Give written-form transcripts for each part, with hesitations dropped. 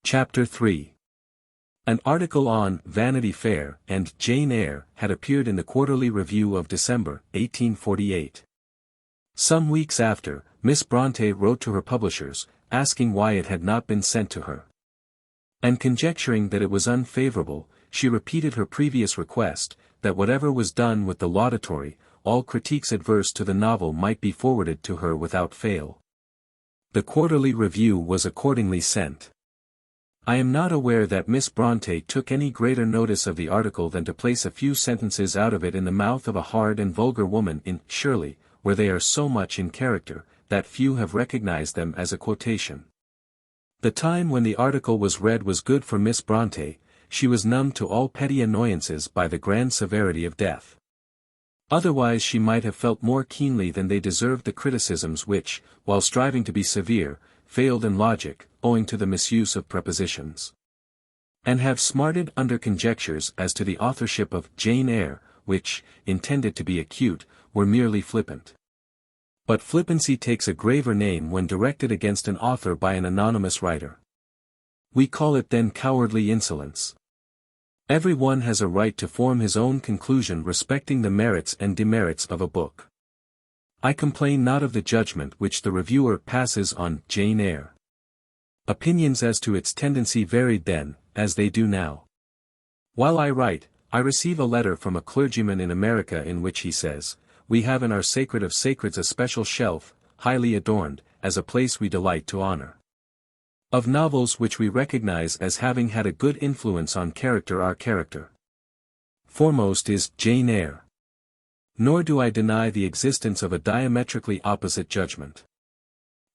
Chapter 3. An article on Vanity Fair and Jane Eyre had appeared in the Quarterly Review of December, 1848. Some weeks after, Miss Bronte wrote to her publishers, asking why it had not been sent to her. And conjecturing that it was unfavorable, she repeated her previous request, that whatever was done with the laudatory, all critiques adverse to the novel might be forwarded to her without fail. The Quarterly Review was accordingly sent. I am not aware that Miss Bronte took any greater notice of the article than to place a few sentences out of it in the mouth of a hard and vulgar woman in Shirley, where they are so much in character, that few have recognized them as a quotation. The time when the article was read was good for Miss Bronte. She was numbed to all petty annoyances by the grand severity of death. Otherwise she might have felt more keenly than they deserved the criticisms which, while striving to be severe, failed in logic, owing to the misuse of prepositions. And have smarted under conjectures as to the authorship of Jane Eyre, which, intended to be acute, were merely flippant. But flippancy takes a graver name when directed against an author by an anonymous writer. We call it then cowardly insolence. Every one has a right to form his own conclusion respecting the merits and demerits of a book. I complain not of the judgment which the reviewer passes on Jane Eyre. Opinions as to its tendency varied then, as they do now. While I write, I receive a letter from a clergyman in America in which he says, "We have in our sacred of sacreds a special shelf, highly adorned, as a place we delight to honor. Of novels which we recognize as having had a good influence on character our character. Foremost is Jane Eyre. Nor do I deny the existence of a diametrically opposite judgment.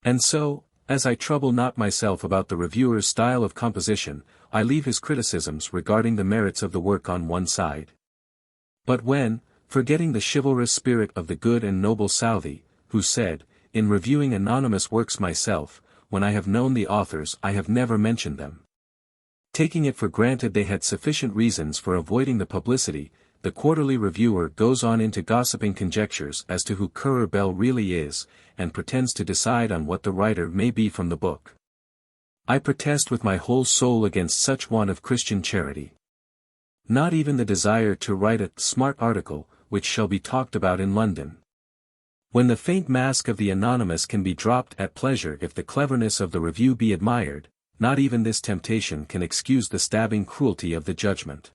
And so, as I trouble not myself about the reviewer's style of composition, I leave his criticisms regarding the merits of the work on one side. But when, forgetting the chivalrous spirit of the good and noble Southey, who said, in reviewing anonymous works myself, when I have known the authors I have never mentioned them. Taking it for granted they had sufficient reasons for avoiding the publicity, the Quarterly Reviewer goes on into gossiping conjectures as to who Currer Bell really is, and pretends to decide on what the writer may be from the book. I protest with my whole soul against such want of Christian charity. Not even the desire to write a smart article, which shall be talked about in London. When the faint mask of the anonymous can be dropped at pleasure if the cleverness of the review be admired, not even this temptation can excuse the stabbing cruelty of the judgment.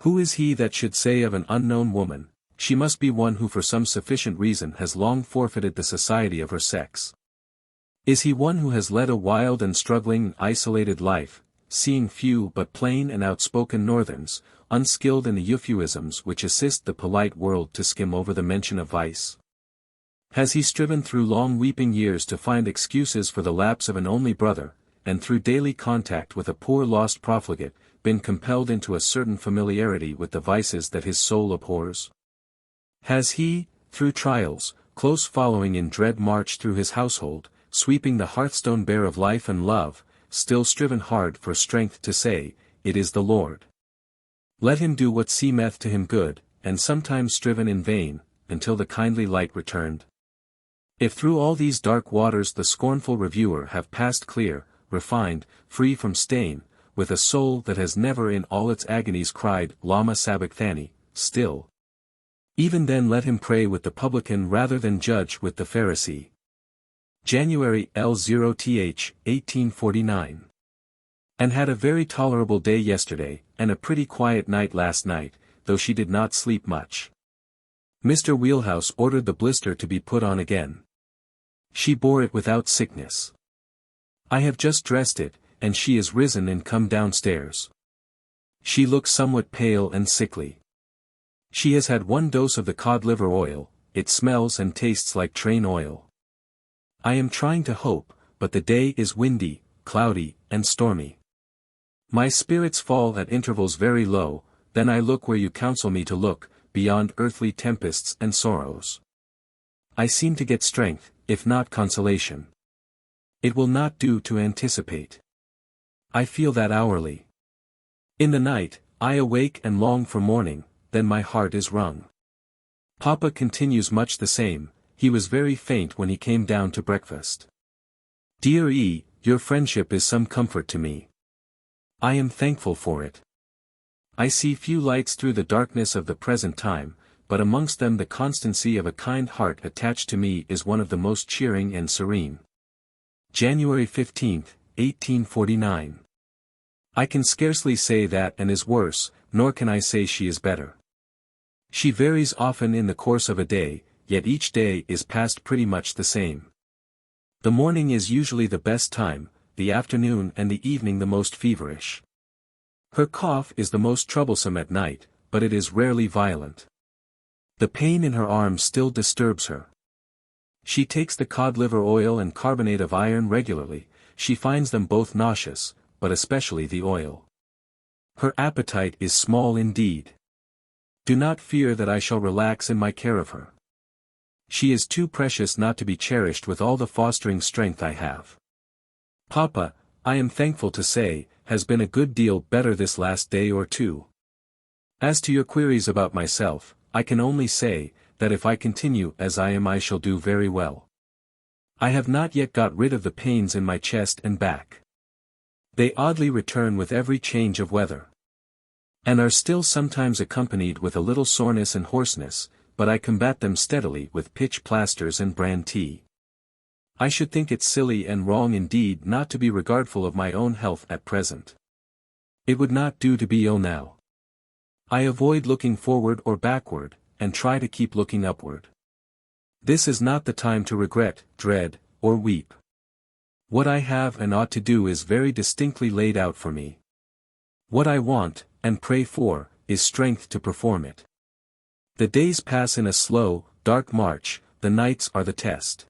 Who is he that should say of an unknown woman, she must be one who for some sufficient reason has long forfeited the society of her sex? Is he one who has led a wild and struggling and isolated life, seeing few but plain and outspoken northerns, unskilled in the euphuisms which assist the polite world to skim over the mention of vice? Has he striven through long weeping years to find excuses for the lapse of an only brother, and through daily contact with a poor lost profligate, been compelled into a certain familiarity with the vices that his soul abhors? Has he, through trials, close following in dread march through his household, sweeping the hearthstone bare of life and love, still striven hard for strength to say, "It is the Lord"? Let him do what seemeth to him good, and sometimes striven in vain, until the kindly light returned. If through all these dark waters the scornful reviewer have passed clear, refined, free from stain, with a soul that has never in all its agonies cried Lama Sabachthani, still. Even then let him pray with the publican rather than judge with the Pharisee. January L0th, 1849. And had a very tolerable day yesterday, and a pretty quiet night last night, though she did not sleep much. Mr. Wheelhouse ordered the blister to be put on again. She bore it without sickness. I have just dressed it, and she is risen and come downstairs. She looks somewhat pale and sickly. She has had one dose of the cod liver oil, it smells and tastes like train oil. I am trying to hope, but the day is windy, cloudy, and stormy. My spirits fall at intervals very low, then I look where you counsel me to look, beyond earthly tempests and sorrows. I seem to get strength, if not consolation. It will not do to anticipate. I feel that hourly. In the night, I awake and long for morning, then my heart is wrung. Papa continues much the same, he was very faint when he came down to breakfast. Dear E., your friendship is some comfort to me. I am thankful for it. I see few lights through the darkness of the present time, but amongst them the constancy of a kind heart attached to me is one of the most cheering and serene. January 15, 1849. I can scarcely say that Anne is worse, nor can I say she is better. She varies often in the course of a day, yet each day is passed pretty much the same. The morning is usually the best time, the afternoon and the evening the most feverish. Her cough is the most troublesome at night, but it is rarely violent. The pain in her arms still disturbs her. She takes the cod liver oil and carbonate of iron regularly. She finds them both nauseous, but especially the oil. Her appetite is small indeed. Do not fear that I shall relax in my care of her. She is too precious not to be cherished with all the fostering strength I have. Papa, I am thankful to say, has been a good deal better this last day or two. As to your queries about myself, I can only say, that if I continue as I am I shall do very well. I have not yet got rid of the pains in my chest and back. They oddly return with every change of weather. And are still sometimes accompanied with a little soreness and hoarseness, but I combat them steadily with pitch plasters and bran tea. I should think it silly and wrong indeed not to be regardful of my own health at present. It would not do to be ill now. I avoid looking forward or backward, and try to keep looking upward. This is not the time to regret, dread, or weep. What I have and ought to do is very distinctly laid out for me. What I want, and pray for, is strength to perform it. The days pass in a slow, dark march, the nights are the test.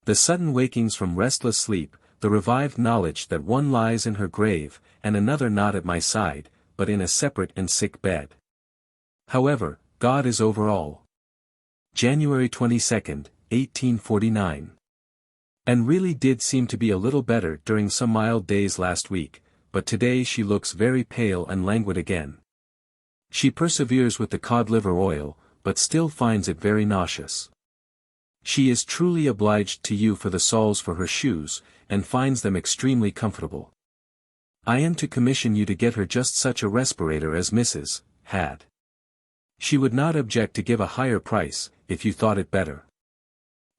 The sudden wakings from restless sleep, the revived knowledge that one lies in her grave, and another not at my side, but in a separate and sick bed. However, God is over all. January 22, 1849. Anne really did seem to be a little better during some mild days last week, but today she looks very pale and languid again. She perseveres with the cod liver oil, but still finds it very nauseous. She is truly obliged to you for the soles for her shoes, and finds them extremely comfortable. I am to commission you to get her just such a respirator as Mrs. had. She would not object to give a higher price, if you thought it better.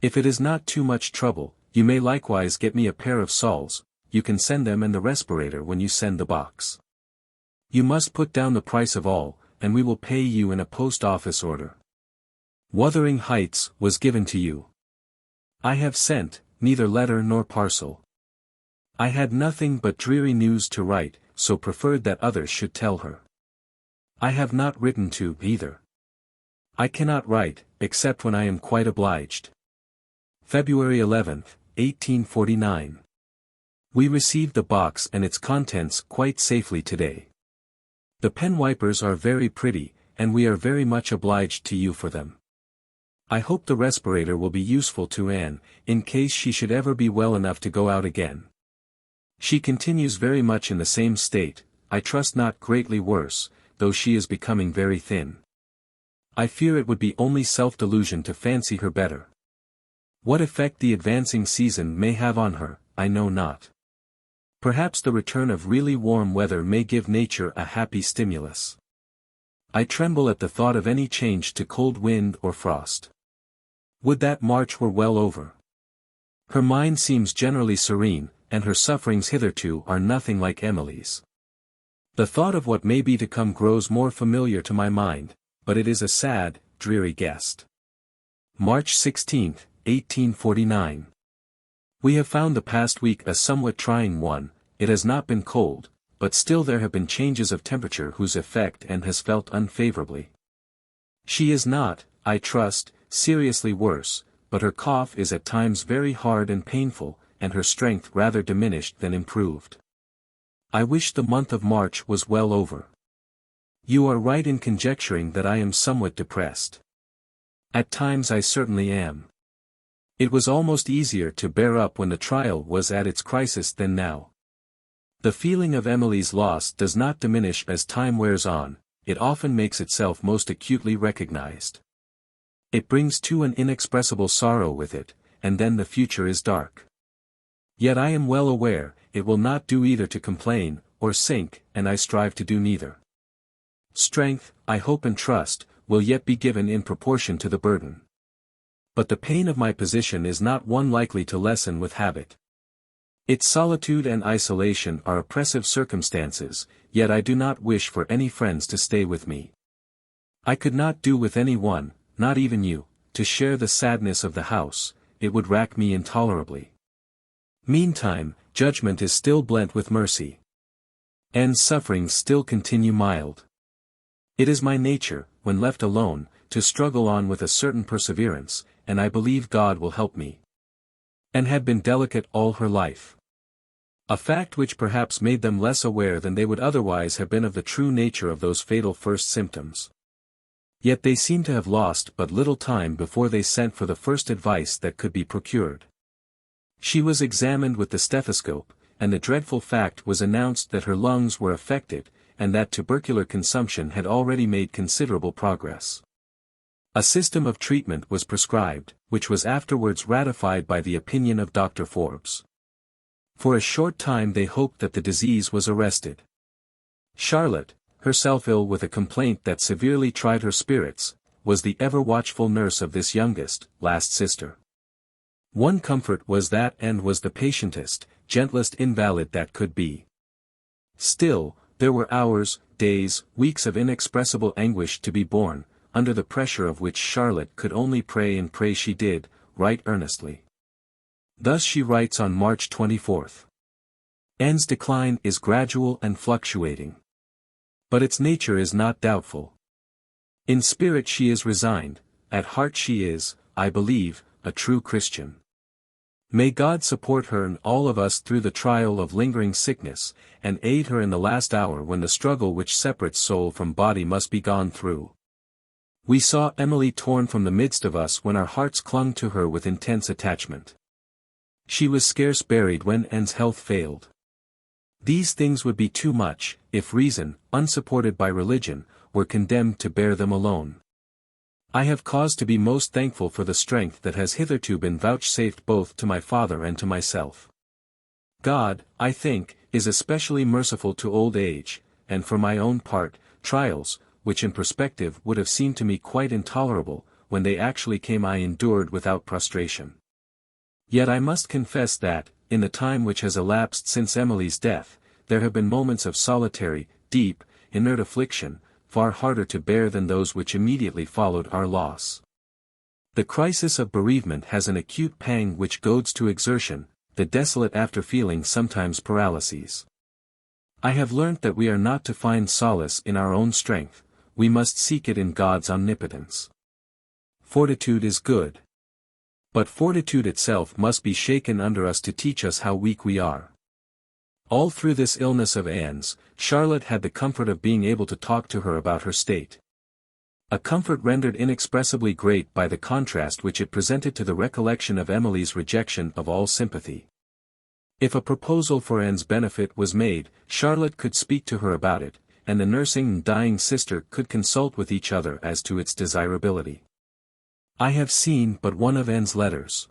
If it is not too much trouble, you may likewise get me a pair of soles. You can send them and the respirator when you send the box. You must put down the price of all, and we will pay you in a post-office order. Wuthering Heights was given to you. I have sent, neither letter nor parcel. I had nothing but dreary news to write, so preferred that others should tell her. I have not written to either. I cannot write, except when I am quite obliged. February 11, 1849. We received the box and its contents quite safely today. The pen wipers are very pretty, and we are very much obliged to you for them. I hope the respirator will be useful to Anne, in case she should ever be well enough to go out again. She continues very much in the same state, I trust not greatly worse, though she is becoming very thin. I fear it would be only self-delusion to fancy her better. What effect the advancing season may have on her, I know not. Perhaps the return of really warm weather may give nature a happy stimulus. I tremble at the thought of any change to cold wind or frost. Would that March were well over. Her mind seems generally serene, and her sufferings hitherto are nothing like Emily's. The thought of what may be to come grows more familiar to my mind, but it is a sad, dreary guest. March 16, 1849. We have found the past week a somewhat trying one. It has not been cold, but still there have been changes of temperature whose effect Anne has felt unfavorably. She is not, I trust, seriously worse, but her cough is at times very hard and painful, and her strength rather diminished than improved. I wish the month of March was well over. You are right in conjecturing that I am somewhat depressed. At times I certainly am. It was almost easier to bear up when the trial was at its crisis than now. The feeling of Emily's loss does not diminish as time wears on, it often makes itself most acutely recognized. It brings too an inexpressible sorrow with it, and then the future is dark. Yet I am well aware, it will not do either to complain, or sink, and I strive to do neither. Strength, I hope and trust, will yet be given in proportion to the burden. But the pain of my position is not one likely to lessen with habit. Its solitude and isolation are oppressive circumstances, yet I do not wish for any friends to stay with me. I could not do with any one, not even you, to share the sadness of the house, it would rack me intolerably. Meantime, judgment is still blent with mercy. And sufferings still continue mild. It is my nature, when left alone, to struggle on with a certain perseverance, and I believe God will help me. And had been delicate all her life. A fact which perhaps made them less aware than they would otherwise have been of the true nature of those fatal first symptoms. Yet they seem to have lost but little time before they sent for the first advice that could be procured. She was examined with the stethoscope, and the dreadful fact was announced that her lungs were affected, and that tubercular consumption had already made considerable progress. A system of treatment was prescribed, which was afterwards ratified by the opinion of Dr. Forbes. For a short time they hoped that the disease was arrested. Charlotte, herself ill with a complaint that severely tried her spirits, was the ever-watchful nurse of this youngest, last sister. One comfort was that Anne was the patientest, gentlest invalid that could be. Still, there were hours, days, weeks of inexpressible anguish to be borne, under the pressure of which Charlotte could only pray, and pray she did, right earnestly. Thus she writes on March 24. Anne's decline is gradual and fluctuating. But its nature is not doubtful. In spirit she is resigned, at heart she is, I believe, a true Christian. May God support her and all of us through the trial of lingering sickness, and aid her in the last hour when the struggle which separates soul from body must be gone through. We saw Emily torn from the midst of us when our hearts clung to her with intense attachment. She was scarce buried when Anne's health failed. These things would be too much, if reason, unsupported by religion, were condemned to bear them alone. I have cause to be most thankful for the strength that has hitherto been vouchsafed both to my father and to myself. God, I think, is especially merciful to old age, and for my own part, trials, which in perspective would have seemed to me quite intolerable, when they actually came I endured without prostration. Yet I must confess that, in the time which has elapsed since Emily's death, there have been moments of solitary, deep, inert affliction, far harder to bear than those which immediately followed our loss. The crisis of bereavement has an acute pang which goads to exertion, the desolate after-feeling sometimes paralyses. I have learnt that we are not to find solace in our own strength, we must seek it in God's omnipotence. Fortitude is good. But fortitude itself must be shaken under us to teach us how weak we are. All through this illness of Anne's, Charlotte had the comfort of being able to talk to her about her state. A comfort rendered inexpressibly great by the contrast which it presented to the recollection of Emily's rejection of all sympathy. If a proposal for Anne's benefit was made, Charlotte could speak to her about it, and the nursing and dying sister could consult with each other as to its desirability. I have seen but one of Anne's letters.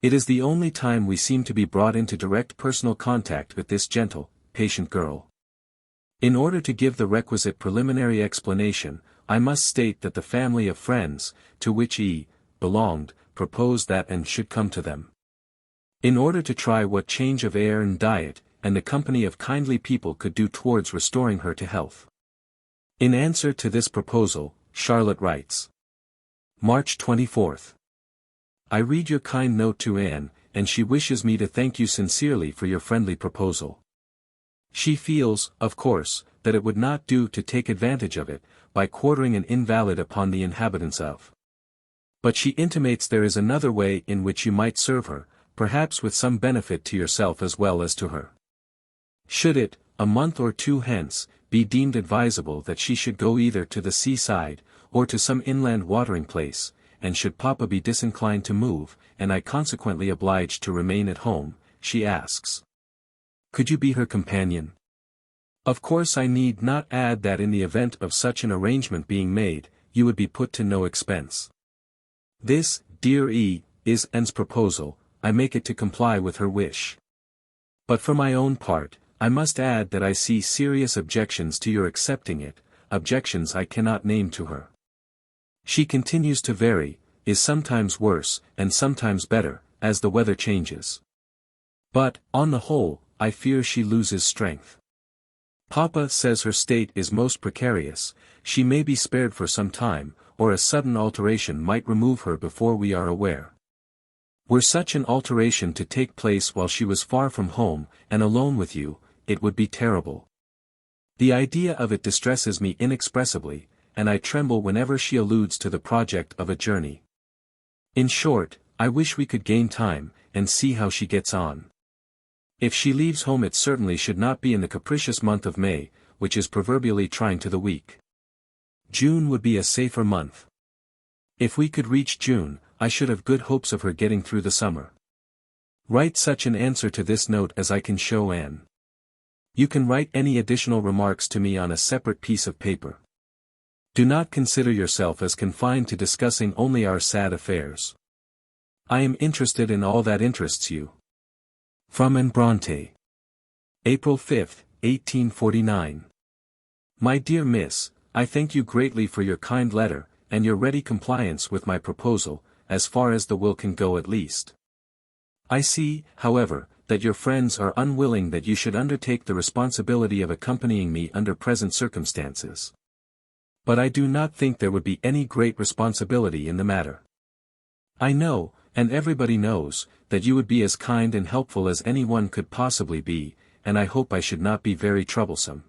It is the only time we seem to be brought into direct personal contact with this gentle, patient girl. In order to give the requisite preliminary explanation, I must state that the family of friends, to which E. belonged, proposed that Anne should come to them. In order to try what change of air and diet, and the company of kindly people could do towards restoring her to health. In answer to this proposal, Charlotte writes. March 24. I read your kind note to Anne, and she wishes me to thank you sincerely for your friendly proposal. She feels, of course, that it would not do to take advantage of it, by quartering an invalid upon the inhabitants of. But she intimates there is another way in which you might serve her, perhaps with some benefit to yourself as well as to her. Should it, a month or two hence, be deemed advisable that she should go either to the seaside, or to some inland watering place, and should Papa be disinclined to move, and I consequently obliged to remain at home, she asks. Could you be her companion? Of course I need not add that in the event of such an arrangement being made, you would be put to no expense. This, dear E., is Anne's proposal, I make it to comply with her wish. But for my own part, I must add that I see serious objections to your accepting it, objections I cannot name to her. She continues to vary, is sometimes worse, and sometimes better, as the weather changes. But, on the whole, I fear she loses strength. Papa says her state is most precarious, she may be spared for some time, or a sudden alteration might remove her before we are aware. Were such an alteration to take place while she was far from home, and alone with you, it would be terrible. The idea of it distresses me inexpressibly, and I tremble whenever she alludes to the project of a journey. In short, I wish we could gain time, and see how she gets on. If she leaves home it certainly should not be in the capricious month of May, which is proverbially trying to the weak. June would be a safer month. If we could reach June, I should have good hopes of her getting through the summer. Write such an answer to this note as I can show Anne. You can write any additional remarks to me on a separate piece of paper. Do not consider yourself as confined to discussing only our sad affairs. I am interested in all that interests you. From Anne Bronte. April 5, 1849. My dear Miss, I thank you greatly for your kind letter, and your ready compliance with my proposal, as far as the will can go at least. I see, however, that your friends are unwilling that you should undertake the responsibility of accompanying me under present circumstances. But I do not think there would be any great responsibility in the matter. I know, and everybody knows, that you would be as kind and helpful as anyone could possibly be, and I hope I should not be very troublesome.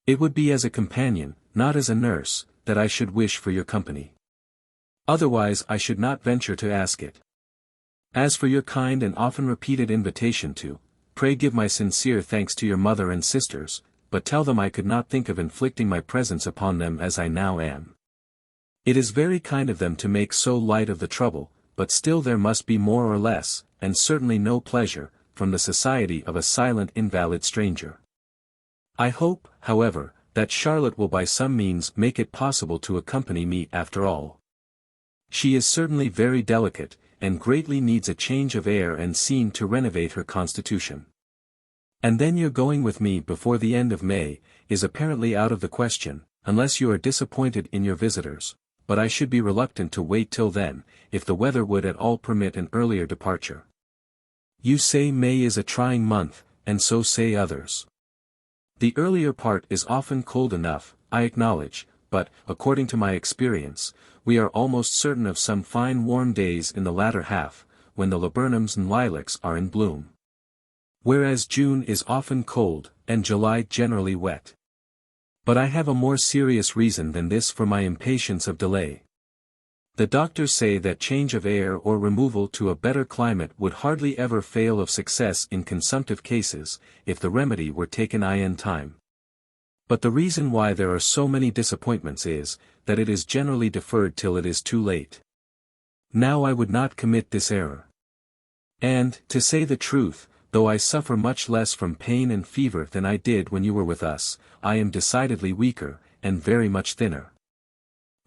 It would be as a companion, not as a nurse, that I should wish for your company. Otherwise I should not venture to ask it. As for your kind and often repeated invitation to, pray give my sincere thanks to your mother and sisters, but tell them I could not think of inflicting my presence upon them as I now am. It is very kind of them to make so light of the trouble, but still there must be more or less, and certainly no pleasure, from the society of a silent invalid stranger. I hope, however, that Charlotte will by some means make it possible to accompany me after all. She is certainly very delicate, and greatly needs a change of air and scene to renovate her constitution. And then your going with me before the end of May, is apparently out of the question, unless you are disappointed in your visitors, but I should be reluctant to wait till then, if the weather would at all permit an earlier departure. You say May is a trying month, and so say others. The earlier part is often cold enough, I acknowledge, but, according to my experience, we are almost certain of some fine warm days in the latter half, when the laburnums and lilacs are in bloom. Whereas June is often cold, and July generally wet. But I have a more serious reason than this for my impatience of delay. The doctors say that change of air or removal to a better climate would hardly ever fail of success in consumptive cases, if the remedy were taken in time. But the reason why there are so many disappointments is, that it is generally deferred till it is too late. Now I would not commit this error. And, to say the truth, though I suffer much less from pain and fever than I did when you were with us, I am decidedly weaker, and very much thinner.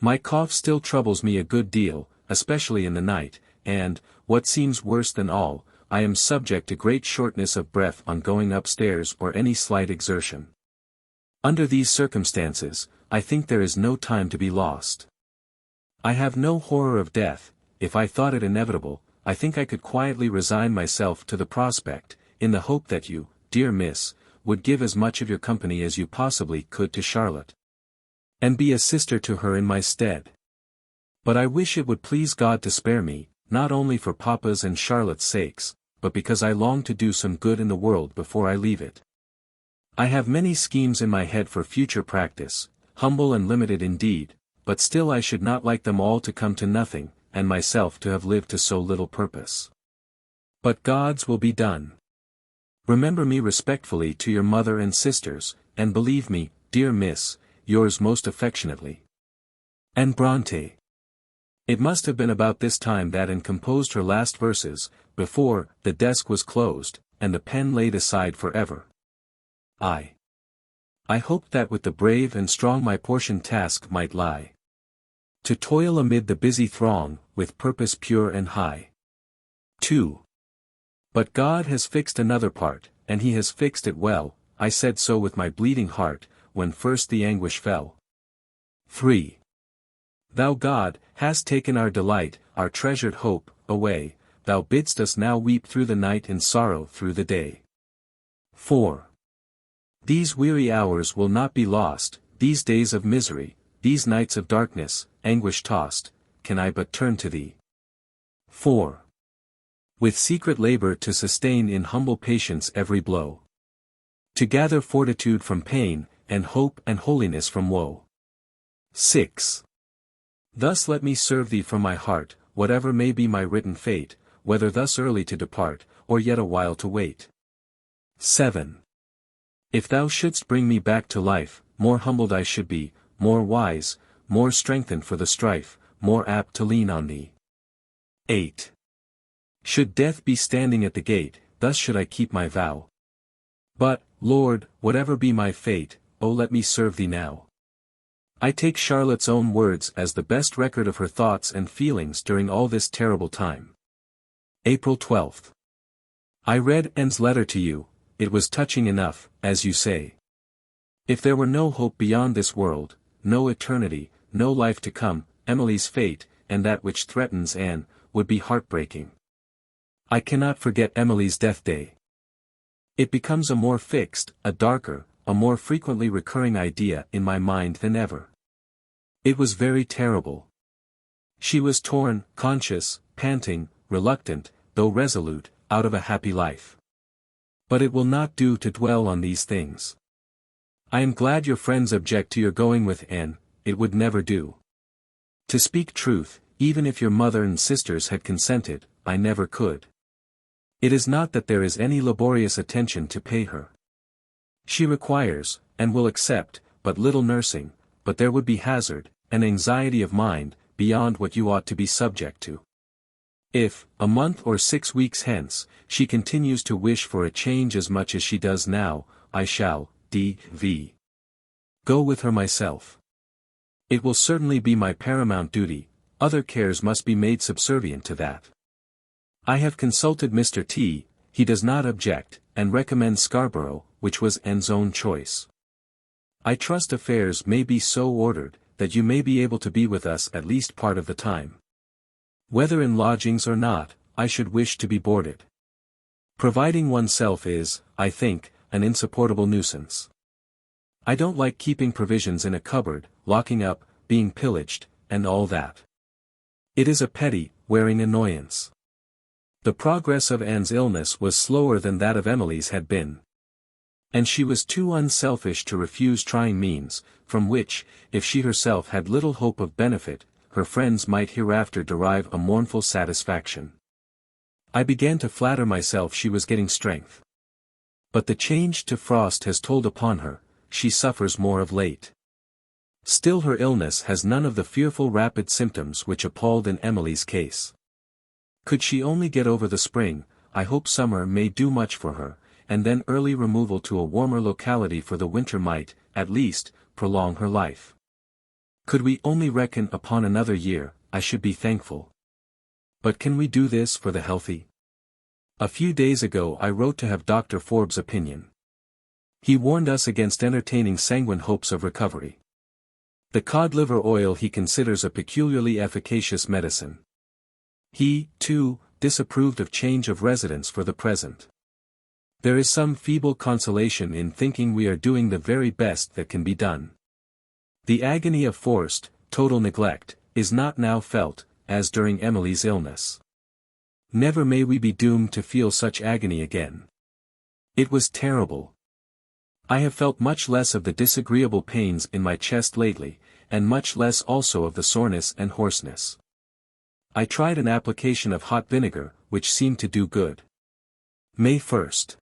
My cough still troubles me a good deal, especially in the night, and, what seems worse than all, I am subject to great shortness of breath on going upstairs or any slight exertion. Under these circumstances, I think there is no time to be lost. I have no horror of death. If I thought it inevitable, I think I could quietly resign myself to the prospect, in the hope that you, dear Miss, would give as much of your company as you possibly could to Charlotte, and be a sister to her in my stead. But I wish it would please God to spare me, not only for Papa's and Charlotte's sakes, but because I long to do some good in the world before I leave it. I have many schemes in my head for future practice, humble and limited indeed, but still I should not like them all to come to nothing, and myself to have lived to so little purpose. But God's will be done. Remember me respectfully to your mother and sisters, and believe me, dear Miss, yours most affectionately, Anne Bronte. It must have been about this time that Anne composed her last verses, before the desk was closed, and the pen laid aside forever. I hoped that with the brave and strong my portion task might lie, to toil amid the busy throng, with purpose pure and high. 2. But God has fixed another part, and he has fixed it well, I said so with my bleeding heart, when first the anguish fell. 3. Thou God, hast taken our delight, our treasured hope, away, thou bidst us now weep through the night and sorrow through the day. 4. These weary hours will not be lost, these days of misery, these nights of darkness, anguish tossed, can I but turn to thee. 4. With secret labor to sustain in humble patience every blow. To gather fortitude from pain, and hope and holiness from woe. 6. Thus let me serve thee from my heart, whatever may be my written fate, whether thus early to depart, or yet a while to wait. 7. If thou shouldst bring me back to life, more humbled I should be, more wise, more strengthened for the strife, more apt to lean on thee. 8. Should death be standing at the gate, thus should I keep my vow. But, Lord, whatever be my fate, O let me serve thee now. I take Charlotte's own words as the best record of her thoughts and feelings during all this terrible time. April 12. I read Anne's letter to you, it was touching enough, as you say. If there were no hope beyond this world, no eternity, no life to come, Emily's fate, and that which threatens Anne, would be heartbreaking. I cannot forget Emily's death day. It becomes a more fixed, a darker, a more frequently recurring idea in my mind than ever. It was very terrible. She was torn, conscious, panting, reluctant, though resolute, out of a happy life. But it will not do to dwell on these things. I am glad your friends object to your going with Anne, it would never do. To speak truth, even if your mother and sisters had consented, I never could. It is not that there is any laborious attention to pay her. She requires, and will accept, but little nursing, but there would be hazard, and anxiety of mind, beyond what you ought to be subject to. If, a month or 6 weeks hence, she continues to wish for a change as much as she does now, I shall, D.V. go with her myself. It will certainly be my paramount duty, other cares must be made subservient to that. I have consulted Mr. T., he does not object, and recommends Scarborough, which was Anne's own choice. I trust affairs may be so ordered, that you may be able to be with us at least part of the time. Whether in lodgings or not, I should wish to be boarded. Providing oneself is, I think, an insupportable nuisance. I don't like keeping provisions in a cupboard, locking up, being pillaged, and all that. It is a petty, wearing annoyance. The progress of Anne's illness was slower than that of Emily's had been. And she was too unselfish to refuse trying means, from which, if she herself had little hope of benefit, her friends might hereafter derive a mournful satisfaction. I began to flatter myself she was getting strength. But the change to frost has told upon her, she suffers more of late. Still her illness has none of the fearful rapid symptoms which appalled in Emily's case. Could she only get over the spring, I hope summer may do much for her, and then early removal to a warmer locality for the winter might, at least, prolong her life. Could we only reckon upon another year, I should be thankful. But can we do this for the healthy? A few days ago I wrote to have Dr. Forbes' opinion. He warned us against entertaining sanguine hopes of recovery. The cod liver oil he considers a peculiarly efficacious medicine. He, too, disapproved of change of residence for the present. There is some feeble consolation in thinking we are doing the very best that can be done. The agony of forced, total neglect, is not now felt, as during Emily's illness. Never may we be doomed to feel such agony again. It was terrible. I have felt much less of the disagreeable pains in my chest lately, and much less also of the soreness and hoarseness. I tried an application of hot vinegar, which seemed to do good. May 1st.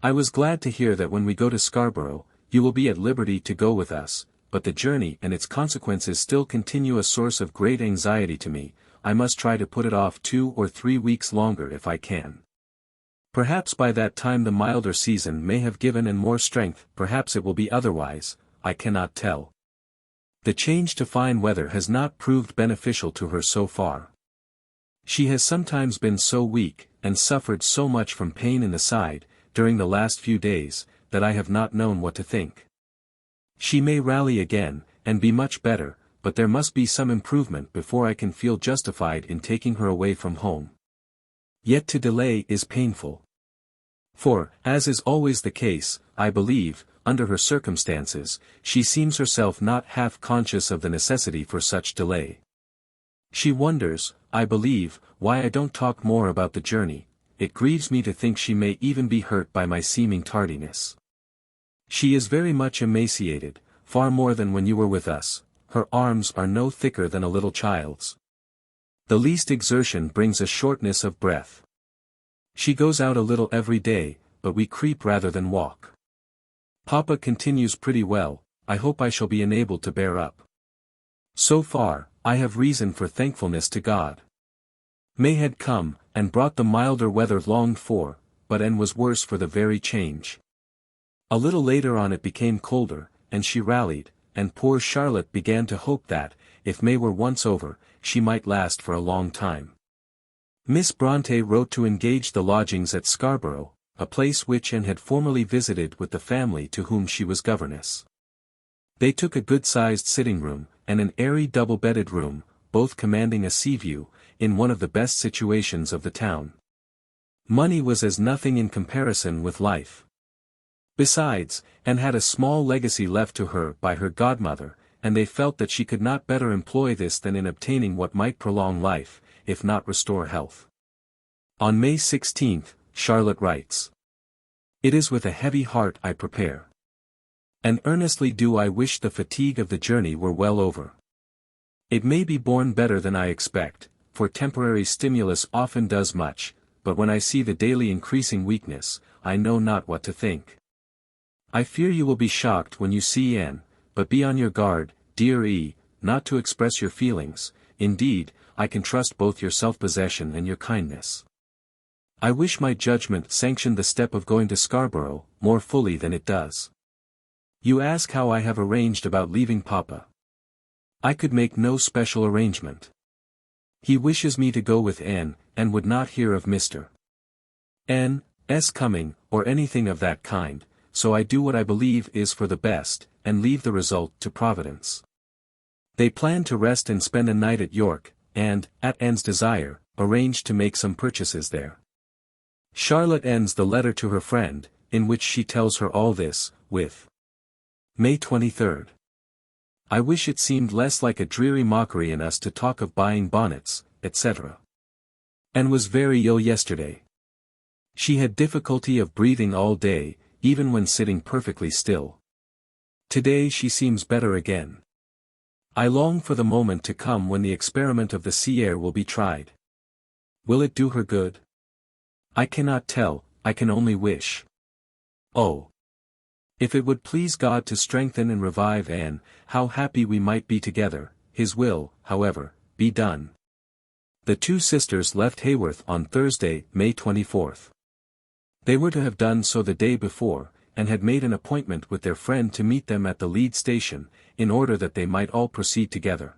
I was glad to hear that when we go to Scarborough, you will be at liberty to go with us, but the journey and its consequences still continue a source of great anxiety to me. I must try to put it off 2 or 3 weeks longer if I can. Perhaps by that time the milder season may have given and more strength, perhaps it will be otherwise, I cannot tell. The change to fine weather has not proved beneficial to her so far. She has sometimes been so weak, and suffered so much from pain in the side, during the last few days, that I have not known what to think. She may rally again, and be much better, but there must be some improvement before I can feel justified in taking her away from home. Yet to delay is painful. For, as is always the case, I believe, under her circumstances, she seems herself not half conscious of the necessity for such delay. She wonders, I believe, why I don't talk more about the journey. It grieves me to think she may even be hurt by my seeming tardiness. She is very much emaciated, far more than when you were with us. Her arms are no thicker than a little child's. The least exertion brings a shortness of breath. She goes out a little every day, but we creep rather than walk. Papa continues pretty well. I hope I shall be enabled to bear up. So far, I have reason for thankfulness to God. May had come, and brought the milder weather longed for, but and was worse for the very change. A little later on it became colder, and she rallied, and poor Charlotte began to hope that, if May were once over, she might last for a long time. Miss Bronte wrote to engage the lodgings at Scarborough, a place which Anne had formerly visited with the family to whom she was governess. They took a good-sized sitting-room, and an airy double-bedded room, both commanding a sea-view, in one of the best situations of the town. Money was as nothing in comparison with life. Besides, Anne had a small legacy left to her by her godmother, and they felt that she could not better employ this than in obtaining what might prolong life, if not restore health. On May 16, Charlotte writes, "It is with a heavy heart I prepare. And earnestly do I wish the fatigue of the journey were well over. It may be borne better than I expect, for temporary stimulus often does much, but when I see the daily increasing weakness, I know not what to think. I fear you will be shocked when you see Anne, but be on your guard, dear E., not to express your feelings. Indeed, I can trust both your self-possession and your kindness. I wish my judgment sanctioned the step of going to Scarborough, more fully than it does. You ask how I have arranged about leaving Papa. I could make no special arrangement. He wishes me to go with Anne, and would not hear of Mr. N.'s coming, or anything of that kind, so I do what I believe is for the best, and leave the result to Providence. They plan to rest and spend a night at York, and, at Anne's desire, arrange to make some purchases there." Charlotte ends the letter to her friend, in which she tells her all this, with May 23. I wish it seemed less like a dreary mockery in us to talk of buying bonnets, etc. Anne was very ill yesterday. She had difficulty of breathing all day, even when sitting perfectly still. Today she seems better again. I long for the moment to come when the experiment of the sea air will be tried. Will it do her good? I cannot tell, I can only wish. Oh! If it would please God to strengthen and revive Anne, how happy we might be together. His will, however, be done. The two sisters left Haworth on Thursday, May 24. They were to have done so the day before, and had made an appointment with their friend to meet them at the Leeds station, in order that they might all proceed together.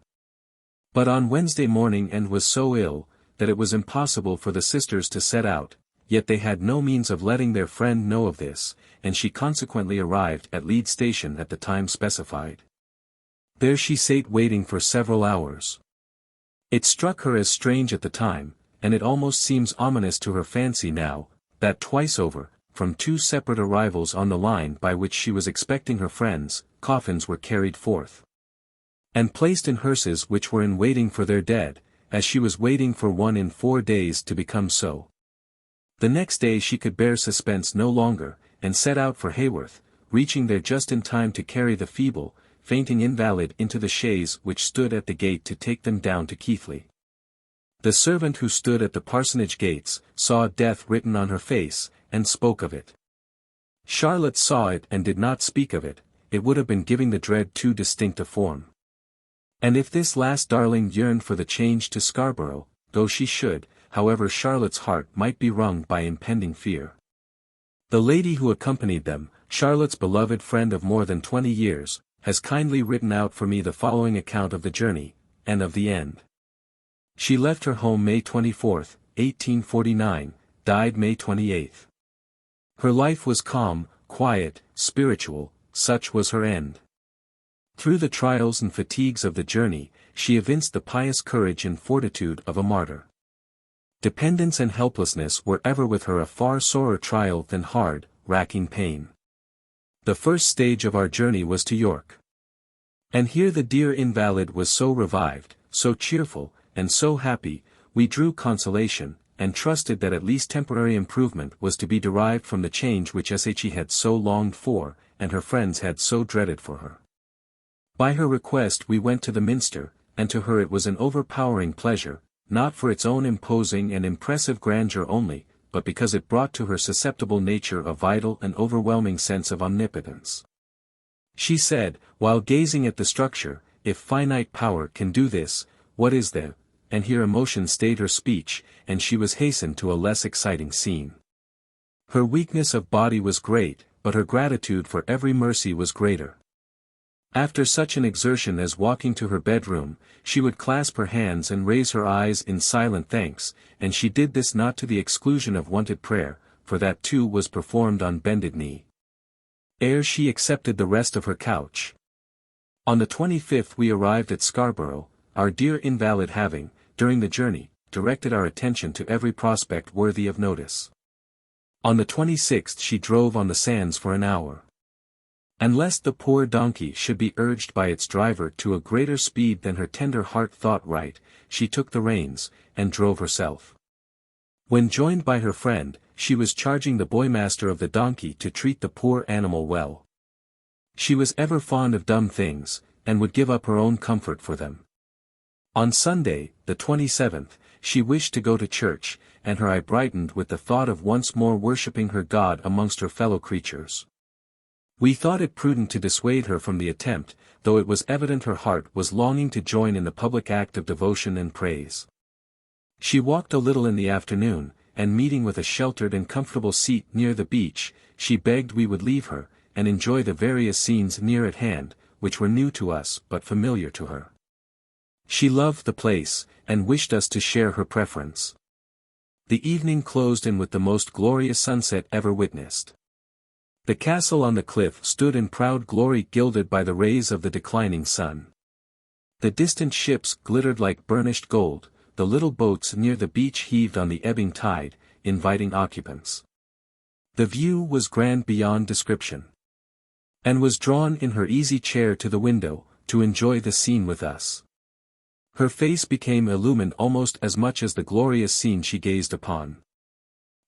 But on Wednesday morning Anne was so ill, that it was impossible for the sisters to set out, yet they had no means of letting their friend know of this, and she consequently arrived at Leeds station at the time specified. There she sate waiting for several hours. It struck her as strange at the time, and it almost seems ominous to her fancy now, that twice over, from two separate arrivals on the line by which she was expecting her friends, coffins were carried forth and placed in hearses which were in waiting for their dead, as she was waiting for one in 4 days to become so. The next day she could bear suspense no longer, and set out for Haworth, reaching there just in time to carry the feeble, fainting invalid into the chaise which stood at the gate to take them down to Keighley. The servant who stood at the parsonage gates, saw death written on her face, and spoke of it. Charlotte saw it and did not speak of it. It would have been giving the dread too distinct a form. And if this last darling yearned for the change to Scarborough, though she should, however, Charlotte's heart might be wrung by impending fear. The lady who accompanied them, Charlotte's beloved friend of more than 20 years, has kindly written out for me the following account of the journey, and of the end. She left her home May 24, 1849, died May 28. Her life was calm, quiet, spiritual, such was her end. Through the trials and fatigues of the journey, she evinced the pious courage and fortitude of a martyr. Dependence and helplessness were ever with her a far sorer trial than hard, racking pain. The first stage of our journey was to York. And here the dear invalid was so revived, so cheerful, and so happy, we drew consolation, and trusted that at least temporary improvement was to be derived from the change which she had so longed for, and her friends had so dreaded for her. By her request we went to the minster, and to her it was an overpowering pleasure, not for its own imposing and impressive grandeur only, but because it brought to her susceptible nature a vital and overwhelming sense of omnipotence. She said, while gazing at the structure, "If finite power can do this, what is there?" And here emotion stayed her speech, and she was hastened to a less exciting scene. Her weakness of body was great, but her gratitude for every mercy was greater. After such an exertion as walking to her bedroom, she would clasp her hands and raise her eyes in silent thanks, and she did this not to the exclusion of wonted prayer, for that too was performed on bended knee. Ere she accepted the rest of her couch. On the 25th we arrived at Scarborough, our dear invalid having, during the journey, directed our attention to every prospect worthy of notice. On the 26th she drove on the sands for an hour. And lest the poor donkey should be urged by its driver to a greater speed than her tender heart thought right, she took the reins, and drove herself. When joined by her friend, she was charging the boymaster of the donkey to treat the poor animal well. She was ever fond of dumb things, and would give up her own comfort for them. On Sunday, the 27th, she wished to go to church, and her eye brightened with the thought of once more worshipping her God amongst her fellow creatures. We thought it prudent to dissuade her from the attempt, though it was evident her heart was longing to join in the public act of devotion and praise. She walked a little in the afternoon, and meeting with a sheltered and comfortable seat near the beach, she begged we would leave her, and enjoy the various scenes near at hand, which were new to us but familiar to her. She loved the place, and wished us to share her preference. The evening closed in with the most glorious sunset ever witnessed. The castle on the cliff stood in proud glory gilded by the rays of the declining sun. The distant ships glittered like burnished gold, the little boats near the beach heaved on the ebbing tide, inviting occupants. The view was grand beyond description. Anne was drawn in her easy chair to the window, to enjoy the scene with us. Her face became illumined almost as much as the glorious scene she gazed upon.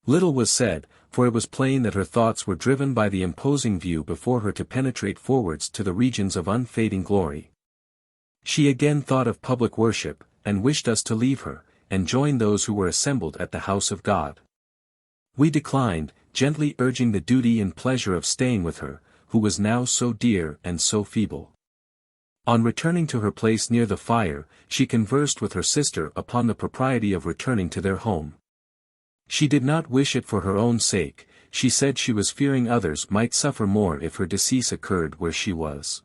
Little was said, for it was plain that her thoughts were driven by the imposing view before her to penetrate forwards to the regions of unfading glory. She again thought of public worship, and wished us to leave her, and join those who were assembled at the house of God. We declined, gently urging the duty and pleasure of staying with her, who was now so dear and so feeble. On returning to her place near the fire, she conversed with her sister upon the propriety of returning to their home. She did not wish it for her own sake, she said she was fearing others might suffer more if her decease occurred where she was.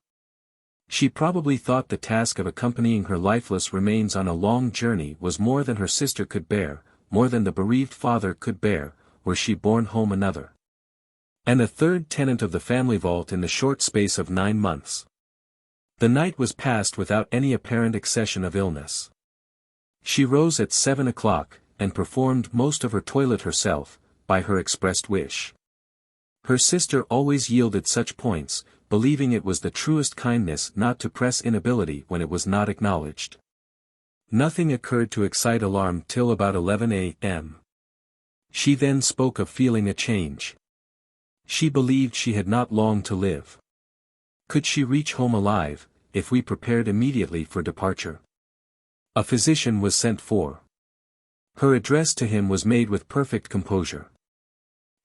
She probably thought the task of accompanying her lifeless remains on a long journey was more than her sister could bear, more than the bereaved father could bear, were she borne home another. And a third tenant of the family vault in the short space of 9 months. The night was passed without any apparent accession of illness. She rose at 7 o'clock, and performed most of her toilet herself, by her expressed wish. Her sister always yielded such points, believing it was the truest kindness not to press inability when it was not acknowledged. Nothing occurred to excite alarm till about 11 a.m. She then spoke of feeling a change. She believed she had not long to live. Could she reach home alive, if we prepared immediately for departure? A physician was sent for. Her address to him was made with perfect composure.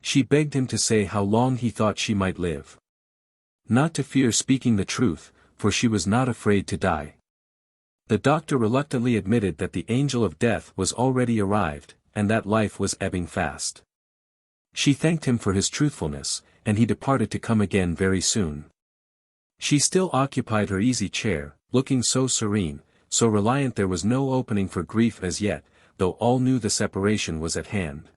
She begged him to say how long he thought she might live. Not to fear speaking the truth, for she was not afraid to die. The doctor reluctantly admitted that the angel of death was already arrived, and that life was ebbing fast. She thanked him for his truthfulness, and he departed to come again very soon. She still occupied her easy chair, looking so serene, so reliant there was no opening for grief as yet, though all knew the separation was at hand.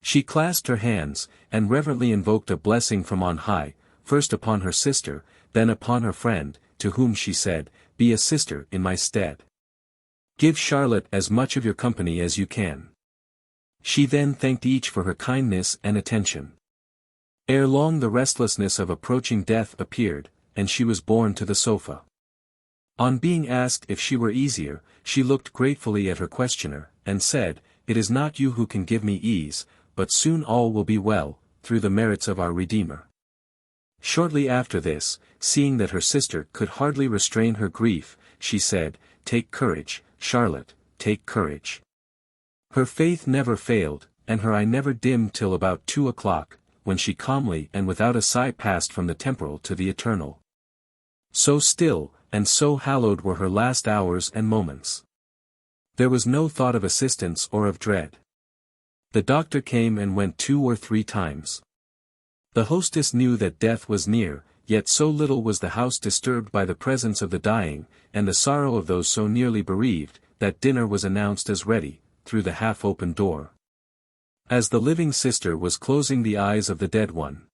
She clasped her hands, and reverently invoked a blessing from on high, first upon her sister, then upon her friend, to whom she said, "Be a sister in my stead. Give Charlotte as much of your company as you can." She then thanked each for her kindness and attention. Ere long the restlessness of approaching death appeared, and she was borne to the sofa. On being asked if she were easier, she looked gratefully at her questioner, and said, "It is not you who can give me ease, but soon all will be well, through the merits of our Redeemer." Shortly after this, seeing that her sister could hardly restrain her grief, she said, "Take courage, Charlotte, take courage." Her faith never failed, and her eye never dimmed till about 2 o'clock, when she calmly and without a sigh passed from the temporal to the eternal. So still, and so hallowed were her last hours and moments. There was no thought of assistance or of dread. The doctor came and went 2 or 3 times. The hostess knew that death was near, yet so little was the house disturbed by the presence of the dying, and the sorrow of those so nearly bereaved, that dinner was announced as ready, through the half-open door. As the living sister was closing the eyes of the dead one,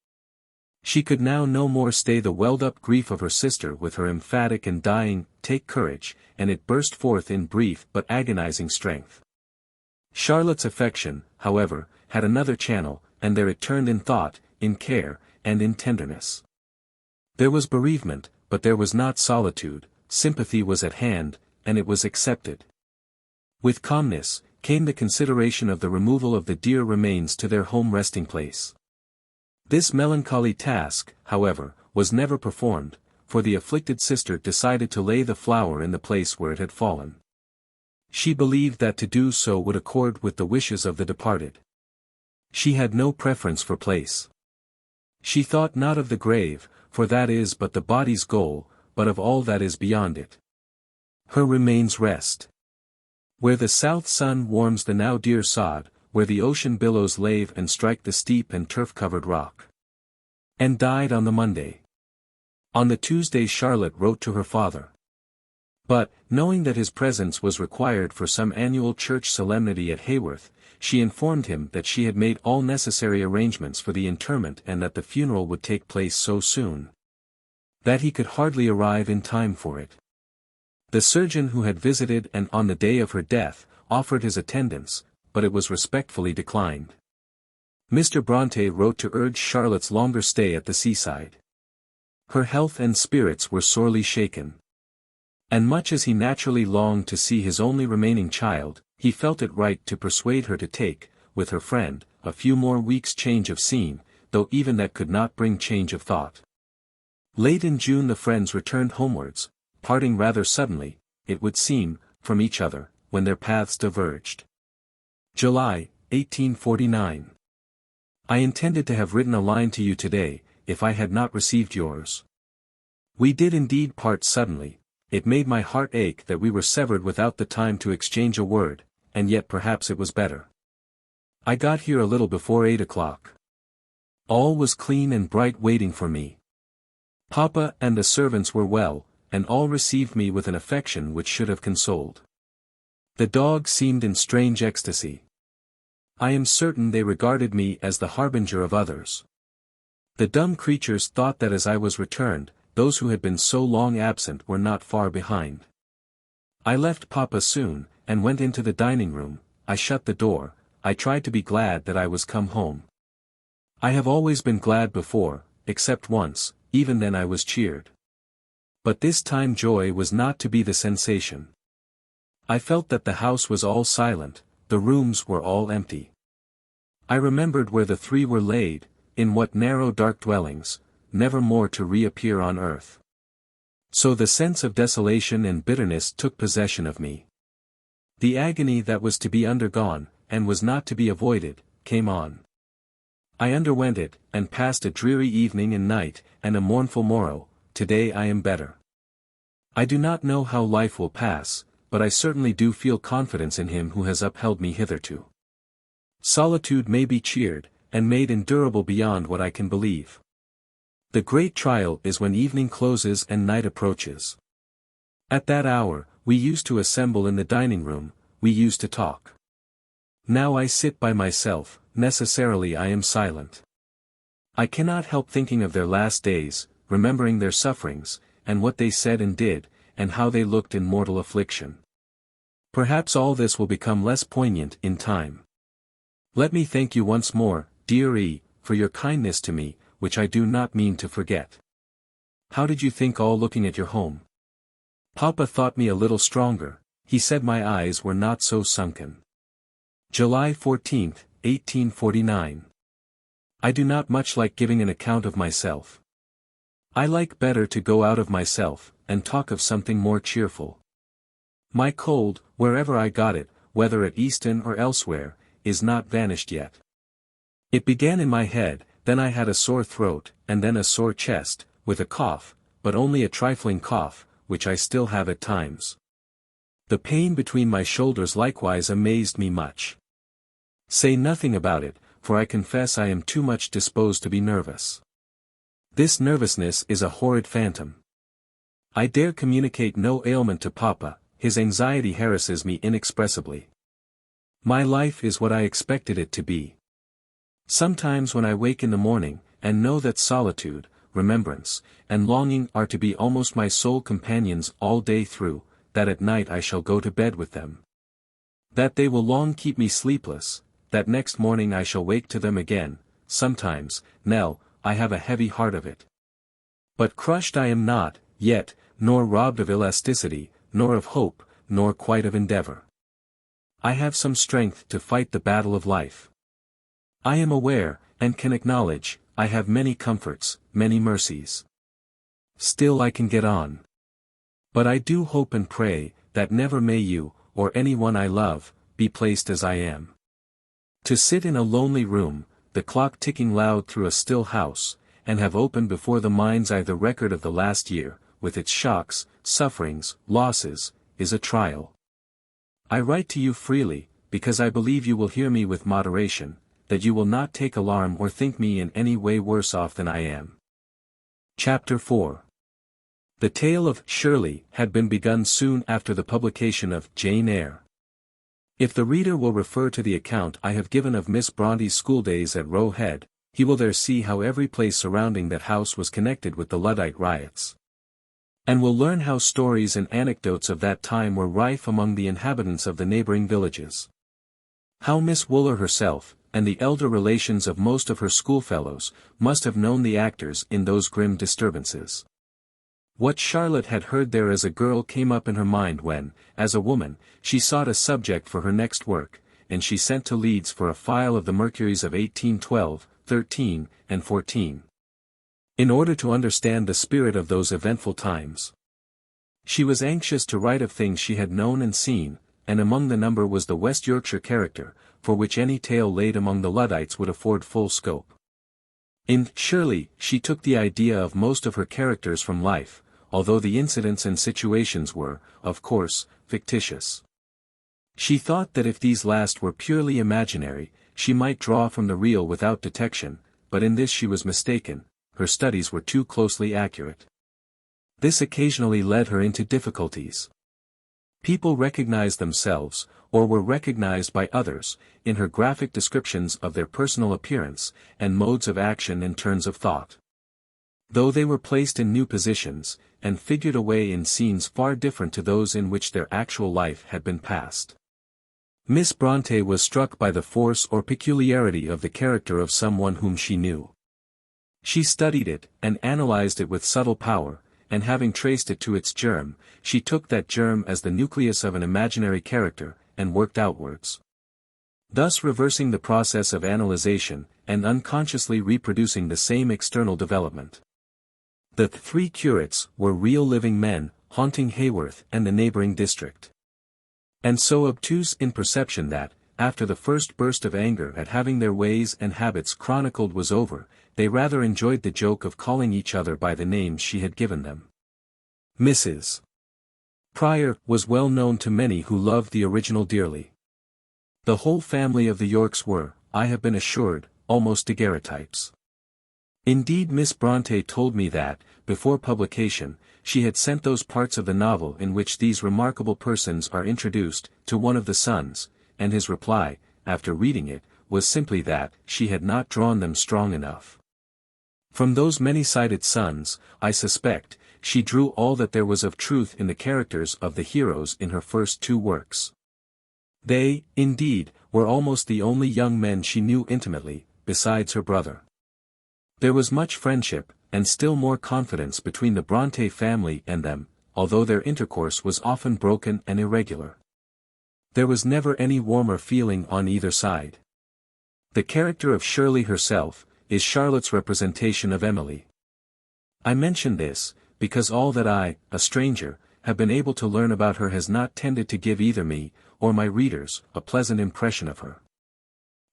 she could now no more stay the welled-up grief of her sister with her emphatic and dying, "Take courage," and it burst forth in brief but agonizing strength. Charlotte's affection, however, had another channel, and there it turned in thought, in care, and in tenderness. There was bereavement, but there was not solitude, sympathy was at hand, and it was accepted. With calmness, came the consideration of the removal of the dear remains to their home resting place. This melancholy task, however, was never performed, for the afflicted sister decided to lay the flower in the place where it had fallen. She believed that to do so would accord with the wishes of the departed. She had no preference for place. She thought not of the grave, for that is but the body's goal, but of all that is beyond it. Her remains rest where the south sun warms the now dear sod, where the ocean billows lave and strike the steep and turf-covered rock. And died on the Monday. On the Tuesday Charlotte wrote to her father. But, knowing that his presence was required for some annual church solemnity at Haworth, she informed him that she had made all necessary arrangements for the interment and that the funeral would take place so soon that he could hardly arrive in time for it. The surgeon who had visited and on the day of her death, offered his attendance, but it was respectfully declined. Mr. Bronte wrote to urge Charlotte's longer stay at the seaside. Her health and spirits were sorely shaken. And much as he naturally longed to see his only remaining child, he felt it right to persuade her to take, with her friend, a few more weeks' change of scene, though even that could not bring change of thought. Late in June the friends returned homewards, parting rather suddenly, it would seem, from each other, when their paths diverged. July, 1849. I intended to have written a line to you today, if I had not received yours. We did indeed part suddenly. It made my heart ache that we were severed without the time to exchange a word, and yet perhaps it was better. I got here a little before 8 o'clock. All was clean and bright waiting for me. Papa and the servants were well, and all received me with an affection which should have consoled. The dog seemed in strange ecstasy. I am certain they regarded me as the harbinger of others. The dumb creatures thought that as I was returned, those who had been so long absent were not far behind. I left Papa soon, and went into the dining room. I shut the door. I tried to be glad that I was come home. I have always been glad before, except once, even then I was cheered. But this time joy was not to be the sensation. I felt that the house was all silent, the rooms were all empty. I remembered where the 3 were laid, in what narrow dark dwellings, never more to reappear on earth. So the sense of desolation and bitterness took possession of me. The agony that was to be undergone, and was not to be avoided, came on. I underwent it, and passed a dreary evening and night, and a mournful morrow. Today I am better. I do not know how life will pass, but I certainly do feel confidence in Him who has upheld me hitherto. Solitude may be cheered, and made endurable beyond what I can believe. The great trial is when evening closes and night approaches. At that hour, we used to assemble in the dining room, we used to talk. Now I sit by myself, necessarily I am silent. I cannot help thinking of their last days, remembering their sufferings, and what they said and did, and how they looked in mortal affliction. Perhaps all this will become less poignant in time. Let me thank you once more, dear E., for your kindness to me, which I do not mean to forget. How did you think all looking at your home? Papa thought me a little stronger, he said my eyes were not so sunken. July 14, 1849. I do not much like giving an account of myself. I like better to go out of myself, and talk of something more cheerful. My cold, wherever I got it, whether at Easton or elsewhere, is not vanished yet. It began in my head, then I had a sore throat, and then a sore chest, with a cough, but only a trifling cough, which I still have at times. The pain between my shoulders likewise amazed me much. Say nothing about it, for I confess I am too much disposed to be nervous. This nervousness is a horrid phantom. I dare communicate no ailment to Papa, his anxiety harasses me inexpressibly. My life is what I expected it to be. Sometimes when I wake in the morning, and know that solitude, remembrance, and longing are to be almost my sole companions all day through, that at night I shall go to bed with them. That they will long keep me sleepless, that next morning I shall wake to them again, sometimes, Nell, I have a heavy heart of it. But crushed I am not, yet, nor robbed of elasticity, nor of hope, nor quite of endeavor. I have some strength to fight the battle of life. I am aware, and can acknowledge, I have many comforts, many mercies. Still I can get on. But I do hope and pray, that never may you, or any one I love, be placed as I am. To sit in a lonely room, the clock ticking loud through a still house, and have open before the mind's eye the record of the last year, with its shocks, sufferings, losses, is a trial. I write to you freely, because I believe you will hear me with moderation, that you will not take alarm or think me in any way worse off than I am. Chapter 4. The tale of Shirley had been begun soon after the publication of Jane Eyre. If the reader will refer to the account I have given of Miss Bronte's schooldays at Roe Head, he will there see how every place surrounding that house was connected with the Luddite riots. And will learn how stories and anecdotes of that time were rife among the inhabitants of the neighboring villages. How Miss Wooler herself, and the elder relations of most of her schoolfellows, must have known the actors in those grim disturbances. What Charlotte had heard there as a girl came up in her mind when, as a woman, she sought a subject for her next work, and she sent to Leeds for a file of the Mercuries of 1812, 13, and 14. In order to understand the spirit of those eventful times. She was anxious to write of things she had known and seen, and among the number was the West Yorkshire character, for which any tale laid among the Luddites would afford full scope. In Shirley, she took the idea of most of her characters from life, although the incidents and situations were, of course, fictitious. She thought that if these last were purely imaginary, she might draw from the real without detection, but in this she was mistaken, her studies were too closely accurate. This occasionally led her into difficulties. People recognized themselves, or were recognized by others, in her graphic descriptions of their personal appearance, and modes of action and turns of thought. Though they were placed in new positions, and figured away in scenes far different to those in which their actual life had been passed. Miss Bronte was struck by the force or peculiarity of the character of someone whom she knew. She studied it, and analyzed it with subtle power, and having traced it to its germ, she took that germ as the nucleus of an imaginary character, and worked outwards. Thus reversing the process of analyzation, and unconsciously reproducing the same external development. The three curates were real living men, haunting Haworth and the neighboring district. And so obtuse in perception that, after the first burst of anger at having their ways and habits chronicled was over, they rather enjoyed the joke of calling each other by the names she had given them. Mrs. Pryor was well known to many who loved the original dearly. The whole family of the Yorks were, I have been assured, almost daguerreotypes. Indeed, Miss Bronte told me that, before publication, she had sent those parts of the novel in which these remarkable persons are introduced, to one of the sons, and his reply, after reading it, was simply that she had not drawn them strong enough. From those many-sided suns, I suspect, she drew all that there was of truth in the characters of the heroes in her first two works. They, indeed, were almost the only young men she knew intimately, besides her brother. There was much friendship, and still more confidence between the Bronte family and them, although their intercourse was often broken and irregular. There was never any warmer feeling on either side. The character of Shirley herself is Charlotte's representation of Emily. I mention this, because all that I, a stranger, have been able to learn about her has not tended to give either me, or my readers, a pleasant impression of her.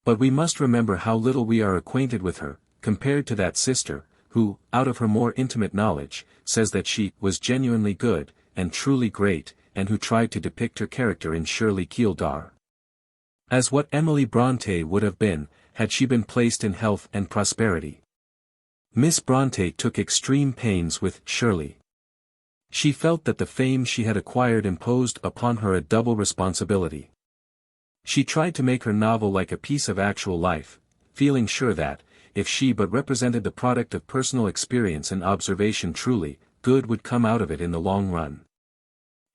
But we must remember how little we are acquainted with her, compared to that sister, who, out of her more intimate knowledge, says that she was genuinely good, and truly great, and who tried to depict her character in Shirley Keeldar as what Emily Bronte would have been, had she been placed in health and prosperity. Miss Bronte took extreme pains with Shirley. She felt that the fame she had acquired imposed upon her a double responsibility. She tried to make her novel like a piece of actual life, feeling sure that, if she but represented the product of personal experience and observation truly, good would come out of it in the long run.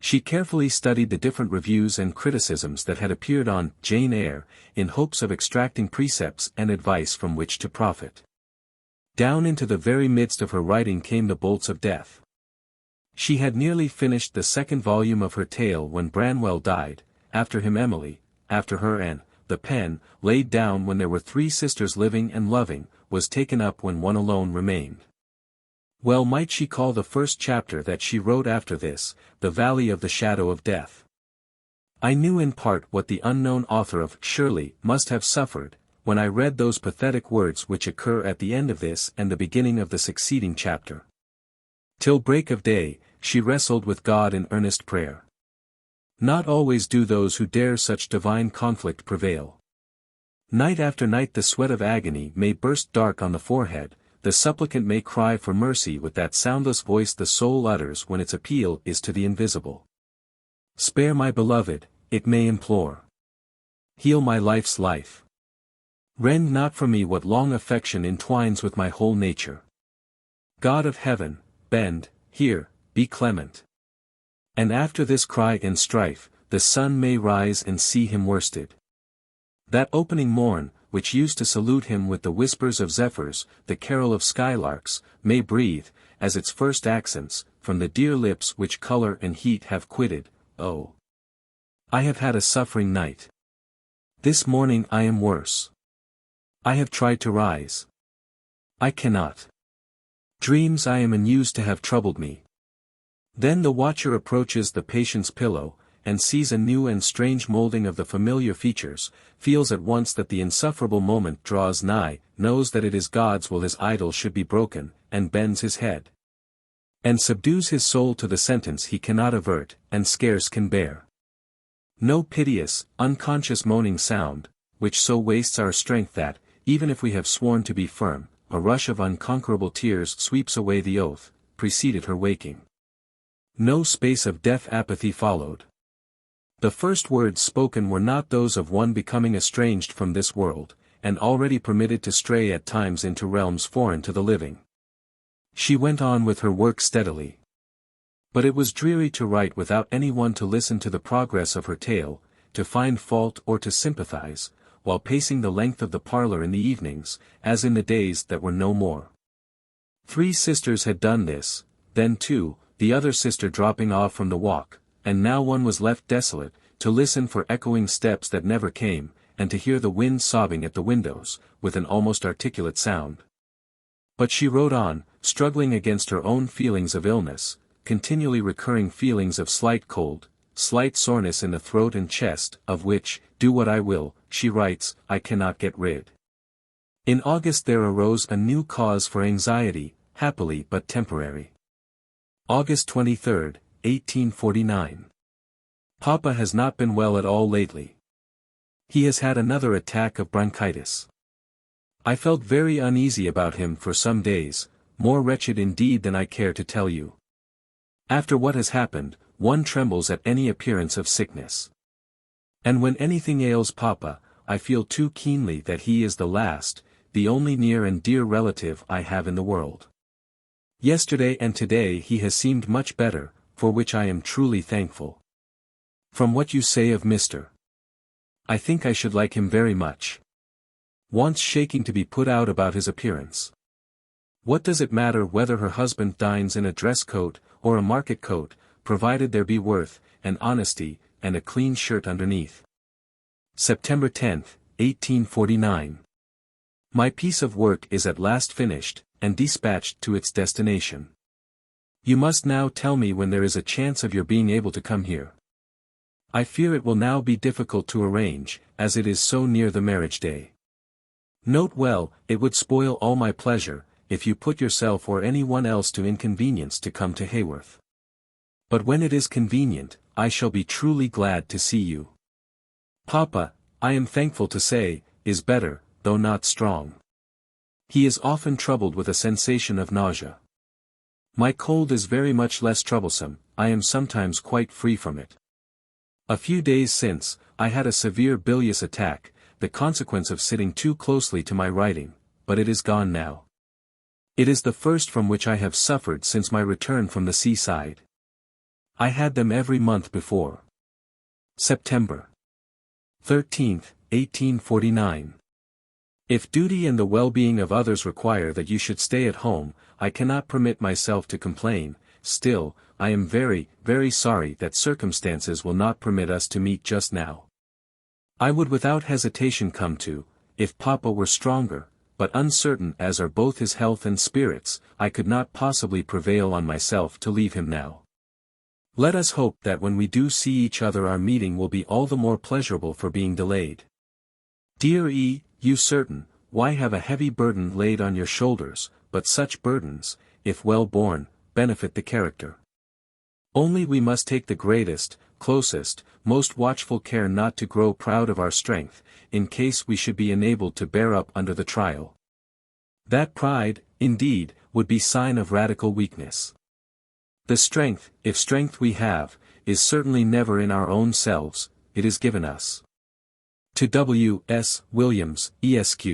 She carefully studied the different reviews and criticisms that had appeared on Jane Eyre, in hopes of extracting precepts and advice from which to profit. Down into the very midst of her writing came the bolts of death. She had nearly finished the second volume of her tale when Branwell died, after him Emily, after her and the pen, laid down when there were three sisters living and loving, was taken up when one alone remained. Well might she call the first chapter that she wrote after this, The Valley of the Shadow of Death. I knew in part what the unknown author of Shirley must have suffered, when I read those pathetic words which occur at the end of this and the beginning of the succeeding chapter. Till break of day, she wrestled with God in earnest prayer. Not always do those who dare such divine conflict prevail. Night after night the sweat of agony may burst dark on the forehead, the supplicant may cry for mercy with that soundless voice the soul utters when its appeal is to the invisible. Spare my beloved, it may implore. Heal my life's life. Rend not from me what long affection entwines with my whole nature. God of heaven, bend, hear, be clement. And after this cry and strife, the sun may rise and see him worsted. That opening morn, which used to salute him with the whispers of zephyrs, the carol of skylarks, may breathe, as its first accents, from the dear lips which color and heat have quitted, oh! I have had a suffering night. This morning I am worse. I have tried to rise. I cannot. Dreams I am unused to have troubled me. Then the watcher approaches the patient's pillow, and sees a new and strange molding of the familiar features, feels at once that the insufferable moment draws nigh, knows that it is God's will his idol should be broken, and bends his head. And subdues his soul to the sentence he cannot avert, and scarce can bear. No piteous, unconscious moaning sound, which so wastes our strength that, even if we have sworn to be firm, a rush of unconquerable tears sweeps away the oath, preceded her waking. No space of deaf apathy followed. The first words spoken were not those of one becoming estranged from this world, and already permitted to stray at times into realms foreign to the living. She went on with her work steadily. But it was dreary to write without any one to listen to the progress of her tale, to find fault or to sympathize, while pacing the length of the parlor in the evenings, as in the days that were no more. 3 sisters had done this, then 2, the other sister dropping off from the walk, and now one was left desolate, to listen for echoing steps that never came, and to hear the wind sobbing at the windows, with an almost articulate sound. But she wrote on, struggling against her own feelings of illness, continually recurring feelings of slight cold, slight soreness in the throat and chest, of which, do what I will, she writes, I cannot get rid. In August there arose a new cause for anxiety, happily but temporary. August 23, 1849. Papa has not been well at all lately. He has had another attack of bronchitis. I felt very uneasy about him for some days, more wretched indeed than I care to tell you. After what has happened, one trembles at any appearance of sickness. And when anything ails Papa, I feel too keenly that he is the last, the only near and dear relative I have in the world. Yesterday and today he has seemed much better, for which I am truly thankful. From what you say of Mr. I think I should like him very much. Wants shaking to be put out about his appearance. What does it matter whether her husband dines in a dress coat, or a market coat, provided there be worth, and honesty, and a clean shirt underneath? September 10, 1849. My piece of work is at last finished, and dispatched to its destination. You must now tell me when there is a chance of your being able to come here. I fear it will now be difficult to arrange, as it is so near the marriage day. Note well, it would spoil all my pleasure, if you put yourself or any one else to inconvenience to come to Haworth. But when it is convenient, I shall be truly glad to see you. Papa, I am thankful to say, is better, though not strong. He is often troubled with a sensation of nausea. My cold is very much less troublesome, I am sometimes quite free from it. A few days since, I had a severe bilious attack, the consequence of sitting too closely to my writing, but it is gone now. It is the first from which I have suffered since my return from the seaside. I had them every month before. September 13th, 1849. If duty and the well-being of others require that you should stay at home, I cannot permit myself to complain. Still, I am very, very sorry that circumstances will not permit us to meet just now. I would without hesitation come to, if Papa were stronger, but uncertain as are both his health and spirits, I could not possibly prevail on myself to leave him now. Let us hope that when we do see each other our meeting will be all the more pleasurable for being delayed. Dear E., you certain, why have a heavy burden laid on your shoulders, but such burdens, if well borne, benefit the character. Only we must take the greatest, closest, most watchful care not to grow proud of our strength, in case we should be enabled to bear up under the trial. That pride, indeed, would be sign of radical weakness. The strength, if strength we have, is certainly never in our own selves, it is given us. To W. S. Williams, Esq.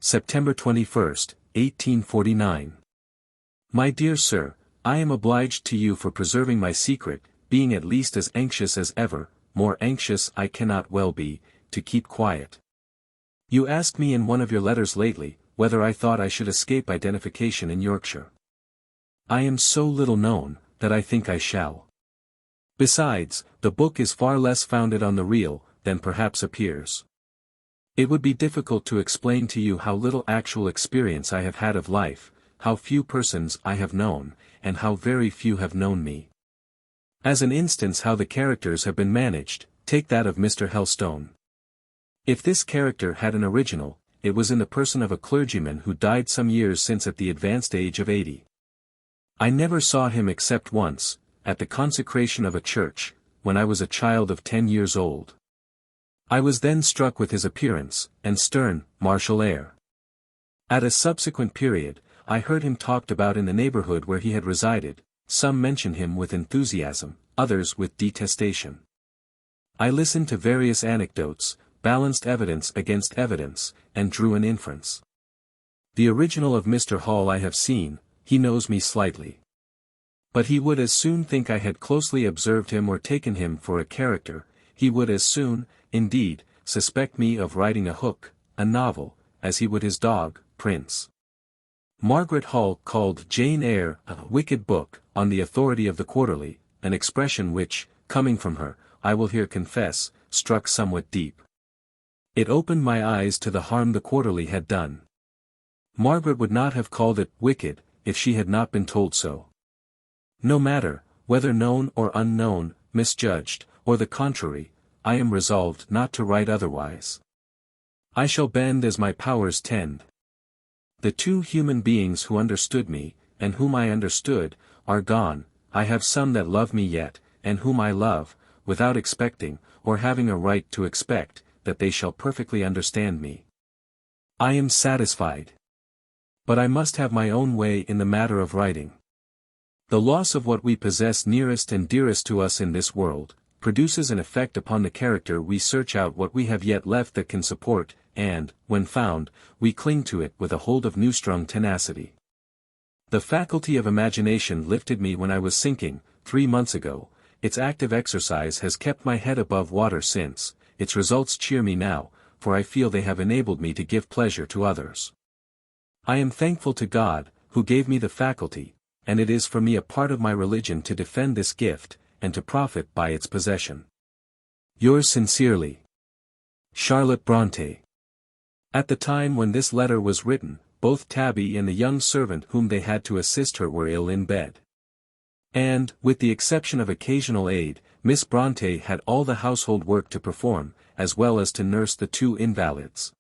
September 21st, 1849. My dear Sir, I am obliged to you for preserving my secret, being at least as anxious as ever, more anxious I cannot well be, to keep quiet. You asked me in one of your letters lately, whether I thought I should escape identification in Yorkshire. I am so little known, that I think I shall. Besides, the book is far less founded on the real, than perhaps appears. It would be difficult to explain to you how little actual experience I have had of life, how few persons I have known, and how very few have known me. As an instance how the characters have been managed, take that of Mr. Helstone. If this character had an original, it was in the person of a clergyman who died some years since at the advanced age of 80. I never saw him except once, at the consecration of a church, when I was a child of 10 years old. I was then struck with his appearance, and stern, martial air. At a subsequent period, I heard him talked about in the neighborhood where he had resided, some mentioned him with enthusiasm, others with detestation. I listened to various anecdotes, balanced evidence against evidence, and drew an inference. The original of Mr. Hall I have seen, he knows me slightly. But he would as soon think I had closely observed him or taken him for a character, he would as soon, indeed, suspect me of writing a hook, a novel, as he would his dog, Prince. Margaret Hall called Jane Eyre a wicked book, on the authority of the Quarterly, an expression which, coming from her, I will here confess, struck somewhat deep. It opened my eyes to the harm the Quarterly had done. Margaret would not have called it wicked, if she had not been told so. No matter, whether known or unknown, misjudged, or the contrary, I am resolved not to write otherwise. I shall bend as my powers tend. The two human beings who understood me, and whom I understood, are gone. I have some that love me yet, and whom I love, without expecting, or having a right to expect, that they shall perfectly understand me. I am satisfied. But I must have my own way in the matter of writing. The loss of what we possess nearest and dearest to us in this world, produces an effect upon the character. We search out what we have yet left that can support, and, when found, we cling to it with a hold of new-strung tenacity. The faculty of imagination lifted me when I was sinking, 3 months ago. Its active exercise has kept my head above water since. Its results cheer me now, for I feel they have enabled me to give pleasure to others. I am thankful to God, who gave me the faculty, and it is for me a part of my religion to defend this gift, and to profit by its possession. Yours sincerely, Charlotte Bronte. At the time when this letter was written, both Tabby and the young servant whom they had to assist her were ill in bed. And, with the exception of occasional aid, Miss Bronte had all the household work to perform, as well as to nurse the 2 invalids.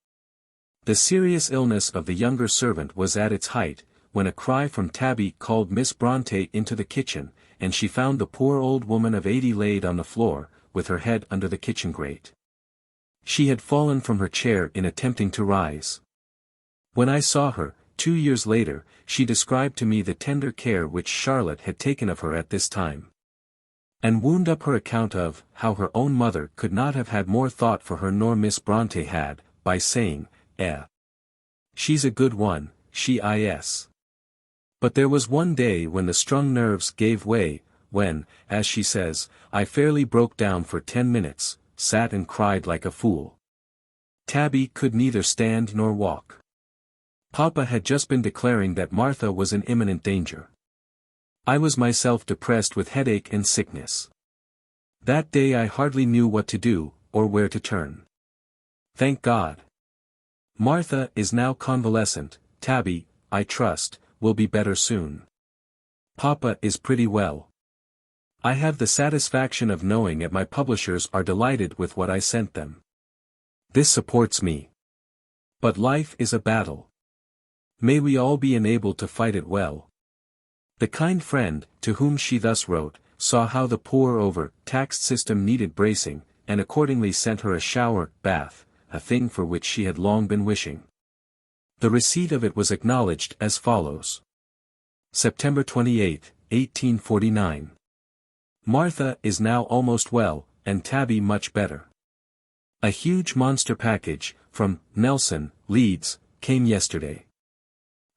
The serious illness of the younger servant was at its height, when a cry from Tabby called Miss Bronte into the kitchen, and she found the poor old woman of 80 laid on the floor, with her head under the kitchen grate. She had fallen from her chair in attempting to rise. When I saw her, 2 years later, she described to me the tender care which Charlotte had taken of her at this time, and wound up her account of how her own mother could not have had more thought for her nor Miss Bronte had, by saying, she's a good one, she is. But there was one day when the strung nerves gave way, when, as she says, I fairly broke down for 10 minutes, sat and cried like a fool. Tabby could neither stand nor walk. Papa had just been declaring that Martha was in imminent danger. I was myself depressed with headache and sickness. That day I hardly knew what to do, or where to turn. Thank God. Martha is now convalescent. Tabby, I trust, will be better soon. Papa is pretty well. I have the satisfaction of knowing that my publishers are delighted with what I sent them. This supports me. But life is a battle. May we all be enabled to fight it well. The kind friend, to whom she thus wrote, saw how the poor over-taxed system needed bracing, and accordingly sent her a shower bath, a thing for which she had long been wishing. The receipt of it was acknowledged as follows. September 28, 1849. Martha is now almost well, and Tabby much better. A huge monster package, from Nelson, Leeds, came yesterday.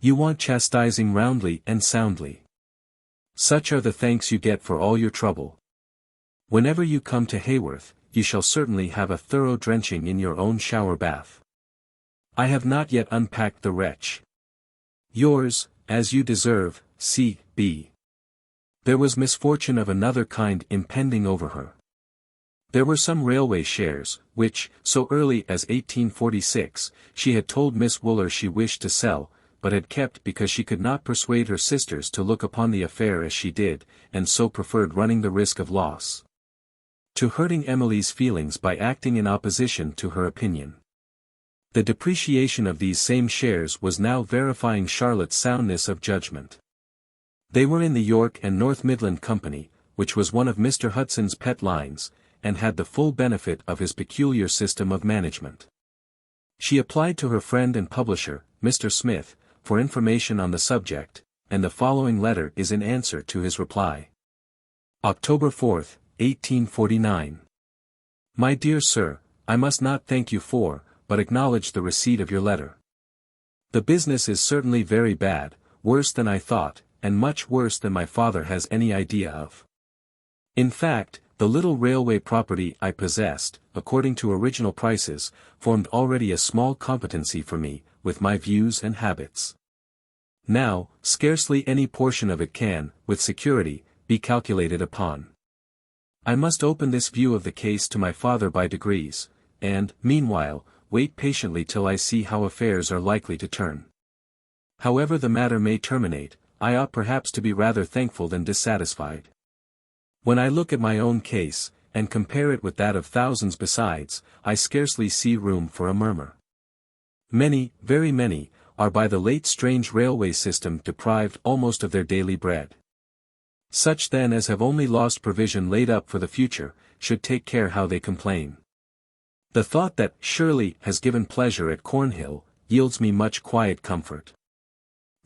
You want chastising roundly and soundly. Such are the thanks you get for all your trouble. Whenever you come to Haworth, you shall certainly have a thorough drenching in your own shower bath. I have not yet unpacked the wretch. Yours, as you deserve, C.B. There was misfortune of another kind impending over her. There were some railway shares, which, so early as 1846, she had told Miss Wooler she wished to sell, but had kept because she could not persuade her sisters to look upon the affair as she did, and so preferred running the risk of loss to hurting Emily's feelings by acting in opposition to her opinion. The depreciation of these same shares was now verifying Charlotte's soundness of judgment. They were in the York and North Midland Company, which was one of Mr. Hudson's pet lines, and had the full benefit of his peculiar system of management. She applied to her friend and publisher, Mr. Smith, for information on the subject, and the following letter is in answer to his reply. October 4, 1849. My dear Sir, I must not thank you for, but acknowledge the receipt of your letter. The business is certainly very bad, worse than I thought, and much worse than my father has any idea of. In fact, the little railway property I possessed, according to original prices, formed already a small competency for me, with my views and habits. Now, scarcely any portion of it can, with security, be calculated upon. I must open this view of the case to my father by degrees, and, meanwhile, wait patiently till I see how affairs are likely to turn. However the matter may terminate, I ought perhaps to be rather thankful than dissatisfied. When I look at my own case, and compare it with that of thousands besides, I scarcely see room for a murmur. Many, very many, are by the late strange railway system deprived almost of their daily bread. Such then as have only lost provision laid up for the future, should take care how they complain. The thought that Shirley has given pleasure at Cornhill, yields me much quiet comfort.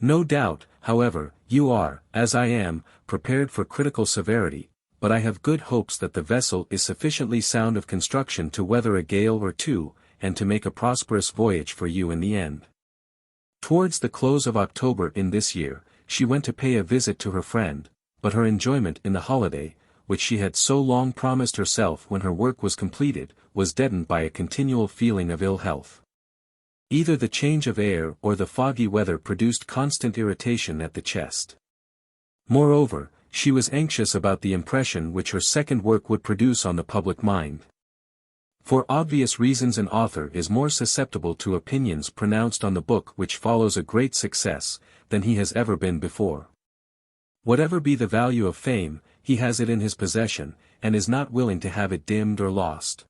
No doubt, however, you are, as I am, prepared for critical severity, but I have good hopes that the vessel is sufficiently sound of construction to weather a gale or two, and to make a prosperous voyage for you in the end. Towards the close of October in this year, she went to pay a visit to her friend, but her enjoyment in the holiday, which she had so long promised herself when her work was completed, was deadened by a continual feeling of ill health. Either the change of air or the foggy weather produced constant irritation at the chest. Moreover, she was anxious about the impression which her second work would produce on the public mind. For obvious reasons an author is more susceptible to opinions pronounced on the book which follows a great success, than he has ever been before. Whatever be the value of fame, he has it in his possession, and is not willing to have it dimmed or lost.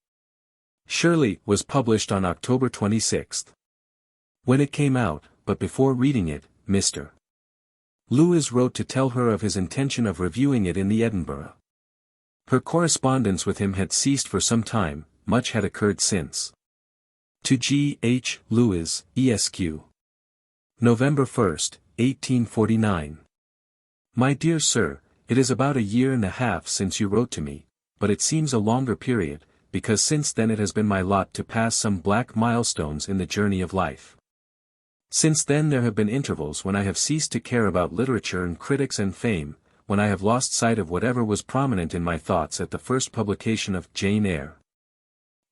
Shirley was published on October 26. When it came out, but before reading it, Mr. Lewis wrote to tell her of his intention of reviewing it in the Edinburgh. Her correspondence with him had ceased for some time, much had occurred since. To G. H. Lewis, Esq. November 1, 1849. My dear Sir, it is about a year and a half since you wrote to me, but it seems a longer period, because since then it has been my lot to pass some black milestones in the journey of life. Since then there have been intervals when I have ceased to care about literature and critics and fame, when I have lost sight of whatever was prominent in my thoughts at the first publication of Jane Eyre.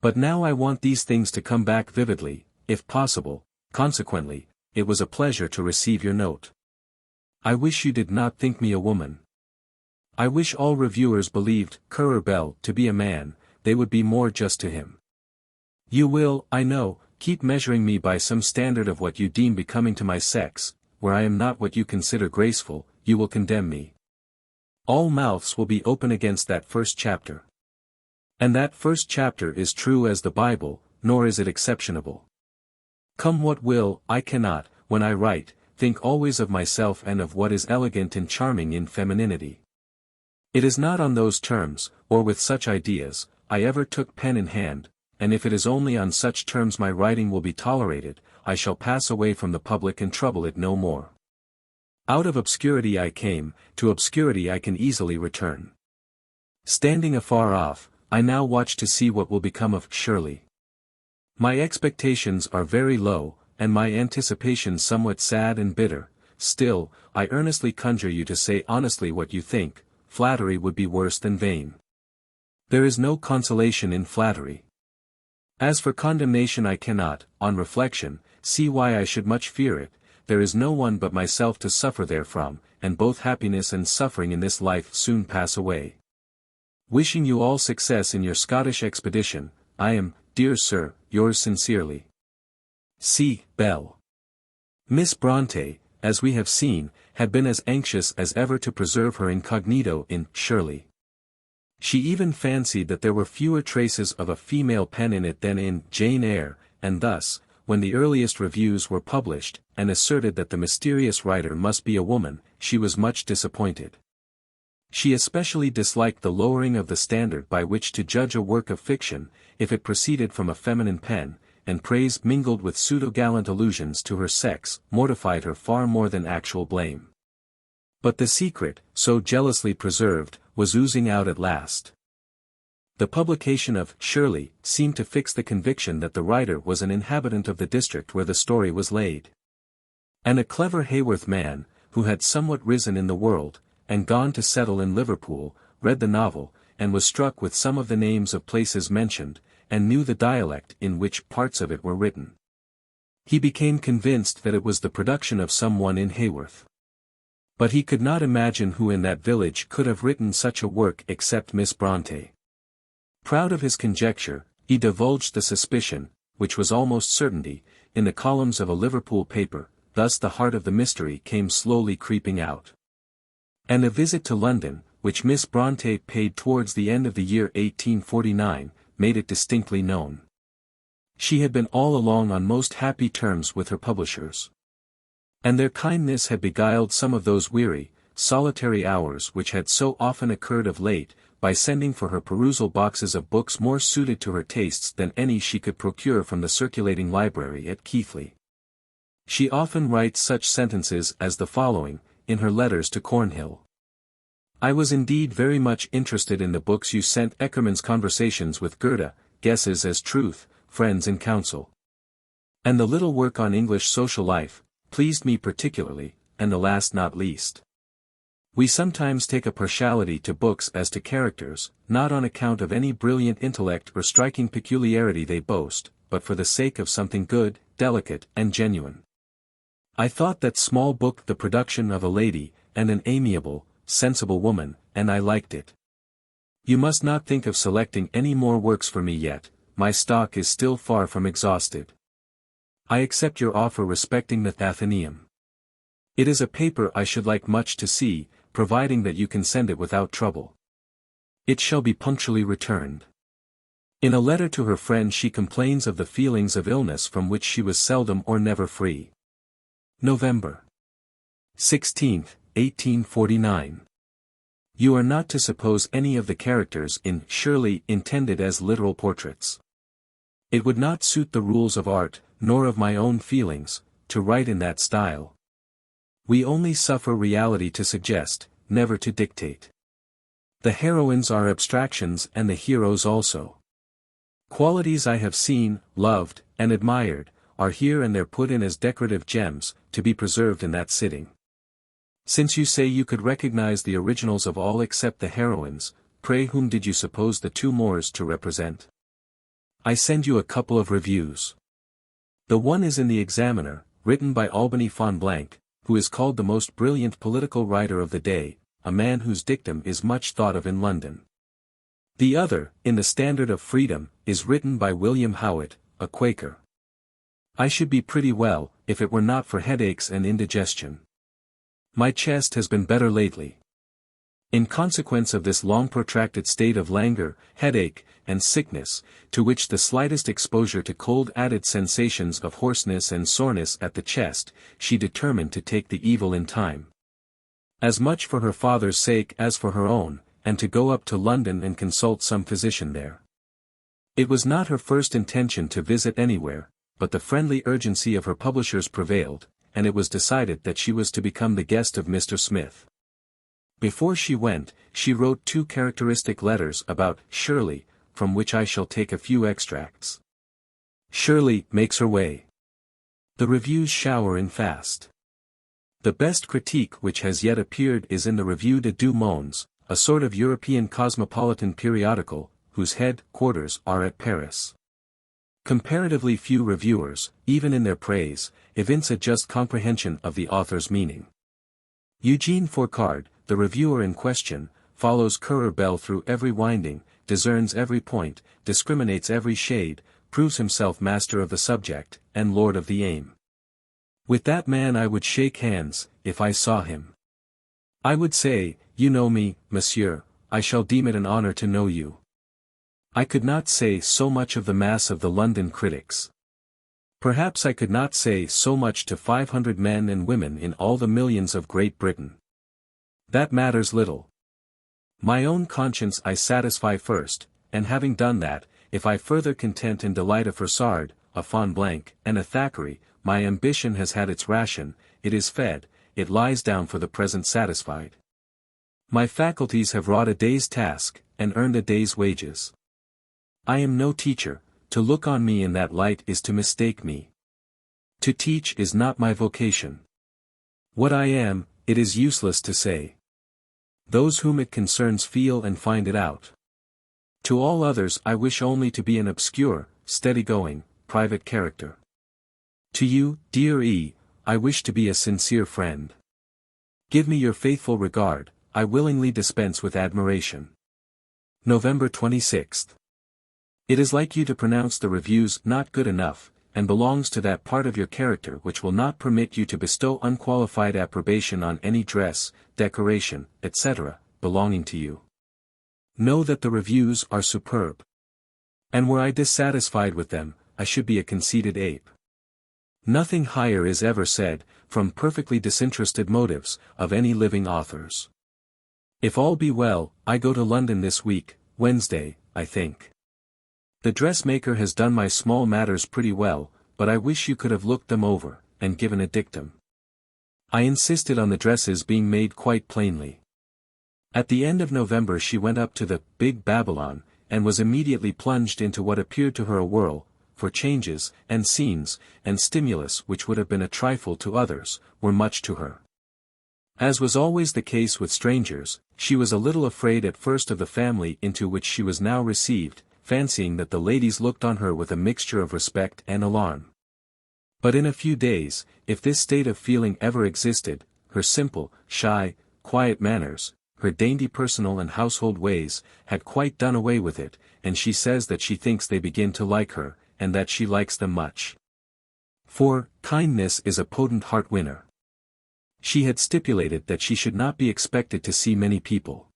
But now I want these things to come back vividly, if possible, consequently, it was a pleasure to receive your note. I wish you did not think me a woman. I wish all reviewers believed Currer Bell to be a man, they would be more just to him. You will, I know, keep measuring me by some standard of what you deem becoming to my sex, where I am not what you consider graceful, you will condemn me. All mouths will be open against that first chapter. And that first chapter is true as the Bible, nor is it exceptionable. Come what will, I cannot, when I write, think always of myself and of what is elegant and charming in femininity. It is not on those terms, or with such ideas, I ever took pen in hand, and if it is only on such terms my writing will be tolerated, I shall pass away from the public and trouble it no more. Out of obscurity I came, to obscurity I can easily return. Standing afar off, I now watch to see what will become of Shirley. My expectations are very low, and my anticipations somewhat sad and bitter, still, I earnestly conjure you to say honestly what you think, flattery would be worse than vain. There is no consolation in flattery. As for condemnation I cannot, on reflection, see why I should much fear it, there is no one but myself to suffer therefrom, and both happiness and suffering in this life soon pass away. Wishing you all success in your Scottish expedition, I am, dear Sir, yours sincerely. C. Bell. Miss Bronte, as we have seen, had been as anxious as ever to preserve her incognito in Shirley. She even fancied that there were fewer traces of a female pen in it than in Jane Eyre, and thus, when the earliest reviews were published, and asserted that the mysterious writer must be a woman, she was much disappointed. She especially disliked the lowering of the standard by which to judge a work of fiction, if it proceeded from a feminine pen, and praise mingled with pseudo-gallant allusions to her sex mortified her far more than actual blame. But the secret, so jealously preserved, was oozing out at last. The publication of Shirley seemed to fix the conviction that the writer was an inhabitant of the district where the story was laid. And a clever Haworth man, who had somewhat risen in the world, and gone to settle in Liverpool, read the novel, and was struck with some of the names of places mentioned, and knew the dialect in which parts of it were written. He became convinced that it was the production of some one in Haworth. But he could not imagine who in that village could have written such a work except Miss Bronte. Proud of his conjecture, he divulged the suspicion, which was almost certainty, in the columns of a Liverpool paper, thus the heart of the mystery came slowly creeping out. And a visit to London, which Miss Bronte paid towards the end of the year 1849, made it distinctly known. She had been all along on most happy terms with her publishers. And their kindness had beguiled some of those weary, solitary hours which had so often occurred of late, by sending for her perusal boxes of books more suited to her tastes than any she could procure from the circulating library at Keighley. She often writes such sentences as the following, in her letters to Cornhill. I was indeed very much interested in the books you sent. Eckermann's Conversations with Goethe, Guesses as Truth, Friends in Council. And the little work on English social life, pleased me particularly, and the last not least. We sometimes take a partiality to books as to characters, not on account of any brilliant intellect or striking peculiarity they boast, but for the sake of something good, delicate, and genuine. I thought that small book the production of a lady, and an amiable, sensible woman, and I liked it. You must not think of selecting any more works for me yet, my stock is still far from exhausted. I accept your offer respecting the Athenaeum. It is a paper I should like much to see, providing that you can send it without trouble. It shall be punctually returned. In a letter to her friend she complains of the feelings of illness from which she was seldom or never free. November 16, 1849. You are not to suppose any of the characters in Shirley intended as literal portraits. It would not suit the rules of art, nor of my own feelings, to write in that style. We only suffer reality to suggest, never to dictate. The heroines are abstractions and the heroes also. Qualities I have seen, loved, and admired, are here and there put in as decorative gems, to be preserved in that sitting. Since you say you could recognize the originals of all except the heroines, pray whom did you suppose the two Moors to represent? I send you a couple of reviews. The one is in the Examiner, written by Albany Fonblanque, who is called the most brilliant political writer of the day, a man whose dictum is much thought of in London. The other, in the Standard of Freedom, is written by William Howitt, a Quaker. I should be pretty well, if it were not for headaches and indigestion. My chest has been better lately. In consequence of this long protracted state of languor, headache, and sickness, to which the slightest exposure to cold added sensations of hoarseness and soreness at the chest, she determined to take the evil in time. As much for her father's sake as for her own, and to go up to London and consult some physician there. It was not her first intention to visit anywhere, but the friendly urgency of her publishers prevailed, and it was decided that she was to become the guest of Mr. Smith. Before she went, she wrote 2 characteristic letters about Shirley, from which I shall take a few extracts. Shirley makes her way. The reviews shower in fast. The best critique which has yet appeared is in the Revue des Deux Mondes, a sort of European cosmopolitan periodical, whose head-quarters are at Paris. Comparatively few reviewers, even in their praise, evince a just comprehension of the author's meaning. Eugene Forcard, the reviewer in question, follows Currer Bell through every winding, discerns every point, discriminates every shade, proves himself master of the subject, and lord of the aim. With that man I would shake hands, if I saw him. I would say, you know me, monsieur, I shall deem it an honor to know you. I could not say so much of the mass of the London critics. Perhaps I could not say so much to 500 men and women in all the millions of Great Britain. That matters little. My own conscience I satisfy first, and having done that, if I further content and delight a Froissart, a Fonblanque, and a Thackeray, my ambition has had its ration, it is fed, it lies down for the present satisfied. My faculties have wrought a day's task, and earned a day's wages. I am no teacher, to look on me in that light is to mistake me. To teach is not my vocation. What I am, it is useless to say. Those whom it concerns feel and find it out. To all others I wish only to be an obscure, steady-going, private character. To you, dear E., I wish to be a sincere friend. Give me your faithful regard, I willingly dispense with admiration. November 26. It is like you to pronounce the reviews not good enough, and belongs to that part of your character which will not permit you to bestow unqualified approbation on any dress, decoration, etc., belonging to you. Know that the reviews are superb. And were I dissatisfied with them, I should be a conceited ape. Nothing higher is ever said, from perfectly disinterested motives, of any living authors. If all be well, I go to London this week, Wednesday, I think. The dressmaker has done my small matters pretty well, but I wish you could have looked them over, and given a dictum. I insisted on the dresses being made quite plainly. At the end of November she went up to the Big Babylon, and was immediately plunged into what appeared to her a whirl, for changes, and scenes, and stimulus which would have been a trifle to others, were much to her. As was always the case with strangers, she was a little afraid at first of the family into which she was now received, fancying that the ladies looked on her with a mixture of respect and alarm. But in a few days, if this state of feeling ever existed, her simple, shy, quiet manners, her dainty personal and household ways, had quite done away with it, and she says that she thinks they begin to like her, and that she likes them much. For, kindness is a potent heart-winner. She had stipulated that she should not be expected to see many people.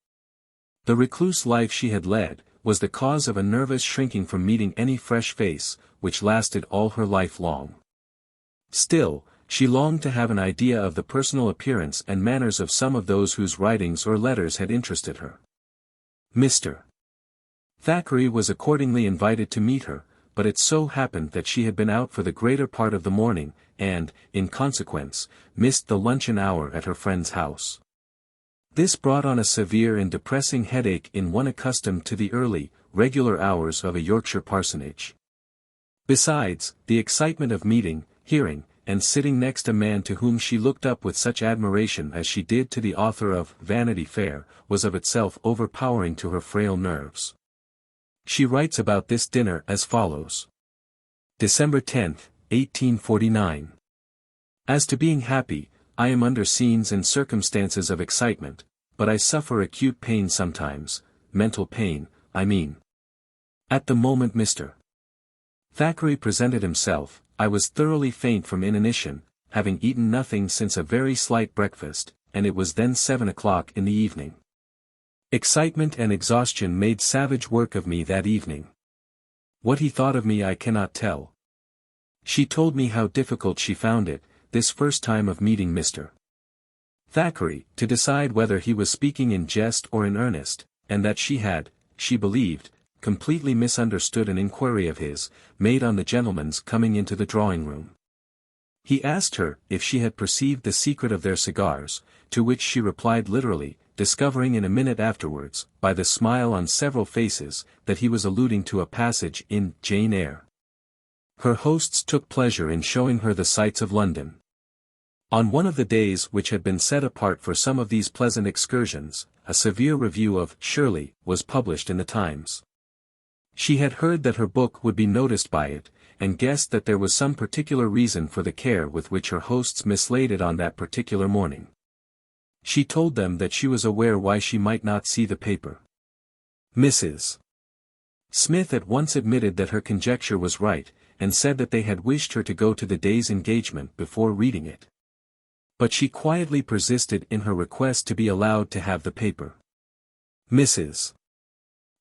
The recluse life she had led, was the cause of a nervous shrinking from meeting any fresh face, which lasted all her life long. Still, she longed to have an idea of the personal appearance and manners of some of those whose writings or letters had interested her. Mr. Thackeray was accordingly invited to meet her, but it so happened that she had been out for the greater part of the morning, and, in consequence, missed the luncheon hour at her friend's house. This brought on a severe and depressing headache in one accustomed to the early, regular hours of a Yorkshire parsonage. Besides, the excitement of meeting, hearing, and sitting next a man to whom she looked up with such admiration as she did to the author of Vanity Fair, was of itself overpowering to her frail nerves. She writes about this dinner as follows. December 10, 1849. As to being happy, I am under scenes and circumstances of excitement, but I suffer acute pain sometimes, mental pain, I mean. At the moment Mr. Thackeray presented himself, I was thoroughly faint from inanition, having eaten nothing since a very slight breakfast, and it was then 7 o'clock in the evening. Excitement and exhaustion made savage work of me that evening. What he thought of me I cannot tell. She told me how difficult she found it, this first time of meeting Mr. Thackeray, to decide whether he was speaking in jest or in earnest, and that she had, she believed, completely misunderstood an inquiry of his, made on the gentlemen's coming into the drawing-room. He asked her if she had perceived the secret of their cigars, to which she replied literally, discovering in a minute afterwards, by the smile on several faces, that he was alluding to a passage in Jane Eyre. Her hosts took pleasure in showing her the sights of London. On one of the days which had been set apart for some of these pleasant excursions, a severe review of Shirley was published in the Times. She had heard that her book would be noticed by it, and guessed that there was some particular reason for the care with which her hosts mislaid it on that particular morning. She told them that she was aware why she might not see the paper. Mrs. Smith at once admitted that her conjecture was right, and said that they had wished her to go to the day's engagement before reading it. But she quietly persisted in her request to be allowed to have the paper. Mrs.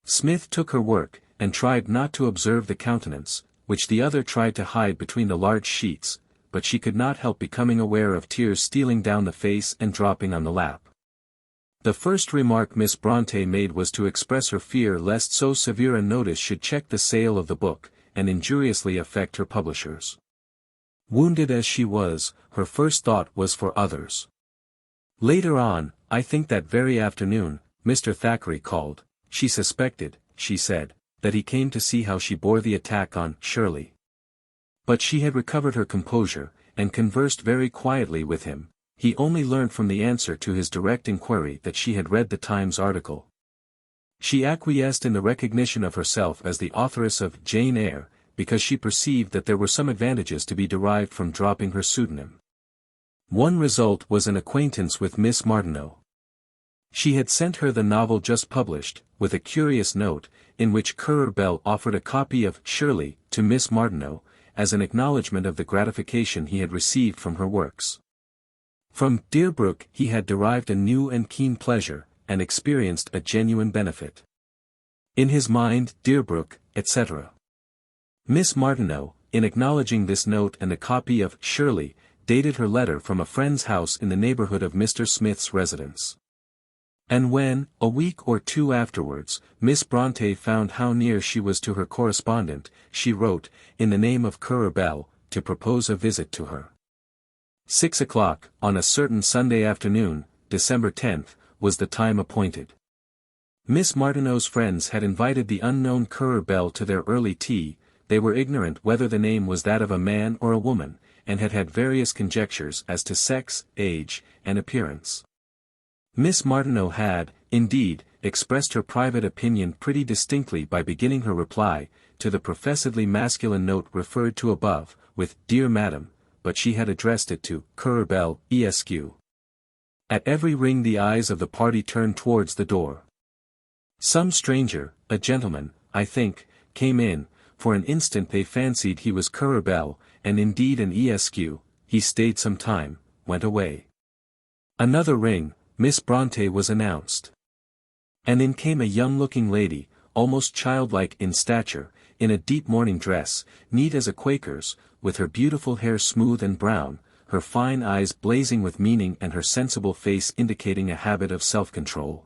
Smith took her work, and tried not to observe the countenance, which the other tried to hide between the large sheets, but she could not help becoming aware of tears stealing down the face and dropping on the lap. The first remark Miss Bronte made was to express her fear lest so severe a notice should check the sale of the book, and injuriously affect her publishers. Wounded as she was, her first thought was for others. Later on, I think that very afternoon, Mr. Thackeray called. She suspected, she said, that he came to see how she bore the attack on Shirley. But she had recovered her composure, and conversed very quietly with him. He only learnt from the answer to his direct inquiry that she had read the Times article. She acquiesced in the recognition of herself as the authoress of Jane Eyre, because she perceived that there were some advantages to be derived from dropping her pseudonym. One result was an acquaintance with Miss Martineau. She had sent her the novel just published, with a curious note, in which Currer Bell offered a copy of Shirley to Miss Martineau, as an acknowledgment of the gratification he had received from her works. From Deerbrook he had derived a new and keen pleasure, and experienced a genuine benefit. In his mind Deerbrook, etc. Miss Martineau, in acknowledging this note and a copy of Shirley, dated her letter from a friend's house in the neighborhood of Mr. Smith's residence. And when, a week or two afterwards, Miss Bronte found how near she was to her correspondent, she wrote, in the name of Currer Bell, to propose a visit to her. 6 o'clock, on a certain Sunday afternoon, December 10th, was the time appointed. Miss Martineau's friends had invited the unknown Currer Bell to their early tea. They were ignorant whether the name was that of a man or a woman, and had had various conjectures as to sex, age, and appearance. Miss Martineau had, indeed, expressed her private opinion pretty distinctly by beginning her reply, to the professedly masculine note referred to above, with "Dear Madam," but she had addressed it to Currer Bell, Esq. At every ring the eyes of the party turned towards the door. Some stranger, a gentleman, I think, came in. For an instant they fancied he was Currer Bell, and indeed an Esq. He stayed some time, went away. Another ring, Miss Bronte was announced. And in came a young-looking lady, almost childlike in stature, in a deep mourning dress, neat as a Quaker's, with her beautiful hair smooth and brown, her fine eyes blazing with meaning and her sensible face indicating a habit of self-control.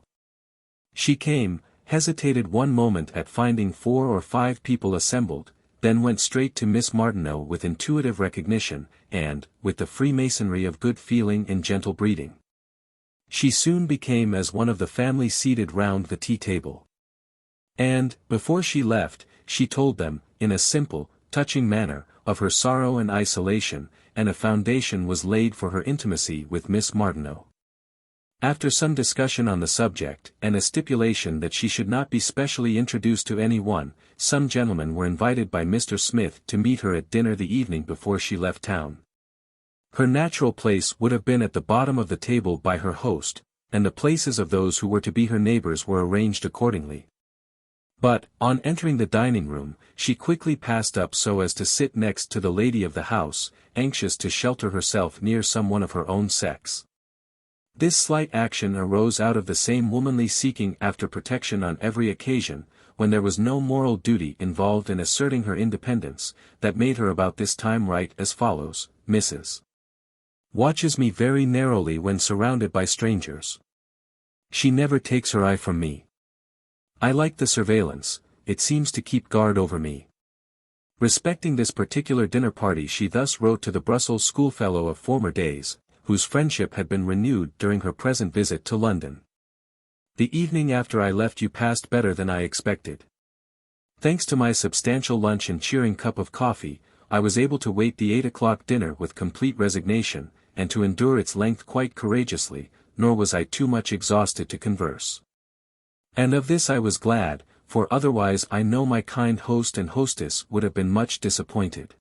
She came, hesitated one moment at finding 4 or 5 people assembled, then went straight to Miss Martineau with intuitive recognition, and, with the freemasonry of good feeling and gentle breeding. She soon became as one of the family seated round the tea-table. And, before she left, she told them, in a simple, touching manner, of her sorrow and isolation, and a foundation was laid for her intimacy with Miss Martineau. After some discussion on the subject, and a stipulation that she should not be specially introduced to any one, some gentlemen were invited by Mr. Smith to meet her at dinner the evening before she left town. Her natural place would have been at the bottom of the table by her host, and the places of those who were to be her neighbors were arranged accordingly. But, on entering the dining-room, she quickly passed up so as to sit next to the lady of the house, anxious to shelter herself near some one of her own sex. This slight action arose out of the same womanly seeking after protection on every occasion, when there was no moral duty involved in asserting her independence, that made her about this time write as follows: Mrs. watches me very narrowly when surrounded by strangers. She never takes her eye from me. I like the surveillance, it seems to keep guard over me. Respecting this particular dinner party she thus wrote to the Brussels schoolfellow of former days, whose friendship had been renewed during her present visit to London. The evening after I left you passed better than I expected. Thanks to my substantial lunch and cheering cup of coffee, I was able to wait the 8 o'clock dinner with complete resignation, and to endure its length quite courageously, nor was I too much exhausted to converse. And of this I was glad, for otherwise I know my kind host and hostess would have been much disappointed.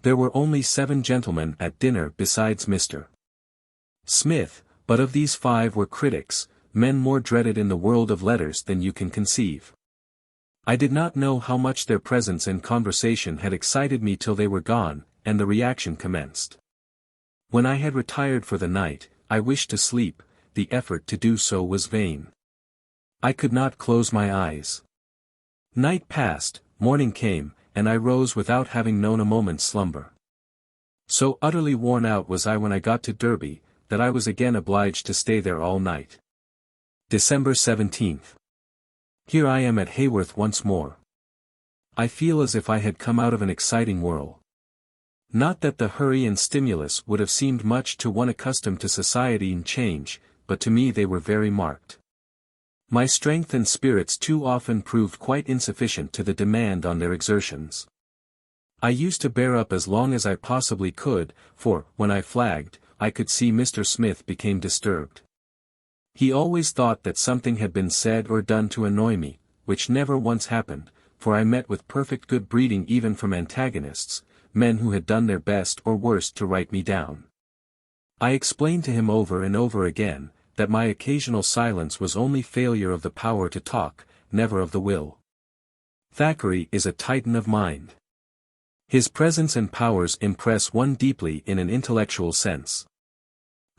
There were only 7 gentlemen at dinner besides Mr. Smith, but of these 5 were critics, men more dreaded in the world of letters than you can conceive. I did not know how much their presence and conversation had excited me till they were gone, and the reaction commenced. When I had retired for the night, I wished to sleep, the effort to do so was vain. I could not close my eyes. Night passed, morning came, and I rose without having known a moment's slumber. So utterly worn out was I when I got to Derby, that I was again obliged to stay there all night. December 17th. Here I am at Haworth once more. I feel as if I had come out of an exciting whirl. Not that the hurry and stimulus would have seemed much to one accustomed to society and change, but to me they were very marked. My strength and spirits too often proved quite insufficient to the demand on their exertions. I used to bear up as long as I possibly could, for, when I flagged, I could see Mr. Smith became disturbed. He always thought that something had been said or done to annoy me, which never once happened, for I met with perfect good breeding even from antagonists, men who had done their best or worst to write me down. I explained to him over and over again, that my occasional silence was only failure of the power to talk, never of the will. Thackeray is a Titan of mind. His presence and powers impress one deeply in an intellectual sense.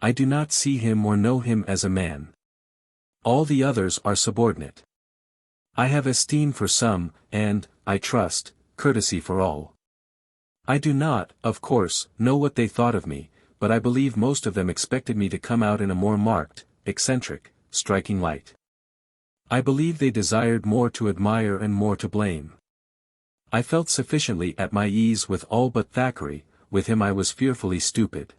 I do not see him or know him as a man. All the others are subordinate. I have esteem for some, and, I trust, courtesy for all. I do not, of course, know what they thought of me, but I believe most of them expected me to come out in a more marked, eccentric, striking light. I believe they desired more to admire and more to blame. I felt sufficiently at my ease with all but Thackeray, with him I was fearfully stupid.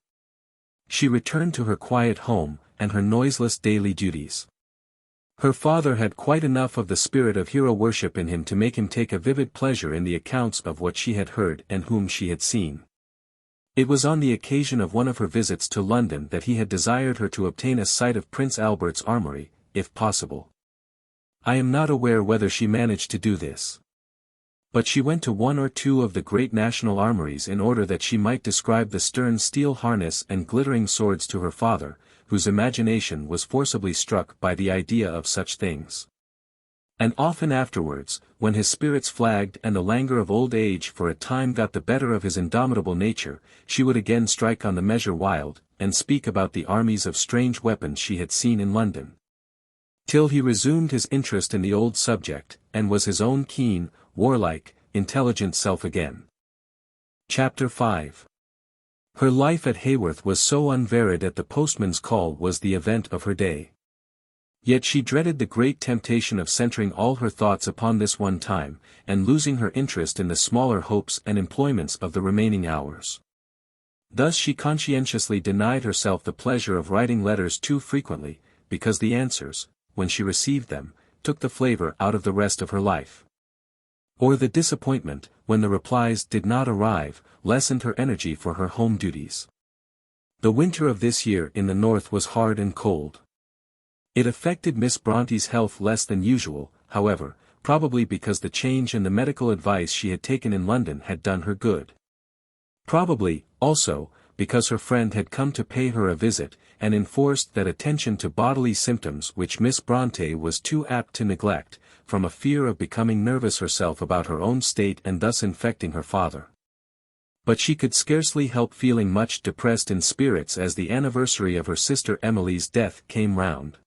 She returned to her quiet home, and her noiseless daily duties. Her father had quite enough of the spirit of hero worship in him to make him take a vivid pleasure in the accounts of what she had heard and whom she had seen. It was on the occasion of one of her visits to London that he had desired her to obtain a sight of Prince Albert's armoury, if possible. I am not aware whether she managed to do this. But she went to one or two of the great national armories in order that she might describe the stern steel harness and glittering swords to her father, whose imagination was forcibly struck by the idea of such things. And often afterwards, when his spirits flagged and the languor of old age for a time got the better of his indomitable nature, she would again strike on the measure wild, and speak about the armies of strange weapons she had seen in London. Till he resumed his interest in the old subject, and was his own keen, warlike, intelligent self again. Chapter 5. Her life at Haworth was so unvaried that the postman's call was the event of her day. Yet she dreaded the great temptation of centering all her thoughts upon this one time, and losing her interest in the smaller hopes and employments of the remaining hours. Thus she conscientiously denied herself the pleasure of writing letters too frequently, because the answers, when she received them, took the flavour out of the rest of her life. Or the disappointment, when the replies did not arrive, lessened her energy for her home duties. The winter of this year in the north was hard and cold. It affected Miss Bronte's health less than usual, however, probably because the change in the medical advice she had taken in London had done her good. Probably, also, because her friend had come to pay her a visit, and enforced that attention to bodily symptoms which Miss Bronte was too apt to neglect, from a fear of becoming nervous herself about her own state and thus infecting her father. But she could scarcely help feeling much depressed in spirits as the anniversary of her sister Emily's death came round.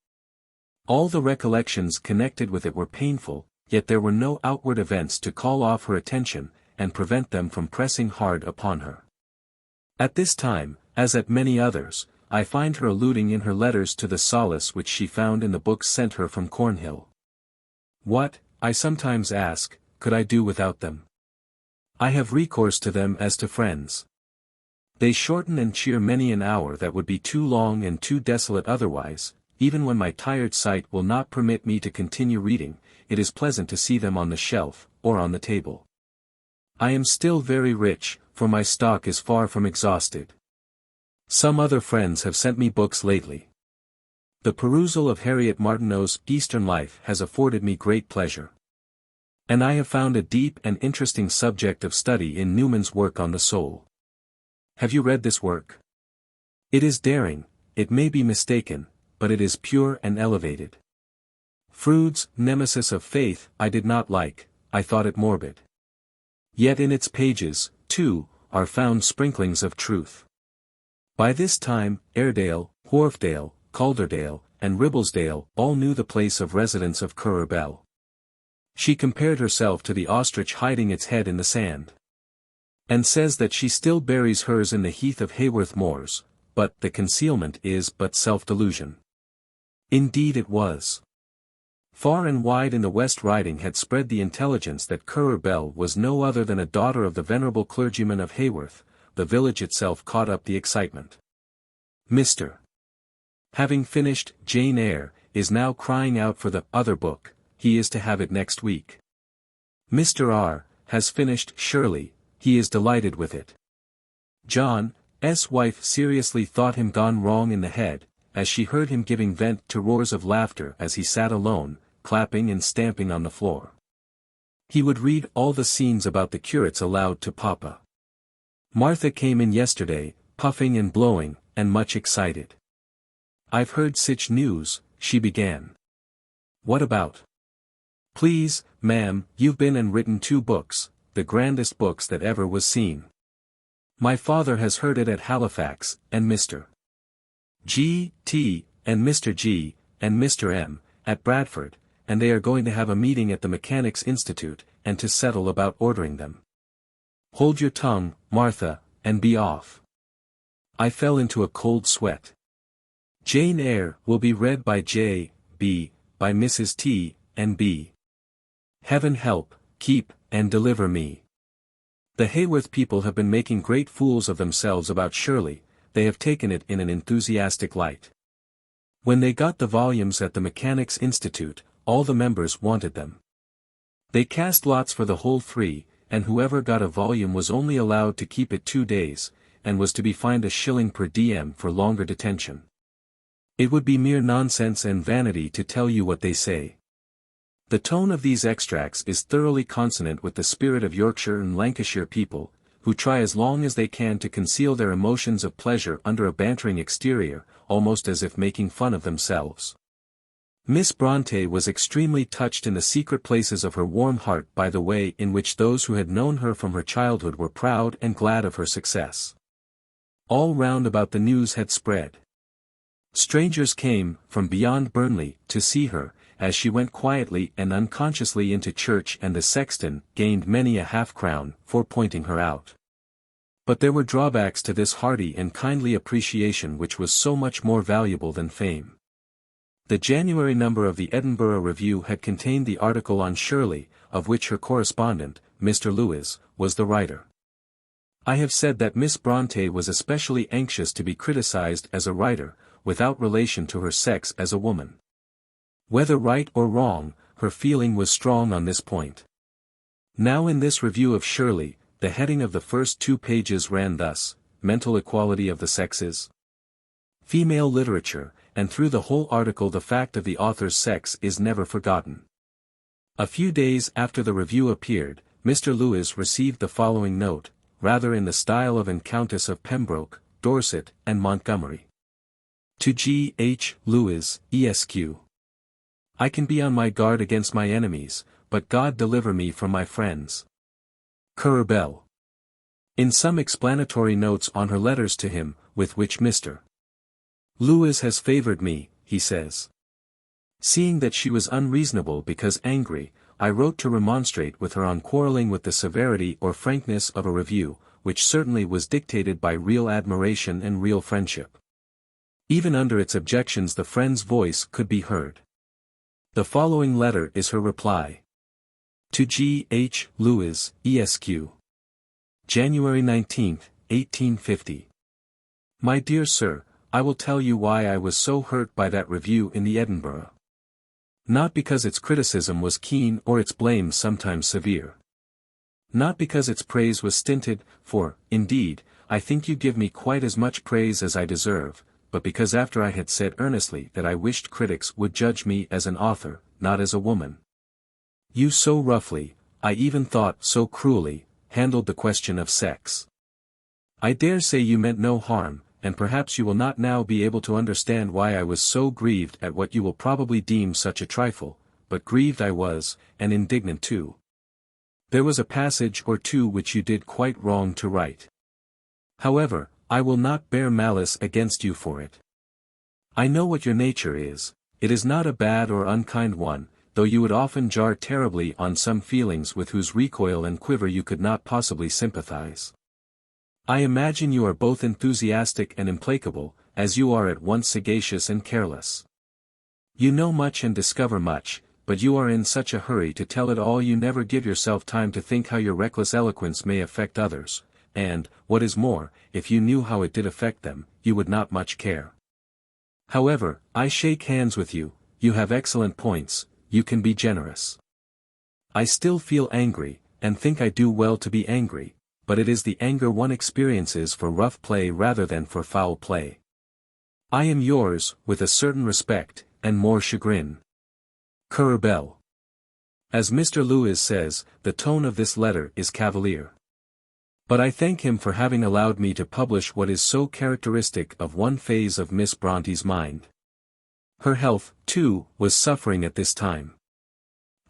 All the recollections connected with it were painful, yet there were no outward events to call off her attention, and prevent them from pressing hard upon her. At this time, as at many others, I find her alluding in her letters to the solace which she found in the books sent her from Cornhill. What, I sometimes ask, could I do without them? I have recourse to them as to friends. They shorten and cheer many an hour that would be too long and too desolate otherwise. Even when my tired sight will not permit me to continue reading, it is pleasant to see them on the shelf, or on the table. I am still very rich, for my stock is far from exhausted. Some other friends have sent me books lately. The perusal of Harriet Martineau's Eastern Life has afforded me great pleasure. And I have found a deep and interesting subject of study in Newman's work on the soul. Have you read this work? It is daring, it may be mistaken, but it is pure and elevated. Froude's Nemesis of Faith I did not like, I thought it morbid. Yet in its pages, too, are found sprinklings of truth. By this time, Airedale, Wharfdale, Calderdale, and Ribblesdale all knew the place of residence of Currer Bell. She compared herself to the ostrich hiding its head in the sand. And says that she still buries hers in the heath of Haworth moors, but the concealment is but self-delusion. Indeed it was. Far and wide in the West Riding had spread the intelligence that Currer Bell was no other than a daughter of the venerable clergyman of Haworth. The village itself caught up the excitement. Mr. having finished Jane Eyre, is now crying out for the other book. He is to have it next week. Mr. R. has finished Shirley, he is delighted with it. John's wife seriously thought him gone wrong in the head, as she heard him giving vent to roars of laughter as he sat alone, clapping and stamping on the floor. He would read all the scenes about the curates aloud to Papa. Martha came in yesterday, puffing and blowing, and much excited. I've heard sich news, she began. What about? Please, ma'am, you've been and written 2 books, the grandest books that ever was seen. My father has heard it at Halifax, and Mr. G. T., and Mr. G., and Mr. M., at Bradford, and they are going to have a meeting at the Mechanics' Institute, and to settle about ordering them. Hold your tongue, Martha, and be off. I fell into a cold sweat. Jane Eyre will be read by J. B., by Mrs. T. and B. Heaven help, keep, and deliver me. The Haworth people have been making great fools of themselves about Shirley, they have taken it in an enthusiastic light. When they got the volumes at the Mechanics' Institute, all the members wanted them. They cast lots for the whole 3, and whoever got a volume was only allowed to keep it 2 days, and was to be fined a shilling per diem for longer detention. It would be mere nonsense and vanity to tell you what they say. The tone of these extracts is thoroughly consonant with the spirit of Yorkshire and Lancashire people, who try as long as they can to conceal their emotions of pleasure under a bantering exterior, almost as if making fun of themselves. Miss Bronte was extremely touched in the secret places of her warm heart by the way in which those who had known her from her childhood were proud and glad of her success. All round about the news had spread. Strangers came, from beyond Burnley, to see her, as she went quietly and unconsciously into church, and the sexton gained many a half-crown for pointing her out. But there were drawbacks to this hearty and kindly appreciation which was so much more valuable than fame. The January number of the Edinburgh Review had contained the article on Shirley, of which her correspondent, Mr. Lewis, was the writer. I have said that Miss Bronte was especially anxious to be criticized as a writer, without relation to her sex as a woman. Whether right or wrong, her feeling was strong on this point. Now in this review of Shirley, the heading of the first 2 pages ran thus: Mental Equality of the Sexes. Female Literature, and through the whole article the fact of the author's sex is never forgotten. A few days after the review appeared, Mr. Lewis received the following note, rather in the style of an Countess of Pembroke, Dorset, and Montgomery. To G. H. Lewis, Esq. I can be on my guard against my enemies, but God deliver me from my friends. Currer Bell. In some explanatory notes on her letters to him, with which Mr. Lewis has favored me, he says. Seeing that she was unreasonable because angry, I wrote to remonstrate with her on quarrelling with the severity or frankness of a review, which certainly was dictated by real admiration and real friendship. Even under its objections the friend's voice could be heard. The following letter is her reply. To G. H. Lewis, Esq. January 19, 1850. My dear Sir, I will tell you why I was so hurt by that review in the Edinburgh. Not because its criticism was keen or its blame sometimes severe. Not because its praise was stinted, for, indeed, I think you give me quite as much praise as I deserve, but because after I had said earnestly that I wished critics would judge me as an author, not as a woman. You so roughly, I even thought so cruelly, handled the question of sex. I dare say you meant no harm, and perhaps you will not now be able to understand why I was so grieved at what you will probably deem such a trifle, but grieved I was, and indignant too. There was a passage or 2 which you did quite wrong to write. However, I will not bear malice against you for it. I know what your nature is, it is not a bad or unkind one, though you would often jar terribly on some feelings with whose recoil and quiver you could not possibly sympathize. I imagine you are both enthusiastic and implacable, as you are at once sagacious and careless. You know much and discover much, but you are in such a hurry to tell it all you never give yourself time to think how your reckless eloquence may affect others, and, what is more, if you knew how it did affect them, you would not much care. However, I shake hands with you, you have excellent points, you can be generous. I still feel angry, and think I do well to be angry, but it is the anger one experiences for rough play rather than for foul play. I am yours, with a certain respect, and more chagrin. Currer Bell. As Mr. Lewis says, the tone of this letter is cavalier. But I thank him for having allowed me to publish what is so characteristic of one phase of Miss Bronte's mind. Her health, too, was suffering at this time.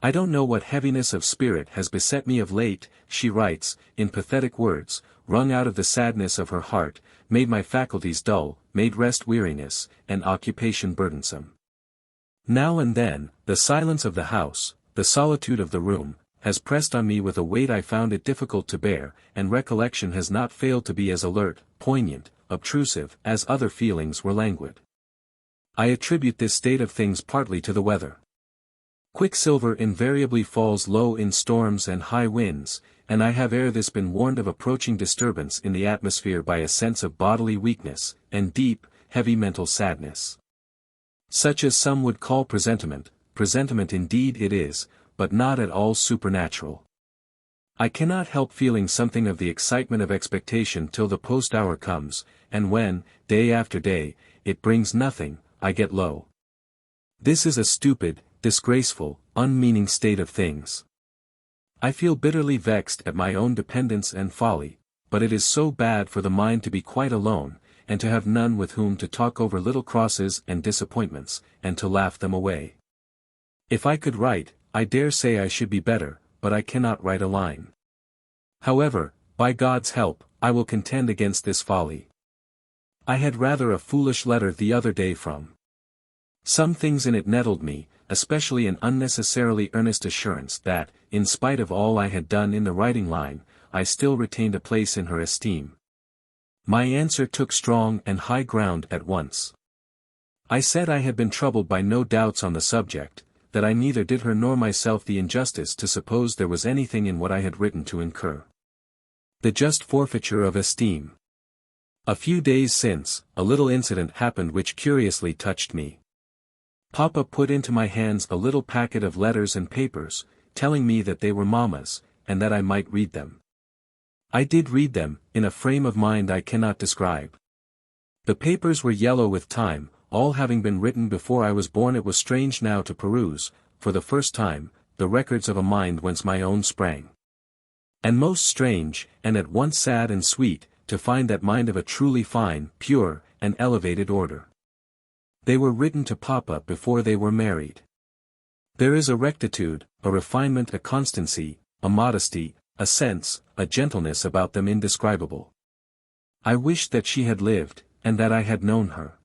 I don't know what heaviness of spirit has beset me of late, she writes, in pathetic words, wrung out of the sadness of her heart, made my faculties dull, made rest weariness, and occupation burdensome. Now and then, the silence of the house, the solitude of the room, has pressed on me with a weight I found it difficult to bear, and recollection has not failed to be as alert, poignant, obtrusive, as other feelings were languid. I attribute this state of things partly to the weather. Quicksilver invariably falls low in storms and high winds, and I have ere this been warned of approaching disturbance in the atmosphere by a sense of bodily weakness, and deep, heavy mental sadness. Such as some would call presentiment indeed it is, but not at all supernatural. I cannot help feeling something of the excitement of expectation till the post-hour comes, and when, day after day, it brings nothing, I get low. This is a stupid, disgraceful, unmeaning state of things. I feel bitterly vexed at my own dependence and folly, but it is so bad for the mind to be quite alone, and to have none with whom to talk over little crosses and disappointments, and to laugh them away. If I could write, I dare say I should be better, but I cannot write a line. However, by God's help, I will contend against this folly. I had rather a foolish letter the other day from. Some things in it nettled me, especially an unnecessarily earnest assurance that, in spite of all I had done in the writing line, I still retained a place in her esteem. My answer took strong and high ground at once. I said I had been troubled by no doubts on the subject, that I neither did her nor myself the injustice to suppose there was anything in what I had written to incur the just forfeiture of esteem. A few days since, a little incident happened which curiously touched me. Papa put into my hands a little packet of letters and papers, telling me that they were Mamma's, and that I might read them. I did read them, in a frame of mind I cannot describe. The papers were yellow with time, all having been written before I was born. It was strange now to peruse, for the first time, the records of a mind whence my own sprang. And most strange, and at once sad and sweet, to find that mind of a truly fine, pure, and elevated order. They were written to Papa before they were married. There is a rectitude, a refinement, a constancy, a modesty, a sense, a gentleness about them indescribable. I wished that she had lived, and that I had known her.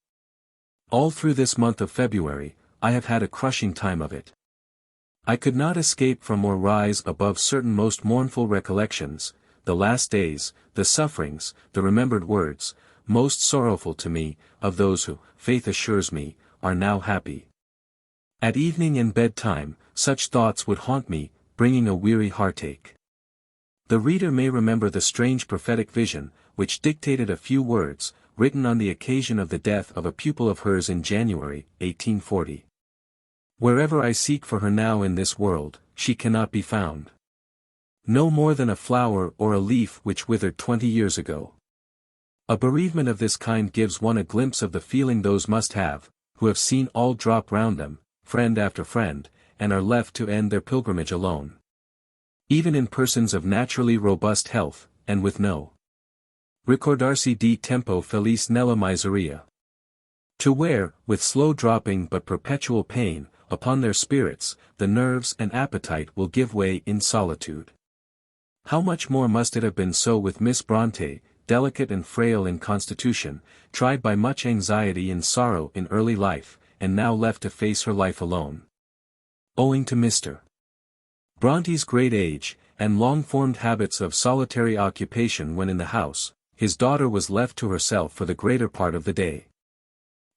All through this month of February, I have had a crushing time of it. I could not escape from or rise above certain most mournful recollections, the last days, the sufferings, the remembered words, most sorrowful to me, of those who, faith assures me, are now happy. At evening and bedtime, such thoughts would haunt me, bringing a weary heartache. The reader may remember the strange prophetic vision, which dictated a few words, written on the occasion of the death of a pupil of hers in January, 1840. Wherever I seek for her now in this world, she cannot be found. No more than a flower or a leaf which withered 20 years ago. A bereavement of this kind gives one a glimpse of the feeling those must have, who have seen all drop round them, friend after friend, and are left to end their pilgrimage alone. Even in persons of naturally robust health, and with no ricordarsi di tempo felice nella miseria. To wear, with slow dropping but perpetual pain, upon their spirits, the nerves and appetite will give way in solitude. How much more must it have been so with Miss Bronte, delicate and frail in constitution, tried by much anxiety and sorrow in early life, and now left to face her life alone. Owing to Mr. Bronte's great age, and long-formed habits of solitary occupation when in the house, his daughter was left to herself for the greater part of the day.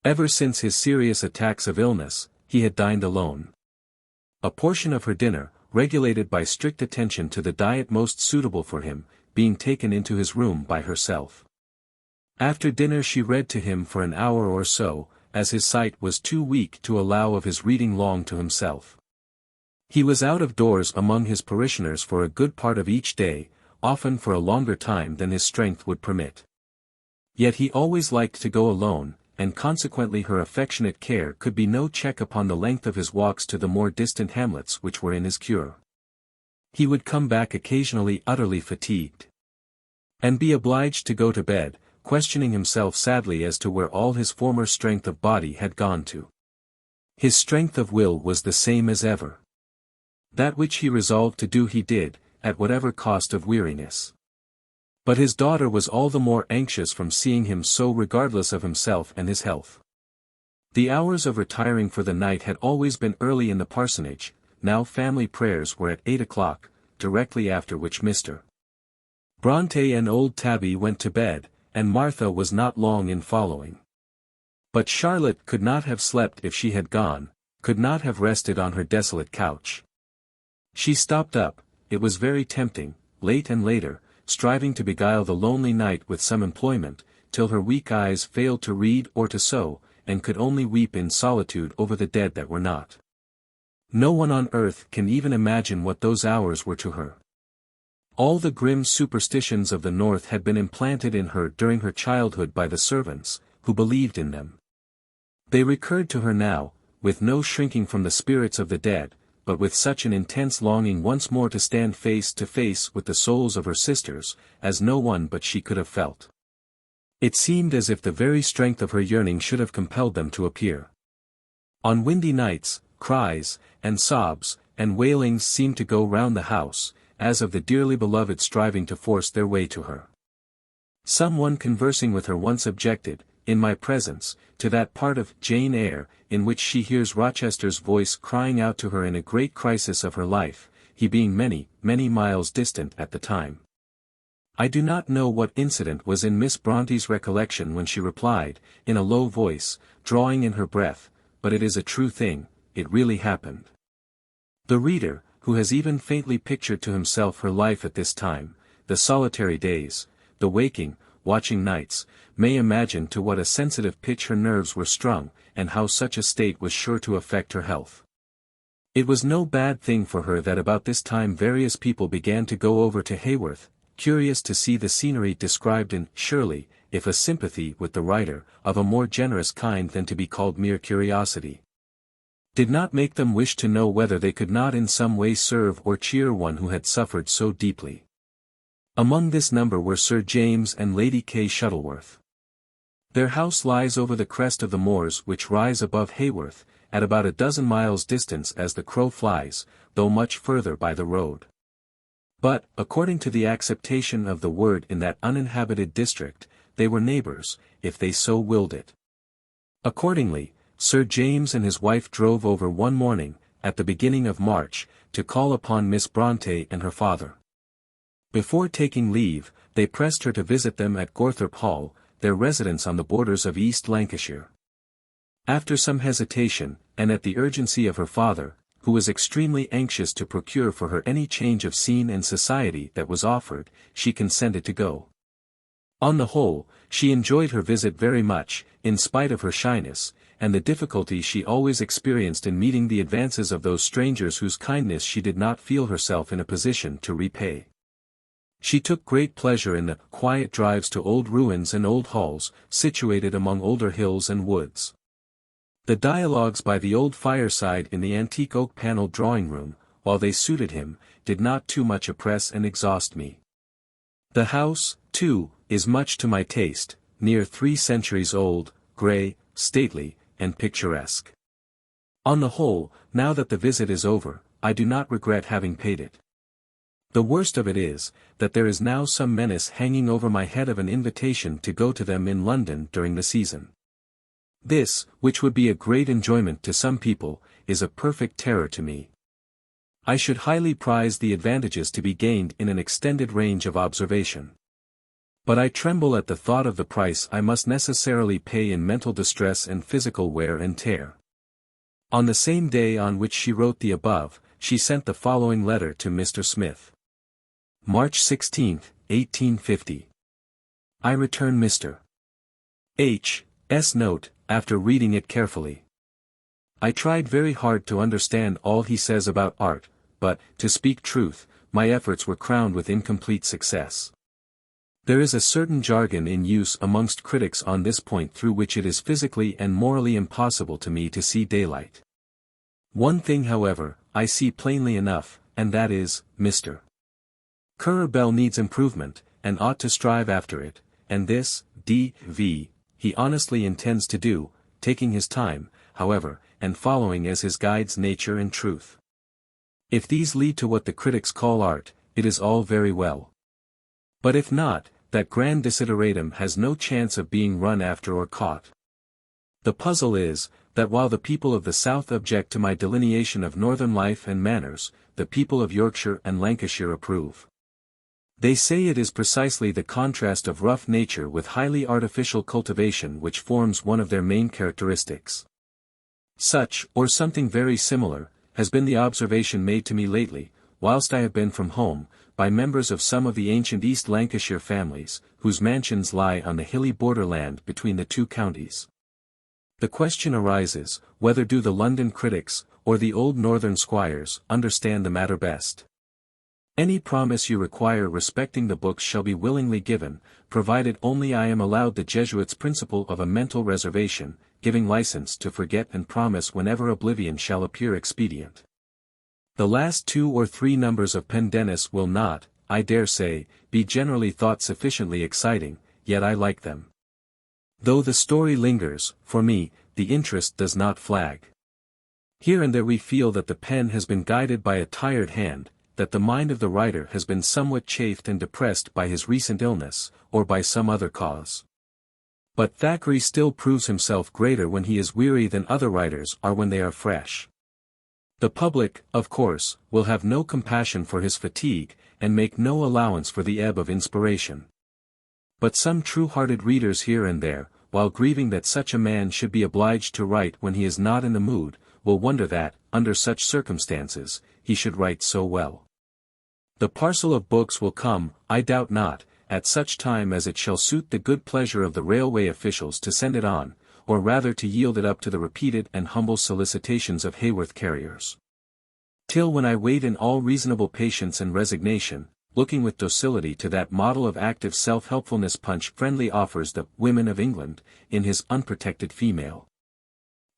Ever since his serious attacks of illness, he had dined alone. A portion of her dinner, regulated by strict attention to the diet most suitable for him, being taken into his room by herself. After dinner she read to him for an hour or so, as his sight was too weak to allow of his reading long to himself. He was out of doors among his parishioners for a good part of each day, often for a longer time than his strength would permit. Yet he always liked to go alone, and consequently her affectionate care could be no check upon the length of his walks to the more distant hamlets which were in his cure. He would come back occasionally utterly fatigued, and be obliged to go to bed, questioning himself sadly as to where all his former strength of body had gone to. His strength of will was the same as ever. That which he resolved to do he did, at whatever cost of weariness. But his daughter was all the more anxious from seeing him so regardless of himself and his health. The hours of retiring for the night had always been early in the parsonage, now family prayers were at 8 o'clock, directly after which Mr. Bronte and old Tabby went to bed, and Martha was not long in following. But Charlotte could not have slept if she had gone, could not have rested on her desolate couch. She stopped up, it was very tempting, late and later, striving to beguile the lonely night with some employment, till her weak eyes failed to read or to sew, and could only weep in solitude over the dead that were not. No one on earth can even imagine what those hours were to her. All the grim superstitions of the North had been implanted in her during her childhood by the servants, who believed in them. They recurred to her now, with no shrinking from the spirits of the dead, but with such an intense longing once more to stand face to face with the souls of her sisters, as no one but she could have felt. It seemed as if the very strength of her yearning should have compelled them to appear. On windy nights, cries, and sobs, and wailings seemed to go round the house, as of the dearly beloved striving to force their way to her. Some one conversing with her once objected, in my presence, to that part of Jane Eyre, in which she hears Rochester's voice crying out to her in a great crisis of her life, he being many, many miles distant at the time. I do not know what incident was in Miss Bronte's recollection when she replied, in a low voice, drawing in her breath, but it is a true thing, it really happened. The reader, who has even faintly pictured to himself her life at this time, the solitary days, the waking, watching nights, may imagine to what a sensitive pitch her nerves were strung, and how such a state was sure to affect her health. It was no bad thing for her that about this time various people began to go over to Haworth, curious to see the scenery described and, surely, if a sympathy with the writer, of a more generous kind than to be called mere curiosity, did not make them wish to know whether they could not in some way serve or cheer one who had suffered so deeply. Among this number were Sir James and Lady Kay Shuttleworth. Their house lies over the crest of the moors which rise above Haworth, at about a dozen miles distance as the crow flies, though much further by the road. But, according to the acceptation of the word in that uninhabited district, they were neighbours, if they so willed it. Accordingly, Sir James and his wife drove over one morning, at the beginning of March, to call upon Miss Bronte and her father. Before taking leave, they pressed her to visit them at Gorthorpe Hall, their residence on the borders of East Lancashire. After some hesitation, and at the urgency of her father, who was extremely anxious to procure for her any change of scene and society that was offered, she consented to go. On the whole, she enjoyed her visit very much, in spite of her shyness, and the difficulty she always experienced in meeting the advances of those strangers whose kindness she did not feel herself in a position to repay. She took great pleasure in the quiet drives to old ruins and old halls, situated among older hills and woods. The dialogues by the old fireside in the antique oak-panelled drawing-room, while they suited him, did not too much oppress and exhaust me. The house, too, is much to my taste, near 3 centuries old, grey, stately, and picturesque. On the whole, now that the visit is over, I do not regret having paid it. The worst of it is, that there is now some menace hanging over my head of an invitation to go to them in London during the season. This, which would be a great enjoyment to some people, is a perfect terror to me. I should highly prize the advantages to be gained in an extended range of observation. But I tremble at the thought of the price I must necessarily pay in mental distress and physical wear and tear. On the same day on which she wrote the above, she sent the following letter to Mr. Smith. March 16, 1850. I return Mr. H.'s note, after reading it carefully. I tried very hard to understand all he says about art, but, to speak truth, my efforts were crowned with incomplete success. There is a certain jargon in use amongst critics on this point through which it is physically and morally impossible to me to see daylight. One thing however, I see plainly enough, and that is, Mr. Currer Bell needs improvement, and ought to strive after it, and this, D.V., he honestly intends to do, taking his time, however, and following as his guides nature and truth. If these lead to what the critics call art, it is all very well. But if not, that grand desideratum has no chance of being run after or caught. The puzzle is, that while the people of the South object to my delineation of northern life and manners, the people of Yorkshire and Lancashire approve. They say it is precisely the contrast of rough nature with highly artificial cultivation which forms one of their main characteristics. Such, or something very similar, has been the observation made to me lately, whilst I have been from home, by members of some of the ancient East Lancashire families, whose mansions lie on the hilly borderland between the two counties. The question arises, whether do the London critics, or the old northern squires, understand the matter best? Any promise you require respecting the books shall be willingly given, provided only I am allowed the Jesuits' principle of a mental reservation, giving license to forget and promise whenever oblivion shall appear expedient. The last 2 or 3 numbers of Pendennis will not, I dare say, be generally thought sufficiently exciting, yet I like them. Though the story lingers, for me, the interest does not flag. Here and there we feel that the pen has been guided by a tired hand, that the mind of the writer has been somewhat chafed and depressed by his recent illness, or by some other cause. But Thackeray still proves himself greater when he is weary than other writers are when they are fresh. The public, of course, will have no compassion for his fatigue, and make no allowance for the ebb of inspiration. But some true-hearted readers here and there, while grieving that such a man should be obliged to write when he is not in the mood, will wonder that, under such circumstances, he should write so well. The parcel of books will come, I doubt not, at such time as it shall suit the good pleasure of the railway officials to send it on, or rather to yield it up to the repeated and humble solicitations of Haworth carriers. Till when I wait in all reasonable patience and resignation, looking with docility to that model of active self-helpfulness Punch friendly offers the Women of England, in his Unprotected Female.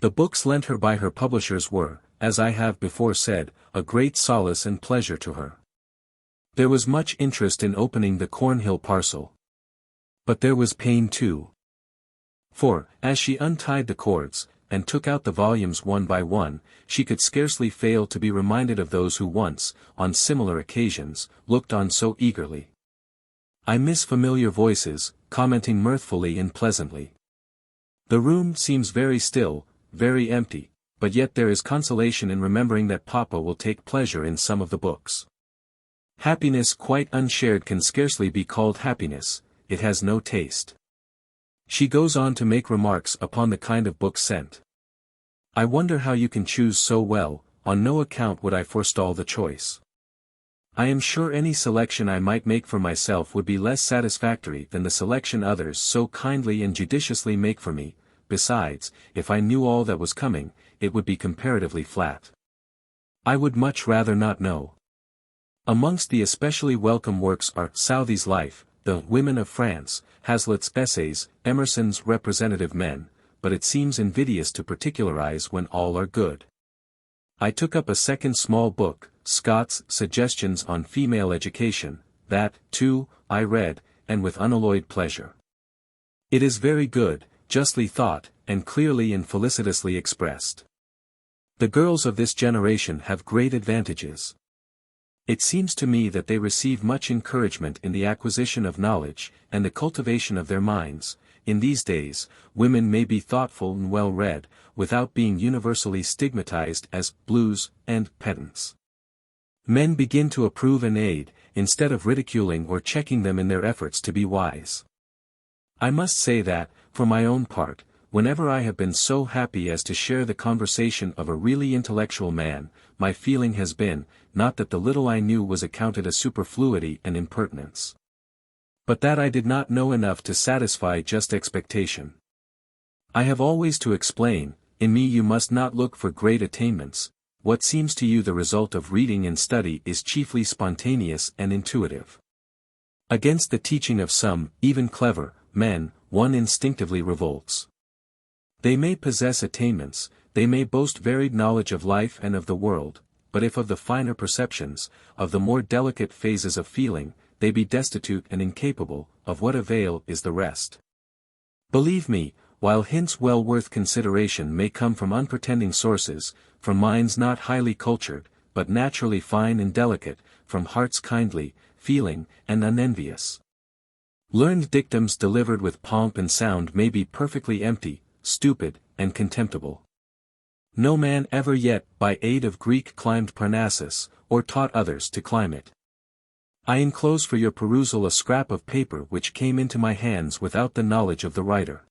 The books lent her by her publishers were, as I have before said, a great solace and pleasure to her. There was much interest in opening the Cornhill parcel. But there was pain too. For, as she untied the cords, and took out the volumes one by one, she could scarcely fail to be reminded of those who once, on similar occasions, looked on so eagerly. I miss familiar voices, commenting mirthfully and pleasantly. The room seems very still, very empty, but yet there is consolation in remembering that Papa will take pleasure in some of the books. Happiness quite unshared can scarcely be called happiness, it has no taste. She goes on to make remarks upon the kind of books sent. I wonder how you can choose so well, on no account would I forestall the choice. I am sure any selection I might make for myself would be less satisfactory than the selection others so kindly and judiciously make for me, besides, if I knew all that was coming, it would be comparatively flat. I would much rather not know. Amongst the especially welcome works are Southey's Life, the Women of France, Hazlitt's Essays, Emerson's Representative Men, but it seems invidious to particularize when all are good. I took up a second small book, Scott's Suggestions on Female Education, that, too, I read, and with unalloyed pleasure. It is very good, justly thought, and clearly and felicitously expressed. The girls of this generation have great advantages. It seems to me that they receive much encouragement in the acquisition of knowledge, and the cultivation of their minds. In these days, women may be thoughtful and well-read, without being universally stigmatized as blues and pedants. Men begin to approve and aid, instead of ridiculing or checking them in their efforts to be wise. I must say that, for my own part, whenever I have been so happy as to share the conversation of a really intellectual man, my feeling has been, not that the little I knew was accounted a superfluity and impertinence, but that I did not know enough to satisfy just expectation. I have always to explain, in me you must not look for great attainments, what seems to you the result of reading and study is chiefly spontaneous and intuitive. Against the teaching of some, even clever, men, one instinctively revolts. They may possess attainments, they may boast varied knowledge of life and of the world, but if of the finer perceptions, of the more delicate phases of feeling, they be destitute and incapable, of what avail is the rest? Believe me, while hints well worth consideration may come from unpretending sources, from minds not highly cultured, but naturally fine and delicate, from hearts kindly, feeling, and unenvious. Learned dictums delivered with pomp and sound may be perfectly empty, stupid, and contemptible. No man ever yet by aid of Greek climbed Parnassus, or taught others to climb it. I enclose for your perusal a scrap of paper which came into my hands without the knowledge of the writer.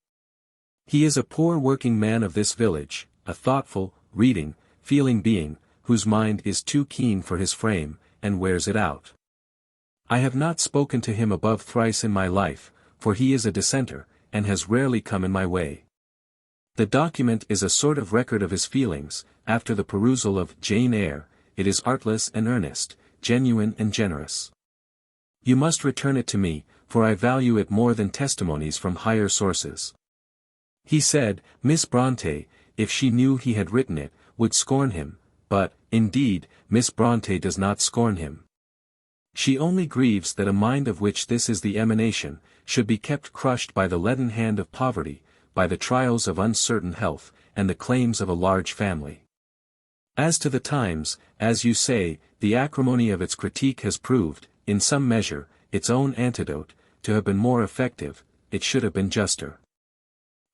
He is a poor working man of this village, a thoughtful, reading, feeling being, whose mind is too keen for his frame, and wears it out. I have not spoken to him above thrice in my life, for he is a dissenter, and has rarely come in my way. The document is a sort of record of his feelings. After the perusal of Jane Eyre, it is artless and earnest, genuine and generous. You must return it to me, for I value it more than testimonies from higher sources. He said, Miss Bronte, if she knew he had written it, would scorn him, but, indeed, Miss Bronte does not scorn him. She only grieves that a mind of which this is the emanation, should be kept crushed by the leaden hand of poverty, by the trials of uncertain health, and the claims of a large family. As to the Times, as you say, the acrimony of its critique has proved, in some measure, its own antidote, to have been more effective. It should have been juster.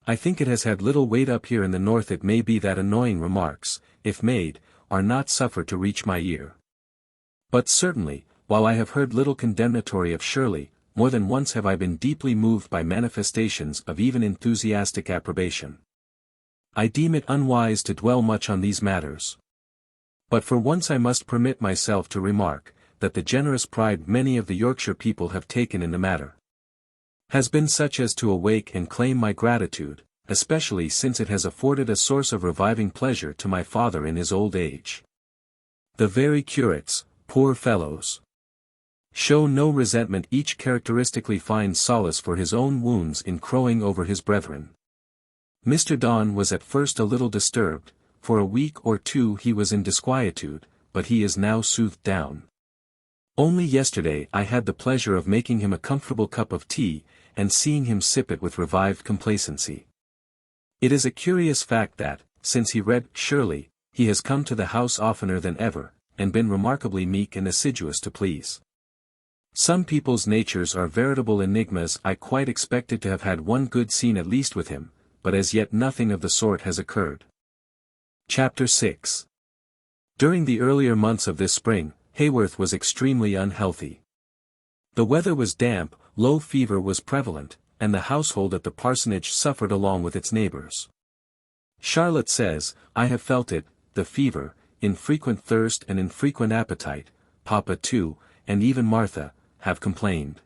I think it has had little weight up here in the north. It may be that annoying remarks, if made, are not suffered to reach my ear. But certainly, while I have heard little condemnatory of Shirley, more than once have I been deeply moved by manifestations of even enthusiastic approbation. I deem it unwise to dwell much on these matters. But for once I must permit myself to remark, that the generous pride many of the Yorkshire people have taken in the matter has been such as to awake and claim my gratitude, especially since it has afforded a source of reviving pleasure to my father in his old age. The very curates, poor fellows, show no resentment. Each characteristically finds solace for his own wounds in crowing over his brethren. Mr. Don was at first a little disturbed. For a week or two he was in disquietude, but he is now soothed down. Only yesterday I had the pleasure of making him a comfortable cup of tea, and seeing him sip it with revived complacency. It is a curious fact that, since he read Shirley, he has come to the house oftener than ever, and been remarkably meek and assiduous to please. Some people's natures are veritable enigmas. I quite expected to have had one good scene at least with him, but as yet nothing of the sort has occurred. Chapter 6. During the earlier months of this spring, Haworth was extremely unhealthy. The weather was damp, low fever was prevalent, and the household at the parsonage suffered along with its neighbors. Charlotte says, I have felt it, the fever, infrequent thirst and infrequent appetite. Papa too, and even Martha, have complained.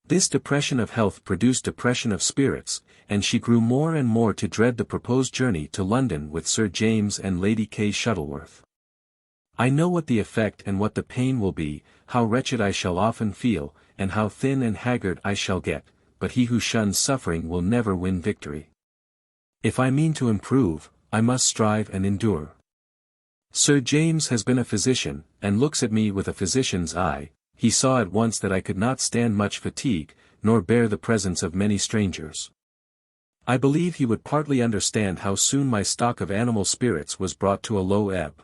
This depression of health produced depression of spirits, and she grew more and more to dread the proposed journey to London with Sir James and Lady Kay Shuttleworth. I know what the effect and what the pain will be, how wretched I shall often feel, and how thin and haggard I shall get, but he who shuns suffering will never win victory. If I mean to improve, I must strive and endure. Sir James has been a physician, and looks at me with a physician's eye. He saw at once that I could not stand much fatigue, nor bear the presence of many strangers. I believe he would partly understand how soon my stock of animal spirits was brought to a low ebb.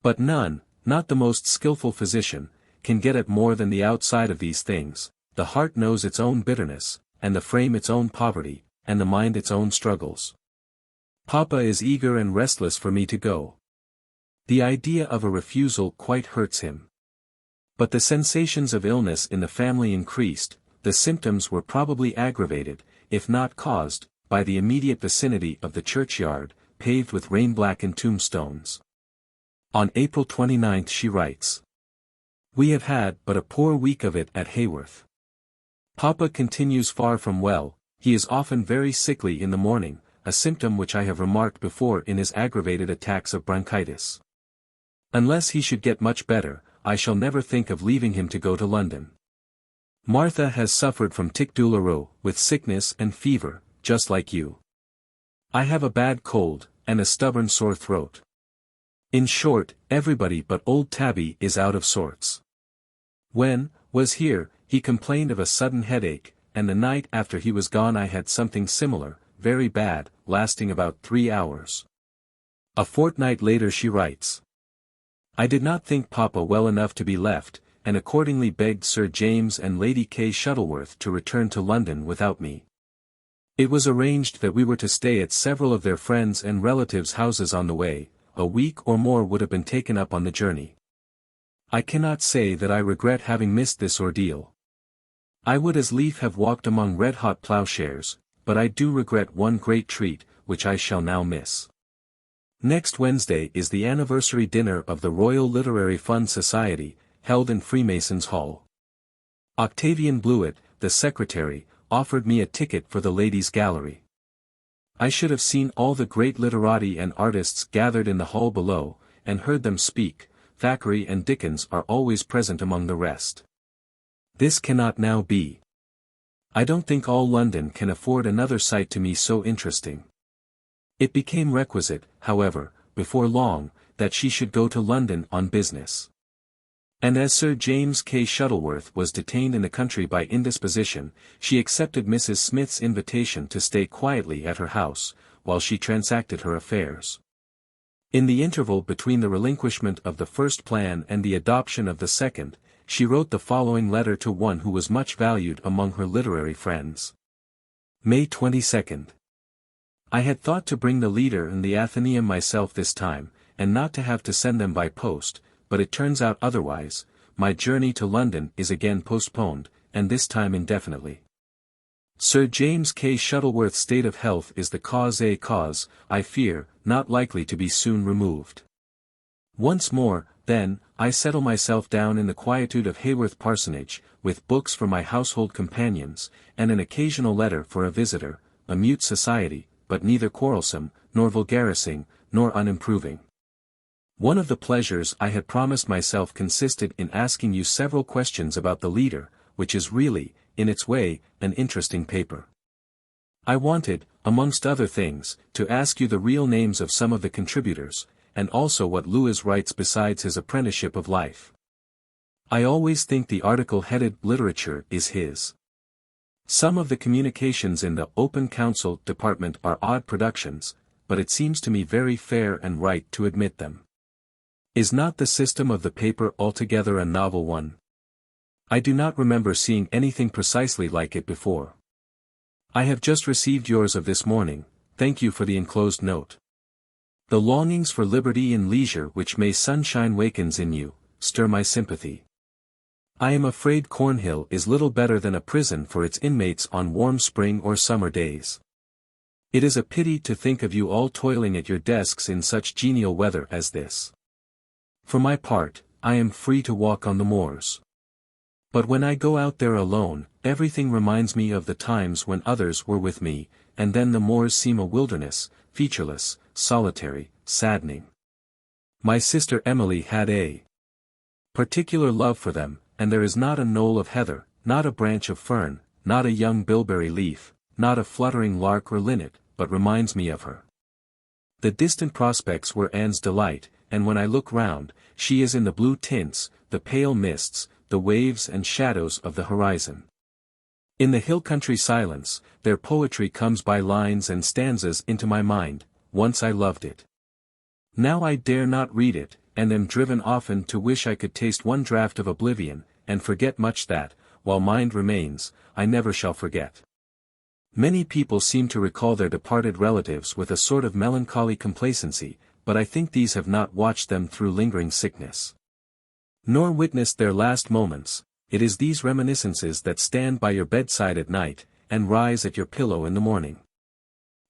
But none, not the most skilful physician, can get at more than the outside of these things. The heart knows its own bitterness, and the frame its own poverty, and the mind its own struggles. Papa is eager and restless for me to go. The idea of a refusal quite hurts him. But the sensations of illness in the family increased. The symptoms were probably aggravated, if not caused, by the immediate vicinity of the churchyard, paved with rain-blackened tombstones. On April 29 she writes, We have had but a poor week of it at Haworth. Papa continues far from well. He is often very sickly in the morning, a symptom which I have remarked before in his aggravated attacks of bronchitis. Unless he should get much better, I shall never think of leaving him to go to London. Martha has suffered from tic douloureux, with sickness and fever, just like you. I have a bad cold, and a stubborn sore throat. In short, everybody but old Tabby is out of sorts. When was here, he complained of a sudden headache, and the night after he was gone I had something similar, very bad, lasting about 3 hours. A fortnight later she writes, I did not think Papa well enough to be left, and accordingly begged Sir James and Lady Kay Shuttleworth to return to London without me. It was arranged that we were to stay at several of their friends' and relatives' houses on the way. A week or more would have been taken up on the journey. I cannot say that I regret having missed this ordeal. I would as lief have walked among red-hot ploughshares, but I do regret one great treat, which I shall now miss. Next Wednesday is the anniversary dinner of the Royal Literary Fund Society, held in Freemasons' Hall. Octavian Blewett, the secretary, offered me a ticket for the ladies' gallery. I should have seen all the great literati and artists gathered in the hall below, and heard them speak. Thackeray and Dickens are always present among the rest. This cannot now be. I don't think all London can afford another sight to me so interesting. It became requisite, however, before long, that she should go to London on business. And as Sir James K. Shuttleworth was detained in the country by indisposition, she accepted Mrs. Smith's invitation to stay quietly at her house, while she transacted her affairs. In the interval between the relinquishment of the first plan and the adoption of the second, she wrote the following letter to one who was much valued among her literary friends. May 22. I had thought to bring the Leader and the Athenaeum myself this time, and not to have to send them by post, but it turns out otherwise. My journey to London is again postponed, and this time indefinitely. Sir James K. Shuttleworth's state of health is the cause, I fear, not likely to be soon removed. Once more, then, I settle myself down in the quietude of Haworth Parsonage, with books for my household companions, and an occasional letter for a visitor, a mute society, but neither quarrelsome, nor vulgarising, nor unimproving. One of the pleasures I had promised myself consisted in asking you several questions about the Leader, which is really, in its way, an interesting paper. I wanted, amongst other things, to ask you the real names of some of the contributors, and also what Lewes writes besides his Apprenticeship of Life. I always think the article headed Literature is his. Some of the communications in the Open Council department are odd productions, but it seems to me very fair and right to admit them. Is not the system of the paper altogether a novel one? I do not remember seeing anything precisely like it before. I have just received yours of this morning. Thank you for the enclosed note. The longings for liberty and leisure which May sunshine wakens in you, stir my sympathy. I am afraid Cornhill is little better than a prison for its inmates on warm spring or summer days. It is a pity to think of you all toiling at your desks in such genial weather as this. For my part, I am free to walk on the moors. But when I go out there alone, everything reminds me of the times when others were with me, and then the moors seem a wilderness, featureless, solitary, saddening. My sister Emily had a particular love for them, and there is not a knoll of heather, not a branch of fern, not a young bilberry leaf, not a fluttering lark or linnet, but reminds me of her. The distant prospects were Anne's delight, and when I look round, she is in the blue tints, the pale mists, the waves and shadows of the horizon. In the hill country silence, their poetry comes by lines and stanzas into my mind. Once I loved it. Now I dare not read it, and am driven often to wish I could taste one draught of oblivion, and forget much that, while mind remains, I never shall forget. Many people seem to recall their departed relatives with a sort of melancholy complacency, but I think these have not watched them through lingering sickness, nor witnessed their last moments. It is these reminiscences that stand by your bedside at night, and rise at your pillow in the morning.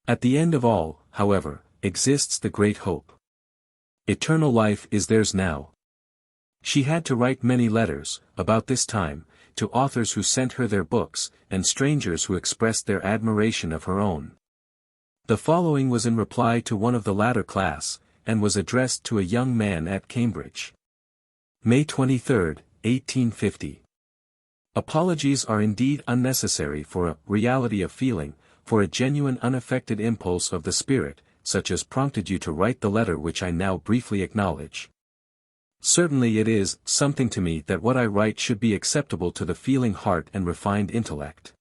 At the end of all, however, exists the great hope. Eternal life is theirs now. She had to write many letters, about this time, to authors who sent her their books, and strangers who expressed their admiration of her own. The following was in reply to one of the latter class, and was addressed to a young man at Cambridge. May 23, 1850. Apologies are indeed unnecessary for a reality of feeling, for a genuine unaffected impulse of the spirit, such as prompted you to write the letter which I now briefly acknowledge. Certainly it is something to me that what I write should be acceptable to the feeling heart and refined intellect.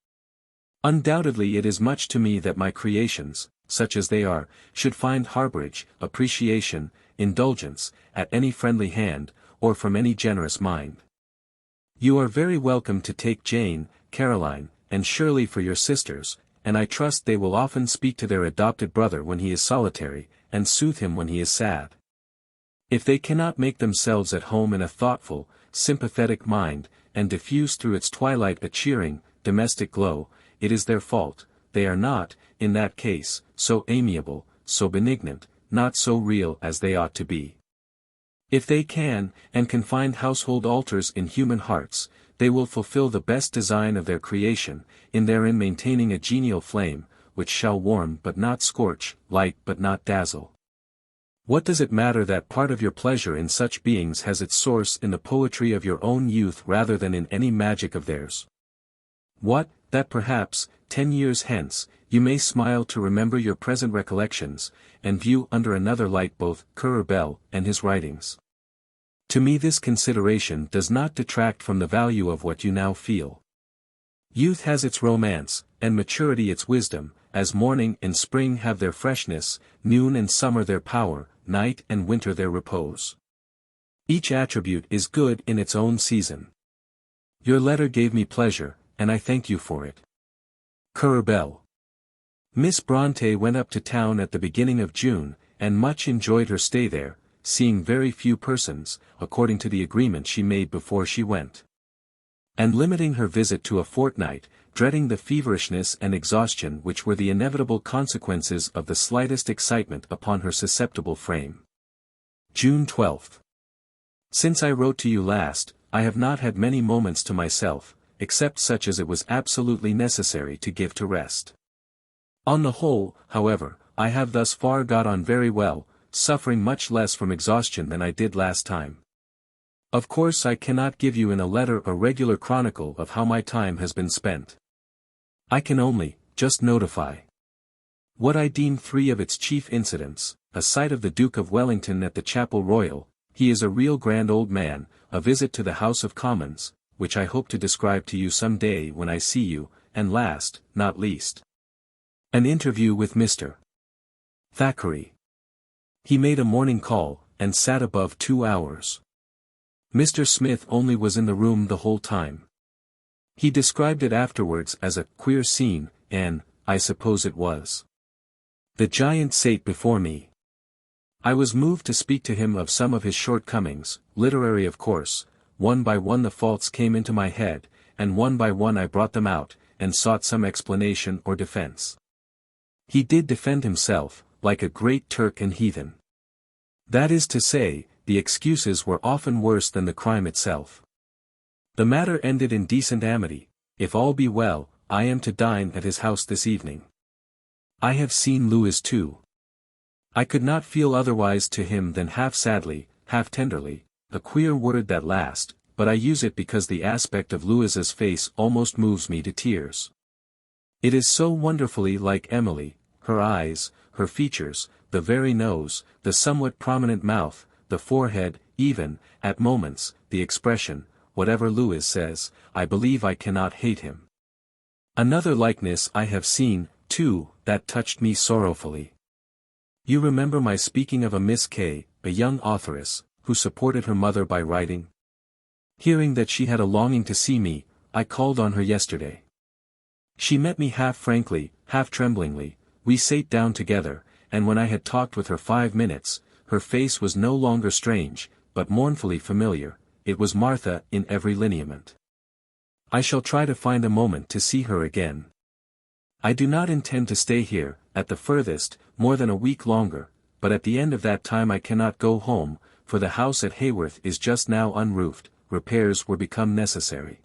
Undoubtedly it is much to me that my creations, such as they are, should find harborage, appreciation, indulgence, at any friendly hand, or from any generous mind. You are very welcome to take Jane, Caroline, and Shirley for your sisters, and I trust they will often speak to their adopted brother when he is solitary, and soothe him when he is sad. If they cannot make themselves at home in a thoughtful, sympathetic mind, and diffuse through its twilight a cheering, domestic glow, it is their fault. They are not, in that case, so amiable, so benignant, not so real as they ought to be. If they can find household altars in human hearts, they will fulfill the best design of their creation, in therein maintaining a genial flame, which shall warm but not scorch, light but not dazzle. What does it matter that part of your pleasure in such beings has its source in the poetry of your own youth rather than in any magic of theirs? What, that perhaps, 10 years hence, you may smile to remember your present recollections, and view under another light both Currer Bell and his writings. To me this consideration does not detract from the value of what you now feel. Youth has its romance, and maturity its wisdom, as morning and spring have their freshness, noon and summer their power, night and winter their repose. Each attribute is good in its own season. Your letter gave me pleasure, and I thank you for it. Currer Bell. Miss Bronte went up to town at the beginning of June, and much enjoyed her stay there, seeing very few persons, according to the agreement she made before she went. And limiting her visit to a fortnight, dreading the feverishness and exhaustion which were the inevitable consequences of the slightest excitement upon her susceptible frame. June 12. Since I wrote to you last, I have not had many moments to myself, except such as it was absolutely necessary to give to rest. On the whole, however, I have thus far got on very well, suffering much less from exhaustion than I did last time. Of course I cannot give you in a letter a regular chronicle of how my time has been spent. I can only, just notify what I deem three of its chief incidents: a sight of the Duke of Wellington at the Chapel Royal, he is a real grand old man, a visit to the House of Commons, which I hope to describe to you some day when I see you, and last, not least, an interview with Mr. Thackeray. He made a morning call, and sat above 2 hours. Mr. Smith only was in the room the whole time. He described it afterwards as a queer scene, and, I suppose it was. The giant sate before me. I was moved to speak to him of some of his shortcomings, literary of course. One by one the faults came into my head, and one by one I brought them out, and sought some explanation or defense. He did defend himself, like a great Turk and heathen. That is to say, the excuses were often worse than the crime itself. The matter ended in decent amity. If all be well, I am to dine at his house this evening. I have seen Louis too. I could not feel otherwise to him than half sadly, half tenderly, a queer word that last, but I use it because the aspect of Louisa's face almost moves me to tears. It is so wonderfully like Emily, her eyes, her features, the very nose, the somewhat prominent mouth, the forehead, even, at moments, the expression. Whatever Louis says, I believe I cannot hate him. Another likeness I have seen, too, that touched me sorrowfully. You remember my speaking of a Miss K., a young authoress, who supported her mother by writing? Hearing that she had a longing to see me, I called on her yesterday. She met me half frankly, half tremblingly. We sate down together, and when I had talked with her 5 minutes, her face was no longer strange, but mournfully familiar. It was Martha in every lineament. I shall try to find a moment to see her again. I do not intend to stay here, at the furthest, more than a week longer, but at the end of that time I cannot go home, for the house at Haworth is just now unroofed. Repairs were become necessary.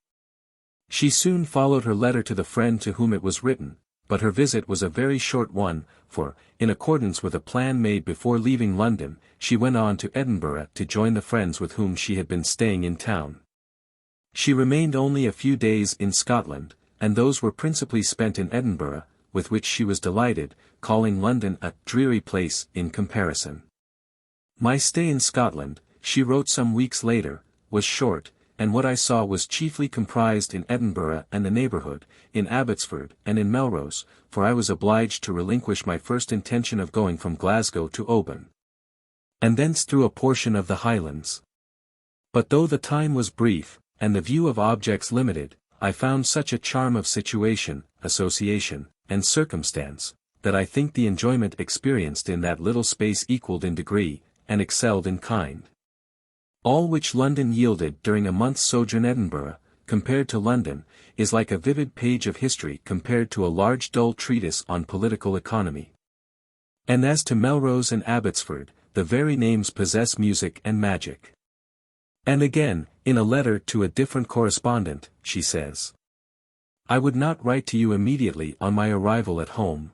She soon followed her letter to the friend to whom it was written, but her visit was a very short one, for, in accordance with a plan made before leaving London, she went on to Edinburgh to join the friends with whom she had been staying in town. She remained only a few days in Scotland, and those were principally spent in Edinburgh, with which she was delighted, calling London a dreary place in comparison. My stay in Scotland, she wrote some weeks later, was short, and what I saw was chiefly comprised in Edinburgh and the neighbourhood, in Abbotsford and in Melrose, for I was obliged to relinquish my first intention of going from Glasgow to Oban, and thence through a portion of the Highlands. But though the time was brief, and the view of objects limited, I found such a charm of situation, association, and circumstance, that I think the enjoyment experienced in that little space equalled in degree, and excelled in kind. All which London yielded during a month's sojourn in Edinburgh, compared to London, is like a vivid page of history compared to a large dull treatise on political economy. And as to Melrose and Abbotsford, the very names possess music and magic. And again, in a letter to a different correspondent, she says, I would not write to you immediately on my arrival at home,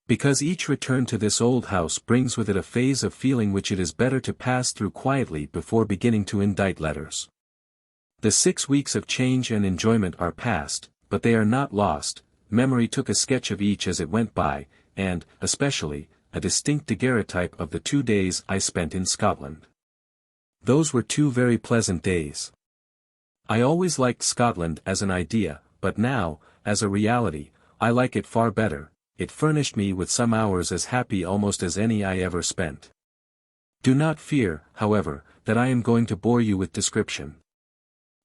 Because each return to this old house brings with it a phase of feeling which it is better to pass through quietly before beginning to indite letters. The 6 weeks of change and enjoyment are past, but they are not lost. Memory took a sketch of each as it went by, and, especially, a distinct daguerreotype of the 2 days I spent in Scotland. Those were 2 very pleasant days. I always liked Scotland as an idea, but now, as a reality, I like it far better. It furnished me with some hours as happy almost as any I ever spent. Do not fear, however, that I am going to bore you with description.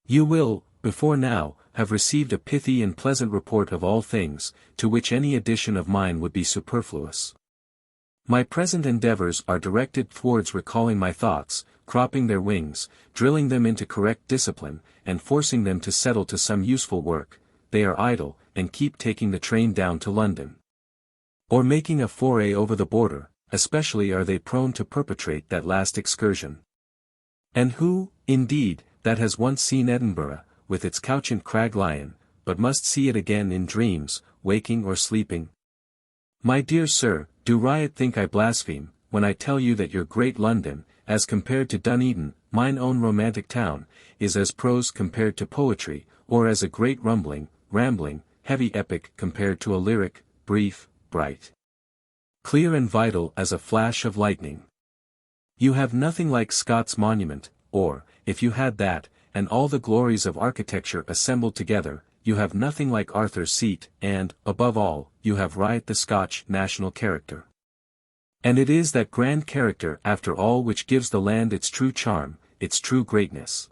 You will, before now, have received a pithy and pleasant report of all things, to which any addition of mine would be superfluous. My present endeavors are directed towards recalling my thoughts, cropping their wings, drilling them into correct discipline, and forcing them to settle to some useful work. They are idle, and keep taking the train down to London, or making a foray over the border. Especially are they prone to perpetrate that last excursion. And who, indeed, that has once seen Edinburgh, with its couchant crag lion, but must see it again in dreams, waking or sleeping? My dear sir, do riot think I blaspheme, when I tell you that your great London, as compared to Dunedin, mine own romantic town, is as prose compared to poetry, or as a great rambling, heavy epic compared to a lyric, brief, bright, clear and vital as a flash of lightning. You have nothing like Scott's monument, or, if you had that, and all the glories of architecture assembled together, you have nothing like Arthur's Seat, and, above all, you have right the Scotch national character. And it is that grand character after all which gives the land its true charm, its true greatness.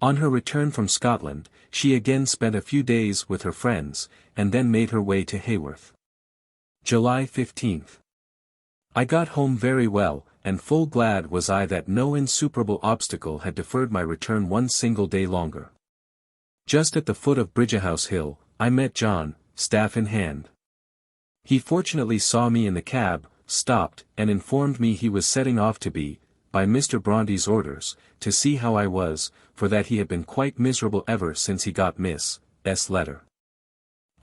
On her return from Scotland, she again spent a few days with her friends, and then made her way to Haworth. July 15. I got home very well, and full glad was I that no insuperable obstacle had deferred my return 1 single day longer. Just at the foot of Bridgehouse Hill, I met John, staff in hand. He fortunately saw me in the cab, stopped, and informed me he was setting off to be, by Mr. Bronte's orders, to see how I was, for that he had been quite miserable ever since he got Miss S. letter.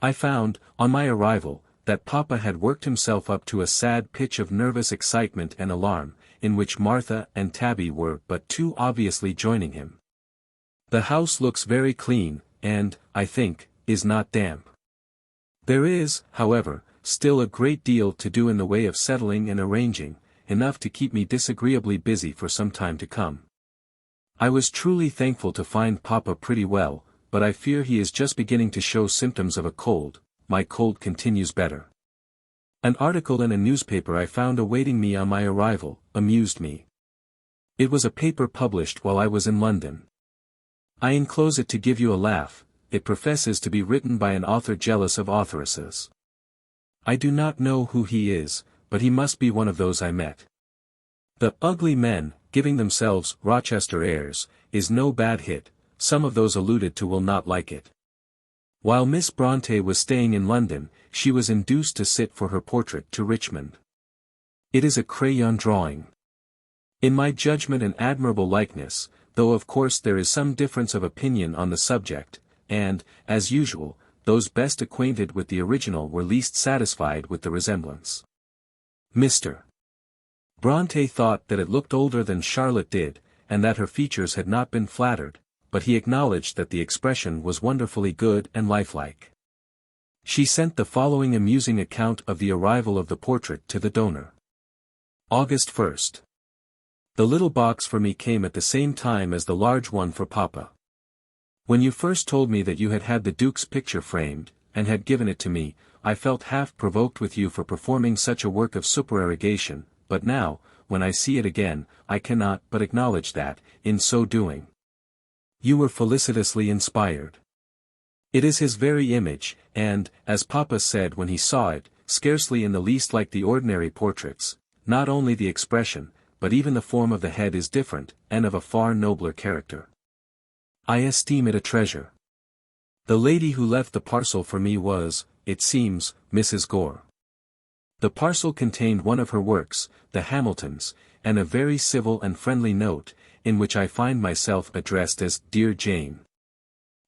I found, on my arrival, that Papa had worked himself up to a sad pitch of nervous excitement and alarm, in which Martha and Tabby were but too obviously joining him. The house looks very clean, and, I think, is not damp. There is, however, still a great deal to do in the way of settling and arranging, enough to keep me disagreeably busy for some time to come. I was truly thankful to find Papa pretty well, but I fear he is just beginning to show symptoms of a cold. My cold continues better. An article in a newspaper I found awaiting me on my arrival, amused me. It was a paper published while I was in London. I enclose it to give you a laugh. It professes to be written by an author jealous of authoresses. I do not know who he is, but he must be one of those I met. The ugly men, giving themselves Rochester airs, is no bad hit. Some of those alluded to will not like it. While Miss Bronte was staying in London, she was induced to sit for her portrait to Richmond. It is a crayon drawing. In my judgment an admirable likeness, though of course there is some difference of opinion on the subject, and, as usual, those best acquainted with the original were least satisfied with the resemblance. Mr. Bronte thought that it looked older than Charlotte did, and that her features had not been flattered, but he acknowledged that the expression was wonderfully good and lifelike. She sent the following amusing account of the arrival of the portrait to the donor. August 1st. The little box for me came at the same time as the large one for Papa. When you first told me that you had had the Duke's picture framed, and had given it to me, I felt half provoked with you for performing such a work of supererogation, but now, when I see it again, I cannot but acknowledge that, in so doing, you were felicitously inspired. It is his very image, and, as Papa said when he saw it, scarcely in the least like the ordinary portraits. Not only the expression, but even the form of the head is different, and of a far nobler character. I esteem it a treasure. The lady who left the parcel for me was, it seems, Mrs. Gore. The parcel contained one of her works, the Hamiltons, and a very civil and friendly note, in which I find myself addressed as Dear Jane.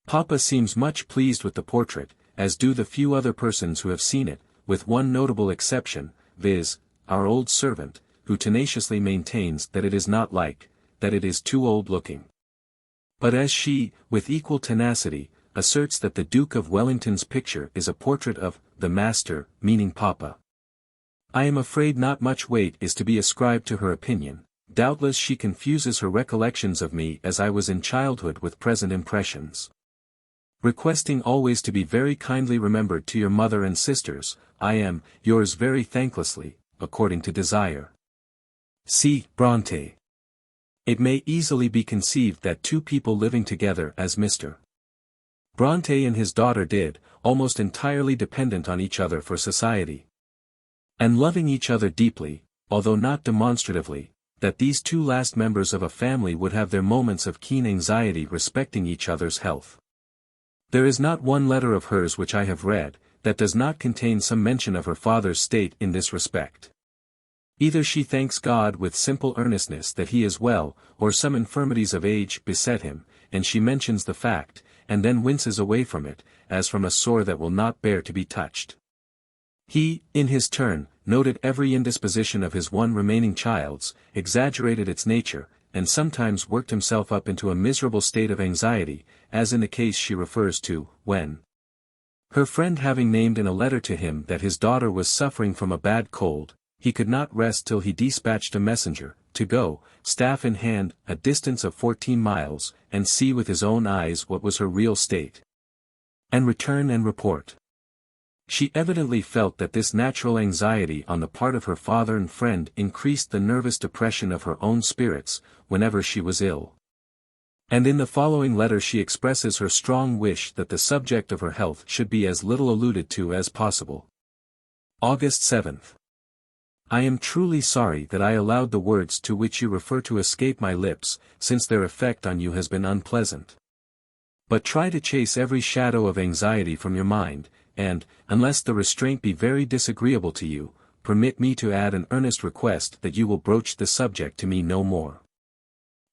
Papa seems much pleased with the portrait, as do the few other persons who have seen it, with one notable exception, viz., our old servant, who tenaciously maintains that it is not like, that it is too old-looking. But as she, with equal tenacity, asserts that the Duke of Wellington's picture is a portrait of the master, meaning Papa. I am afraid not much weight is to be ascribed to her opinion. Doubtless she confuses her recollections of me as I was in childhood with present impressions. Requesting always to be very kindly remembered to your mother and sisters, I am, yours very thanklessly, according to desire. C. Bronte. It may easily be conceived that two people living together as Mr. Bronte and his daughter did, almost entirely dependent on each other for society. And loving each other deeply, although not demonstratively, that these two last members of a family would have their moments of keen anxiety respecting each other's health. There is not one letter of hers which I have read, that does not contain some mention of her father's state in this respect. Either she thanks God with simple earnestness that he is well, or some infirmities of age beset him, and she mentions the fact, and then winces away from it, as from a sore that will not bear to be touched. He, in his turn, noted every indisposition of his one remaining child's, exaggerated its nature, and sometimes worked himself up into a miserable state of anxiety, as in the case she refers to, when her friend having named in a letter to him that his daughter was suffering from a bad cold, he could not rest till he dispatched a messenger, to go, staff in hand, a distance of 14 miles, and see with his own eyes what was her real state, and return and report. She evidently felt that this natural anxiety on the part of her father and friend increased the nervous depression of her own spirits, whenever she was ill. And in the following letter she expresses her strong wish that the subject of her health should be as little alluded to as possible. August 7th. I am truly sorry that I allowed the words to which you refer to escape my lips, since their effect on you has been unpleasant. But try to chase every shadow of anxiety from your mind, and, unless the restraint be very disagreeable to you, permit me to add an earnest request that you will broach the subject to me no more.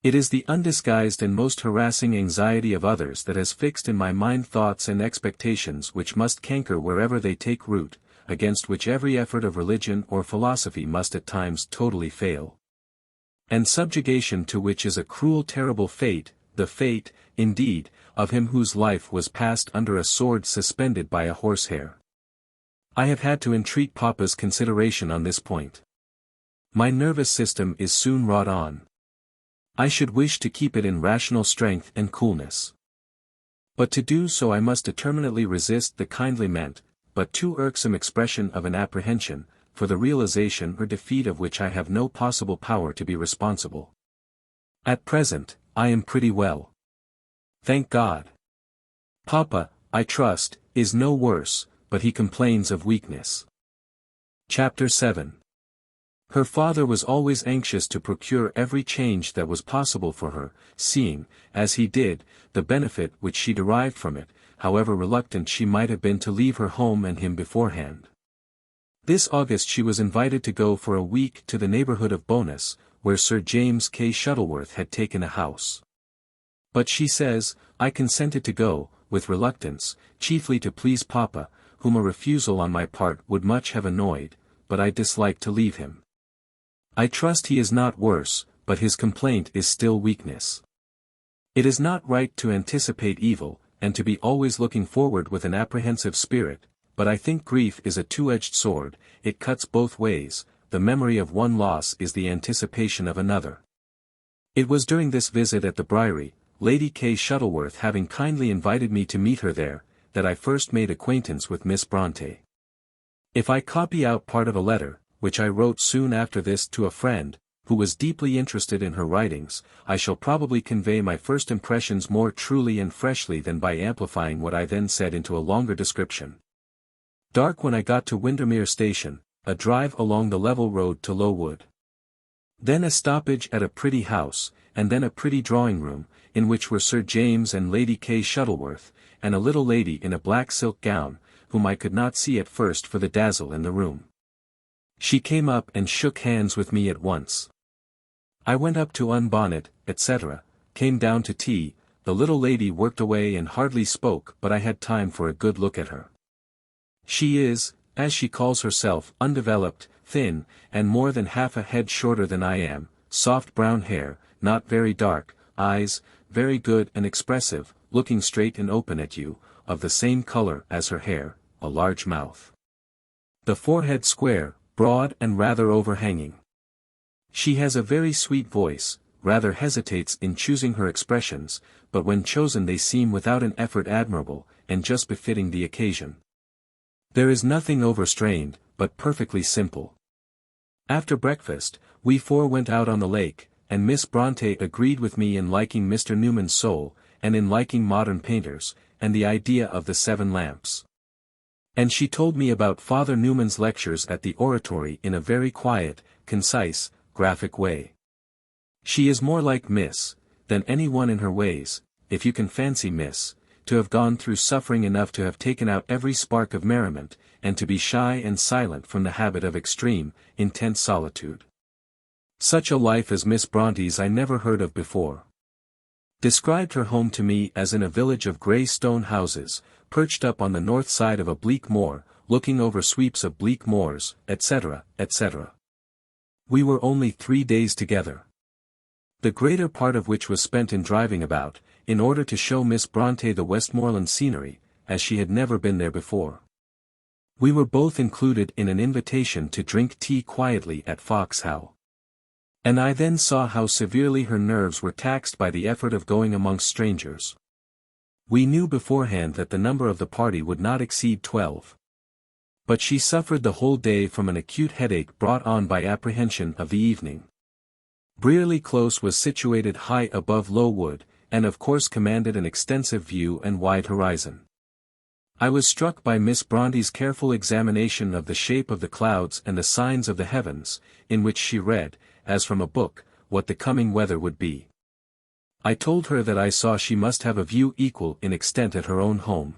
It is the undisguised and most harassing anxiety of others that has fixed in my mind thoughts and expectations which must canker wherever they take root, against which every effort of religion or philosophy must at times totally fail. And subjugation to which is a cruel terrible fate, the fate, indeed, of him whose life was passed under a sword suspended by a horsehair. I have had to entreat Papa's consideration on this point. My nervous system is soon wrought on. I should wish to keep it in rational strength and coolness. But to do so I must determinately resist the kindly meant, but too irksome expression of an apprehension, for the realization or defeat of which I have no possible power to be responsible. At present, I am pretty well. Thank God. Papa, I trust, is no worse, but he complains of weakness. Chapter 7. Her father was always anxious to procure every change that was possible for her, seeing, as he did, the benefit which she derived from it, however reluctant she might have been to leave her home and him beforehand. This August she was invited to go for a week to the neighborhood of Bowness, where Sir James K. Shuttleworth had taken a house. But she says, I consented to go, with reluctance, chiefly to please Papa, whom a refusal on my part would much have annoyed, but I dislike to leave him. I trust he is not worse, but his complaint is still weakness. It is not right to anticipate evil, and to be always looking forward with an apprehensive spirit, but I think grief is a two-edged sword, it cuts both ways, the memory of one loss is the anticipation of another. It was during this visit at the Briery, Lady K. Shuttleworth having kindly invited me to meet her there, that I first made acquaintance with Miss Bronte. If I copy out part of a letter, which I wrote soon after this to a friend, who was deeply interested in her writings, I shall probably convey my first impressions more truly and freshly than by amplifying what I then said into a longer description. Dark when I got to Windermere Station, a drive along the level road to Lowood. Then a stoppage at a pretty house, and then a pretty drawing-room, in which were Sir James and Lady K. Shuttleworth, and a little lady in a black silk gown, whom I could not see at first for the dazzle in the room. She came up and shook hands with me at once. I went up to unbonnet, etc., came down to tea, the little lady worked away and hardly spoke, but I had time for a good look at her. She is, as she calls herself, undeveloped, thin, and more than half a head shorter than I am, soft brown hair, not very dark, eyes, very good and expressive, looking straight and open at you, of the same color as her hair, a large mouth. The forehead square, broad and rather overhanging. She has a very sweet voice, rather hesitates in choosing her expressions, but when chosen they seem without an effort admirable, and just befitting the occasion. There is nothing overstrained, but perfectly simple. After breakfast, we four went out on the lake, and Miss Bronte agreed with me in liking Mr. Newman's soul, and in liking modern painters, and the idea of the 7 lamps. And she told me about Father Newman's lectures at the Oratory in a very quiet, concise, graphic way. She is more like Miss, than any one in her ways, if you can fancy Miss, to have gone through suffering enough to have taken out every spark of merriment, and to be shy and silent from the habit of extreme, intense solitude. Such a life as Miss Bronte's I never heard of before. Described her home to me as in a village of grey stone houses, perched up on the north side of a bleak moor, looking over sweeps of bleak moors, etc., etc. We were only 3 days together, the greater part of which was spent in driving about, in order to show Miss Bronte the Westmoreland scenery, as she had never been there before. We were both included in an invitation to drink tea quietly at Foxhowe. And I then saw how severely her nerves were taxed by the effort of going amongst strangers. We knew beforehand that the number of the party would not exceed 12. But she suffered the whole day from an acute headache brought on by apprehension of the evening. Brearley Close was situated high above Low Wood, and of course commanded an extensive view and wide horizon. I was struck by Miss Bronte's careful examination of the shape of the clouds and the signs of the heavens, in which she read, as from a book, what the coming weather would be. I told her that I saw she must have a view equal in extent at her own home.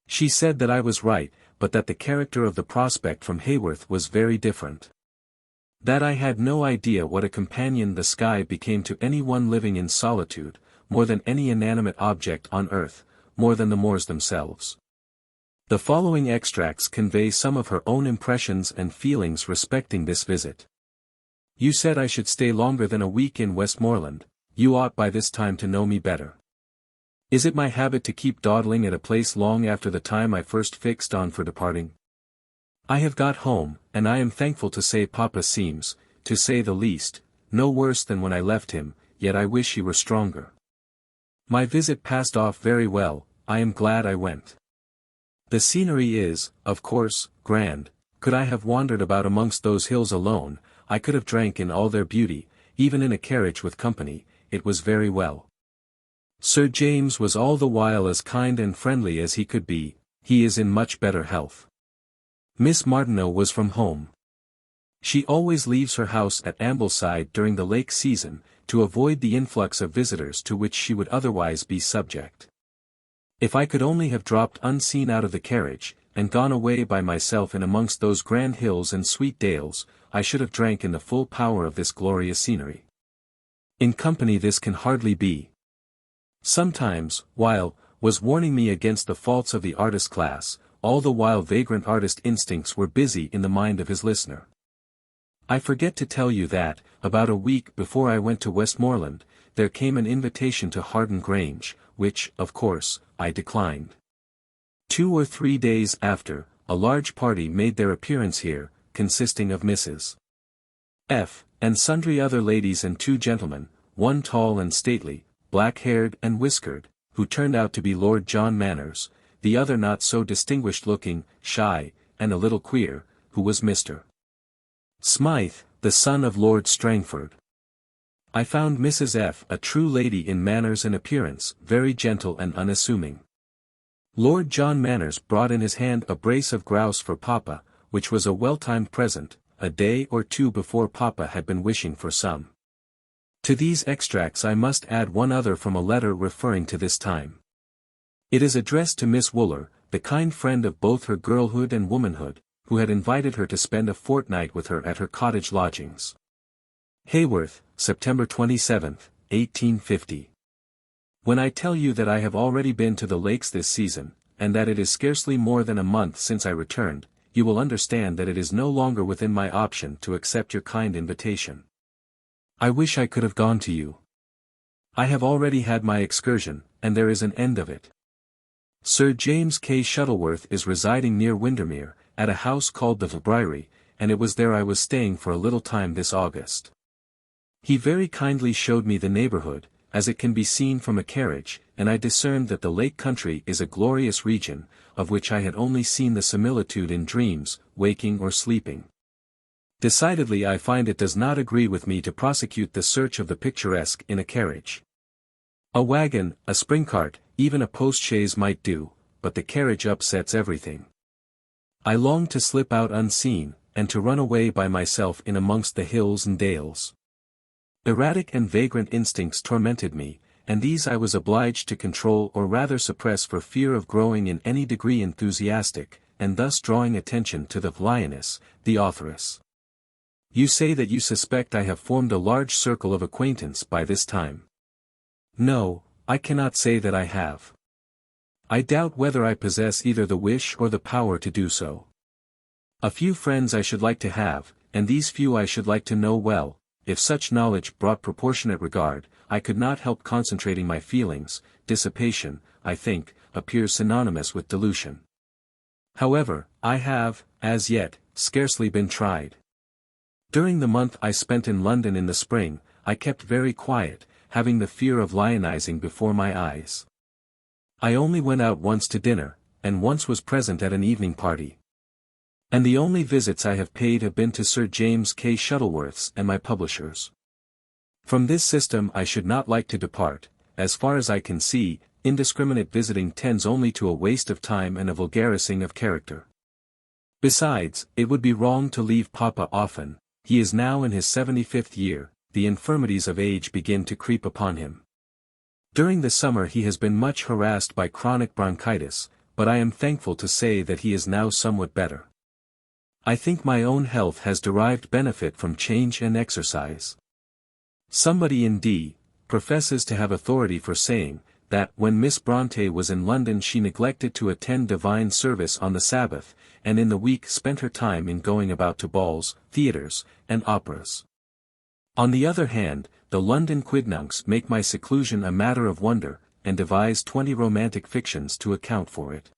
She said that I was right, but that the character of the prospect from Haworth was very different. That I had no idea what a companion the sky became to any one living in solitude, more than any inanimate object on earth, more than the moors themselves. The following extracts convey some of her own impressions and feelings respecting this visit. You said I should stay longer than a week in Westmoreland. You ought by this time to know me better. Is it my habit to keep dawdling at a place long after the time I first fixed on for departing? I have got home, and I am thankful to say Papa seems, to say the least, no worse than when I left him, yet I wish he were stronger. My visit passed off very well, I am glad I went. The scenery is, of course, grand. Could I have wandered about amongst those hills alone, I could have drank in all their beauty, even in a carriage with company, it was very well. Sir James was all the while as kind and friendly as he could be, he is in much better health. Miss Martineau was from home. She always leaves her house at Ambleside during the lake season, to avoid the influx of visitors to which she would otherwise be subject. If I could only have dropped unseen out of the carriage, and gone away by myself in amongst those grand hills and sweet dales, I should have drank in the full power of this glorious scenery. In company this can hardly be. Sometimes, Weil was warning me against the faults of the artist class, all the while vagrant artist instincts were busy in the mind of his listener. I forget to tell you that, about a week before I went to Westmoreland, there came an invitation to Harden Grange, which, of course, I declined. 2 or 3 days after, a large party made their appearance here, consisting of Mrs. F. and sundry other ladies and 2 gentlemen, one tall and stately, black-haired and whiskered, who turned out to be Lord John Manners, the other not so distinguished-looking, shy, and a little queer, who was Mr. Smythe, the son of Lord Strangford. I found Mrs. F. a true lady in manners and appearance, very gentle and unassuming. Lord John Manners brought in his hand a brace of grouse for Papa, which was a well-timed present, a day or 2 before Papa had been wishing for some. To these extracts I must add one other from a letter referring to this time. It is addressed to Miss Wooler, the kind friend of both her girlhood and womanhood, who had invited her to spend a fortnight with her at her cottage lodgings. Haworth, September 27, 1850. When I tell you that I have already been to the lakes this season, and that it is scarcely more than a month since I returned, you will understand that it is no longer within my option to accept your kind invitation. I wish I could have gone to you. I have already had my excursion, and there is an end of it. Sir James K. Shuttleworth is residing near Windermere, at a house called the Library, and it was there I was staying for a little time this August. He very kindly showed me the neighbourhood, as it can be seen from a carriage, and I discerned that the Lake Country is a glorious region, of which I had only seen the similitude in dreams, waking or sleeping. Decidedly I find it does not agree with me to prosecute the search of the picturesque in a carriage. A wagon, a spring cart, even a post-chaise might do, but the carriage upsets everything. I long to slip out unseen, and to run away by myself in amongst the hills and dales. Erratic and vagrant instincts tormented me, and these I was obliged to control or rather suppress for fear of growing in any degree enthusiastic, and thus drawing attention to the lioness, the authoress. You say that you suspect I have formed a large circle of acquaintance by this time. No, I cannot say that I have. I doubt whether I possess either the wish or the power to do so. A few friends I should like to have, and these few I should like to know well. If such knowledge brought proportionate regard, I could not help concentrating my feelings. Dissipation, I think, appears synonymous with dilution. However, I have, as yet, scarcely been tried. During the month I spent in London in the spring, I kept very quiet, having the fear of lionizing before my eyes. I only went out once to dinner, and once was present at an evening party. And the only visits I have paid have been to Sir James K. Shuttleworth's and my publishers. From this system I should not like to depart. As far as I can see, indiscriminate visiting tends only to a waste of time and a vulgarising of character. Besides, it would be wrong to leave Papa often. He is now in his 75th year, the infirmities of age begin to creep upon him. During the summer he has been much harassed by chronic bronchitis, but I am thankful to say that he is now somewhat better. I think my own health has derived benefit from change and exercise. Somebody in D. professes to have authority for saying, that when Miss Bronte was in London she neglected to attend divine service on the Sabbath, and in the week spent her time in going about to balls, theatres, and operas. On the other hand, the London quidnuncs make my seclusion a matter of wonder, and devise 20 romantic fictions to account for it.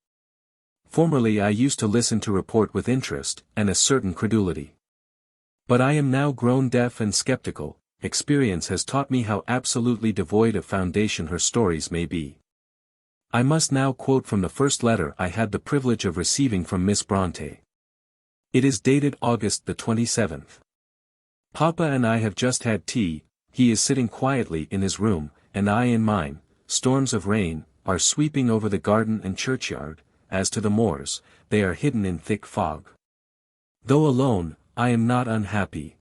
Formerly I used to listen to report with interest, and a certain credulity. But I am now grown deaf and skeptical. Experience has taught me how absolutely devoid of foundation her stories may be. I must now quote from the first letter I had the privilege of receiving from Miss Bronte. It is dated August the 27th. Papa and I have just had tea, he is sitting quietly in his room, and I in mine. Storms of rain are sweeping over the garden and churchyard. As to the moors, they are hidden in thick fog. Though alone, I am not unhappy.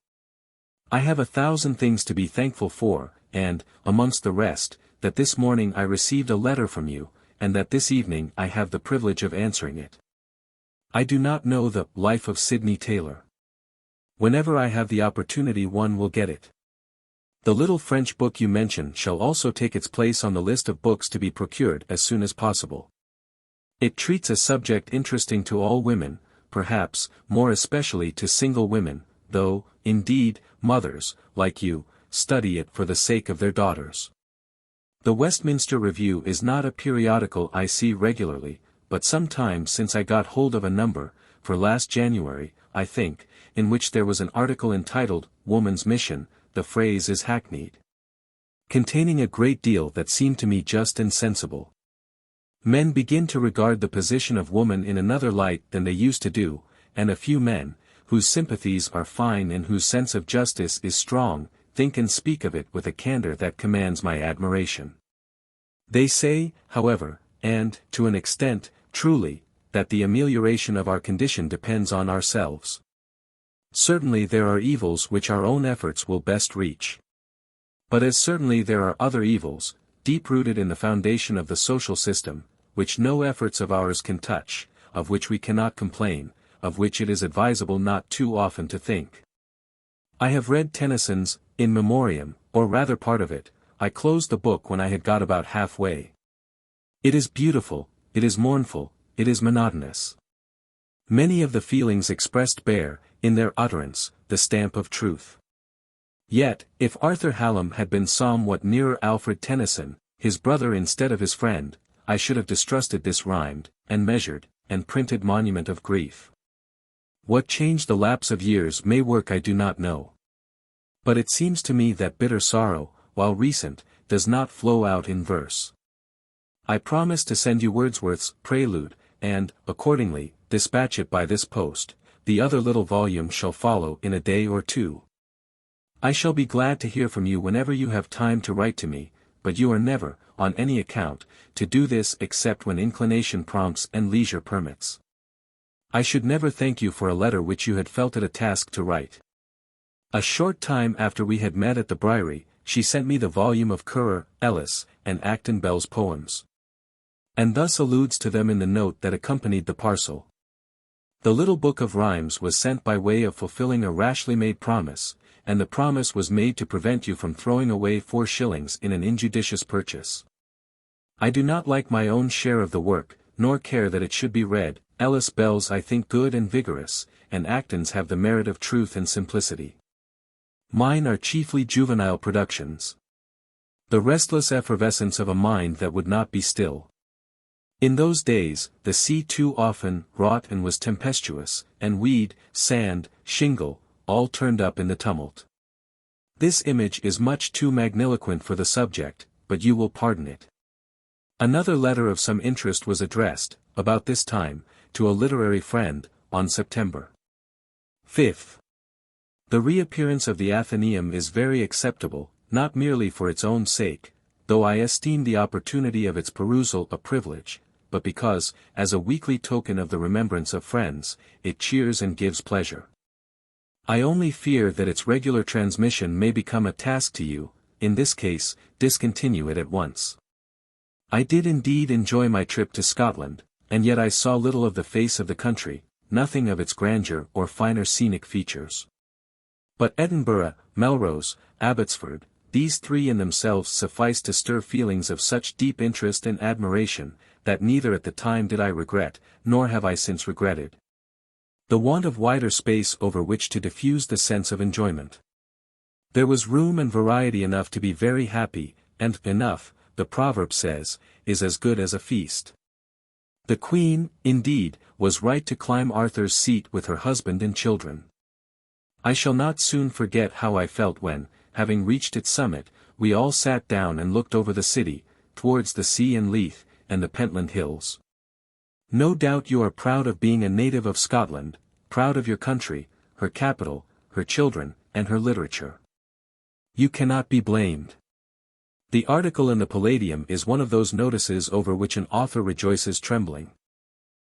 I have 1,000 things to be thankful for, and, amongst the rest, that this morning I received a letter from you, and that this evening I have the privilege of answering it. I do not know the Life of Sidney Taylor. Whenever I have the opportunity one will get it. The little French book you mention shall also take its place on the list of books to be procured as soon as possible. It treats a subject interesting to all women, perhaps, more especially to single women, though, indeed, mothers, like you, study it for the sake of their daughters. The Westminster Review is not a periodical I see regularly, but some time since I got hold of a number, for last January, I think, in which there was an article entitled, Woman's Mission, the phrase is hackneyed, containing a great deal that seemed to me just and sensible. Men begin to regard the position of woman in another light than they used to do, and a few men, whose sympathies are fine and whose sense of justice is strong, think and speak of it with a candor that commands my admiration. They say, however, and, to an extent, truly, that the amelioration of our condition depends on ourselves. Certainly there are evils which our own efforts will best reach. But as certainly there are other evils, deep-rooted in the foundation of the social system, which no efforts of ours can touch, of which we cannot complain, of which it is advisable not too often to think. I have read Tennyson's In Memoriam, or rather part of it. I closed the book when I had got about halfway. It is beautiful, it is mournful, it is monotonous. Many of the feelings expressed bear, in their utterance, the stamp of truth. Yet, if Arthur Hallam had been somewhat nearer Alfred Tennyson, his brother instead of his friend, I should have distrusted this rhymed, and measured, and printed monument of grief. What change the lapse of years may work I do not know. But it seems to me that bitter sorrow, while recent, does not flow out in verse. I promise to send you Wordsworth's Prelude, and, accordingly, dispatch it by this post. The other little volume shall follow in a day or two. I shall be glad to hear from you whenever you have time to write to me, but you are never, on any account, to do this except when inclination prompts and leisure permits. I should never thank you for a letter which you had felt it a task to write. A short time after we had met at the Briery, she sent me the volume of Currer, Ellis, and Acton Bell's poems. And thus alludes to them in the note that accompanied the parcel. The little book of rhymes was sent by way of fulfilling a rashly made promise, and the promise was made to prevent you from throwing away 4 shillings in an injudicious purchase. I do not like my own share of the work, nor care that it should be read. Ellis Bell's I think good and vigorous, and Acton's have the merit of truth and simplicity. Mine are chiefly juvenile productions. The restless effervescence of a mind that would not be still. In those days, the sea too often wrought and was tempestuous, and weed, sand, shingle, all turned up in the tumult. This image is much too magniloquent for the subject, but you will pardon it. Another letter of some interest was addressed, about this time, to a literary friend, on September 5th. The reappearance of the Athenaeum is very acceptable, not merely for its own sake, though I esteem the opportunity of its perusal a privilege, but because, as a weekly token of the remembrance of friends, it cheers and gives pleasure. I only fear that its regular transmission may become a task to you. In this case, discontinue it at once. I did indeed enjoy my trip to Scotland, and yet I saw little of the face of the country, nothing of its grandeur or finer scenic features. But Edinburgh, Melrose, Abbotsford, these 3 in themselves suffice to stir feelings of such deep interest and admiration, that neither at the time did I regret, nor have I since regretted the want of wider space over which to diffuse the sense of enjoyment. There was room and variety enough to be very happy, and enough, the proverb says, is as good as a feast. The Queen, indeed, was right to climb Arthur's Seat with her husband and children. I shall not soon forget how I felt when, having reached its summit, we all sat down and looked over the city, towards the sea and Leith, and the Pentland Hills. No doubt you are proud of being a native of Scotland, proud of your country, her capital, her children, and her literature. You cannot be blamed. The article in the Palladium is one of those notices over which an author rejoices trembling.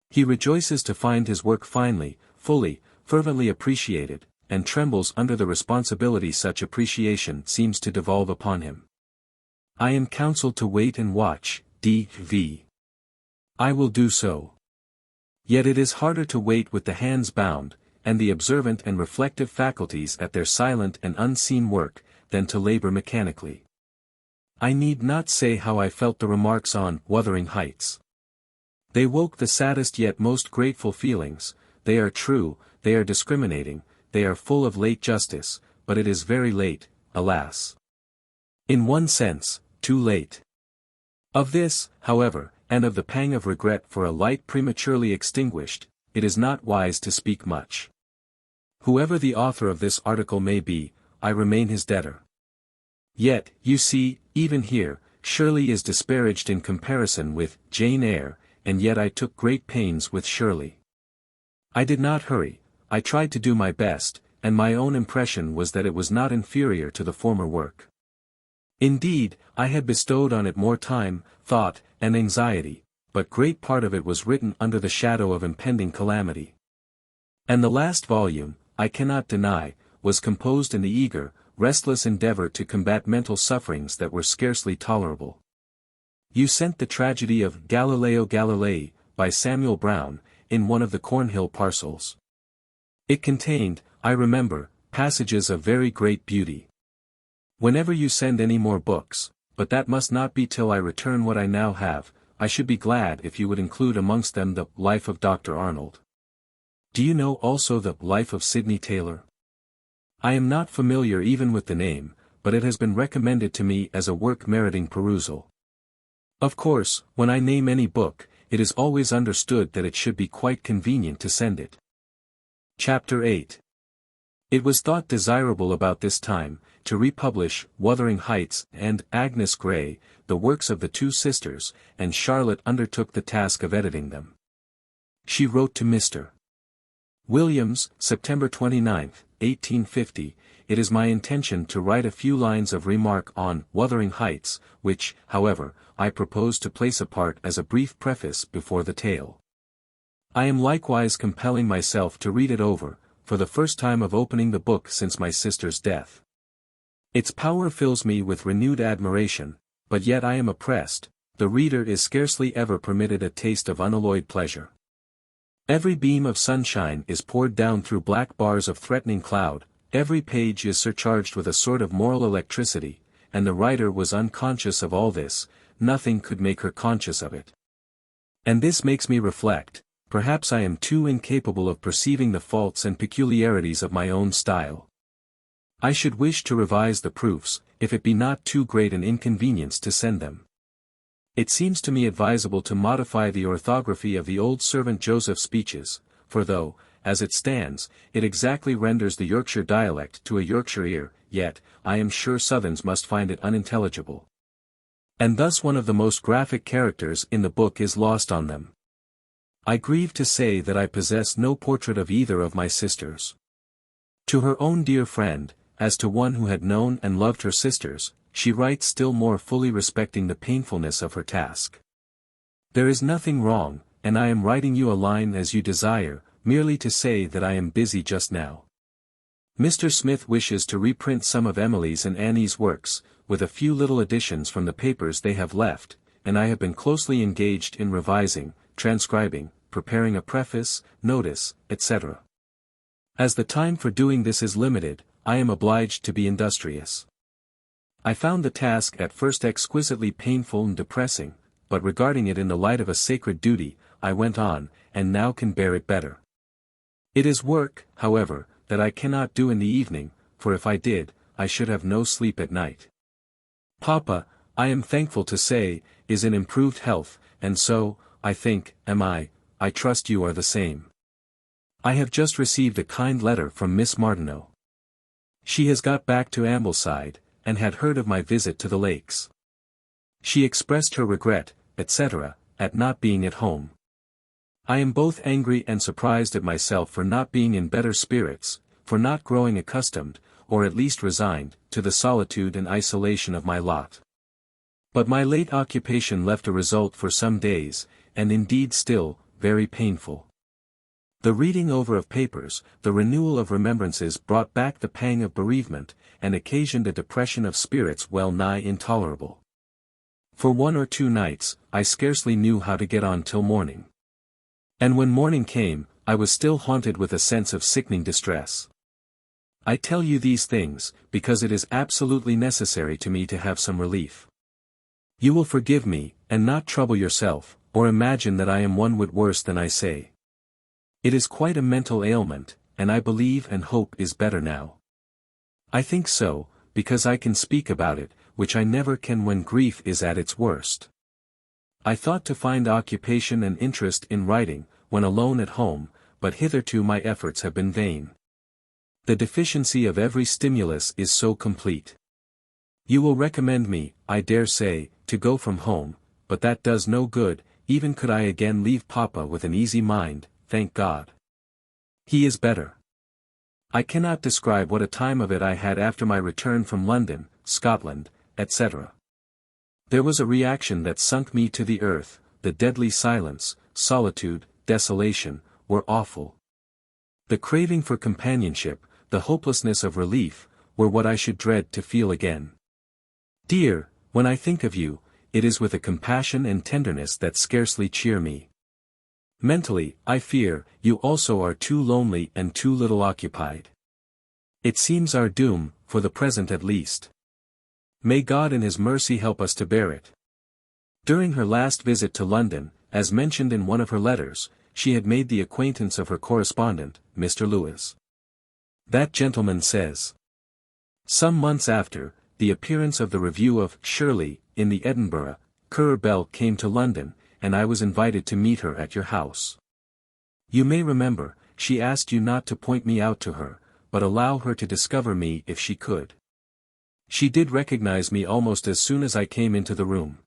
He rejoices to find his work finely, fully, fervently appreciated, and trembles under the responsibility such appreciation seems to devolve upon him. I am counseled to wait and watch, D.V. I will do so. Yet it is harder to wait with the hands bound, and the observant and reflective faculties at their silent and unseen work, than to labor mechanically. I need not say how I felt the remarks on Wuthering Heights. They woke the saddest yet most grateful feelings. They are true, they are discriminating, they are full of late justice, but it is very late, alas. In one sense, too late. Of this, however, and of the pang of regret for a light prematurely extinguished, it is not wise to speak much. Whoever the author of this article may be, I remain his debtor. Yet, you see, even here, Shirley is disparaged in comparison with Jane Eyre, and yet I took great pains with Shirley. I did not hurry, I tried to do my best, and my own impression was that it was not inferior to the former work. Indeed, I had bestowed on it more time, thought, and anxiety, but great part of it was written under the shadow of impending calamity. And the last volume, I cannot deny, was composed in the eager, restless endeavor to combat mental sufferings that were scarcely tolerable. You sent the tragedy of Galileo Galilei, by Samuel Brown, in one of the Cornhill parcels. It contained, I remember, passages of very great beauty. Whenever you send any more books, but that must not be till I return what I now have, I should be glad if you would include amongst them the Life of Dr. Arnold. Do you know also the Life of Sidney Taylor? I am not familiar even with the name, but it has been recommended to me as a work meriting perusal. Of course, when I name any book, it is always understood that it should be quite convenient to send it. Chapter 8. It was thought desirable about this time, to republish Wuthering Heights and Agnes Grey, the works of the two sisters, and Charlotte undertook the task of editing them. She wrote to Mr. Williams, September 29, 1850, "It is my intention to write a few lines of remark on Wuthering Heights, which, however, I propose to place apart as a brief preface before the tale. I am likewise compelling myself to read it over, for the first time of opening the book since my sister's death. Its power fills me with renewed admiration, but yet I am oppressed. The reader is scarcely ever permitted a taste of unalloyed pleasure. Every beam of sunshine is poured down through black bars of threatening cloud, every page is surcharged with a sort of moral electricity, and the writer was unconscious of all this, nothing could make her conscious of it. And this makes me reflect, perhaps I am too incapable of perceiving the faults and peculiarities of my own style. I should wish to revise the proofs, if it be not too great an inconvenience to send them. It seems to me advisable to modify the orthography of the old servant Joseph's speeches, for though, as it stands, it exactly renders the Yorkshire dialect to a Yorkshire ear, yet, I am sure Southerns must find it unintelligible. And thus one of the most graphic characters in the book is lost on them. I grieve to say that I possess no portrait of either of my sisters. To her own dear friend, as to one who had known and loved her sisters, she writes still more fully respecting the painfulness of her task. There is nothing wrong, and I am writing you a line as you desire, merely to say that I am busy just now. Mr. Smith wishes to reprint some of Emily's and Annie's works, with a few little additions from the papers they have left, and I have been closely engaged in revising, transcribing, preparing a preface, notice, etc. As the time for doing this is limited, I am obliged to be industrious. I found the task at first exquisitely painful and depressing, but regarding it in the light of a sacred duty, I went on, and now can bear it better. It is work, however, that I cannot do in the evening, for if I did, I should have no sleep at night. Papa, I am thankful to say, is in improved health, and so, I think, am I trust you are the same. I have just received a kind letter from Miss Martineau. She has got back to Ambleside, and had heard of my visit to the lakes. She expressed her regret, etc., at not being at home. I am both angry and surprised at myself for not being in better spirits, for not growing accustomed, or at least resigned, to the solitude and isolation of my lot. But my late occupation left a result for some days, and indeed still, very painful. The reading over of papers, the renewal of remembrances brought back the pang of bereavement, and occasioned a depression of spirits well nigh intolerable. For 1 or 2 nights, I scarcely knew how to get on till morning. And when morning came, I was still haunted with a sense of sickening distress. I tell you these things, because it is absolutely necessary to me to have some relief. You will forgive me, and not trouble yourself, or imagine that I am one whit worse than I say. It is quite a mental ailment, and I believe and hope is better now. I think so, because I can speak about it, which I never can when grief is at its worst. I thought to find occupation and interest in writing, when alone at home, but hitherto my efforts have been vain. The deficiency of every stimulus is so complete. You will recommend me, I dare say, to go from home, but that does no good, even could I again leave Papa with an easy mind, thank God. He is better. I cannot describe what a time of it I had after my return from London, Scotland, etc. There was a reaction that sunk me to the earth, the deadly silence, solitude, desolation, were awful. The craving for companionship, the hopelessness of relief, were what I should dread to feel again. Dear, when I think of you, it is with a compassion and tenderness that scarcely cheer me. Mentally, I fear, you also are too lonely and too little occupied. It seems our doom, for the present at least. May God in His mercy help us to bear it. During her last visit to London, as mentioned in one of her letters, she had made the acquaintance of her correspondent, Mr. Lewis. That gentleman says. Some months after, the appearance of the review of Shirley, in the Edinburgh, Currer Bell came to London, and I was invited to meet her at your house. You may remember, she asked you not to point me out to her, but allow her to discover me if she could. She did recognize me almost as soon as I came into the room.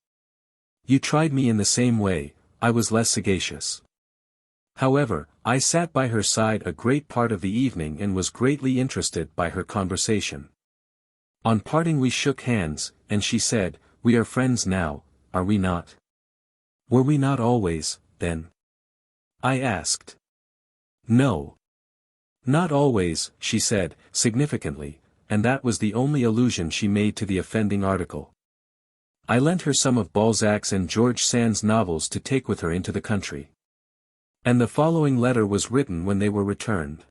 You tried me in the same way, I was less sagacious. However, I sat by her side a great part of the evening and was greatly interested by her conversation. On parting we shook hands, and she said, "We are friends now, are we not?" "Were we not always, then?" I asked. "No. Not always," she said, significantly, and that was the only allusion she made to the offending article. I lent her some of Balzac's and George Sand's novels to take with her into the country. And the following letter was written when they were returned.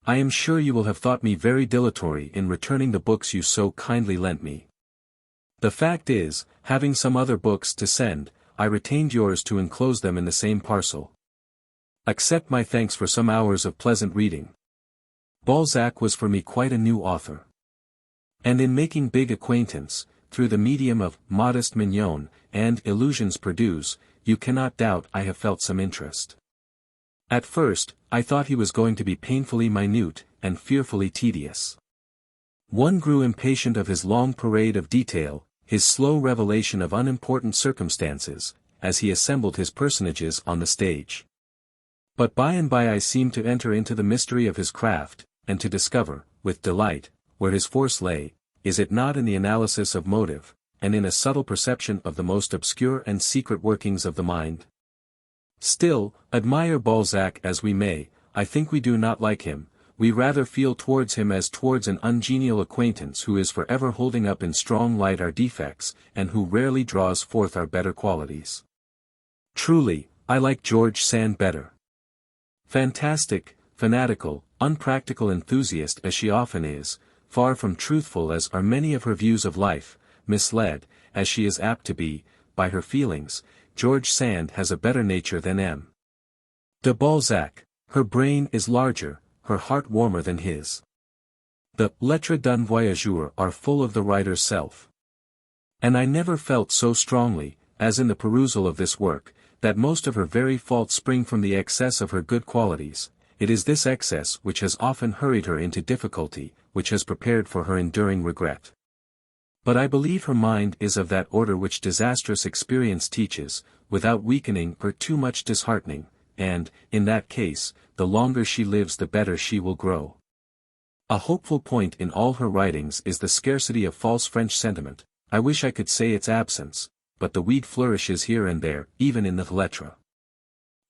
I am sure you will have thought me very dilatory in returning the books you so kindly lent me. The fact is, having some other books to send, I retained yours to enclose them in the same parcel. Accept my thanks for some hours of pleasant reading. Balzac was for me quite a new author. And in making big acquaintance, through the medium of Modeste Mignon and Illusions Perdues, you cannot doubt I have felt some interest. At first, I thought he was going to be painfully minute, and fearfully tedious. One grew impatient of his long parade of detail, his slow revelation of unimportant circumstances, as he assembled his personages on the stage. But by and by I seemed to enter into the mystery of his craft, and to discover, with delight, where his force lay, is it not in the analysis of motive, and in a subtle perception of the most obscure and secret workings of the mind? Still, admire Balzac as we may, I think we do not like him, we rather feel towards him as towards an ungenial acquaintance who is forever holding up in strong light our defects, and who rarely draws forth our better qualities. Truly, I like George Sand better. Fantastic, fanatical, unpractical enthusiast as she often is, far from truthful as are many of her views of life, misled, as she is apt to be, by her feelings, George Sand has a better nature than M. de Balzac. Her brain is larger, her heart warmer than his. The Lettres d'un voyageur are full of the writer's self. And I never felt so strongly, as in the perusal of this work, that most of her very faults spring from the excess of her good qualities. It is this excess which has often hurried her into difficulty, which has prepared for her enduring regret. But I believe her mind is of that order which disastrous experience teaches, without weakening or too much disheartening, and, in that case, the longer she lives the better she will grow. A hopeful point in all her writings is the scarcity of false French sentiment. I wish I could say its absence, but the weed flourishes here and there, even in the Lettres.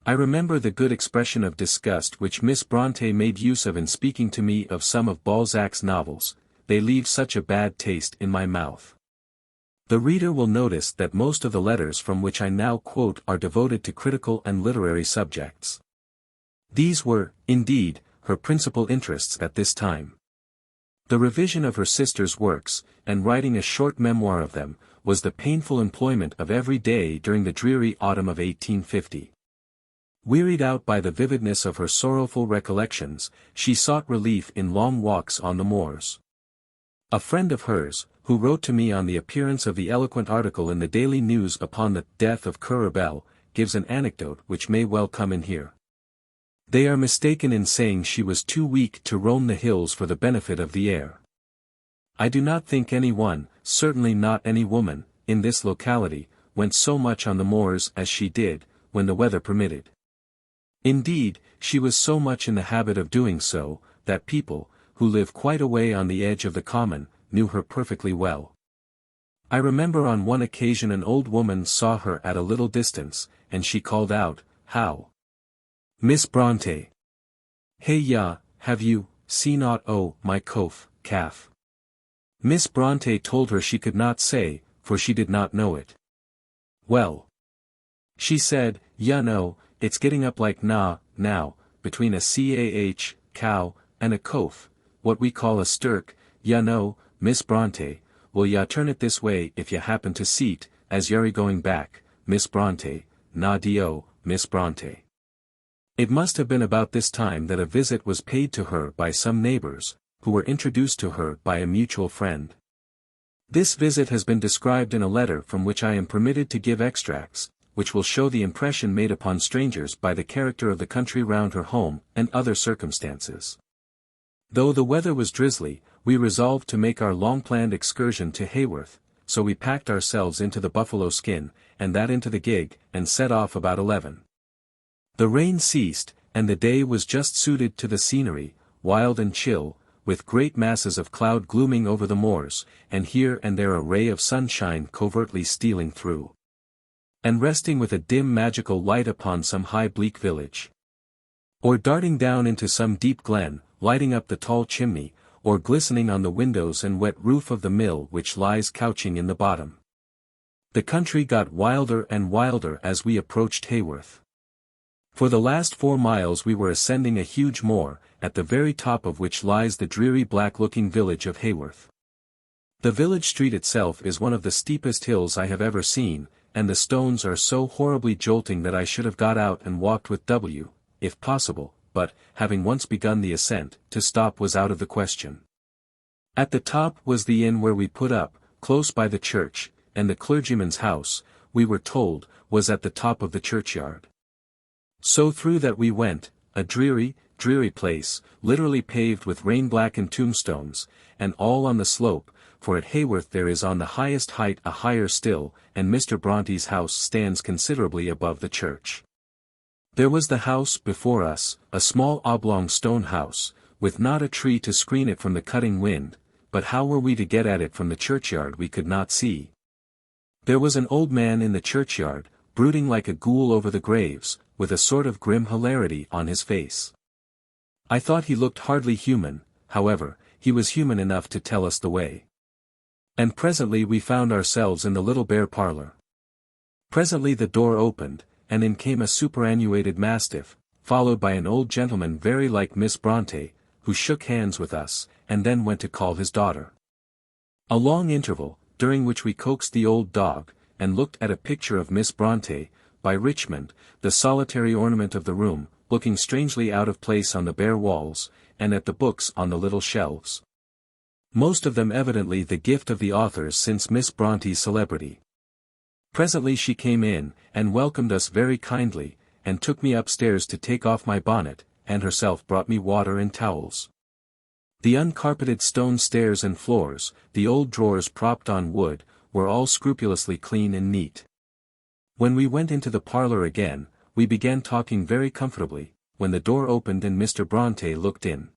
I remember the good expression of disgust which Miss Bronte made use of in speaking to me of some of Balzac's novels. They leave such a bad taste in my mouth. The reader will notice that most of the letters from which I now quote are devoted to critical and literary subjects. These were, indeed, her principal interests at this time. The revision of her sister's works, and writing a short memoir of them, was the painful employment of every day during the dreary autumn of 1850. Wearied out by the vividness of her sorrowful recollections, she sought relief in long walks on the moors. A friend of hers, who wrote to me on the appearance of the eloquent article in the Daily News upon the death of Currer Bell, gives an anecdote which may well come in here. They are mistaken in saying she was too weak to roam the hills for the benefit of the air. I do not think any one, certainly not any woman, in this locality, went so much on the moors as she did, when the weather permitted. Indeed, she was so much in the habit of doing so, that people, who live quite away on the edge of the common, knew her perfectly well. I remember on one occasion an old woman saw her at a little distance, and she called out, "How, Miss Bronte! Hey ya, have you seen aught o' my calf?" Miss Bronte told her she could not say, for she did not know it. "Well," she said, "ya know, it's getting up like now, between a cow, and a cof, what we call a stirk, ya know, Miss Bronte, will ya turn it this way if ya happen to see't, as you're going back, Miss Bronte, na dio, Miss Bronte." It must have been about this time that a visit was paid to her by some neighbors, who were introduced to her by a mutual friend. This visit has been described in a letter from which I am permitted to give extracts, which will show the impression made upon strangers by the character of the country round her home, and other circumstances. Though the weather was drizzly, we resolved to make our long-planned excursion to Haworth, so we packed ourselves into the buffalo skin, and that into the gig, and set off about 11. The rain ceased, and the day was just suited to the scenery, wild and chill, with great masses of cloud glooming over the moors, and here and there a ray of sunshine covertly stealing through, and resting with a dim magical light upon some high bleak village, or darting down into some deep glen, lighting up the tall chimney, or glistening on the windows and wet roof of the mill which lies couching in the bottom. The country got wilder and wilder as we approached Haworth. For the last 4 miles we were ascending a huge moor, at the very top of which lies the dreary black-looking village of Haworth. The village street itself is one of the steepest hills I have ever seen, and the stones are so horribly jolting that I should have got out and walked with W, if possible, but, having once begun the ascent, to stop was out of the question. At the top was the inn where we put up, close by the church, and the clergyman's house, we were told, was at the top of the churchyard. So through that we went, a dreary, dreary place, literally paved with rain-blackened tombstones, and all on the slope, for at Haworth there is on the highest height a higher still, and Mr. Bronte's house stands considerably above the church. There was the house before us, a small oblong stone house, with not a tree to screen it from the cutting wind, but how were we to get at it from the churchyard we could not see. There was an old man in the churchyard, brooding like a ghoul over the graves, with a sort of grim hilarity on his face. I thought he looked hardly human, however, he was human enough to tell us the way. And presently we found ourselves in the little bare parlour. Presently the door opened, and in came a superannuated mastiff, followed by an old gentleman very like Miss Bronte, who shook hands with us, and then went to call his daughter. A long interval, during which we coaxed the old dog, and looked at a picture of Miss Bronte, by Richmond, the solitary ornament of the room, looking strangely out of place on the bare walls, and at the books on the little shelves. Most of them evidently the gift of the authors since Miss Bronte's celebrity. Presently she came in, and welcomed us very kindly, and took me upstairs to take off my bonnet, and herself brought me water and towels. The uncarpeted stone stairs and floors, the old drawers propped on wood, were all scrupulously clean and neat. When we went into the parlour again, we began talking very comfortably, when the door opened and Mr. Bronte looked in.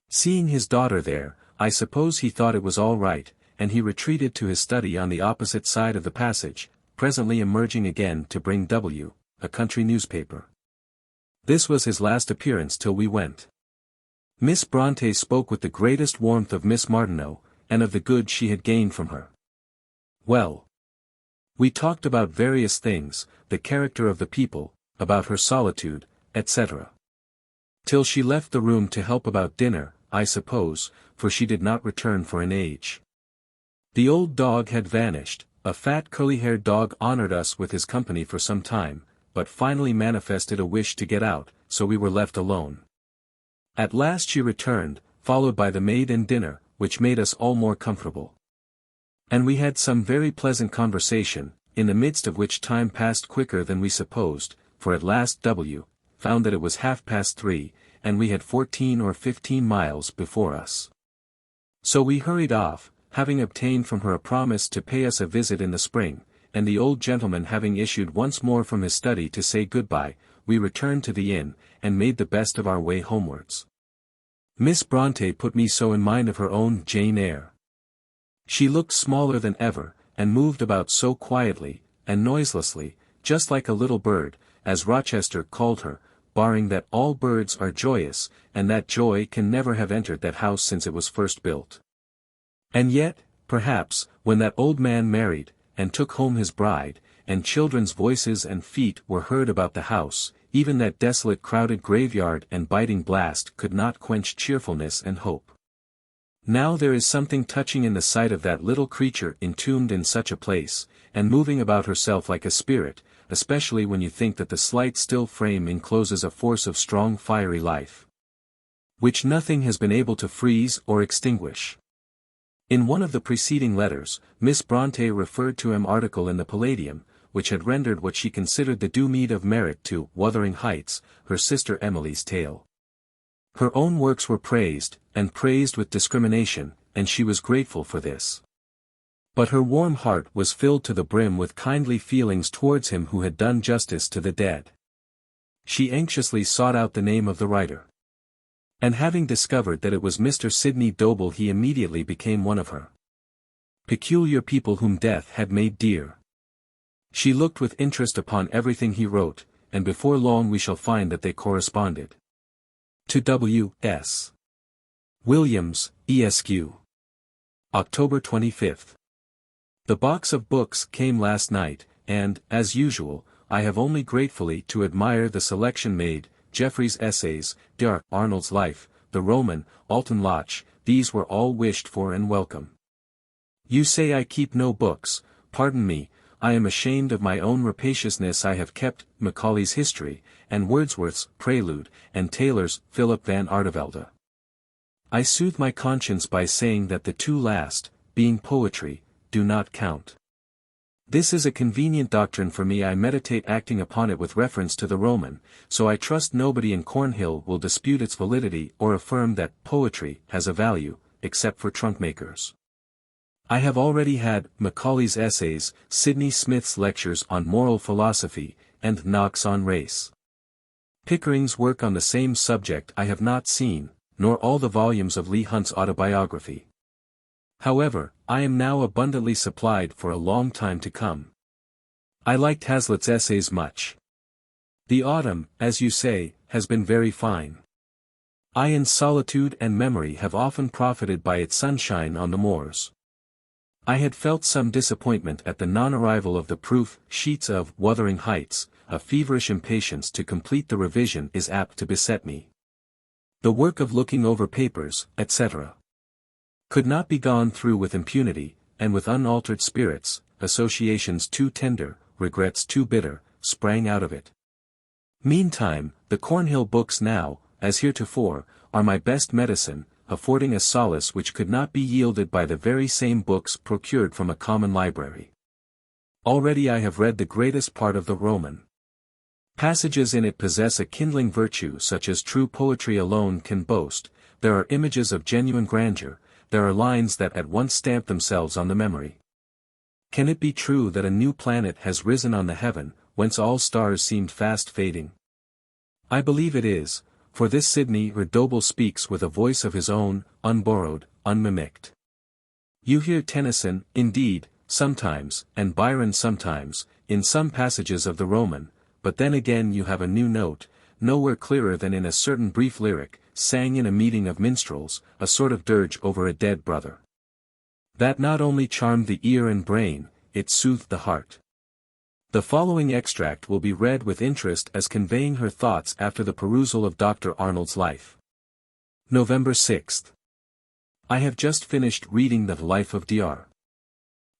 Seeing his daughter there, I suppose he thought it was all right, and he retreated to his study on the opposite side of the passage, presently emerging again to bring W, a country newspaper. This was his last appearance till we went. Miss Bronte spoke with the greatest warmth of Miss Martineau, and of the good she had gained from her. Well, we talked about various things, the character of the people, about her solitude, etc. Till she left the room to help about dinner, I suppose, for she did not return for an age. The old dog had vanished. A fat curly-haired dog honored us with his company for some time, but finally manifested a wish to get out, so we were left alone. At last she returned, followed by the maid and dinner, which made us all more comfortable. And we had some very pleasant conversation, in the midst of which time passed quicker than we supposed, for at last W found that it was 3:30, and we had 14 or 15 miles before us. So we hurried off, having obtained from her a promise to pay us a visit in the spring, and the old gentleman having issued once more from his study to say good-bye, we returned to the inn, and made the best of our way homewards. Miss Bronte put me so in mind of her own Jane Eyre. She looked smaller than ever, and moved about so quietly, and noiselessly, just like a little bird, as Rochester called her, barring that all birds are joyous, and that joy can never have entered that house since it was first built. And yet, perhaps, when that old man married, and took home his bride, and children's voices and feet were heard about the house, even that desolate crowded graveyard and biting blast could not quench cheerfulness and hope. Now there is something touching in the sight of that little creature entombed in such a place, and moving about herself like a spirit especially when you think that the slight still frame encloses a force of strong fiery life, which nothing has been able to freeze or extinguish. In one of the preceding letters, Miss Bronte referred to an article in the Palladium, which had rendered what she considered the due meed of merit to Wuthering Heights, her sister Emily's tale. Her own works were praised, and praised with discrimination, and she was grateful for this. But her warm heart was filled to the brim with kindly feelings towards him who had done justice to the dead. She anxiously sought out the name of the writer. And having discovered that it was Mr. Sidney Dobell, he immediately became one of her peculiar people whom death had made dear. She looked with interest upon everything he wrote, and before long we shall find that they corresponded. To W.S. Williams, Esq. October 25. The box of books came last night, and, as usual, I have only gratefully to admire the selection made: Jeffrey's Essays, D'Arc, Arnold's Life, the Roman, Alton Locke. These were all wished for and welcome. You say I keep no books. Pardon me, I am ashamed of my own rapaciousness. I have kept Macaulay's History, and Wordsworth's Prelude, and Taylor's Philip van Artevelde. I soothe my conscience by saying that the two last, being poetry, do not count. This is a convenient doctrine for me. I meditate acting upon it with reference to the Roman, so I trust nobody in Cornhill will dispute its validity or affirm that poetry has a value, except for trunkmakers. I have already had Macaulay's Essays, Sidney Smith's Lectures on Moral Philosophy, and Knox on Race. Pickering's work on the same subject I have not seen, nor all the volumes of Leigh Hunt's Autobiography. However, I am now abundantly supplied for a long time to come. I liked Hazlitt's Essays much. The autumn, as you say, has been very fine. I in solitude and memory have often profited by its sunshine on the moors. I had felt some disappointment at the non-arrival of the proof sheets of Wuthering Heights. A feverish impatience to complete the revision is apt to beset me. The work of looking over papers, etc., could not be gone through with impunity, and with unaltered spirits. Associations too tender, regrets too bitter, sprang out of it. Meantime, the Cornhill books now, as heretofore, are my best medicine, affording a solace which could not be yielded by the very same books procured from a common library. Already I have read the greatest part of the Roman. Passages in it possess a kindling virtue such as true poetry alone can boast. There are images of genuine grandeur, there are lines that at once stamp themselves on the memory. Can it be true that a new planet has risen on the heaven, whence all stars seemed fast fading? I believe it is, for this Sidney Dobell speaks with a voice of his own, unborrowed, unmimicked. You hear Tennyson, indeed, sometimes, and Byron sometimes, in some passages of the Roman, but then again you have a new note, nowhere clearer than in a certain brief lyric, sang in a meeting of minstrels, a sort of dirge over a dead brother. That not only charmed the ear and brain, it soothed the heart. The following extract will be read with interest as conveying her thoughts after the perusal of Dr. Arnold's Life. November 6. I have just finished reading the Life of Dr.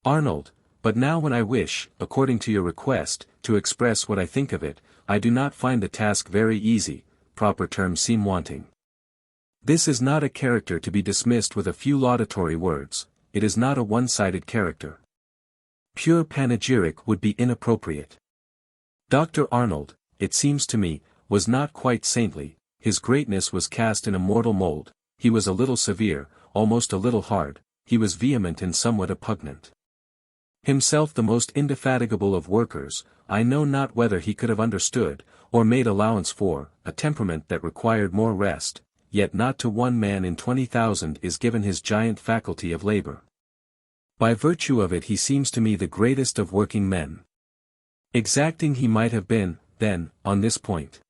Arnold, but now when I wish, according to your request, to express what I think of it, I do not find the task very easy, proper terms seem wanting. This is not a character to be dismissed with a few laudatory words, it is not a one-sided character. Pure panegyric would be inappropriate. Dr. Arnold, it seems to me, was not quite saintly, his greatness was cast in a mortal mold, he was a little severe, almost a little hard, he was vehement and somewhat oppugnant. Himself the most indefatigable of workers, I know not whether he could have understood, or made allowance for, a temperament that required more rest, yet not to one man in 20,000 is given his giant faculty of labor. By virtue of it he seems to me the greatest of working men. Exacting he might have been, then, on this point.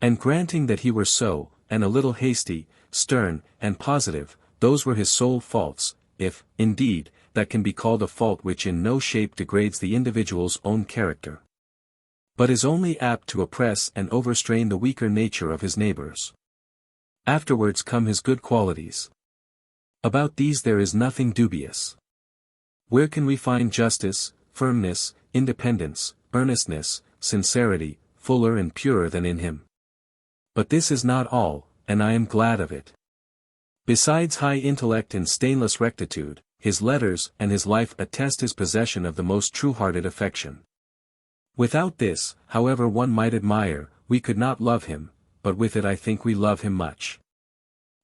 And granting that he were so, and a little hasty, stern, and positive, those were his sole faults, if, indeed, that can be called a fault which in no shape degrades the individual's own character, but is only apt to oppress and overstrain the weaker nature of his neighbors. Afterwards come his good qualities. About these there is nothing dubious. Where can we find justice, firmness, independence, earnestness, sincerity, fuller and purer than in him. But this is not all, and I am glad of it. Besides high intellect and stainless rectitude, his letters and his life attest his possession of the most true-hearted affection. Without this, however one might admire, we could not love him, but with it I think we love him much.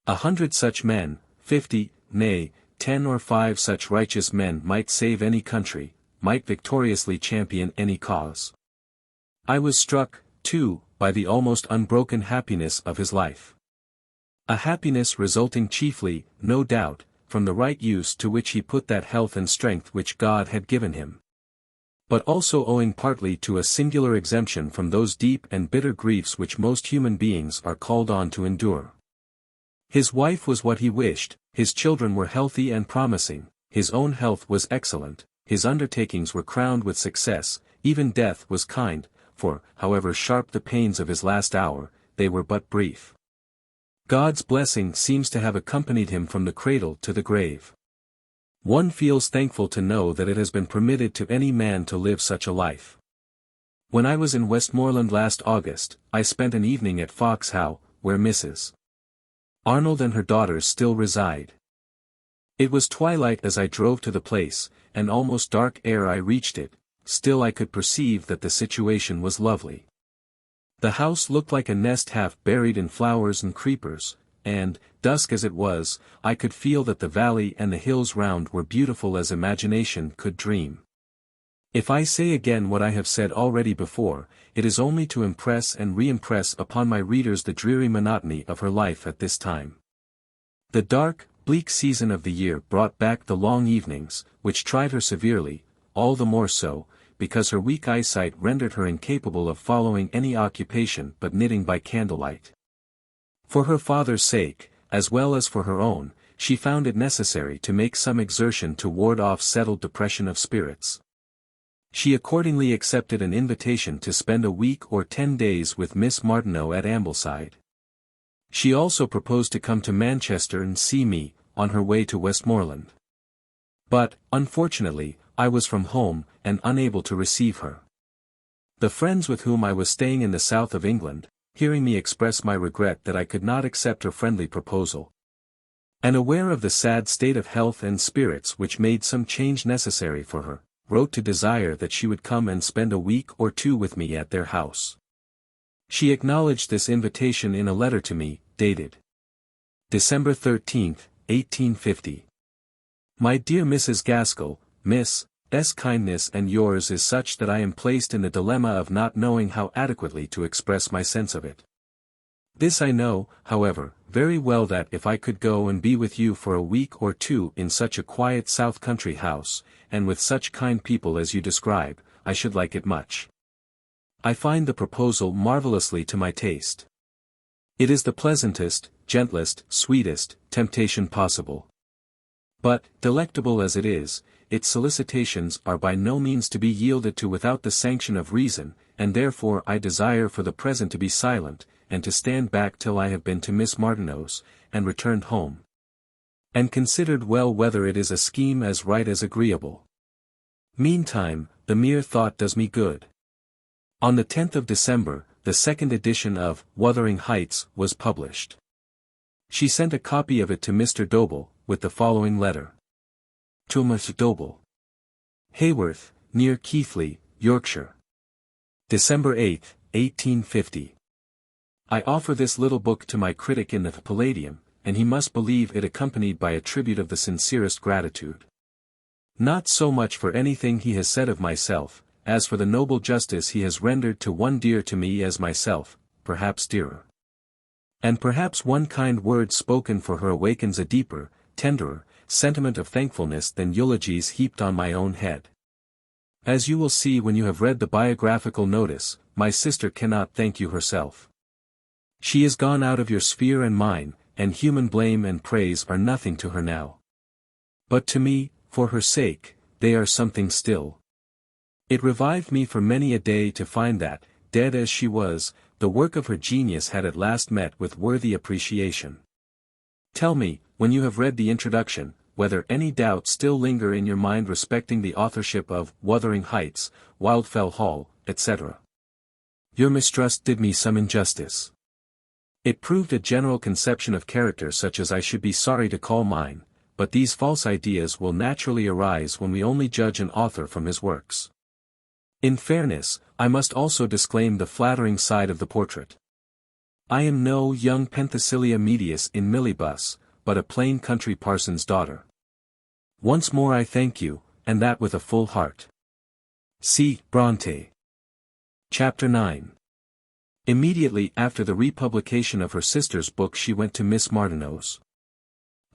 100 such men, 50, nay, 10 or 5 such righteous men might save any country, might victoriously champion any cause. I was struck, too, by the almost unbroken happiness of his life. A happiness resulting chiefly, no doubt, from the right use to which he put that health and strength which God had given him. But also owing partly to a singular exemption from those deep and bitter griefs which most human beings are called on to endure. His wife was what he wished, his children were healthy and promising, his own health was excellent, his undertakings were crowned with success, even death was kind, for, however sharp the pains of his last hour, they were but brief. God's blessing seems to have accompanied him from the cradle to the grave. One feels thankful to know that it has been permitted to any man to live such a life. When I was in Westmoreland last August, I spent an evening at Foxhowe, where Mrs. Arnold and her daughters still reside. It was twilight as I drove to the place, and almost dark ere I reached it, still I could perceive that the situation was lovely. The house looked like a nest half buried in flowers and creepers, and, dusk as it was, I could feel that the valley and the hills round were beautiful as imagination could dream. If I say again what I have said already before, it is only to impress and re-impress upon my readers the dreary monotony of her life at this time. The dark, bleak season of the year brought back the long evenings, which tried her severely, all the more so, because her weak eyesight rendered her incapable of following any occupation but knitting by candlelight. For her father's sake, as well as for her own, she found it necessary to make some exertion to ward off settled depression of spirits. She accordingly accepted an invitation to spend a week or 10 days with Miss Martineau at Ambleside. She also proposed to come to Manchester and see me, on her way to Westmoreland. But, unfortunately, I was from home, and unable to receive her. The friends with whom I was staying in the south of England, hearing me express my regret that I could not accept her friendly proposal, and aware of the sad state of health and spirits which made some change necessary for her, wrote to desire that she would come and spend a week or 2 with me at their house. She acknowledged this invitation in a letter to me, dated December 13, 1850. My dear Mrs. Gaskell, Miss S. kindness and yours is such that I am placed in the dilemma of not knowing how adequately to express my sense of it. This I know, however, very well that if I could go and be with you for a week or 2 in such a quiet south country house, and with such kind people as you describe, I should like it much. I find the proposal marvellously to my taste. It is the pleasantest, gentlest, sweetest temptation possible. But, delectable as it is, its solicitations are by no means to be yielded to without the sanction of reason, and therefore I desire for the present to be silent, and to stand back till I have been to Miss Martineau's, and returned home, and considered well whether it is a scheme as right as agreeable. Meantime, the mere thought does me good. On the 10th of December, the 2nd edition of Wuthering Heights was published. She sent a copy of it to Mr. Doble, with the following letter. To Mr. Doble. Haworth, near Keighley, Yorkshire. December 8, 1850. I offer this little book to my critic in the Palladium, and he must believe it accompanied by a tribute of the sincerest gratitude. Not so much for anything he has said of myself, as for the noble justice he has rendered to one dear to me as myself, perhaps dearer. And perhaps one kind word spoken for her awakens a deeper, tenderer, sentiment of thankfulness than eulogies heaped on my own head. As you will see when you have read the biographical notice, my sister cannot thank you herself. She is gone out of your sphere and mine, and human blame and praise are nothing to her now. But to me, for her sake, they are something still. It revived me for many a day to find that, dead as she was, the work of her genius had at last met with worthy appreciation. Tell me, when you have read the introduction, whether any doubts still linger in your mind respecting the authorship of Wuthering Heights, Wildfell Hall, etc. Your mistrust did me some injustice. It proved a general conception of character such as I should be sorry to call mine, but these false ideas will naturally arise when we only judge an author from his works. In fairness, I must also disclaim the flattering side of the portrait. I am no young Penthesilea Medius in Millibus, but a plain country parson's daughter. Once more I thank you, and that with a full heart. C. Bronte. Chapter 9. Immediately after the republication of her sister's book she went to Miss Martineau's.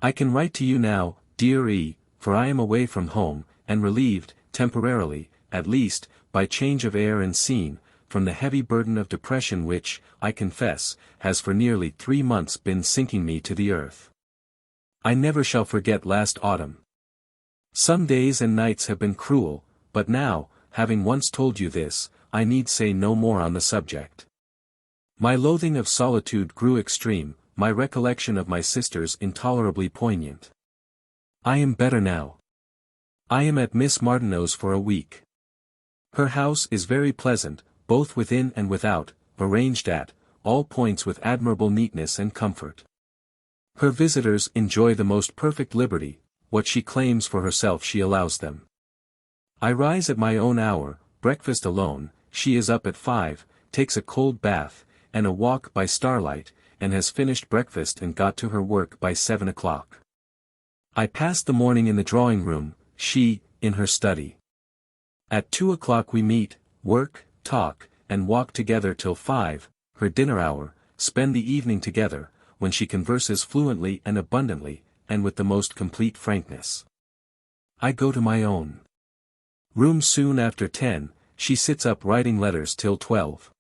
I can write to you now, dear E., for I am away from home, and relieved, temporarily, at least, by change of air and scene, from the heavy burden of depression which, I confess, has for nearly 3 months been sinking me to the earth. I never shall forget last autumn. Some days and nights have been cruel, but now, having once told you this, I need say no more on the subject. My loathing of solitude grew extreme, my recollection of my sisters intolerably poignant. I am better now. I am at Miss Martineau's for a week. Her house is very pleasant, both within and without, arranged at all points with admirable neatness and comfort. Her visitors enjoy the most perfect liberty, what she claims for herself she allows them. I rise at my own hour, breakfast alone, she is up at 5, takes a cold bath, and a walk by starlight, and has finished breakfast and got to her work by 7 o'clock. I pass the morning in the drawing-room, she, in her study. At 2 o'clock we meet, work, talk, and walk together till 5, her dinner hour, spend the evening together, when she converses fluently and abundantly, and with the most complete frankness. I go to my own room soon after 10, she sits up writing letters till 12.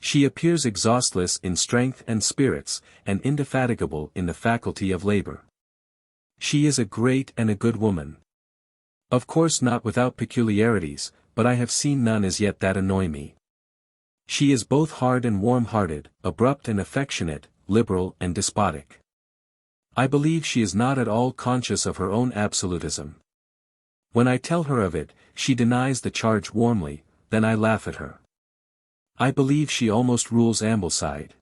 She appears exhaustless in strength and spirits, and indefatigable in the faculty of labor. She is a great and a good woman. Of course not without peculiarities, but I have seen none as yet that annoy me. She is both hard and warm-hearted, abrupt and affectionate, liberal and despotic. I believe she is not at all conscious of her own absolutism. When I tell her of it, she denies the charge warmly, then I laugh at her. I believe she almost rules Ambleside.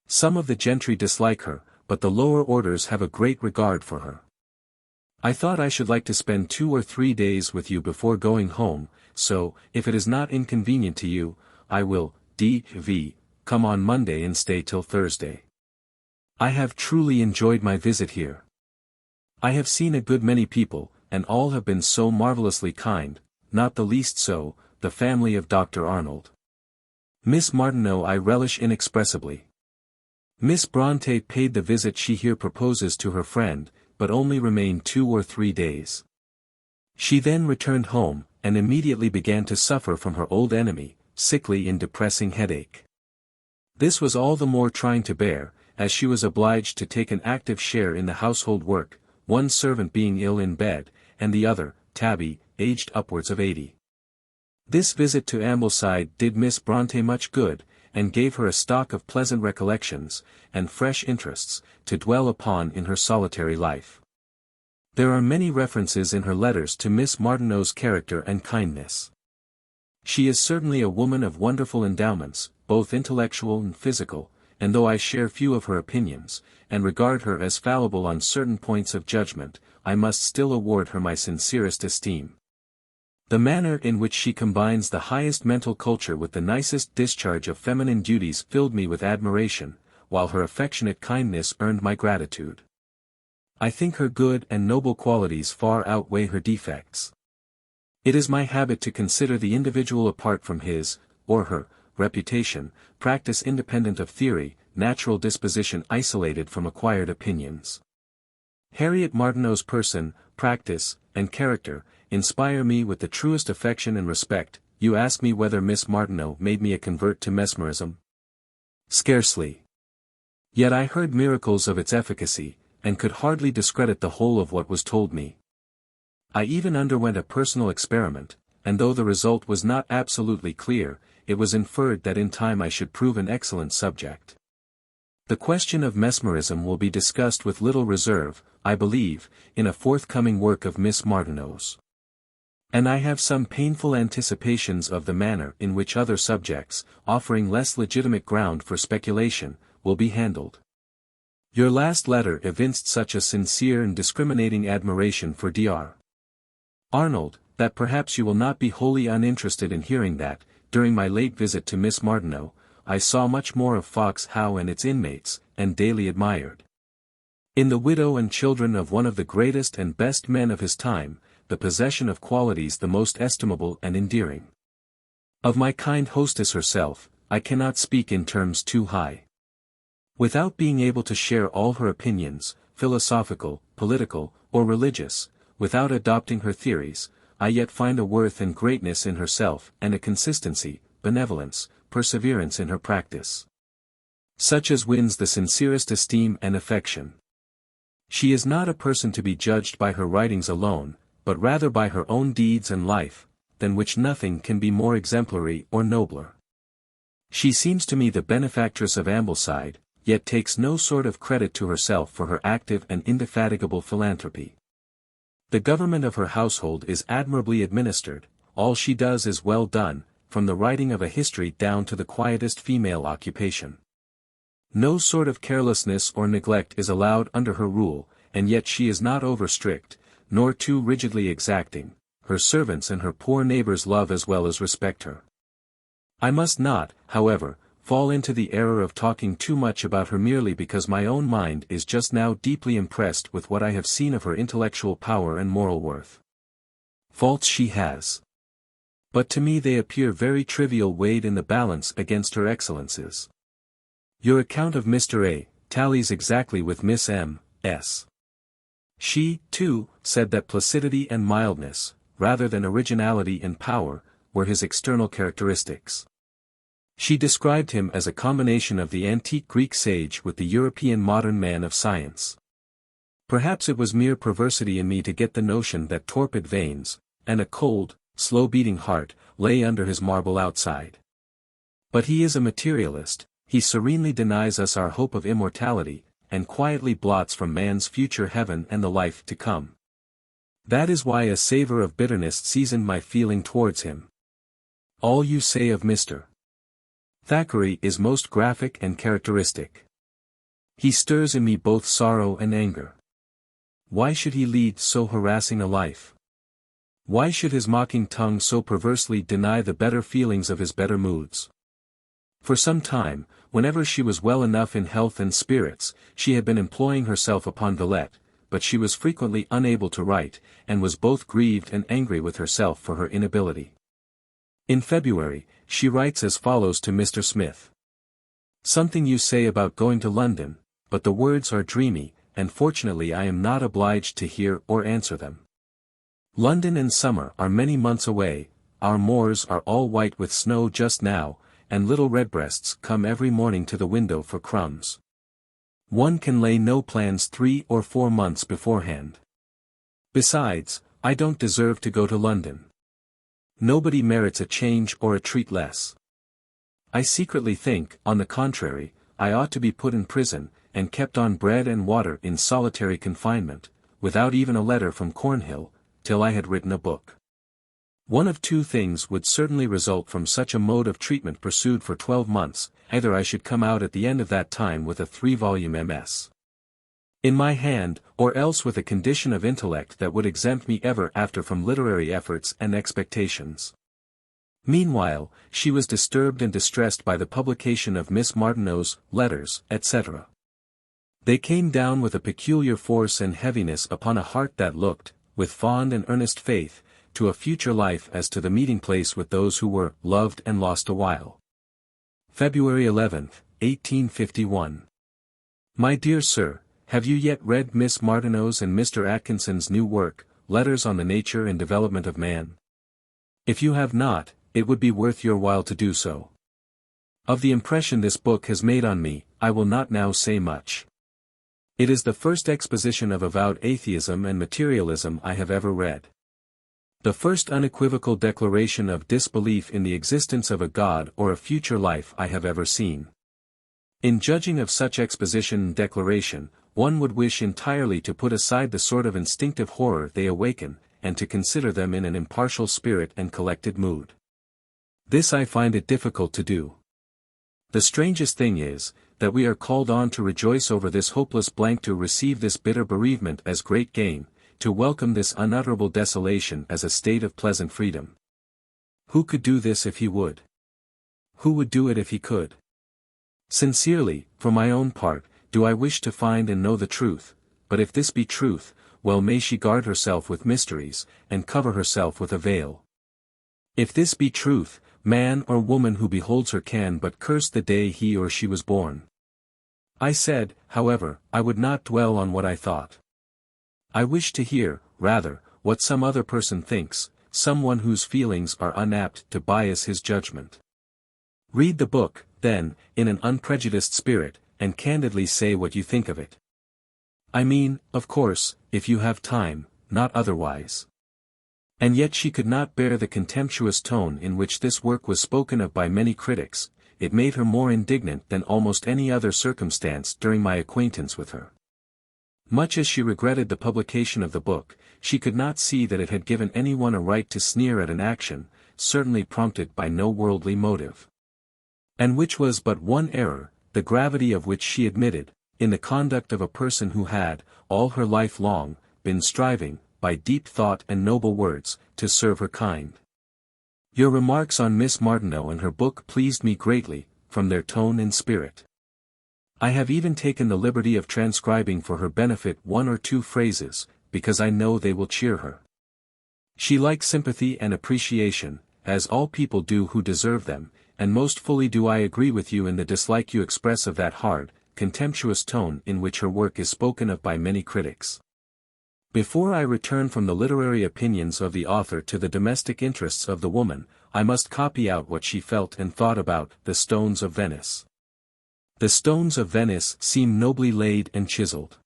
Some of the gentry dislike her, but the lower orders have a great regard for her. I thought I should like to spend 2 or 3 days with you before going home, so, if it is not inconvenient to you, I will, D.V., come on Monday and stay till Thursday. I have truly enjoyed my visit here. I have seen a good many people, and all have been so marvellously kind, not the least so, the family of Dr. Arnold. Miss Martineau I relish inexpressibly. Miss Bronte paid the visit she here proposes to her friend, but only remained 2 or 3 days. She then returned home, and immediately began to suffer from her old enemy, sickly and depressing headache. This was all the more trying to bear, as she was obliged to take an active share in the household work, one servant being ill in bed, and the other, Tabby, aged upwards of 80. This visit to Ambleside did Miss Bronte much good, and gave her a stock of pleasant recollections, and fresh interests, to dwell upon in her solitary life. There are many references in her letters to Miss Martineau's character and kindness. She is certainly a woman of wonderful endowments, both intellectual and physical, and though I share few of her opinions, and regard her as fallible on certain points of judgment, I must still award her my sincerest esteem. The manner in which she combines the highest mental culture with the nicest discharge of feminine duties filled me with admiration, while her affectionate kindness earned my gratitude. I think her good and noble qualities far outweigh her defects. It is my habit to consider the individual apart from his, or her, reputation, practice independent of theory, natural disposition isolated from acquired opinions. Harriet Martineau's person, practice, and character, inspire me with the truest affection and respect. You ask me whether Miss Martineau made me a convert to mesmerism? Scarcely. Yet I heard miracles of its efficacy, and could hardly discredit the whole of what was told me. I even underwent a personal experiment, and though the result was not absolutely clear, it was inferred that in time I should prove an excellent subject. The question of mesmerism will be discussed with little reserve, I believe, in a forthcoming work of Miss Martineau's. And I have some painful anticipations of the manner in which other subjects, offering less legitimate ground for speculation, will be handled. Your last letter evinced such a sincere and discriminating admiration for Dr. Arnold, that perhaps you will not be wholly uninterested in hearing that, during my late visit to Miss Martineau, I saw much more of Fox How and its inmates, and daily admired. In the widow and children of one of the greatest and best men of his time, the possession of qualities the most estimable and endearing. Of my kind hostess herself, I cannot speak in terms too high. Without being able to share all her opinions, philosophical, political, or religious, without adopting her theories, I yet find a worth and greatness in herself and a consistency, benevolence, perseverance in her practice, such as wins the sincerest esteem and affection. She is not a person to be judged by her writings alone, but rather by her own deeds and life, than which nothing can be more exemplary or nobler. She seems to me the benefactress of Ambleside, yet takes no sort of credit to herself for her active and indefatigable philanthropy. The government of her household is admirably administered, all she does is well done, from the writing of a history down to the quietest female occupation. No sort of carelessness or neglect is allowed under her rule, and yet she is not over-strict, nor too rigidly exacting. Her servants and her poor neighbors love as well as respect her. I must not, however, fall into the error of talking too much about her merely because my own mind is just now deeply impressed with what I have seen of her intellectual power and moral worth. Faults she has, but to me they appear very trivial weighed in the balance against her excellences. Your account of Mr. A. tallies exactly with Miss M.'s. She, too, said that placidity and mildness, rather than originality and power, were his external characteristics. She described him as a combination of the antique Greek sage with the European modern man of science. Perhaps it was mere perversity in me to get the notion that torpid veins, and a cold, slow-beating heart, lay under his marble outside. But he is a materialist, he serenely denies us our hope of immortality, and quietly blots from man's future heaven and the life to come. That is why a savor of bitterness seasoned my feeling towards him. All you say of Mr. Thackeray is most graphic and characteristic. He stirs in me both sorrow and anger. Why should he lead so harassing a life? Why should his mocking tongue so perversely deny the better feelings of his better moods? For some time, whenever she was well enough in health and spirits, she had been employing herself upon Villette, but she was frequently unable to write, and was both grieved and angry with herself for her inability. In February, she writes as follows to Mr. Smith. Something you say about going to London, but the words are dreamy, and fortunately I am not obliged to hear or answer them. London and summer are many months away, our moors are all white with snow just now, and little redbreasts come every morning to the window for crumbs. One can lay no plans 3 or 4 months beforehand. Besides, I don't deserve to go to London. Nobody merits a change or a treat less. I secretly think, on the contrary, I ought to be put in prison, and kept on bread and water in solitary confinement, without even a letter from Cornhill, till I had written a book. One of two things would certainly result from such a mode of treatment pursued for 12 months, either I should come out at the end of that time with a 3-volume MS. in my hand, or else with a condition of intellect that would exempt me ever after from literary efforts and expectations. Meanwhile, she was disturbed and distressed by the publication of Miss Martineau's letters, etc. They came down with a peculiar force and heaviness upon a heart that looked, with fond and earnest faith, to a future life as to the meeting place with those who were loved and lost awhile. February 11, 1851. My dear Sir, have you yet read Miss Martineau's and Mr. Atkinson's new work, Letters on the Nature and Development of Man? If you have not, it would be worth your while to do so. Of the impression this book has made on me, I will not now say much. It is the first exposition of avowed atheism and materialism I have ever read. The first unequivocal declaration of disbelief in the existence of a God or a future life I have ever seen. In judging of such exposition and declaration, one would wish entirely to put aside the sort of instinctive horror they awaken, and to consider them in an impartial spirit and collected mood. This I find it difficult to do. The strangest thing is, that we are called on to rejoice over this hopeless blank, to receive this bitter bereavement as great gain, to welcome this unutterable desolation as a state of pleasant freedom. Who could do this if he would? Who would do it if he could? Sincerely, for my own part, do I wish to find and know the truth, but if this be truth, well may she guard herself with mysteries, and cover herself with a veil. If this be truth, man or woman who beholds her can but curse the day he or she was born. I said, however, I would not dwell on what I thought. I wish to hear, rather, what some other person thinks, someone whose feelings are unapt to bias his judgment. Read the book, then, in an unprejudiced spirit, and candidly say what you think of it. I mean, of course, if you have time, not otherwise. And yet she could not bear the contemptuous tone in which this work was spoken of by many critics. It made her more indignant than almost any other circumstance during my acquaintance with her. Much as she regretted the publication of the book, she could not see that it had given anyone a right to sneer at an action, certainly prompted by no worldly motive. And which was but one error, the gravity of which she admitted, in the conduct of a person who had, all her life long, been striving, by deep thought and noble words, to serve her kind. Your remarks on Miss Martineau and her book pleased me greatly, from their tone and spirit. I have even taken the liberty of transcribing for her benefit one or two phrases, because I know they will cheer her. She likes sympathy and appreciation, as all people do who deserve them, and most fully do I agree with you in the dislike you express of that hard, contemptuous tone in which her work is spoken of by many critics. Before I return from the literary opinions of the author to the domestic interests of the woman, I must copy out what she felt and thought about The Stones of Venice. The stones of Venice seem nobly laid and chiseled.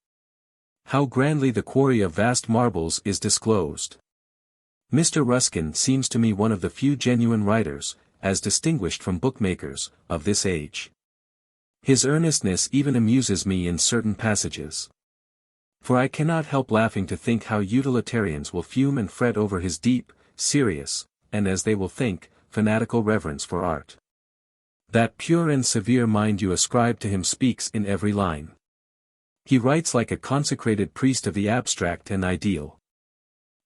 How grandly the quarry of vast marbles is disclosed. Mr. Ruskin seems to me one of the few genuine writers, as distinguished from bookmakers, of this age. His earnestness even amuses me in certain passages. For I cannot help laughing to think how utilitarians will fume and fret over his deep, serious, and as they will think, fanatical reverence for art. That pure and severe mind you ascribe to him speaks in every line. He writes like a consecrated priest of the abstract and ideal.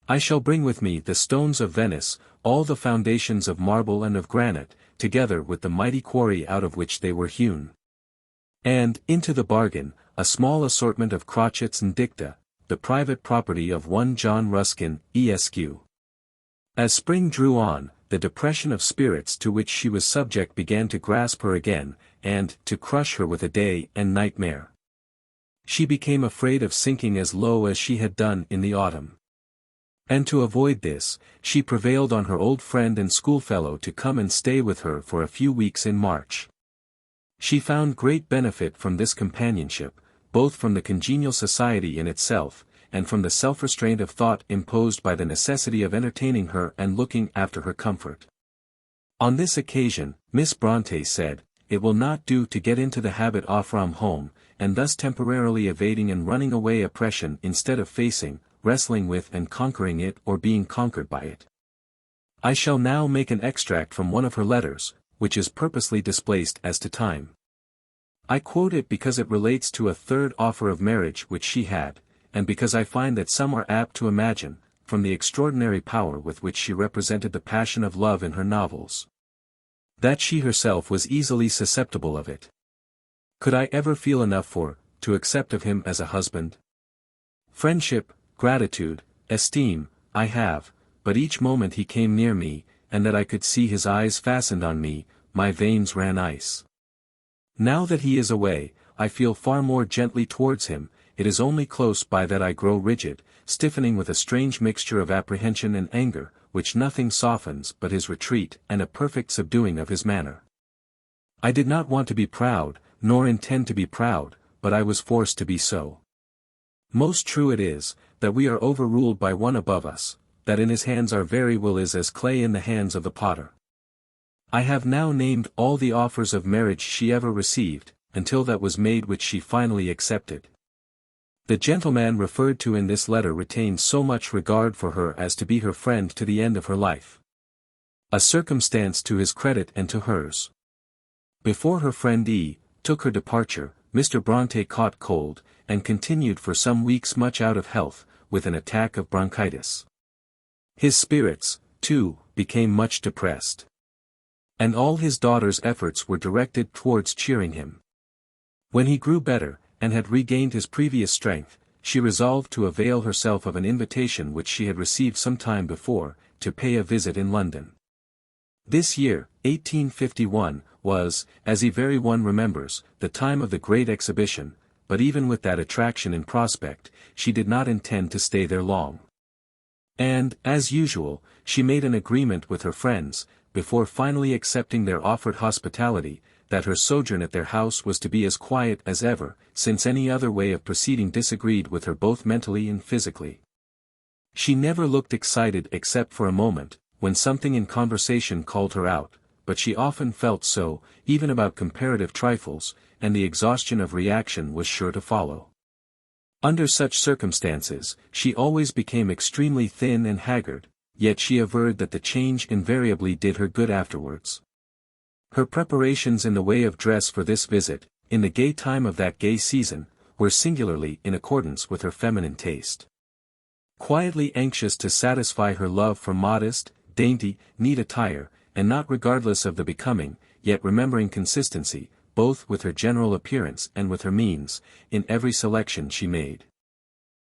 I shall bring with me The Stones of Venice, all the foundations of marble and of granite, together with the mighty quarry out of which they were hewn. And, into the bargain, a small assortment of crotchets and dicta, the private property of one John Ruskin, Esq. As spring drew on, the depression of spirits to which she was subject began to grasp her again, and to crush her with a day and nightmare. She became afraid of sinking as low as she had done in the autumn. And to avoid this, she prevailed on her old friend and schoolfellow to come and stay with her for a few weeks in March. She found great benefit from this companionship, both from the congenial society in itself, and from the self-restraint of thought imposed by the necessity of entertaining her and looking after her comfort. On this occasion, Miss Bronte said, "It will not do to get into the habit of from home, and thus temporarily evading and running away oppression instead of facing, wrestling with and conquering it or being conquered by it." I shall now make an extract from one of her letters, which is purposely displaced as to time. I quote it because it relates to a third offer of marriage which she had, and because I find that some are apt to imagine, from the extraordinary power with which she represented the passion of love in her novels, that she herself was easily susceptible of it. Could I ever feel enough to accept of him as a husband? Friendship, gratitude, esteem, I have, but each moment he came near me, and that I could see his eyes fastened on me, my veins ran ice. Now that he is away, I feel far more gently towards him. It is only close by that I grow rigid, stiffening with a strange mixture of apprehension and anger, which nothing softens but his retreat and a perfect subduing of his manner. I did not want to be proud, nor intend to be proud, but I was forced to be so. Most true it is, that we are overruled by one above us, that in his hands our very will is as clay in the hands of the potter. I have now named all the offers of marriage she ever received, until that was made which she finally accepted. The gentleman referred to in this letter retained so much regard for her as to be her friend to the end of her life. A circumstance to his credit and to hers. Before her friend E. took her departure, Mr. Bronte caught cold, and continued for some weeks much out of health, with an attack of bronchitis. His spirits, too, became much depressed. And all his daughter's efforts were directed towards cheering him. When he grew better, and had regained his previous strength, she resolved to avail herself of an invitation which she had received some time before, to pay a visit in London. This year, 1851, was, as every one remembers, the time of the Great Exhibition, but even with that attraction in prospect, she did not intend to stay there long. And, as usual, she made an agreement with her friends, before finally accepting their offered hospitality, that her sojourn at their house was to be as quiet as ever, since any other way of proceeding disagreed with her both mentally and physically. She never looked excited except for a moment, when something in conversation called her out, but she often felt so, even about comparative trifles, and the exhaustion of reaction was sure to follow. Under such circumstances, she always became extremely thin and haggard, yet she averred that the change invariably did her good afterwards. Her preparations in the way of dress for this visit, in the gay time of that gay season, were singularly in accordance with her feminine taste. Quietly anxious to satisfy her love for modest, dainty, neat attire, and not regardless of the becoming, yet remembering consistency, both with her general appearance and with her means, in every selection she made.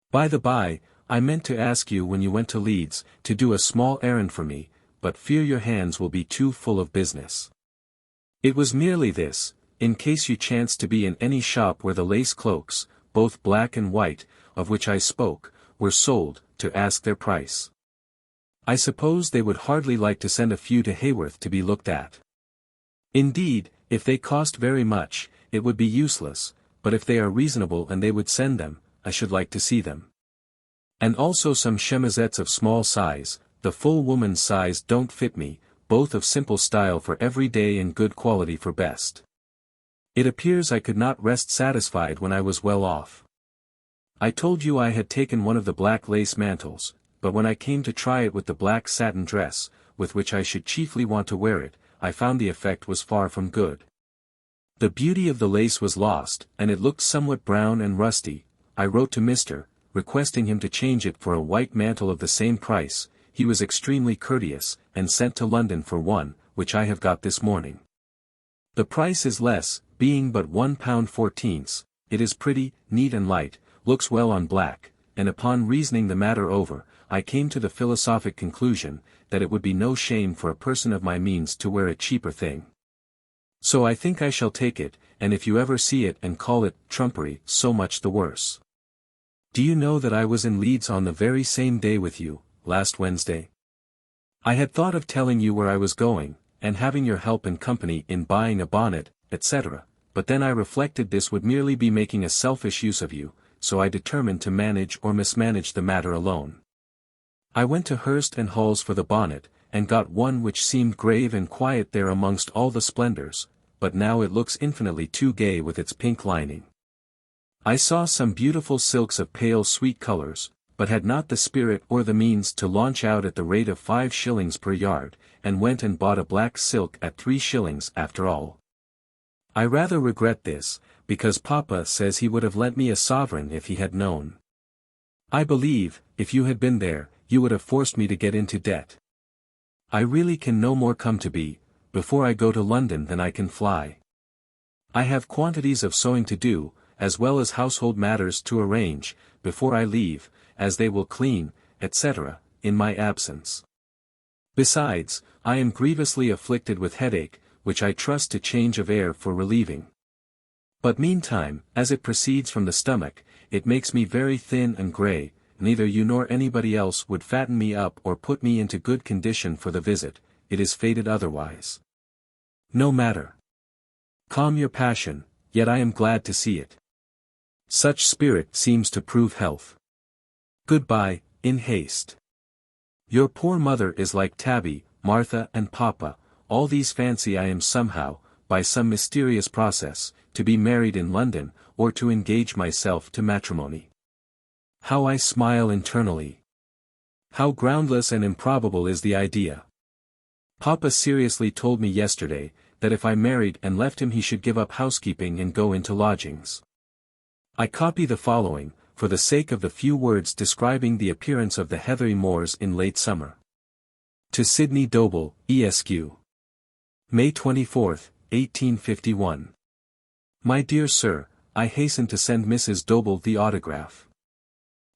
By the by, I meant to ask you when you went to Leeds, to do a small errand for me, but fear your hands will be too full of business. It was merely this, in case you chanced to be in any shop where the lace cloaks, both black and white, of which I spoke, were sold, to ask their price. I suppose they would hardly like to send a few to Haworth to be looked at. Indeed, if they cost very much, it would be useless, but if they are reasonable and they would send them, I should like to see them. And also some chemisettes of small size, the full woman's size don't fit me, both of simple style for every day and good quality for best. It appears I could not rest satisfied when I was well off. I told you I had taken one of the black lace mantles, but when I came to try it with the black satin dress, with which I should chiefly want to wear it, I found the effect was far from good. The beauty of the lace was lost, and it looked somewhat brown and rusty. I wrote to Mr., requesting him to change it for a white mantle of the same price. He was extremely courteous, and sent to London for one, which I have got this morning. The price is less, being but £1.14. It is pretty, neat and light, looks well on black, and upon reasoning the matter over, I came to the philosophic conclusion, that it would be no shame for a person of my means to wear a cheaper thing. So I think I shall take it, and if you ever see it and call it trumpery, so much the worse. Do you know that I was in Leeds on the very same day with you, last Wednesday? I had thought of telling you where I was going, and having your help and company in buying a bonnet, etc., but then I reflected this would merely be making a selfish use of you, so I determined to manage or mismanage the matter alone. I went to Hurst and Hall's for the bonnet, and got one which seemed grave and quiet there amongst all the splendors, but now it looks infinitely too gay with its pink lining. I saw some beautiful silks of pale sweet colors, but had not the spirit or the means to launch out at the rate of 5 shillings per yard, and went and bought a black silk at 3 shillings after all. I rather regret this, because Papa says he would have lent me a sovereign if he had known. I believe, if you had been there, you would have forced me to get into debt. I really can no more come to be, before I go to London than I can fly. I have quantities of sewing to do, as well as household matters to arrange, before I leave, as they will clean, etc., in my absence. Besides, I am grievously afflicted with headache, which I trust to change of air for relieving. But meantime, as it proceeds from the stomach, it makes me very thin and grey. Neither you nor anybody else would fatten me up or put me into good condition for the visit. It is fated otherwise. No matter. Calm your passion, yet I am glad to see it. Such spirit seems to prove health. Goodbye, in haste. Your poor mother is like Tabby, Martha and Papa. All these fancy I am somehow, by some mysterious process, to be married in London, or to engage myself to matrimony. How I smile internally. How groundless and improbable is the idea. Papa seriously told me yesterday, that if I married and left him he should give up housekeeping and go into lodgings. I copy the following, for the sake of the few words describing the appearance of the heathery moors in late summer. To Sidney Dobell, Esq. May 24, 1851. My dear Sir, I hasten to send Mrs. Dobell the autograph.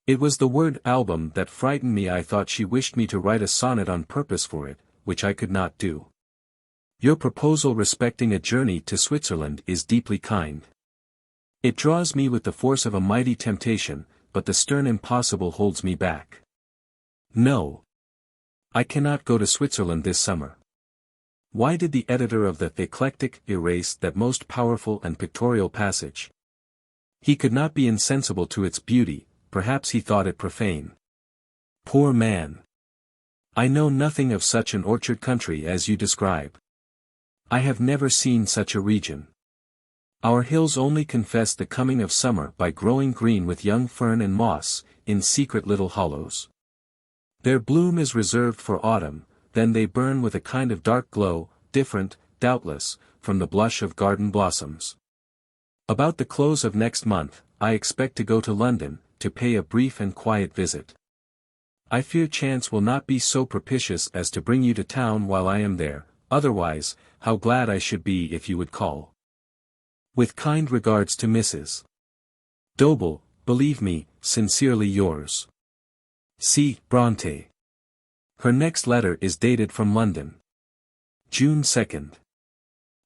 It was the word album that frightened me. I thought she wished me to write a sonnet on purpose for it, which I could not do. Your proposal respecting a journey to Switzerland is deeply kind. It draws me with the force of a mighty temptation, but the stern impossible holds me back. No. I cannot go to Switzerland this summer. Why did the editor of the Eclectic erase that most powerful and pictorial passage? He could not be insensible to its beauty, perhaps he thought it profane. Poor man! I know nothing of such an orchard country as you describe. I have never seen such a region. Our hills only confess the coming of summer by growing green with young fern and moss, in secret little hollows. Their bloom is reserved for autumn, then they burn with a kind of dark glow, different, doubtless, from the blush of garden blossoms. About the close of next month, I expect to go to London, to pay a brief and quiet visit. I fear chance will not be so propitious as to bring you to town while I am there, otherwise, how glad I should be if you would call. With kind regards to Mrs. Dobell, believe me, sincerely yours. C. Bronte. Her next letter is dated from London. June 2nd.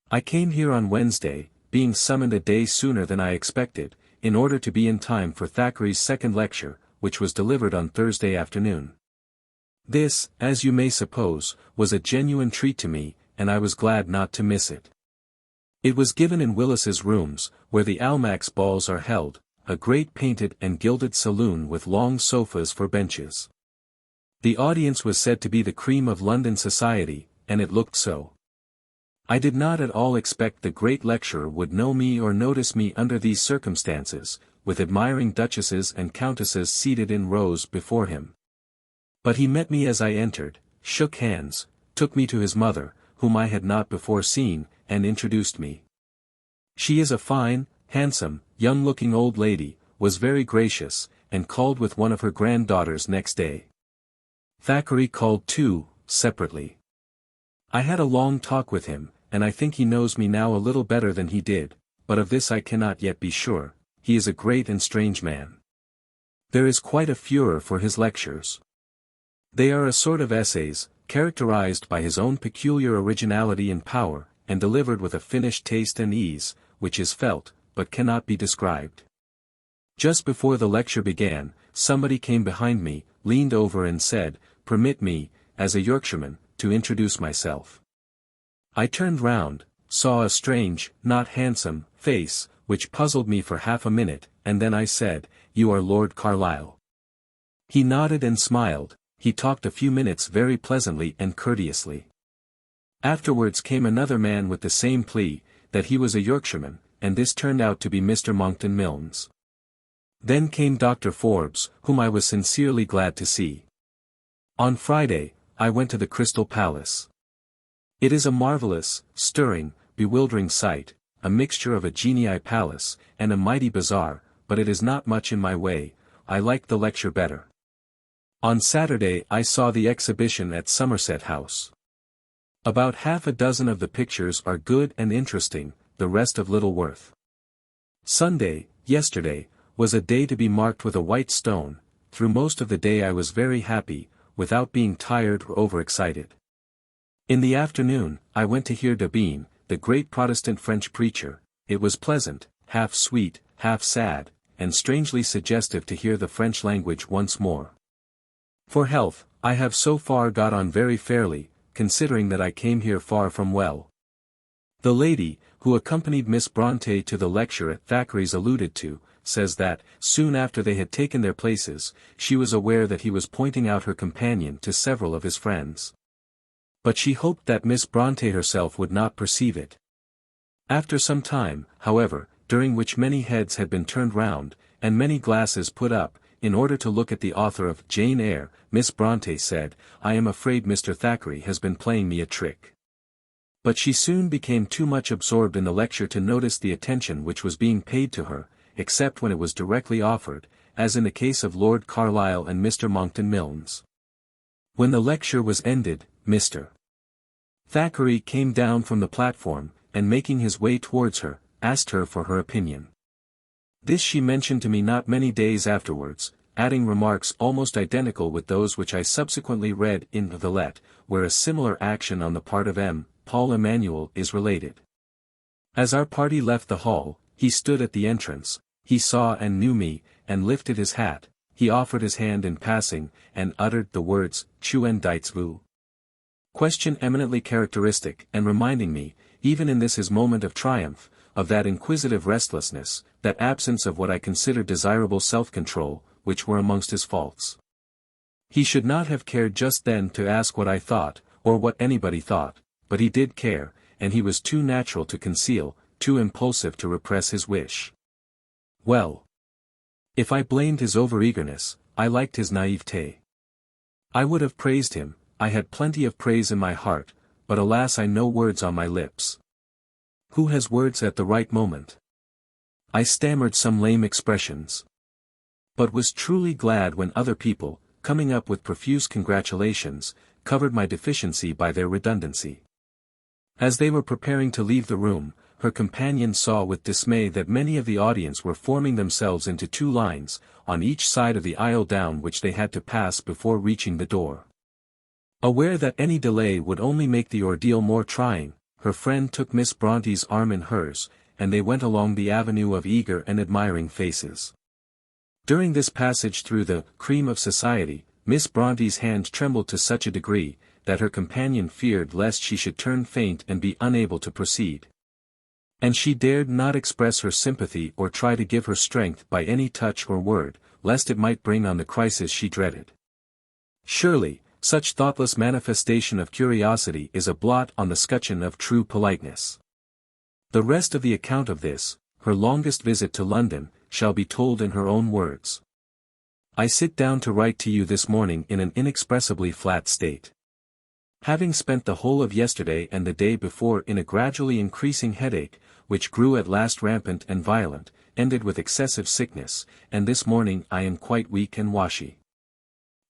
I came here on Wednesday, being summoned a day sooner than I expected, in order to be in time for Thackeray's second lecture, which was delivered on Thursday afternoon. This, as you may suppose, was a genuine treat to me, and I was glad not to miss it. It was given in Willis's rooms, where the Almack's balls are held, a great painted and gilded saloon with long sofas for benches. The audience was said to be the cream of London society, and it looked so. I did not at all expect the great lecturer would know me or notice me under these circumstances, with admiring duchesses and countesses seated in rows before him. But he met me as I entered, shook hands, took me to his mother, whom I had not before seen, and introduced me. She is a fine, handsome, young-looking old lady, was very gracious, and called with one of her granddaughters next day. Thackeray called too, separately. I had a long talk with him, and I think he knows me now a little better than he did, but of this I cannot yet be sure. He is a great and strange man. There is quite a furor for his lectures. They are a sort of essays, characterized by his own peculiar originality and power, and delivered with a finished taste and ease, which is felt, but cannot be described. Just before the lecture began, somebody came behind me, leaned over and said, "Permit me, as a Yorkshireman, to introduce myself." I turned round, saw a strange, not handsome, face, which puzzled me for half a minute, and then I said, "You are Lord Carlisle." He nodded and smiled. He talked a few minutes very pleasantly and courteously. Afterwards came another man with the same plea, that he was a Yorkshireman, and this turned out to be Mr. Monckton Milnes. Then came Dr. Forbes, whom I was sincerely glad to see. On Friday, I went to the Crystal Palace. It is a marvelous, stirring, bewildering sight, a mixture of a genii palace, and a mighty bazaar, but it is not much in my way. I like the lecture better. On Saturday I saw the exhibition at Somerset House. About half a dozen of the pictures are good and interesting, the rest of little worth. Sunday, yesterday, was a day to be marked with a white stone. Through most of the day I was very happy, without being tired or overexcited. In the afternoon, I went to hear Dabine, the great Protestant French preacher. It was pleasant, half sweet, half sad, and strangely suggestive to hear the French language once more. For health, I have so far got on very fairly, considering that I came here far from well. The lady, who accompanied Miss Bronte to the lecture at Thackeray's alluded to, says that, soon after they had taken their places, she was aware that he was pointing out her companion to several of his friends. But she hoped that Miss Bronte herself would not perceive it. After some time, however, during which many heads had been turned round, and many glasses put up, in order to look at the author of Jane Eyre, Miss Bronte said, "I am afraid Mr. Thackeray has been playing me a trick." But she soon became too much absorbed in the lecture to notice the attention which was being paid to her, except when it was directly offered, as in the case of Lord Carlisle and Mr. Monckton Milnes. When the lecture was ended, Mr. Thackeray came down from the platform, and making his way towards her, asked her for her opinion. This she mentioned to me not many days afterwards, adding remarks almost identical with those which I subsequently read in The Let, where a similar action on the part of M. Paul Emanuel is related. As our party left the hall, he stood at the entrance, he saw and knew me, and lifted his hat, he offered his hand in passing, and uttered the words, "Chuen dites vous?" Question eminently characteristic, and reminding me, even in this his moment of triumph, of that inquisitive restlessness, that absence of what I consider desirable self-control, which were amongst his faults. He should not have cared just then to ask what I thought, or what anybody thought, but he did care, and he was too natural to conceal, too impulsive to repress his wish. Well, if I blamed his over-eagerness, I liked his naivete. I would have praised him, I had plenty of praise in my heart, but alas, I no words on my lips. Who has words at the right moment? I stammered some lame expressions, but was truly glad when other people, coming up with profuse congratulations, covered my deficiency by their redundancy. As they were preparing to leave the room, her companion saw with dismay that many of the audience were forming themselves into two lines, on each side of the aisle down which they had to pass before reaching the door. Aware that any delay would only make the ordeal more trying, her friend took Miss Bronte's arm in hers, and they went along the avenue of eager and admiring faces. During this passage through the cream of society, Miss Bronte's hand trembled to such a degree, that her companion feared lest she should turn faint and be unable to proceed. And she dared not express her sympathy or try to give her strength by any touch or word, lest it might bring on the crisis she dreaded. Surely, such thoughtless manifestation of curiosity is a blot on the scutcheon of true politeness. The rest of the account of this, her longest visit to London, shall be told in her own words. I sit down to write to you this morning in an inexpressibly flat state. Having spent the whole of yesterday and the day before in a gradually increasing headache, which grew at last rampant and violent, ended with excessive sickness, and this morning I am quite weak and washy.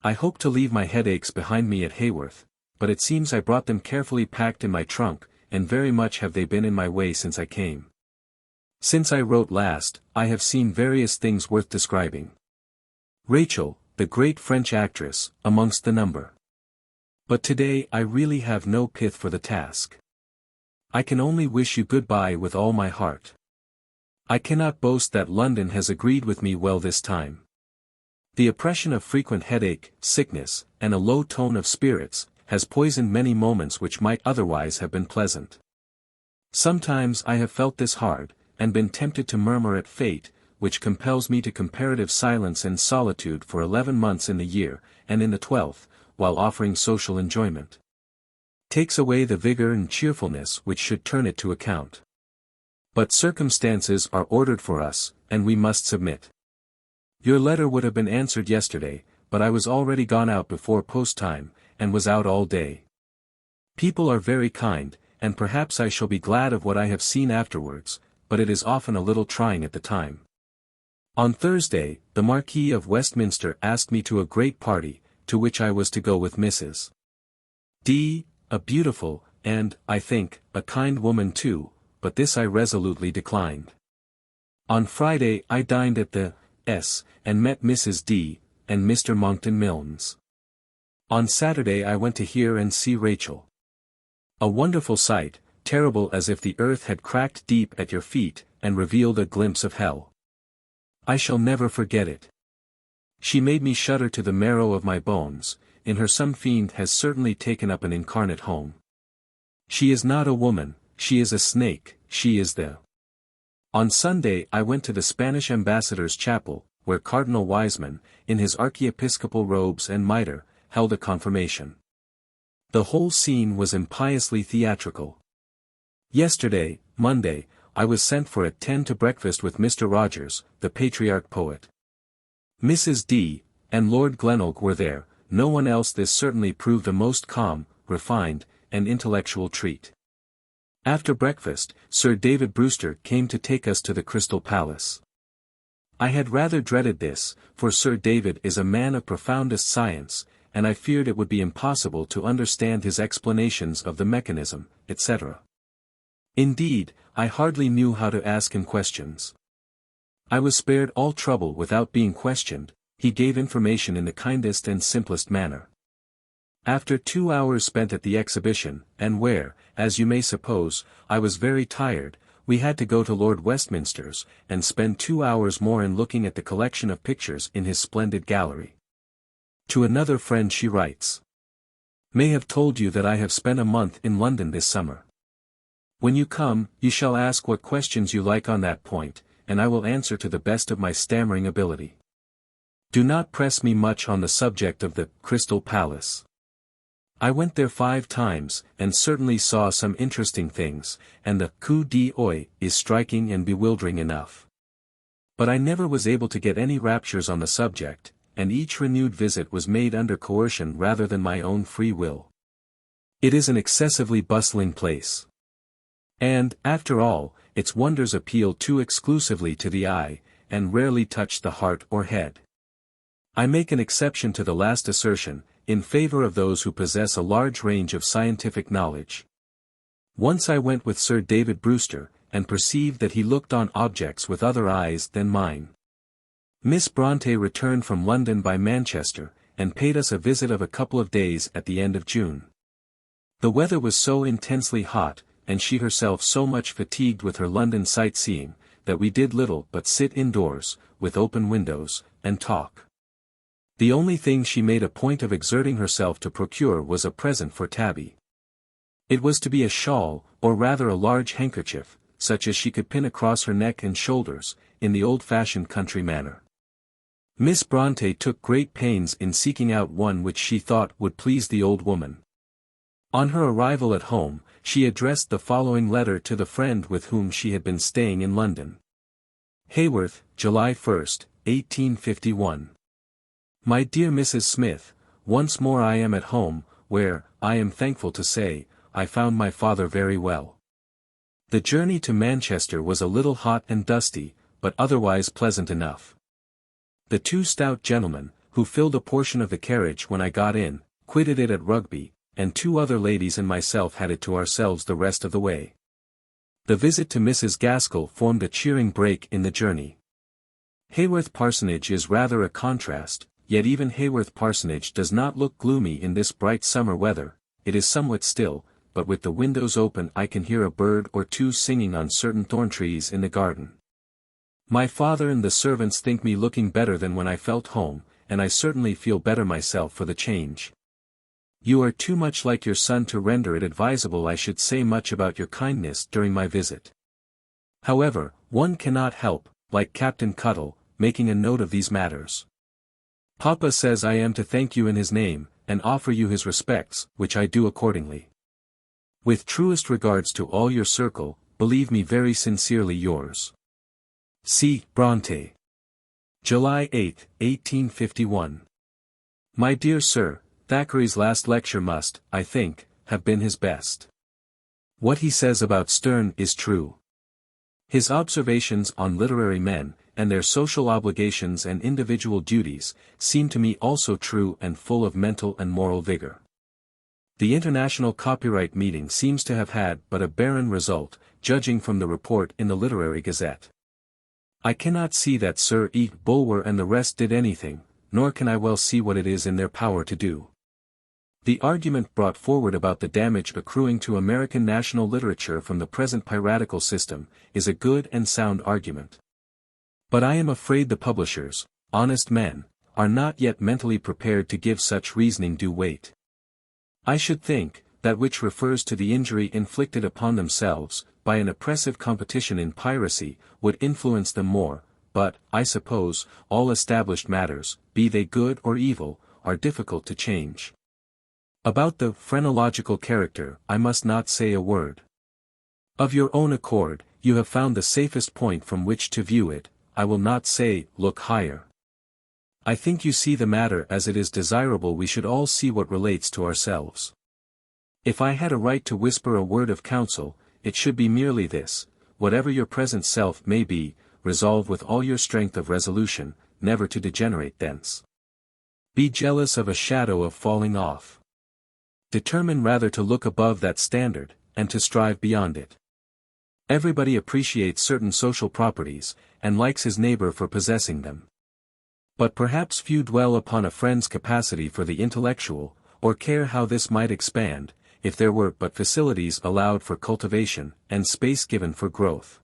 I hope to leave my headaches behind me at Haworth, but it seems I brought them carefully packed in my trunk, and very much have they been in my way since I came. Since I wrote last, I have seen various things worth describing. Rachel, the great French actress, amongst the number. But today I really have no pith for the task. I can only wish you goodbye with all my heart. I cannot boast that London has agreed with me well this time. The oppression of frequent headache, sickness, and a low tone of spirits, has poisoned many moments which might otherwise have been pleasant. Sometimes I have felt this hard, and been tempted to murmur at fate, which compels me to comparative silence and solitude for 11 months in the year, and in the 12th, while offering social enjoyment, takes away the vigor and cheerfulness which should turn it to account. But circumstances are ordered for us, and we must submit. Your letter would have been answered yesterday, but I was already gone out before post time, and was out all day. People are very kind, and perhaps I shall be glad of what I have seen afterwards, but it is often a little trying at the time. On Thursday, the Marquis of Westminster asked me to a great party, to which I was to go with Mrs. D., a beautiful, and, I think, a kind woman too, but this I resolutely declined. On Friday I dined at the S., and met Mrs. D., and Mr. Monckton Milnes. On Saturday I went to hear and see Rachel. A wonderful sight, terrible as if the earth had cracked deep at your feet, and revealed a glimpse of hell. I shall never forget it. She made me shudder to the marrow of my bones. In her some fiend has certainly taken up an incarnate home. She is not a woman, she is a snake, she is the... On Sunday I went to the Spanish ambassador's chapel, where Cardinal Wiseman, in his archiepiscopal robes and mitre, held a confirmation. The whole scene was impiously theatrical. Yesterday, Monday, I was sent for at 10 to breakfast with Mr. Rogers, the patriarch poet. Mrs. D. and Lord Glenelg were there, no one else. This certainly proved a most calm, refined, and intellectual treat. After breakfast, Sir David Brewster came to take us to the Crystal Palace. I had rather dreaded this, for Sir David is a man of profoundest science, and I feared it would be impossible to understand his explanations of the mechanism, etc. Indeed, I hardly knew how to ask him questions. I was spared all trouble without being questioned. He gave information in the kindest and simplest manner. After 2 hours spent at the exhibition, and where, as you may suppose, I was very tired, we had to go to Lord Westminster's, and spend 2 hours more in looking at the collection of pictures in his splendid gallery. To another friend she writes, "May have told you that I have spent a month in London this summer. When you come, you shall ask what questions you like on that point, and I will answer to the best of my stammering ability. Do not press me much on the subject of the Crystal Palace. I went there 5 times, and certainly saw some interesting things, and the coup d'œil is striking and bewildering enough. But I never was able to get any raptures on the subject, and each renewed visit was made under coercion rather than my own free will. It is an excessively bustling place. And, after all, its wonders appeal too exclusively to the eye, and rarely touch the heart or head. I make an exception to the last assertion, in favor of those who possess a large range of scientific knowledge. Once I went with Sir David Brewster, and perceived that he looked on objects with other eyes than mine. Miss Bronte returned from London by Manchester, and paid us a visit of a couple of days at the end of June. The weather was so intensely hot, and she herself so much fatigued with her London sightseeing, that we did little but sit indoors, with open windows, and talk. The only thing she made a point of exerting herself to procure was a present for Tabby. It was to be a shawl, or rather a large handkerchief, such as she could pin across her neck and shoulders, in the old-fashioned country manner. Miss Bronte took great pains in seeking out one which she thought would please the old woman. On her arrival at home, she addressed the following letter to the friend with whom she had been staying in London. Haworth, July 1st, 1851. My dear Mrs. Smith, once more I am at home, where, I am thankful to say, I found my father very well. The journey to Manchester was a little hot and dusty, but otherwise pleasant enough. The 2 stout gentlemen, who filled a portion of the carriage when I got in, quitted it at Rugby, and 2 other ladies and myself had it to ourselves the rest of the way. The visit to Mrs. Gaskell formed a cheering break in the journey. Haworth Parsonage is rather a contrast, yet even Haworth Parsonage does not look gloomy in this bright summer weather. It is somewhat still, but with the windows open I can hear a bird or 2 singing on certain thorn trees in the garden. My father and the servants think me looking better than when I felt home, and I certainly feel better myself for the change. You are too much like your son to render it advisable I should say much about your kindness during my visit. However, one cannot help, like Captain Cuttle, making a note of these matters. Papa says I am to thank you in his name, and offer you his respects, which I do accordingly. With truest regards to all your circle, believe me very sincerely yours. C. Bronte. July 8, 1851. My dear Sir, Thackeray's last lecture must, I think, have been his best. What he says about Sterne is true. His observations on literary men, and their social obligations and individual duties, seem to me also true and full of mental and moral vigor. The International Copyright Meeting seems to have had but a barren result, judging from the report in the Literary Gazette. I cannot see that Sir E. Bulwer and the rest did anything, nor can I well see what it is in their power to do. The argument brought forward about the damage accruing to American national literature from the present piratical system, is a good and sound argument. But I am afraid the publishers, honest men, are not yet mentally prepared to give such reasoning due weight. I should think, that which refers to the injury inflicted upon themselves, by an oppressive competition in piracy, would influence them more, but, I suppose, all established matters, be they good or evil, are difficult to change. About the phrenological character I must not say a word. Of your own accord, you have found the safest point from which to view it. I will not say, look higher. I think you see the matter as it is desirable we should all see what relates to ourselves. If I had a right to whisper a word of counsel, it should be merely this: whatever your present self may be, resolve with all your strength of resolution, never to degenerate thence. Be jealous of a shadow of falling off. Determine rather to look above that standard, and to strive beyond it. Everybody appreciates certain social properties, and likes his neighbor for possessing them. But perhaps few dwell upon a friend's capacity for the intellectual, or care how this might expand, if there were but facilities allowed for cultivation, and space given for growth.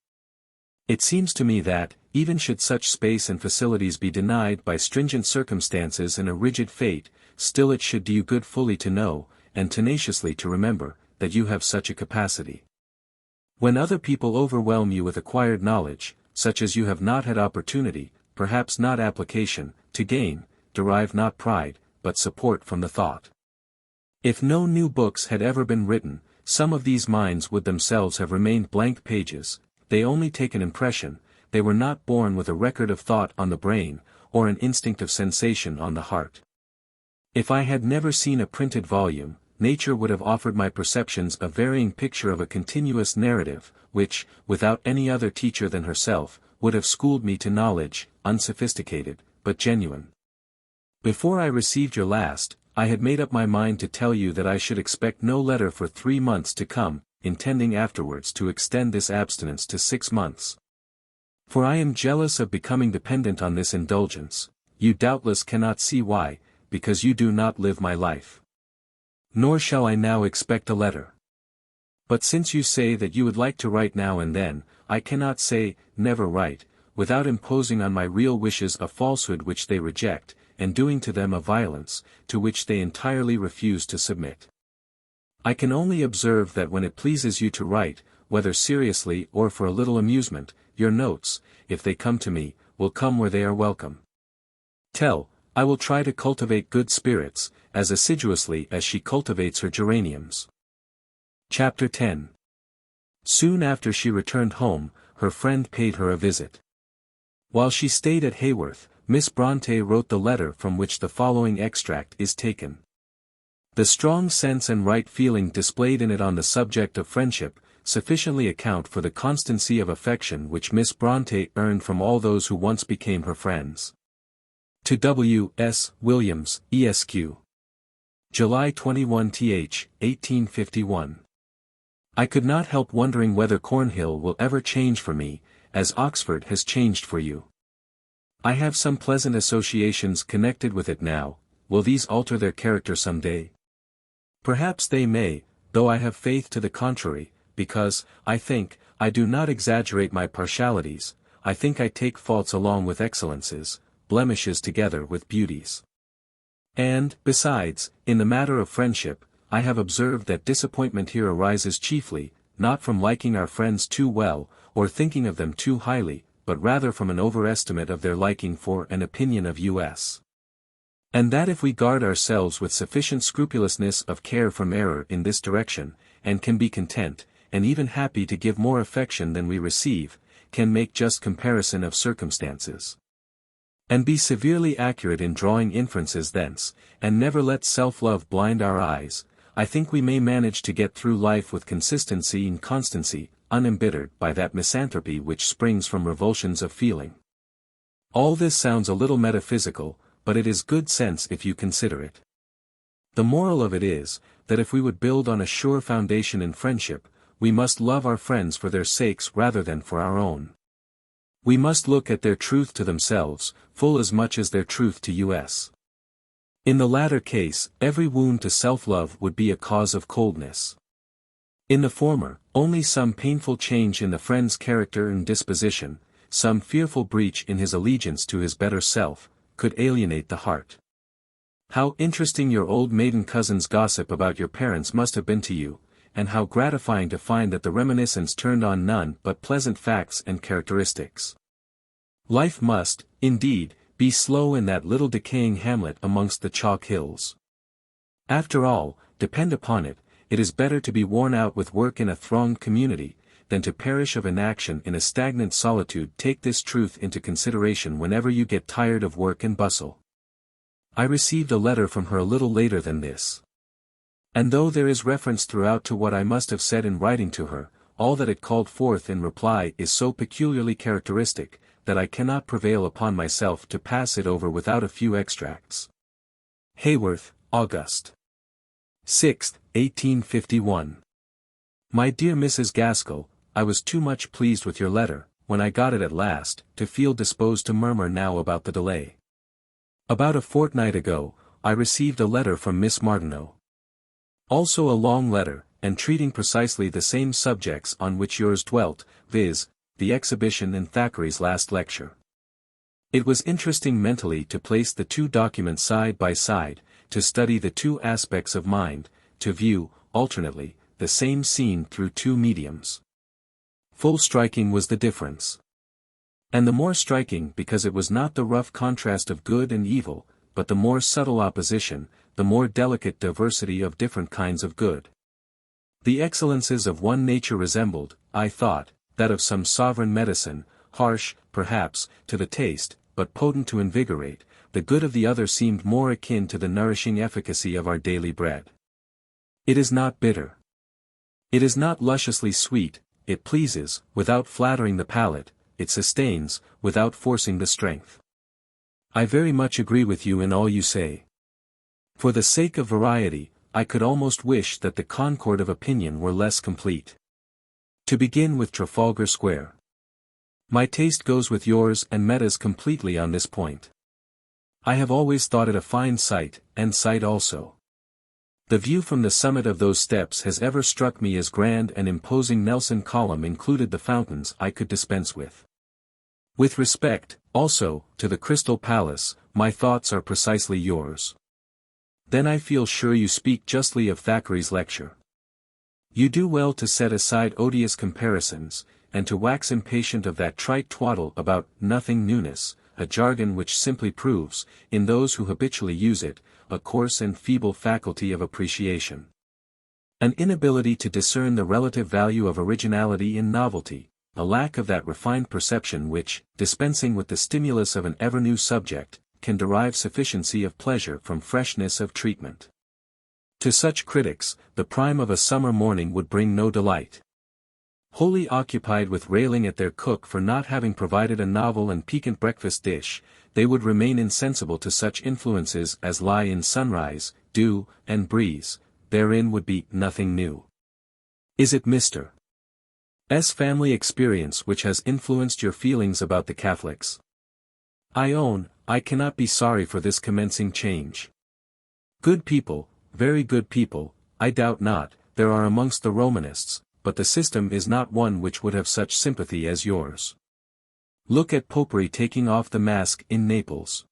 It seems to me that, even should such space and facilities be denied by stringent circumstances and a rigid fate, still it should do you good fully to know, and tenaciously to remember, that you have such a capacity. When other people overwhelm you with acquired knowledge, such as you have not had opportunity, perhaps not application, to gain, derive not pride, but support from the thought. If no new books had ever been written, some of these minds would themselves have remained blank pages. They only take an impression, they were not born with a record of thought on the brain, or an instinct of sensation on the heart. If I had never seen a printed volume, nature would have offered my perceptions a varying picture of a continuous narrative, which, without any other teacher than herself, would have schooled me to knowledge, unsophisticated, but genuine. Before I received your last, I had made up my mind to tell you that I should expect no letter for 3 months to come, intending afterwards to extend this abstinence to 6 months. For I am jealous of becoming dependent on this indulgence. You doubtless cannot see why, because you do not live my life. Nor shall I now expect a letter. But since you say that you would like to write now and then, I cannot say, never write, without imposing on my real wishes a falsehood which they reject, and doing to them a violence, to which they entirely refuse to submit. I can only observe that when it pleases you to write, whether seriously or for a little amusement, your notes, if they come to me, will come where they are welcome. I will try to cultivate good spirits, as assiduously as she cultivates her geraniums. Chapter 10. Soon after she returned home, her friend paid her a visit. While she stayed at Haworth, Miss Bronte wrote the letter from which the following extract is taken. The strong sense and right feeling displayed in it on the subject of friendship, sufficiently account for the constancy of affection which Miss Bronte earned from all those who once became her friends. To W. S. Williams, Esq. July 21 th. 1851. I could not help wondering whether Cornhill will ever change for me, as Oxford has changed for you. I have some pleasant associations connected with it now. Will these alter their character some day? Perhaps they may, though I have faith to the contrary, because, I do not exaggerate my partialities. I think I take faults along with excellences, blemishes together with beauties. And, besides, in the matter of friendship, I have observed that disappointment here arises chiefly, not from liking our friends too well, or thinking of them too highly, but rather from an overestimate of their liking for an opinion of us. And that if we guard ourselves with sufficient scrupulousness of care from error in this direction, and can be content, and even happy to give more affection than we receive, can make just comparison of circumstances, and be severely accurate in drawing inferences thence, and never let self-love blind our eyes, I think we may manage to get through life with consistency and constancy, unembittered by that misanthropy which springs from revulsions of feeling. All this sounds a little metaphysical, but it is good sense if you consider it. The moral of it is, that if we would build on a sure foundation in friendship, we must love our friends for their sakes rather than for our own. We must look at their truth to themselves, full as much as their truth to us. In the latter case, every wound to self-love would be a cause of coldness. In the former, only some painful change in the friend's character and disposition, some fearful breach in his allegiance to his better self, could alienate the heart. How interesting your old maiden cousin's gossip about your parents must have been to you, and how gratifying to find that the reminiscence turned on none but pleasant facts and characteristics. Life must, indeed, be slow in that little decaying hamlet amongst the chalk hills. After all, depend upon it, it is better to be worn out with work in a thronged community, than to perish of inaction in a stagnant solitude. Take this truth into consideration whenever you get tired of work and bustle. I received a letter from her a little later than this. And though there is reference throughout to what I must have said in writing to her, all that it called forth in reply is so peculiarly characteristic, that I cannot prevail upon myself to pass it over without a few extracts. Haworth, August 6, 1851. My dear Mrs. Gaskell, I was too much pleased with your letter, when I got it at last, to feel disposed to murmur now about the delay. About a fortnight ago, I received a letter from Miss Martineau. Also a long letter, and treating precisely the same subjects on which yours dwelt, viz., the exhibition in Thackeray's last lecture. It was interesting mentally to place the two documents side by side, to study the two aspects of mind, to view, alternately, the same scene through two mediums. Full striking was the difference. And the more striking because it was not the rough contrast of good and evil, but the more subtle opposition, the more delicate diversity of different kinds of good. The excellences of one nature resembled, I thought, that of some sovereign medicine, harsh, perhaps, to the taste, but potent to invigorate. The good of the other seemed more akin to the nourishing efficacy of our daily bread. It is not bitter. It is not lusciously sweet, it pleases, without flattering the palate, it sustains, without forcing the strength. I very much agree with you in all you say. For the sake of variety, I could almost wish that the concord of opinion were less complete. To begin with Trafalgar Square. My taste goes with yours and Metta's completely on this point. I have always thought it a fine site, and sight also. The view from the summit of those steps has ever struck me as grand and imposing. Nelson Column included the fountains I could dispense with. With respect, also, to the Crystal Palace, my thoughts are precisely yours. Then I feel sure you speak justly of Thackeray's lecture. You do well to set aside odious comparisons, and to wax impatient of that trite twaddle about nothing newness, a jargon which simply proves, in those who habitually use it, a coarse and feeble faculty of appreciation. An inability to discern the relative value of originality in novelty, a lack of that refined perception which, dispensing with the stimulus of an ever-new subject, can derive sufficiency of pleasure from freshness of treatment. To such critics, the prime of a summer morning would bring no delight. Wholly occupied with railing at their cook for not having provided a novel and piquant breakfast dish, they would remain insensible to such influences as lie in sunrise, dew, and breeze. Therein would be nothing new. Is it Mr. S. family experience which has influenced your feelings about the Catholics? I own, I cannot be sorry for this commencing change. Good people, very good people, I doubt not, there are amongst the Romanists, but the system is not one which would have such sympathy as yours. Look at Popery taking off the mask in Naples.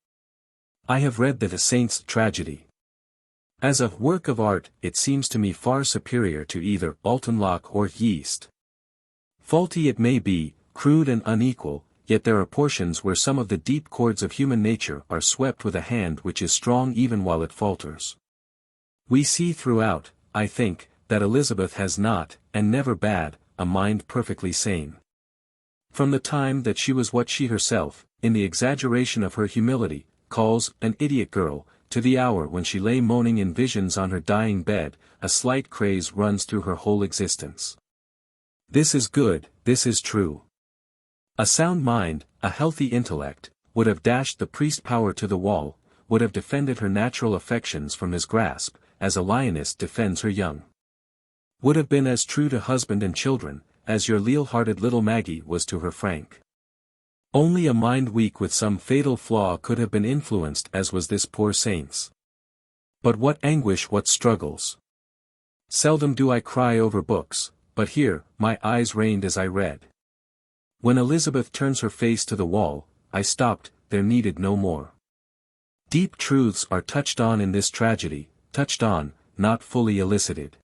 I have read the Saint's Tragedy. As a work of art, it seems to me far superior to either Alton Locke or Yeast. Faulty it may be, crude and unequal, yet there are portions where some of the deep chords of human nature are swept with a hand which is strong even while it falters. We see throughout, I think, that Elizabeth has not, and never bad, a mind perfectly sane. From the time that she was what she herself, in the exaggeration of her humility, calls an idiot girl, to the hour when she lay moaning in visions on her dying bed, a slight craze runs through her whole existence. This is good, this is true. A sound mind, a healthy intellect, would have dashed the priest power to the wall, would have defended her natural affections from his grasp, as a lioness defends her young. Would have been as true to husband and children, as your leal-hearted little Maggie was to her Frank. Only a mind weak with some fatal flaw could have been influenced as was this poor saint's. But what anguish, what struggles! Seldom do I cry over books, but here, my eyes rained as I read. When Elizabeth turns her face to the wall, I stopped, there needed no more. Deep truths are touched on in this tragedy, touched on, not fully elicited.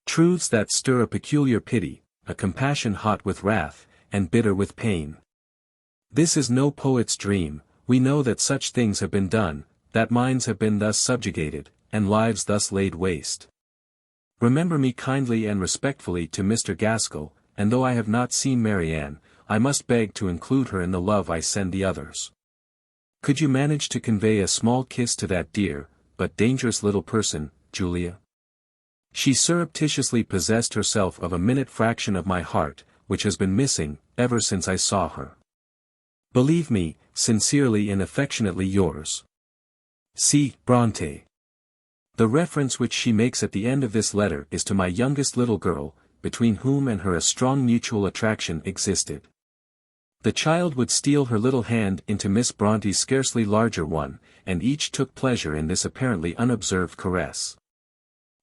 Truths that stir a peculiar pity, a compassion hot with wrath, and bitter with pain. This is no poet's dream, we know that such things have been done, that minds have been thus subjugated, and lives thus laid waste. Remember me kindly and respectfully to Mr. Gaskell, and though I have not seen Marianne, I must beg to include her in the love I send the others. Could you manage to convey a small kiss to that dear, but dangerous little person, Julia? She surreptitiously possessed herself of a minute fraction of my heart, which has been missing, ever since I saw her. Believe me, sincerely and affectionately yours. C. Bronte. The reference which she makes at the end of this letter is to my youngest little girl, between whom and her a strong mutual attraction existed. The child would steal her little hand into Miss Bronte's scarcely larger one, and each took pleasure in this apparently unobserved caress.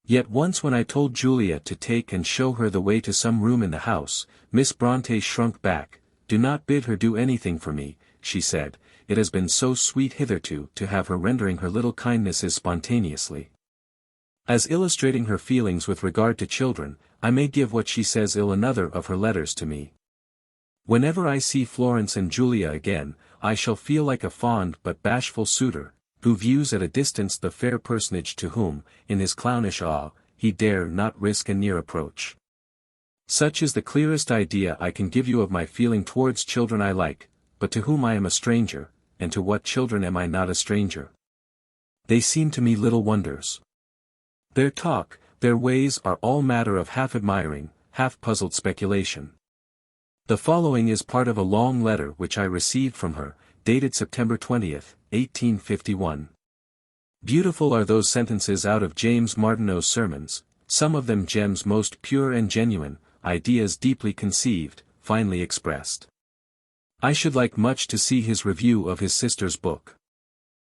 Yet once when I told Julia to take and show her the way to some room in the house, Miss Bronte shrunk back. "Do not bid her do anything for me," she said, "it has been so sweet hitherto to have her rendering her little kindnesses spontaneously." As illustrating her feelings with regard to children, I may give what she says in another of her letters to me. "Whenever I see Florence and Julia again, I shall feel like a fond but bashful suitor, who views at a distance the fair personage to whom, in his clownish awe, he dare not risk a near approach. Such is the clearest idea I can give you of my feeling towards children I like, but to whom I am a stranger, and to what children am I not a stranger? They seem to me little wonders. Their talk, their ways are all matter of half-admiring, half-puzzled speculation." The following is part of a long letter which I received from her, dated September 20th, 1851. Beautiful are those sentences out of James Martineau's sermons, some of them gems most pure and genuine, ideas deeply conceived, finely expressed. I should like much to see his review of his sister's book.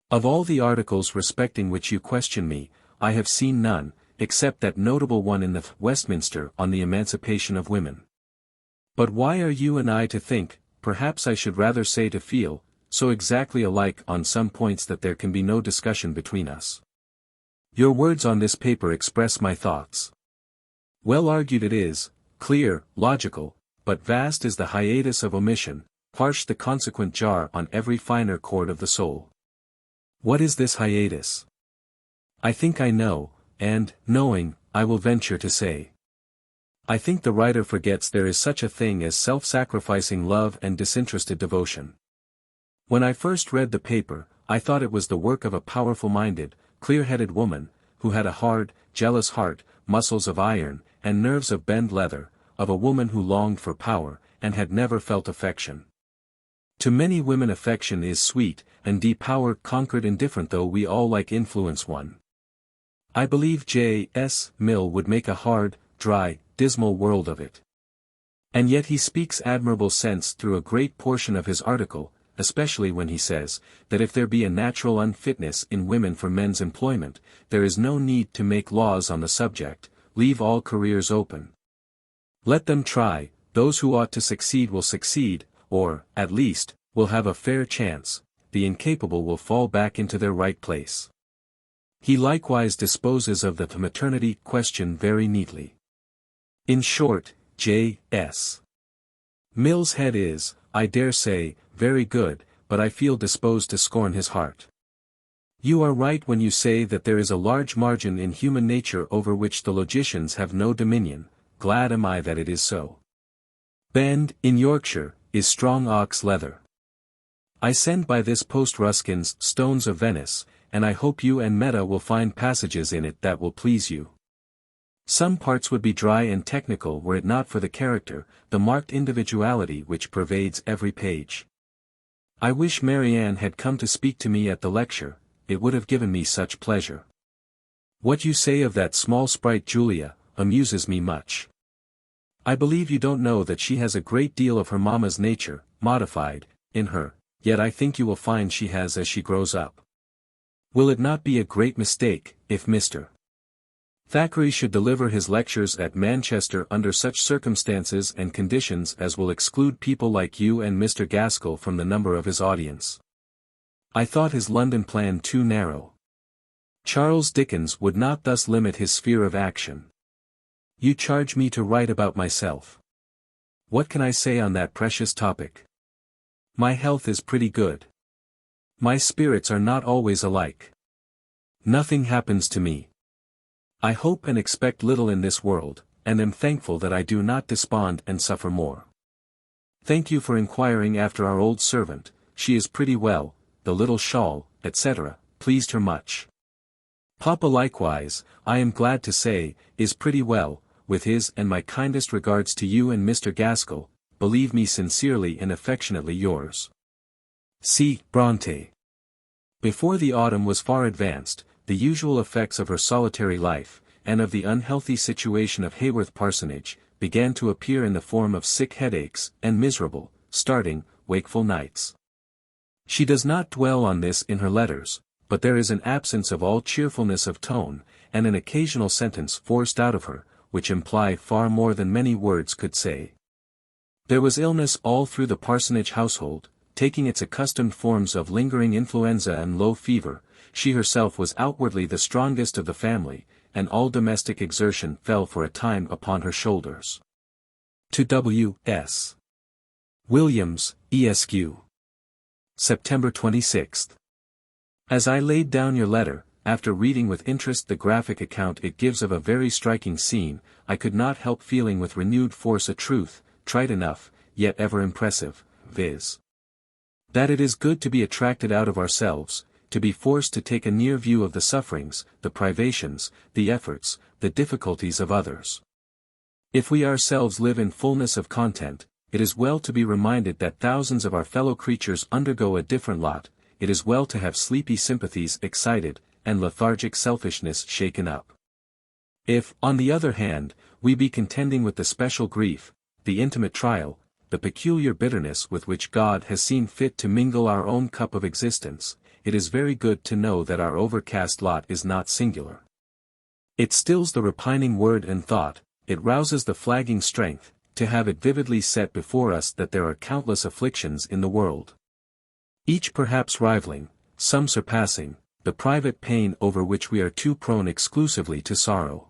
Of all the articles respecting which you question me, I have seen none, except that notable one in the Westminster on the emancipation of women. But why are you and I to think, perhaps I should rather say to feel, so exactly alike on some points that there can be no discussion between us? Your words on this paper express my thoughts. Well argued it is, clear, logical, but vast is the hiatus of omission, harsh the consequent jar on every finer chord of the soul. What is this hiatus? I think I know, and, knowing, I will venture to say. I think the writer forgets there is such a thing as self-sacrificing love and disinterested devotion. When I first read the paper, I thought it was the work of a powerful-minded, clear-headed woman, who had a hard, jealous heart, muscles of iron, and nerves of bend leather, of a woman who longed for power, and had never felt affection. To many women affection is sweet, and power conquered indifferent though we all like influence one. I believe J. S. Mill would make a hard, dry, dismal world of it. And yet he speaks admirable sense through a great portion of his article, especially when he says, that if there be a natural unfitness in women for men's employment, there is no need to make laws on the subject, leave all careers open. Let them try, those who ought to succeed will succeed, or, at least, will have a fair chance, the incapable will fall back into their right place. He likewise disposes of the maternity question very neatly. In short, J. S. Mill's head is, I dare say, very good, but I feel disposed to scorn his heart. You are right when you say that there is a large margin in human nature over which the logicians have no dominion. Glad am I that it is so. Bend, in Yorkshire, is strong ox leather. I send by this post Ruskin's Stones of Venice, and I hope you and Meta will find passages in it that will please you. Some parts would be dry and technical were it not for the character, the marked individuality which pervades every page. I wish Marianne had come to speak to me at the lecture, it would have given me such pleasure. What you say of that small sprite Julia, amuses me much. I believe you don't know that she has a great deal of her mamma's nature, modified, in her, yet I think you will find she has as she grows up. Will it not be a great mistake, if Mr. Thackeray should deliver his lectures at Manchester under such circumstances and conditions as will exclude people like you and Mr. Gaskell from the number of his audience? I thought his London plan too narrow. Charles Dickens would not thus limit his sphere of action. You charge me to write about myself. What can I say on that precious topic? My health is pretty good. My spirits are not always alike. Nothing happens to me. I hope and expect little in this world, and am thankful that I do not despond and suffer more. Thank you for inquiring after our old servant, she is pretty well, the little shawl, etc., pleased her much. Papa likewise, I am glad to say, is pretty well, with his and my kindest regards to you and Mr. Gaskell, believe me sincerely and affectionately yours. C. Bronte. Before the autumn was far advanced, the usual effects of her solitary life, and of the unhealthy situation of Haworth Parsonage, began to appear in the form of sick headaches, and miserable, starting, wakeful nights. She does not dwell on this in her letters, but there is an absence of all cheerfulness of tone, and an occasional sentence forced out of her, which imply far more than many words could say. There was illness all through the parsonage household, taking its accustomed forms of lingering influenza and low fever. She herself was outwardly the strongest of the family, and all domestic exertion fell for a time upon her shoulders. To W. S. Williams, Esq. September 26. As I laid down your letter, after reading with interest the graphic account it gives of a very striking scene, I could not help feeling with renewed force a truth, trite enough, yet ever impressive, viz. That it is good to be attracted out of ourselves, to be forced to take a near view of the sufferings, the privations, the efforts, the difficulties of others. If we ourselves live in fullness of content, it is well to be reminded that thousands of our fellow creatures undergo a different lot. It is well to have sleepy sympathies excited, and lethargic selfishness shaken up. If, on the other hand, we be contending with the special grief, the intimate trial, the peculiar bitterness with which God has seen fit to mingle our own cup of existence, it is very good to know that our overcast lot is not singular. It stills the repining word and thought, it rouses the flagging strength, to have it vividly set before us that there are countless afflictions in the world. Each perhaps rivaling, some surpassing, the private pain over which we are too prone exclusively to sorrow.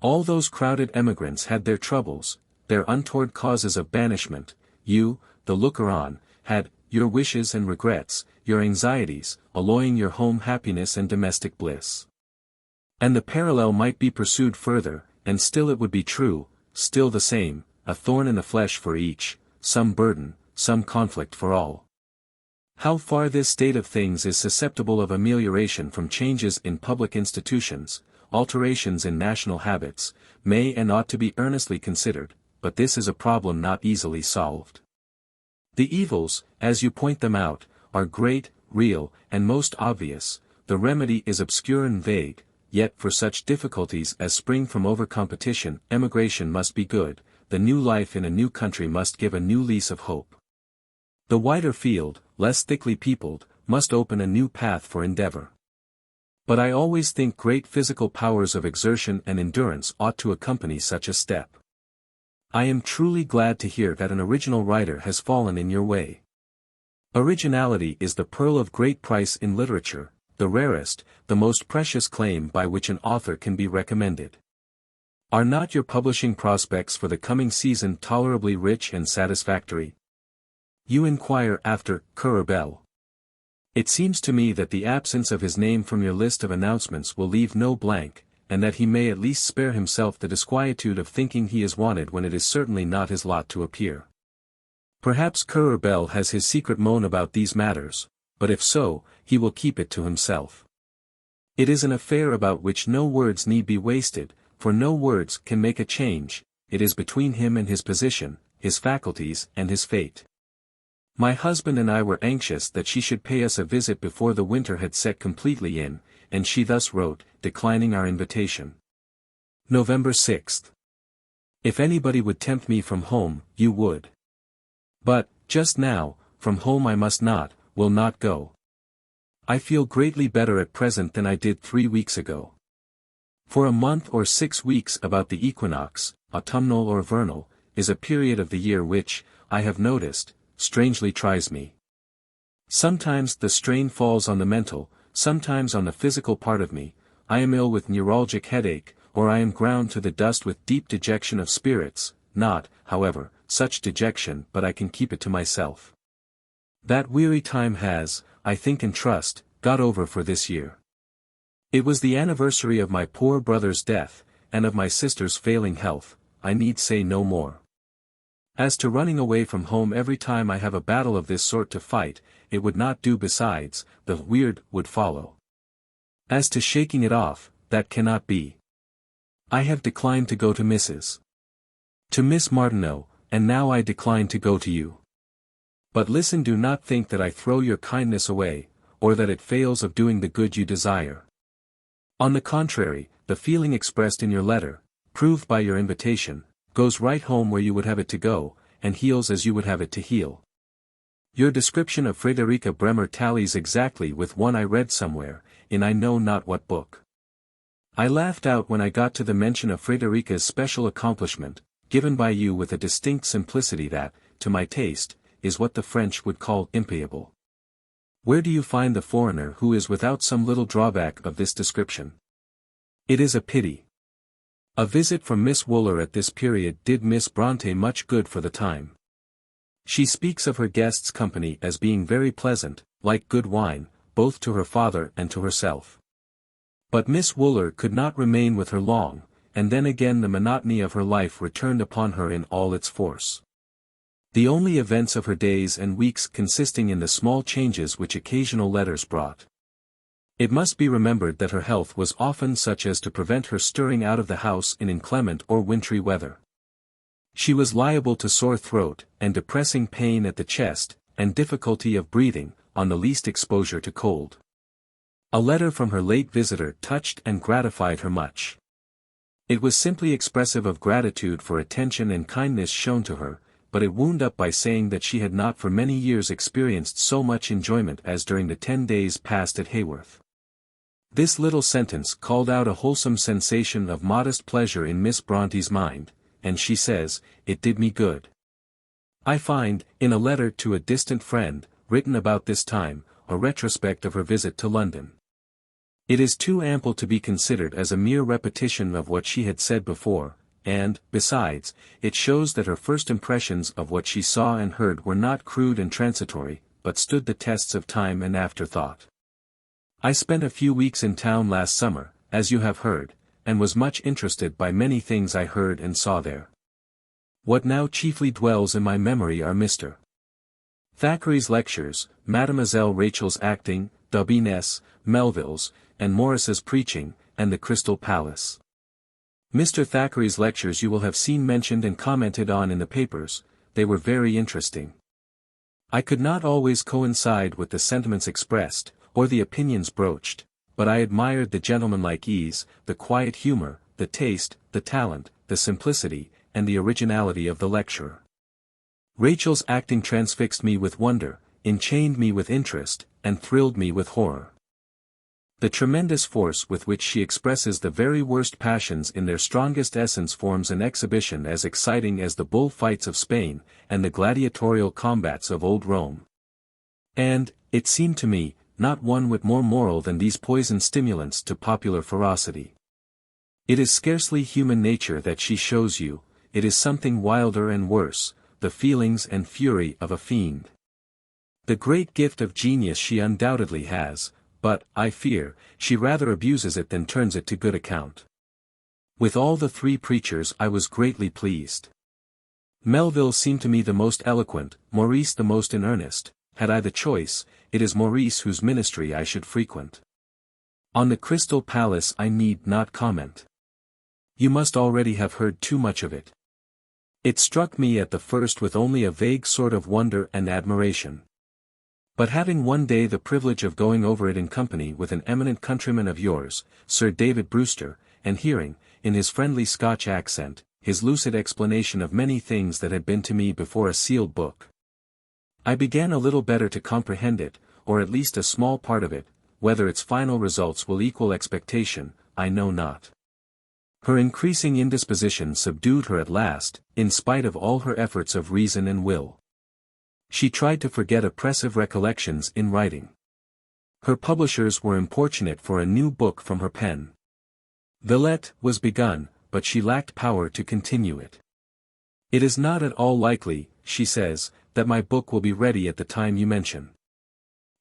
All those crowded emigrants had their troubles, their untoward causes of banishment. You, the looker-on, had your wishes and regrets, your anxieties, alloying your home happiness and domestic bliss. And the parallel might be pursued further, and still it would be true, still the same, a thorn in the flesh for each, some burden, some conflict for all. How far this state of things is susceptible of amelioration from changes in public institutions, alterations in national habits, may and ought to be earnestly considered, but this is a problem not easily solved. The evils, as you point them out, are great, real, and most obvious. The remedy is obscure and vague, yet for such difficulties as spring from over-competition, emigration must be good, the new life in a new country must give a new lease of hope. The wider field, less thickly peopled, must open a new path for endeavor. But I always think great physical powers of exertion and endurance ought to accompany such a step. I am truly glad to hear that an original writer has fallen in your way. Originality is the pearl of great price in literature, the rarest, the most precious claim by which an author can be recommended. Are not your publishing prospects for the coming season tolerably rich and satisfactory? You inquire after Currer Bell. It seems to me that the absence of his name from your list of announcements will leave no blank, and that he may at least spare himself the disquietude of thinking he is wanted when it is certainly not his lot to appear. Perhaps Currer Bell has his secret moan about these matters, but if so, he will keep it to himself. It is an affair about which no words need be wasted, for no words can make a change. It is between him and his position, his faculties and his fate. My husband and I were anxious that she should pay us a visit before the winter had set completely in, and she thus wrote, declining our invitation. November 6. If anybody would tempt me from home, you would. But, just now, from home I must not, will not go. I feel greatly better at present than I did 3 weeks ago. For a month or 6 weeks about the equinox, autumnal or vernal, is a period of the year which, I have noticed, strangely tries me. Sometimes the strain falls on the mental, sometimes on the physical part of me. I am ill with neuralgic headache, or I am ground to the dust with deep dejection of spirits, not, however, such dejection but I can keep it to myself. That weary time has, I think and trust, got over for this year. It was the anniversary of my poor brother's death, and of my sister's failing health, I need say no more. As to running away from home every time I have a battle of this sort to fight, it would not do. Besides, the weird would follow. As to shaking it off, that cannot be. I have declined to go to Miss Martineau, and now I decline to go to you. But listen, do not think that I throw your kindness away, or that it fails of doing the good you desire. On the contrary, the feeling expressed in your letter, proved by your invitation, goes right home where you would have it to go, and heals as you would have it to heal. Your description of Friederike Bremer tallies exactly with one I read somewhere, in I know not what book. I laughed out when I got to the mention of Friederike's special accomplishment, given by you with a distinct simplicity that, to my taste, is what the French would call impayable. Where do you find the foreigner who is without some little drawback of this description? It is a pity. A visit from Miss Wooler at this period did Miss Bronte much good for the time. She speaks of her guests' company as being very pleasant, like good wine, both to her father and to herself. But Miss Wooler could not remain with her long, and then again the monotony of her life returned upon her in all its force. The only events of her days and weeks consisting in the small changes which occasional letters brought. It must be remembered that her health was often such as to prevent her stirring out of the house in inclement or wintry weather. She was liable to sore throat, and depressing pain at the chest, and difficulty of breathing, on the least exposure to cold. A letter from her late visitor touched and gratified her much. It was simply expressive of gratitude for attention and kindness shown to her, but it wound up by saying that she had not for many years experienced so much enjoyment as during the 10 days passed at Haworth. This little sentence called out a wholesome sensation of modest pleasure in Miss Bronte's mind, and she says, "It did me good." I find, in a letter to a distant friend, written about this time, a retrospect of her visit to London. It is too ample to be considered as a mere repetition of what she had said before, and, besides, it shows that her first impressions of what she saw and heard were not crude and transitory, but stood the tests of time and afterthought. I spent a few weeks in town last summer, as you have heard, and was much interested by many things I heard and saw there. What now chiefly dwells in my memory are Mr. Thackeray's lectures, Mademoiselle Rachel's acting, Daubigne's, Melville's, and Morris's preaching, and the Crystal Palace. Mr. Thackeray's lectures you will have seen mentioned and commented on in the papers. They were very interesting. I could not always coincide with the sentiments expressed, or the opinions broached, but I admired the gentlemanlike ease, the quiet humor, the taste, the talent, the simplicity, and the originality of the lecturer. Rachel's acting transfixed me with wonder, enchained me with interest, and thrilled me with horror. The tremendous force with which she expresses the very worst passions in their strongest essence forms an exhibition as exciting as the bull fights of Spain, and the gladiatorial combats of old Rome. And, it seemed to me, not one whit more moral than these poisoned stimulants to popular ferocity. It is scarcely human nature that she shows you, it is something wilder and worse, the feelings and fury of a fiend. The great gift of genius she undoubtedly has, but, I fear, she rather abuses it than turns it to good account. With all the three preachers I was greatly pleased. Melville seemed to me the most eloquent, Maurice the most in earnest. Had I the choice, it is Maurice whose ministry I should frequent. On the Crystal Palace I need not comment. You must already have heard too much of it. It struck me at the first with only a vague sort of wonder and admiration. But having one day the privilege of going over it in company with an eminent countryman of yours, Sir David Brewster, and hearing, in his friendly Scotch accent, his lucid explanation of many things that had been to me before a sealed book, I began a little better to comprehend it, or at least a small part of it. Whether its final results will equal expectation, I know not. Her increasing indisposition subdued her at last, in spite of all her efforts of reason and will. She tried to forget oppressive recollections in writing. Her publishers were importunate for a new book from her pen. Villette was begun, but she lacked power to continue it. It is not at all likely, she says, that my book will be ready at the time you mention.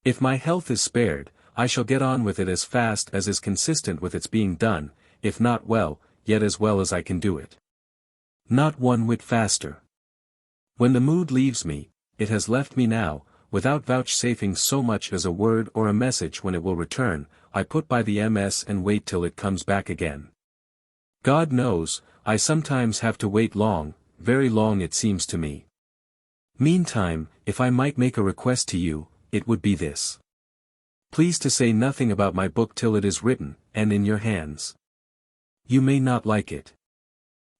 If my health is spared, I shall get on with it as fast as is consistent with its being done, if not well, yet as well as I can do it. Not one whit faster. When the mood leaves me, it has left me now, without vouchsafing so much as a word or a message when it will return, I put by the MS and wait till it comes back again. God knows, I sometimes have to wait long, very long it seems to me. Meantime, if I might make a request to you, it would be this. Please to say nothing about my book till it is written, and in your hands. You may not like it.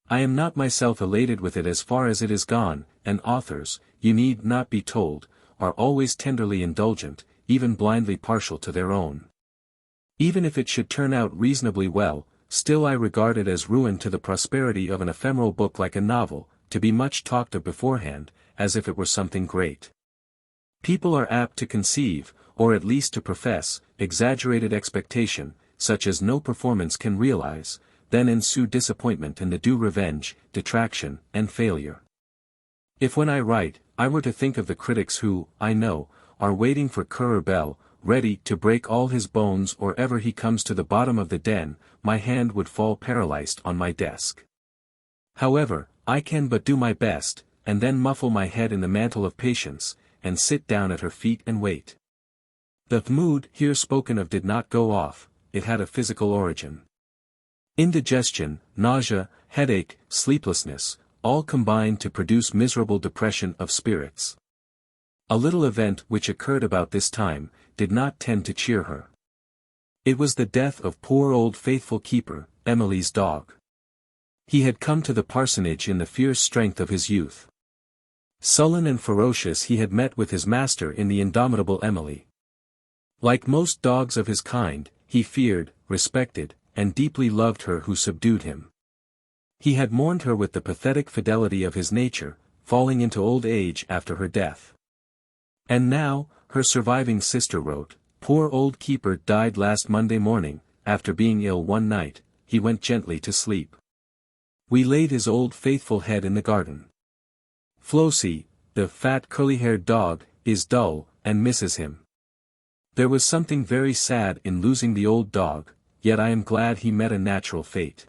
I am not myself elated with it as far as it is gone, and authors, you need not be told, are always tenderly indulgent, even blindly partial to their own. Even if it should turn out reasonably well, still I regard it as ruin to the prosperity of an ephemeral book like a novel, to be much talked of beforehand, as if it were something great. People are apt to conceive, or at least to profess, exaggerated expectation, such as no performance can realize, then ensue disappointment and the due revenge, detraction, and failure. If when I write, I were to think of the critics who, I know, are waiting for Currer Bell, ready to break all his bones or ever he comes to the bottom of the den, my hand would fall paralyzed on my desk. However, I can but do my best, and then muffle my head in the mantle of patience, and sit down at her feet and wait. The mood here spoken of did not go off, it had a physical origin. Indigestion, nausea, headache, sleeplessness, all combined to produce miserable depression of spirits. A little event which occurred about this time, did not tend to cheer her. It was the death of poor old faithful keeper, Emily's dog. He had come to the parsonage in the fierce strength of his youth. Sullen and ferocious he had met with his master in the indomitable Emily. Like most dogs of his kind, he feared, respected, and deeply loved her who subdued him. He had mourned her with the pathetic fidelity of his nature, falling into old age after her death. And now, her surviving sister wrote, "Poor old keeper died last Monday morning, after being ill one night, he went gently to sleep. We laid his old faithful head in the garden. Flossie, the fat curly-haired dog, is dull, and misses him. There was something very sad in losing the old dog, yet I am glad he met a natural fate.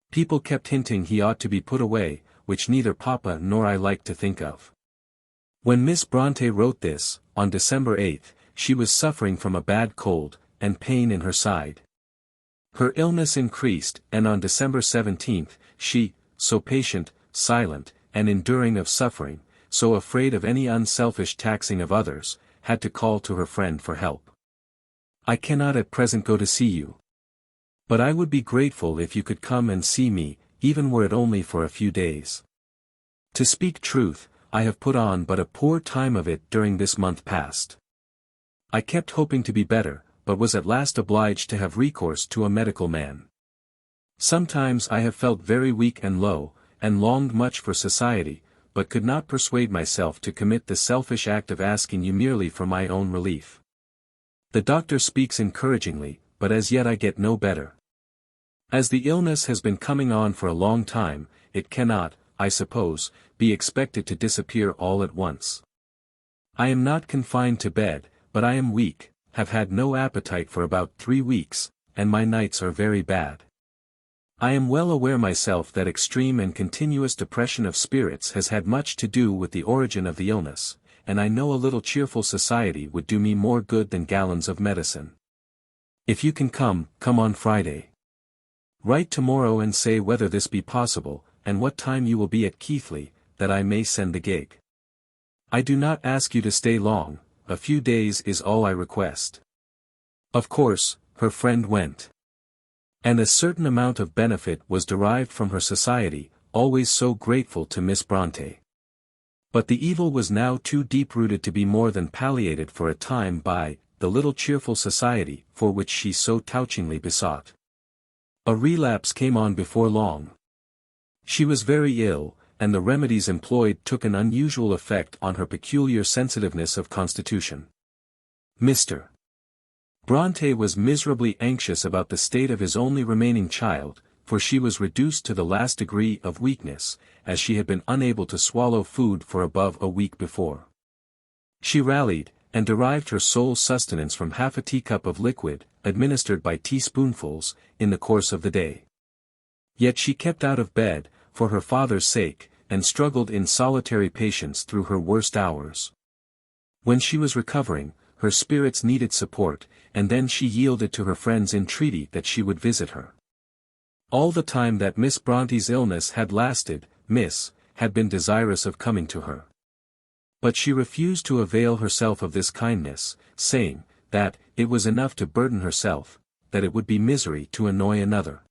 People kept hinting he ought to be put away, which neither Papa nor I liked to think of." When Miss Bronte wrote this, on December 8, she was suffering from a bad cold, and pain in her side. Her illness increased, and on December 17, she, so patient, silent, and enduring of suffering, so afraid of any unselfish taxing of others, had to call to her friend for help. "I cannot at present go to see you. But I would be grateful if you could come and see me, even were it only for a few days. To speak truth, I have put on but a poor time of it during this month past. I kept hoping to be better, but was at last obliged to have recourse to a medical man. Sometimes I have felt very weak and low, and longed much for society, but could not persuade myself to commit the selfish act of asking you merely for my own relief. The doctor speaks encouragingly, but as yet I get no better. As the illness has been coming on for a long time, it cannot, I suppose, be expected to disappear all at once. I am not confined to bed, but I am weak, have had no appetite for about 3 weeks, and my nights are very bad. I am well aware myself that extreme and continuous depression of spirits has had much to do with the origin of the illness, and I know a little cheerful society would do me more good than gallons of medicine. If you can come on Friday. Write tomorrow and say whether this be possible, and what time you will be at Keighley, that I may send the gig. I do not ask you to stay long, a few days is all I request." Of course, her friend went. And a certain amount of benefit was derived from her society, always so grateful to Miss Bronte. But the evil was now too deep-rooted to be more than palliated for a time by the little cheerful society for which she so touchingly besought. A relapse came on before long. She was very ill, and the remedies employed took an unusual effect on her peculiar sensitiveness of constitution. Mr. Bronte was miserably anxious about the state of his only remaining child, for she was reduced to the last degree of weakness, as she had been unable to swallow food for above a week before. She rallied, and derived her sole sustenance from half a teacup of liquid, administered by teaspoonfuls, in the course of the day. Yet she kept out of bed, for her father's sake, and struggled in solitary patience through her worst hours. When she was recovering, her spirits needed support, and then she yielded to her friend's entreaty that she would visit her. All the time that Miss Bronte's illness had lasted, Miss had been desirous of coming to her. But she refused to avail herself of this kindness, saying, that it was enough to burden herself, that it would be misery to annoy another.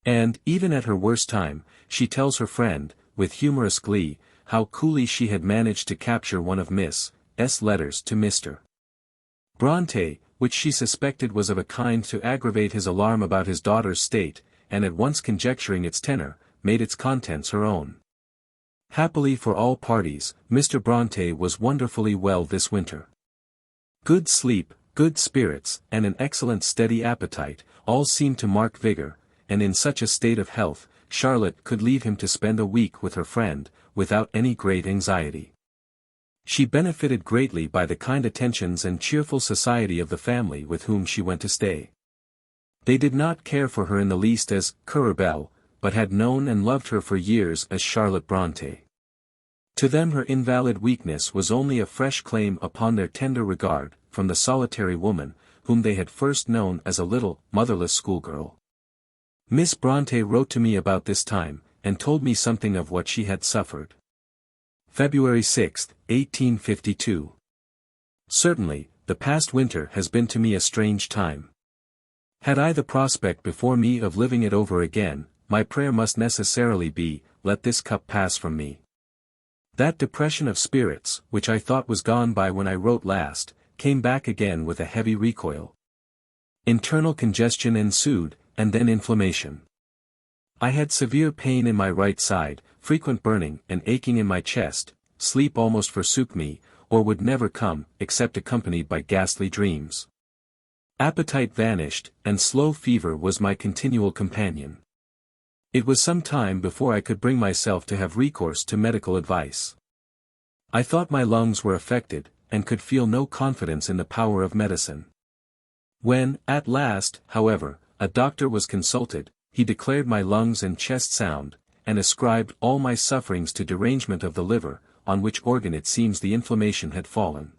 And, even at her worst time, she tells her friend, with humorous glee, how coolly she had managed to capture one of Miss S. letters to Mr. Bronte, which she suspected was of a kind to aggravate his alarm about his daughter's state, and at once conjecturing its tenor, made its contents her own. Happily for all parties, Mr. Bronte was wonderfully well this winter. Good sleep, good spirits, and an excellent steady appetite, all seemed to mark vigor, and in such a state of health, Charlotte could leave him to spend a week with her friend, without any great anxiety. She benefited greatly by the kind attentions and cheerful society of the family with whom she went to stay. They did not care for her in the least as Currebelle, but had known and loved her for years as Charlotte Bronte. To them her invalid weakness was only a fresh claim upon their tender regard, from the solitary woman, whom they had first known as a little, motherless schoolgirl. Miss Bronte wrote to me about this time, and told me something of what she had suffered. February 6, 1852. Certainly, the past winter has been to me a strange time. Had I the prospect before me of living it over again, my prayer must necessarily be, let this cup pass from me. That depression of spirits, which I thought was gone by when I wrote last, came back again with a heavy recoil. Internal congestion ensued, and then inflammation. I had severe pain in my right side, frequent burning and aching in my chest, sleep almost forsook me, or would never come, except accompanied by ghastly dreams. Appetite vanished, and slow fever was my continual companion. It was some time before I could bring myself to have recourse to medical advice. I thought my lungs were affected, and could feel no confidence in the power of medicine. When, at last, however, a doctor was consulted, he declared my lungs and chest sound, and ascribed all my sufferings to derangement of the liver, on which organ it seems the inflammation had fallen.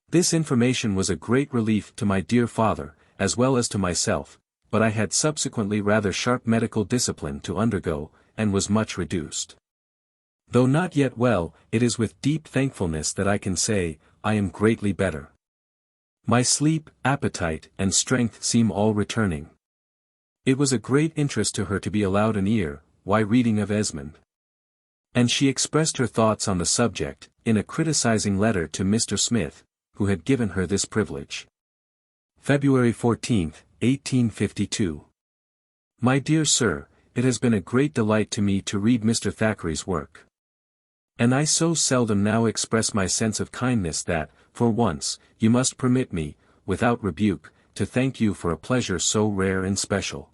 This information was a great relief to my dear father, as well as to myself, but I had subsequently rather sharp medical discipline to undergo, and was much reduced. Though not yet well, it is with deep thankfulness that I can say, I am greatly better. My sleep, appetite, and strength seem all returning. It was a great interest to her to be allowed an ear, while reading of Esmond. And she expressed her thoughts on the subject, in a criticizing letter to Mr. Smith, who had given her this privilege. February 14, 1852. My dear Sir, it has been a great delight to me to read Mr. Thackeray's work. And I so seldom now express my sense of kindness that, for once, you must permit me, without rebuke, to thank you for a pleasure so rare and special.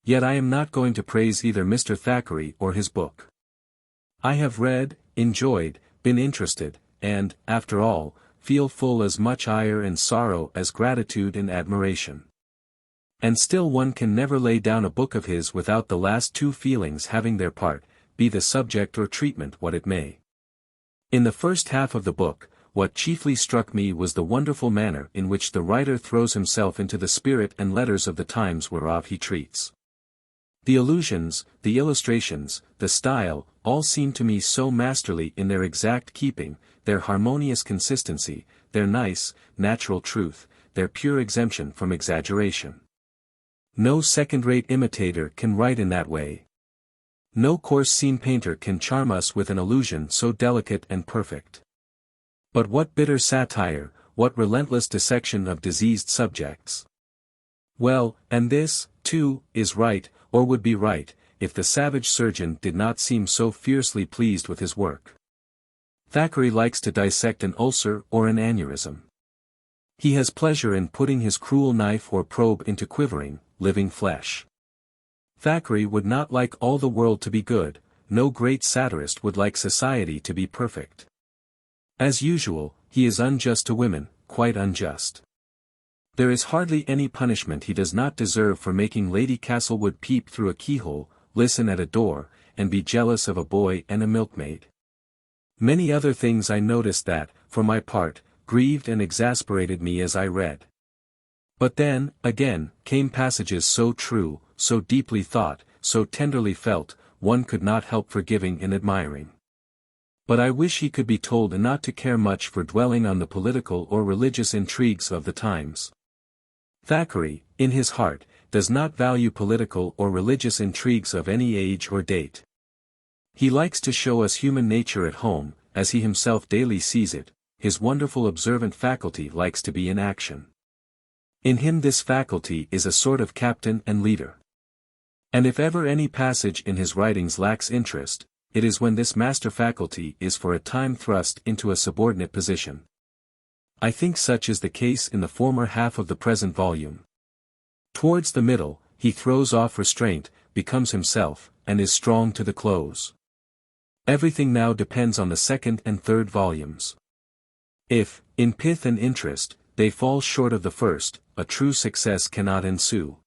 Yet I am not going to praise either Mr. Thackeray or his book. I have read, enjoyed, been interested, and, after all, feel full as much ire and sorrow as gratitude and admiration. And still one can never lay down a book of his without the last two feelings having their part, be the subject or treatment what it may. In the first half of the book, what chiefly struck me was the wonderful manner in which the writer throws himself into the spirit and letters of the times whereof he treats. The allusions, the illustrations, the style, all seem to me so masterly in their exact keeping, their harmonious consistency, their nice, natural truth, their pure exemption from exaggeration. No second-rate imitator can write in that way. No coarse scene painter can charm us with an allusion so delicate and perfect. But what bitter satire, what relentless dissection of diseased subjects! Well, and this, too, is right, or would be right, if the savage surgeon did not seem so fiercely pleased with his work. Thackeray likes to dissect an ulcer or an aneurysm. He has pleasure in putting his cruel knife or probe into quivering, living flesh. Thackeray would not like all the world to be good, no great satirist would like society to be perfect. As usual, he is unjust to women, quite unjust. There is hardly any punishment he does not deserve for making Lady Castlewood peep through a keyhole, listen at a door, and be jealous of a boy and a milkmaid. Many other things I noticed that, for my part, grieved and exasperated me as I read. But then, again, came passages so true, so deeply thought, so tenderly felt, one could not help forgiving and admiring. But I wish he could be told not to care much for dwelling on the political or religious intrigues of the times. Thackeray, in his heart, does not value political or religious intrigues of any age or date. He likes to show us human nature at home, as he himself daily sees it. His wonderful observant faculty likes to be in action. In him this faculty is a sort of captain and leader. And if ever any passage in his writings lacks interest, it is when this master faculty is for a time thrust into a subordinate position. I think such is the case in the former half of the present volume. Towards the middle, he throws off restraint, becomes himself, and is strong to the close. Everything now depends on the second and third volumes. If, in pith and interest, they fall short of the first, a true success cannot ensue.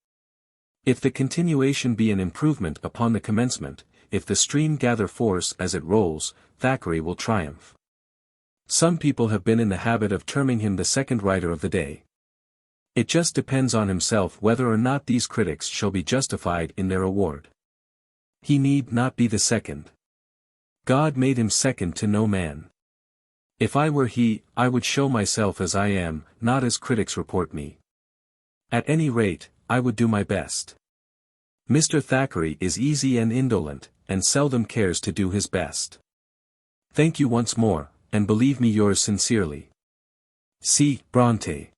If the continuation be an improvement upon the commencement, if the stream gather force as it rolls, Thackeray will triumph. Some people have been in the habit of terming him the second writer of the day. It just depends on himself whether or not these critics shall be justified in their award. He need not be the second. God made him second to no man. If I were he, I would show myself as I am, not as critics report me. At any rate, I would do my best. Mr. Thackeray is easy and indolent, and seldom cares to do his best. Thank you once more, and believe me yours sincerely. C. Bronte.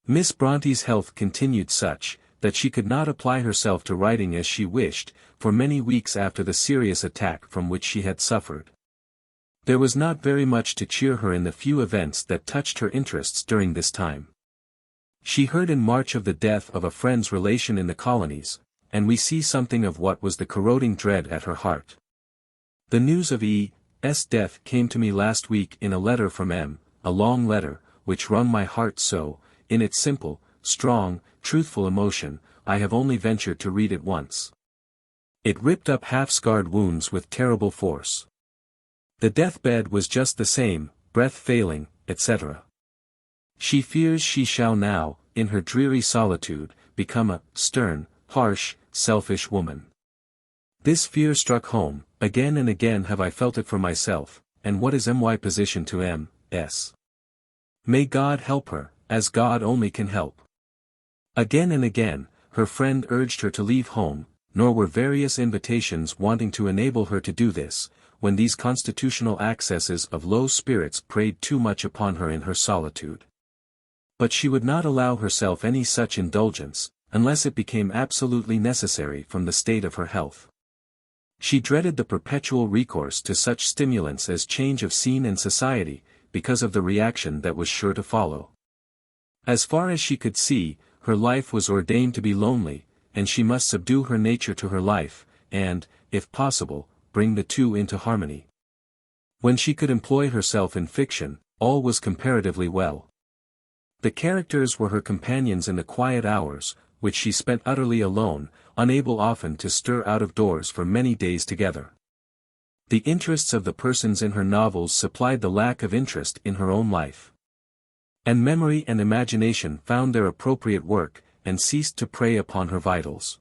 Miss Bronte's health continued such, that she could not apply herself to writing as she wished, for many weeks after the serious attack from which she had suffered. There was not very much to cheer her in the few events that touched her interests during this time. She heard in March of the death of a friend's relation in the colonies, and we see something of what was the corroding dread at her heart. The news of E.'s death came to me last week in a letter from M., a long letter, which wrung my heart so, in its simple, strong, truthful emotion, I have only ventured to read it once. It ripped up half-scarred wounds with terrible force. The deathbed was just the same, breath failing, etc. She fears she shall now, in her dreary solitude, become a stern, harsh, selfish woman. This fear struck home. Again and again have I felt it for myself, and what is my position to M.S.? May God help her, as God only can help. Again and again, her friend urged her to leave home, nor were various invitations wanting to enable her to do this, when these constitutional accesses of low spirits preyed too much upon her in her solitude. But she would not allow herself any such indulgence, unless it became absolutely necessary from the state of her health. She dreaded the perpetual recourse to such stimulants as change of scene and society, because of the reaction that was sure to follow. As far as she could see, her life was ordained to be lonely, and she must subdue her nature to her life, and, if possible, bring the two into harmony. When she could employ herself in fiction, all was comparatively well. The characters were her companions in the quiet hours, which she spent utterly alone, unable often to stir out of doors for many days together. The interests of the persons in her novels supplied the lack of interest in her own life. And memory and imagination found their appropriate work, and ceased to prey upon her vitals.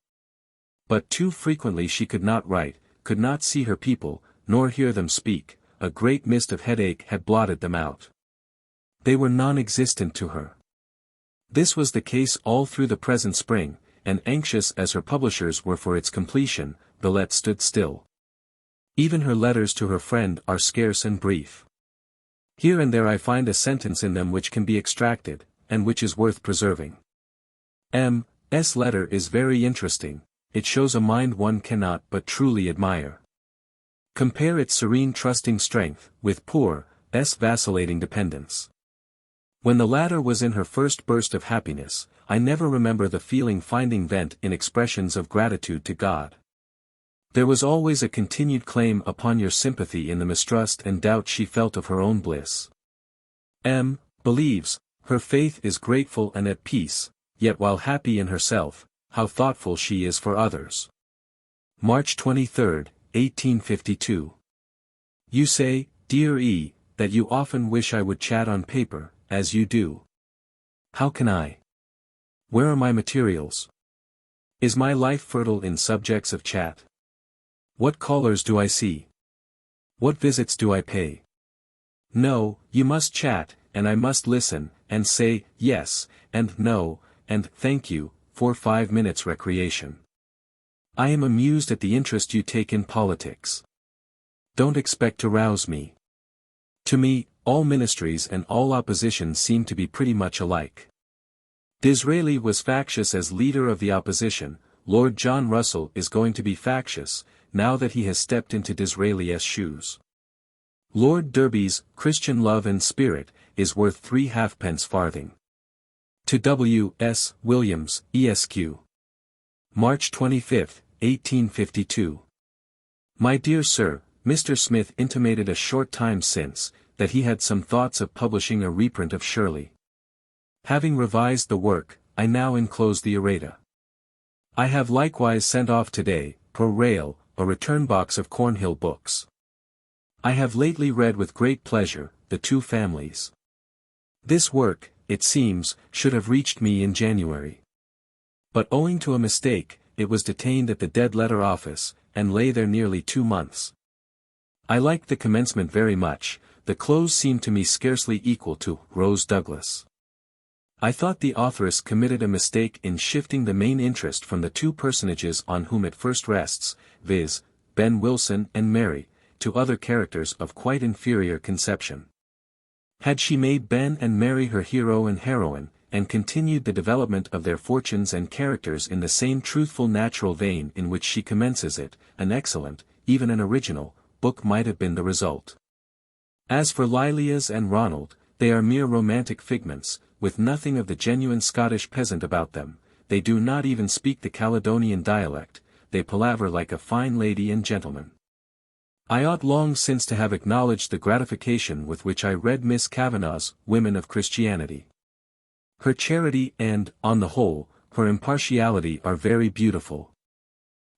But too frequently she could not write, could not see her people, nor hear them speak. A great mist of headache had blotted them out. They were non-existent to her. This was the case all through the present spring, and anxious as her publishers were for its completion, Villette stood still. Even her letters to her friend are scarce and brief. Here and there I find a sentence in them which can be extracted, and which is worth preserving. M.'s letter is very interesting, it shows a mind one cannot but truly admire. Compare its serene trusting strength, with poor.'s vacillating dependence. When the latter was in her first burst of happiness, I never remember the feeling finding vent in expressions of gratitude to God. There was always a continued claim upon your sympathy in the mistrust and doubt she felt of her own bliss. M. believes, Her faith is grateful and at peace, yet while happy in herself, how thoughtful she is for others. March 23, 1852. You say, dear E., that you often wish I would chat on paper, as you do. How can I? Where are my materials? Is my life fertile in subjects of chat? What callers do I see? What visits do I pay? No, you must chat, and I must listen, and say, yes, and no, and thank you, for 5 minutes recreation. I am amused at the interest you take in politics. Don't expect to rouse me. To me, all ministries and all oppositions seem to be pretty much alike. Disraeli was factious as leader of the opposition. Lord John Russell is going to be factious, now that he has stepped into Disraeli's shoes. Lord Derby's Christian Love and Spirit is worth 3 halfpence farthing. To W. S. Williams, Esq. March 25, 1852. My dear Sir, Mr. Smith intimated a short time since, that he had some thoughts of publishing a reprint of Shirley. Having revised the work, I now enclose the errata. I have likewise sent off today, per rail, a return box of Cornhill books. I have lately read with great pleasure, The Two Families. This work, it seems, should have reached me in January. But owing to a mistake, it was detained at the Dead Letter Office, and lay there nearly 2 months. I liked the commencement very much, the close seemed to me scarcely equal to Rose Douglas. I thought the authoress committed a mistake in shifting the main interest from the 2 personages on whom it first rests, viz., Ben Wilson and Mary, to other characters of quite inferior conception. Had she made Ben and Mary her hero and heroine, and continued the development of their fortunes and characters in the same truthful natural vein in which she commences it, an excellent, even an original, book might have been the result. As for Lilias and Ronald, they are mere romantic figments, with nothing of the genuine Scottish peasant about them. They do not even speak the Caledonian dialect, they palaver like a fine lady and gentleman. I ought long since to have acknowledged the gratification with which I read Miss Kavanagh's Women of Christianity. Her charity and, on the whole, her impartiality are very beautiful.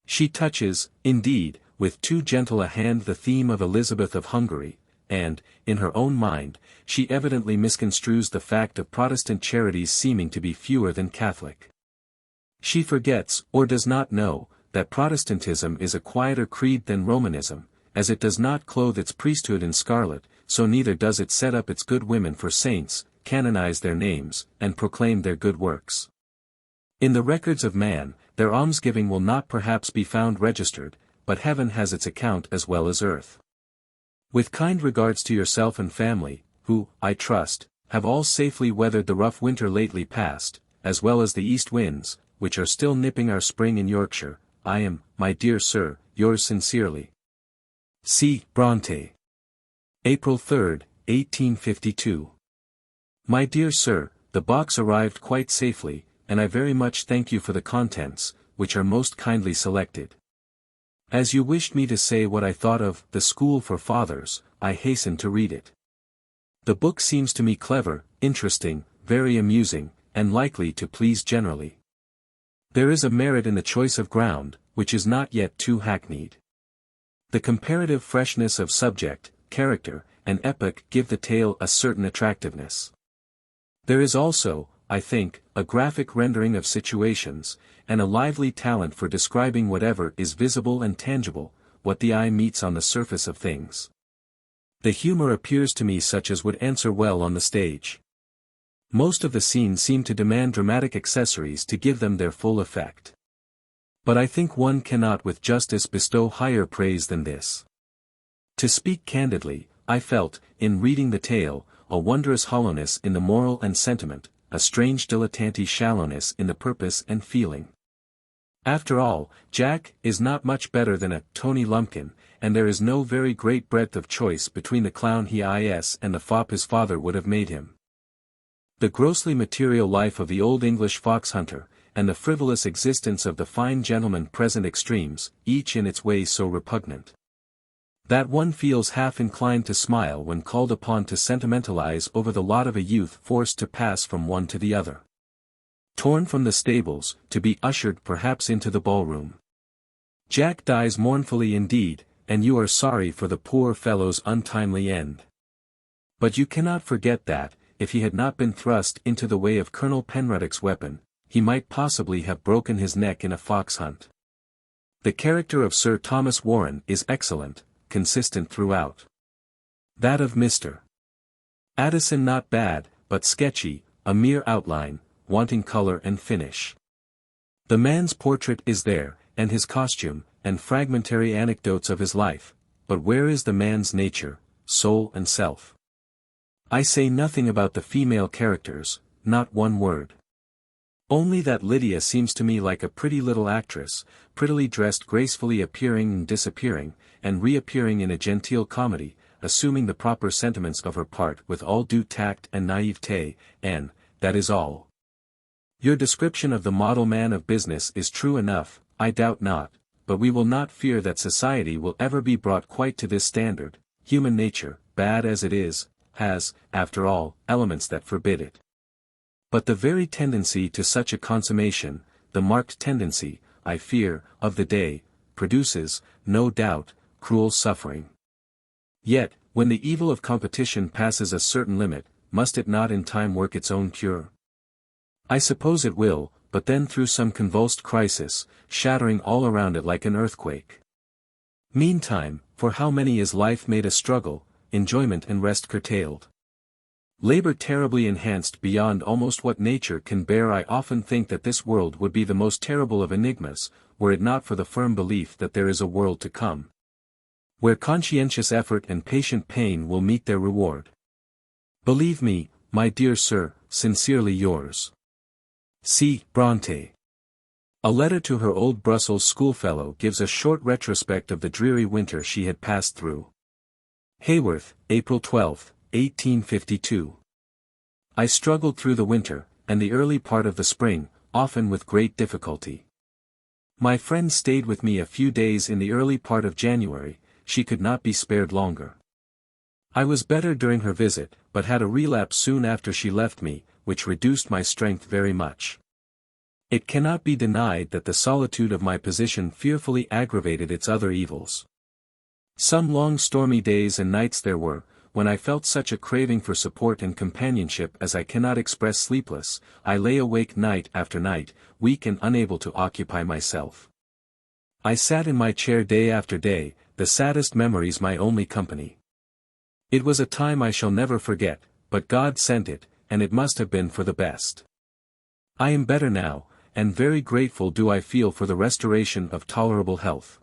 She touches, indeed, with too gentle a hand the theme of Elizabeth of Hungary, and, in her own mind, she evidently misconstrues the fact of Protestant charities seeming to be fewer than Catholic. She forgets, or does not know, that Protestantism is a quieter creed than Romanism, as it does not clothe its priesthood in scarlet, so neither does it set up its good women for saints, canonize their names, and proclaim their good works. In the records of man, their almsgiving will not perhaps be found registered, but heaven has its account as well as earth. With kind regards to yourself and family, who, I trust, have all safely weathered the rough winter lately past, as well as the east winds, which are still nipping our spring in Yorkshire, I am, my dear Sir, yours sincerely. C. Bronte. April 3, 1852. My dear Sir, the box arrived quite safely, and I very much thank you for the contents, which are most kindly selected. As you wished me to say what I thought of The School for Fathers, I hasten to read it. The book seems to me clever, interesting, very amusing, and likely to please generally. There is a merit in the choice of ground, which is not yet too hackneyed. The comparative freshness of subject, character, and epoch give the tale a certain attractiveness. There is also, I think, a graphic rendering of situations, and a lively talent for describing whatever is visible and tangible, what the eye meets on the surface of things. The humor appears to me such as would answer well on the stage. Most of the scenes seem to demand dramatic accessories to give them their full effect. But I think one cannot with justice bestow higher praise than this. To speak candidly, I felt, in reading the tale, a wondrous hollowness in the moral and sentiment, a strange dilettante shallowness in the purpose and feeling. After all, Jack is not much better than a Tony Lumpkin, and there is no very great breadth of choice between the clown he is and the fop his father would have made him. The grossly material life of the old English fox-hunter, and the frivolous existence of the fine gentleman present extremes, each in its way so repugnant. that one feels half inclined to smile when called upon to sentimentalize over the lot of a youth forced to pass from one to the other. Torn from the stables, to be ushered perhaps into the ballroom. Jack dies mournfully indeed, and you are sorry for the poor fellow's untimely end. But you cannot forget that, if he had not been thrust into the way of Colonel Penruddock's weapon, he might possibly have broken his neck in a fox hunt. The character of Sir Thomas Warren is excellent, consistent throughout. That of Mr. Addison not bad, but sketchy, a mere outline, wanting color and finish. The man's portrait is there, and his costume, and fragmentary anecdotes of his life, but where is the man's nature, soul and self? I say nothing about the female characters, not one word. Only that Lydia seems to me like a pretty little actress, prettily dressed, gracefully appearing and disappearing, and reappearing in a genteel comedy, assuming the proper sentiments of her part with all due tact and naivete, and, that is all. Your description of the model man of business is true enough, I doubt not, but we will not fear that society will ever be brought quite to this standard. Human nature, bad as it is, has, after all, elements that forbid it. But the very tendency to such a consummation, the marked tendency, I fear, of the day, produces, no doubt, cruel suffering. Yet, when the evil of competition passes a certain limit, must it not in time work its own cure? I suppose it will, but then through some convulsed crisis, shattering all around it like an earthquake. Meantime, for how many is life made a struggle, enjoyment and rest curtailed? Labor terribly enhanced beyond almost what nature can bear. I often think that this world would be the most terrible of enigmas, were it not for the firm belief that there is a world to come, where conscientious effort and patient pain will meet their reward. Believe me, my dear sir, sincerely yours. C. Bronte. A letter to her old Brussels schoolfellow gives a short retrospect of the dreary winter she had passed through. Haworth, April 12, 1852. I struggled through the winter, and the early part of the spring, often with great difficulty. My friend stayed with me a few days in the early part of January. She could not be spared longer. I was better during her visit, but had a relapse soon after she left me, which reduced my strength very much. It cannot be denied that the solitude of my position fearfully aggravated its other evils. Some long stormy days and nights there were, when I felt such a craving for support and companionship as I cannot express. Sleepless, I lay awake night after night, weak and unable to occupy myself. I sat in my chair day after day, the saddest memories my only company. It was a time I shall never forget, but God sent it, and it must have been for the best. I am better now, and very grateful do I feel for the restoration of tolerable health.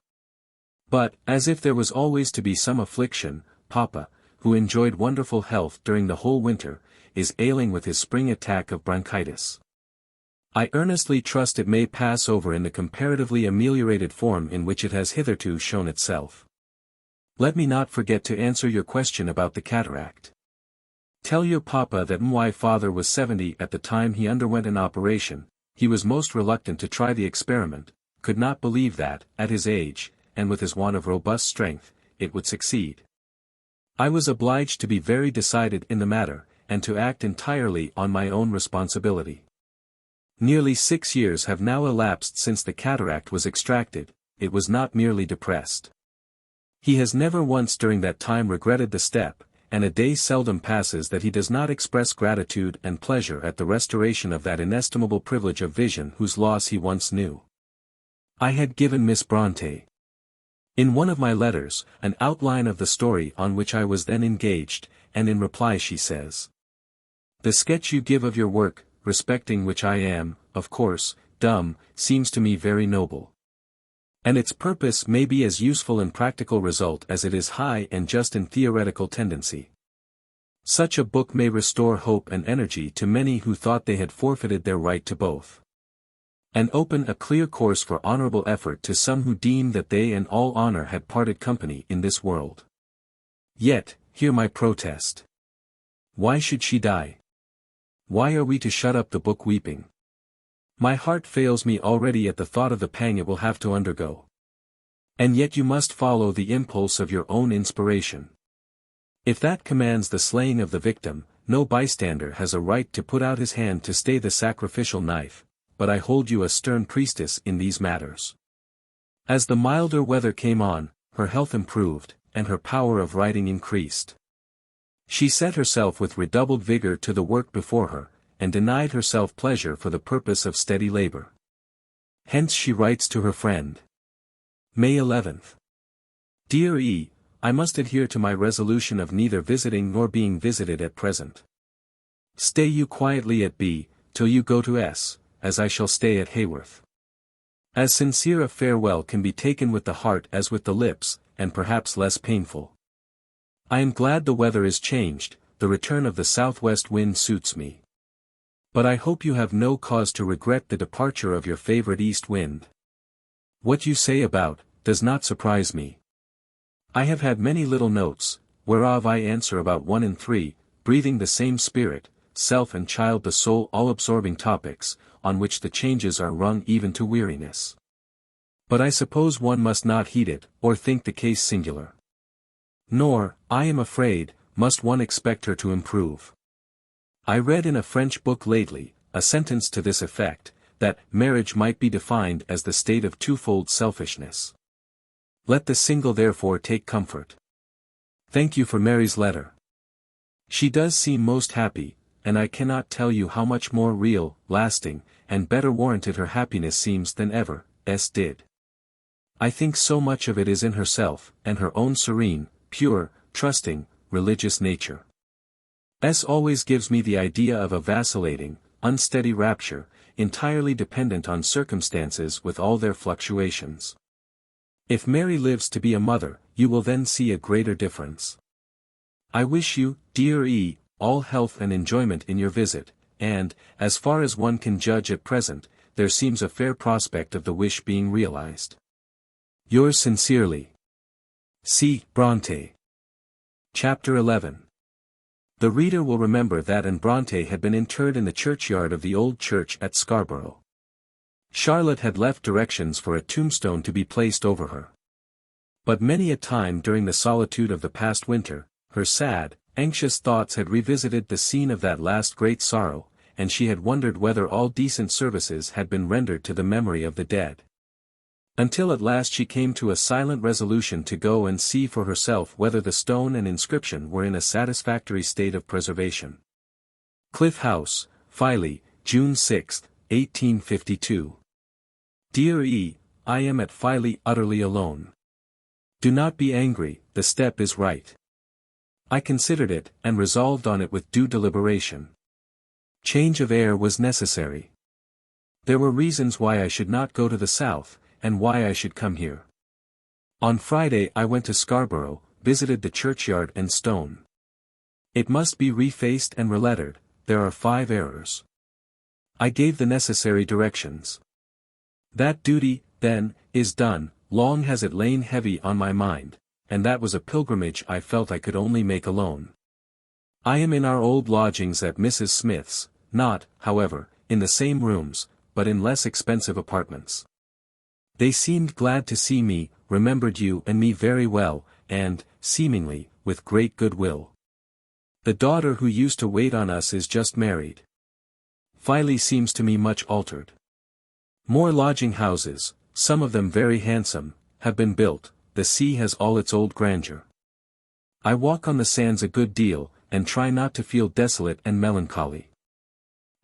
But, as if there was always to be some affliction, Papa, who enjoyed wonderful health during the whole winter, is ailing with his spring attack of bronchitis. I earnestly trust it may pass over in the comparatively ameliorated form in which it has hitherto shown itself. Let me not forget to answer your question about the cataract. Tell your papa that my father was 70 at the time he underwent an operation. He was most reluctant to try the experiment, could not believe that, at his age, and with his want of robust strength, it would succeed. I was obliged to be very decided in the matter, and to act entirely on my own responsibility. Nearly 6 years have now elapsed since the cataract was extracted. It was not merely depressed. He has never once during that time regretted the step, and a day seldom passes that he does not express gratitude and pleasure at the restoration of that inestimable privilege of vision whose loss he once knew. I had given Miss Bronte, in one of my letters, an outline of the story on which I was then engaged, and in reply she says, "The sketch you give of your work, respecting which I am, of course, dumb, seems to me very noble. And its purpose may be as useful in practical result as it is high and just in theoretical tendency. Such a book may restore hope and energy to many who thought they had forfeited their right to both, and open a clear course for honorable effort to some who deemed that they and all honor had parted company in this world. Yet, hear my protest. Why should she die? Why are we to shut up the book weeping? My heart fails me already at the thought of the pang it will have to undergo. And yet you must follow the impulse of your own inspiration. If that commands the slaying of the victim, no bystander has a right to put out his hand to stay the sacrificial knife, but I hold you a stern priestess in these matters. As the milder weather came on, her health improved, and her power of writing increased. She set herself with redoubled vigor to the work before her, and denied herself pleasure for the purpose of steady labor. Hence she writes to her friend. May 11th. Dear E., I must adhere to my resolution of neither visiting nor being visited at present. Stay you quietly at B, till you go to S, as I shall stay at Haworth. As sincere a farewell can be taken with the heart as with the lips, and perhaps less painful. I am glad the weather is changed, the return of the southwest wind suits me. But I hope you have no cause to regret the departure of your favorite east wind. What you say about, does not surprise me. I have had many little notes, whereof I answer about 1 in 3, breathing the same spirit, self and child the sole all-absorbing topics, on which the changes are rung even to weariness. But I suppose one must not heed it, or think the case singular. Nor, I am afraid, must one expect her to improve. I read in a French book lately, a sentence to this effect, that marriage might be defined as the state of twofold selfishness. Let the single therefore take comfort. Thank you for Mary's letter. She does seem most happy, and I cannot tell you how much more real, lasting, and better warranted her happiness seems than ever, S. did. I think so much of it is in herself, and her own serene, pure, trusting, religious nature. S. always gives me the idea of a vacillating, unsteady rapture, entirely dependent on circumstances with all their fluctuations. If Mary lives to be a mother, you will then see a greater difference. I wish you, dear E., all health and enjoyment in your visit, and, as far as one can judge at present, there seems a fair prospect of the wish being realized. Yours sincerely. C. Bronte. Chapter 11. The reader will remember that Anne Bronte had been interred in the churchyard of the old church at Scarborough. Charlotte had left directions for a tombstone to be placed over her. But many a time during the solitude of the past winter, her sad, anxious thoughts had revisited the scene of that last great sorrow, and she had wondered whether all decent services had been rendered to the memory of the dead. Until at last she came to a silent resolution to go and see for herself whether the stone and inscription were in a satisfactory state of preservation. Cliff House, Filey, June 6, 1852. Dear E., I am at Filey utterly alone. Do not be angry, the step is right. I considered it, and resolved on it with due deliberation. Change of air was necessary. There were reasons why I should not go to the south, and why I should come here. On Friday I went to Scarborough, visited the churchyard and stone. It must be refaced and relettered, there are 5 errors. I gave the necessary directions. That duty, then, is done. Long has it lain heavy on my mind, and that was a pilgrimage I felt I could only make alone. I am in our old lodgings at Mrs. Smith's, not, however, in the same rooms, but in less expensive apartments. They seemed glad to see me, remembered you and me very well, and, seemingly, with great goodwill. The daughter who used to wait on us is just married. Filey seems to me much altered. More lodging houses, some of them very handsome, have been built. The sea has all its old grandeur. I walk on the sands a good deal, and try not to feel desolate and melancholy.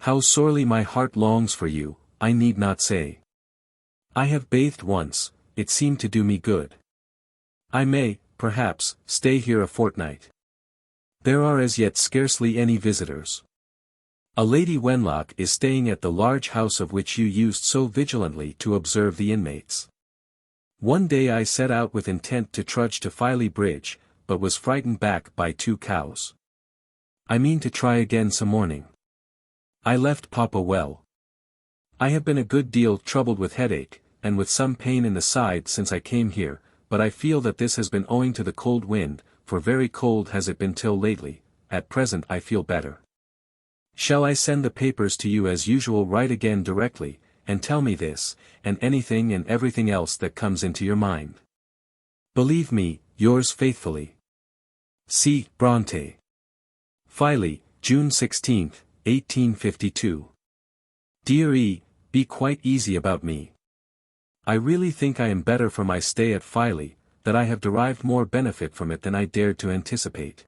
How sorely my heart longs for you, I need not say. I have bathed once, it seemed to do me good. I may, perhaps, stay here a fortnight. There are as yet scarcely any visitors. A Lady Wenlock is staying at the large house of which you used so vigilantly to observe the inmates. One day I set out with intent to trudge to Filey Bridge, but was frightened back by 2 cows. I mean to try again some morning. I left Papa well. I have been a good deal troubled with headache, and with some pain in the side since I came here, but I feel that this has been owing to the cold wind, for very cold has it been till lately. At present I feel better. Shall I send the papers to you as usual? Write again directly, and tell me this, and anything and everything else that comes into your mind. Believe me, yours faithfully. C. Bronte. Filey, June 16, 1852. Dear E., be quite easy about me. I really think I am better for my stay at Filey, that I have derived more benefit from it than I dared to anticipate.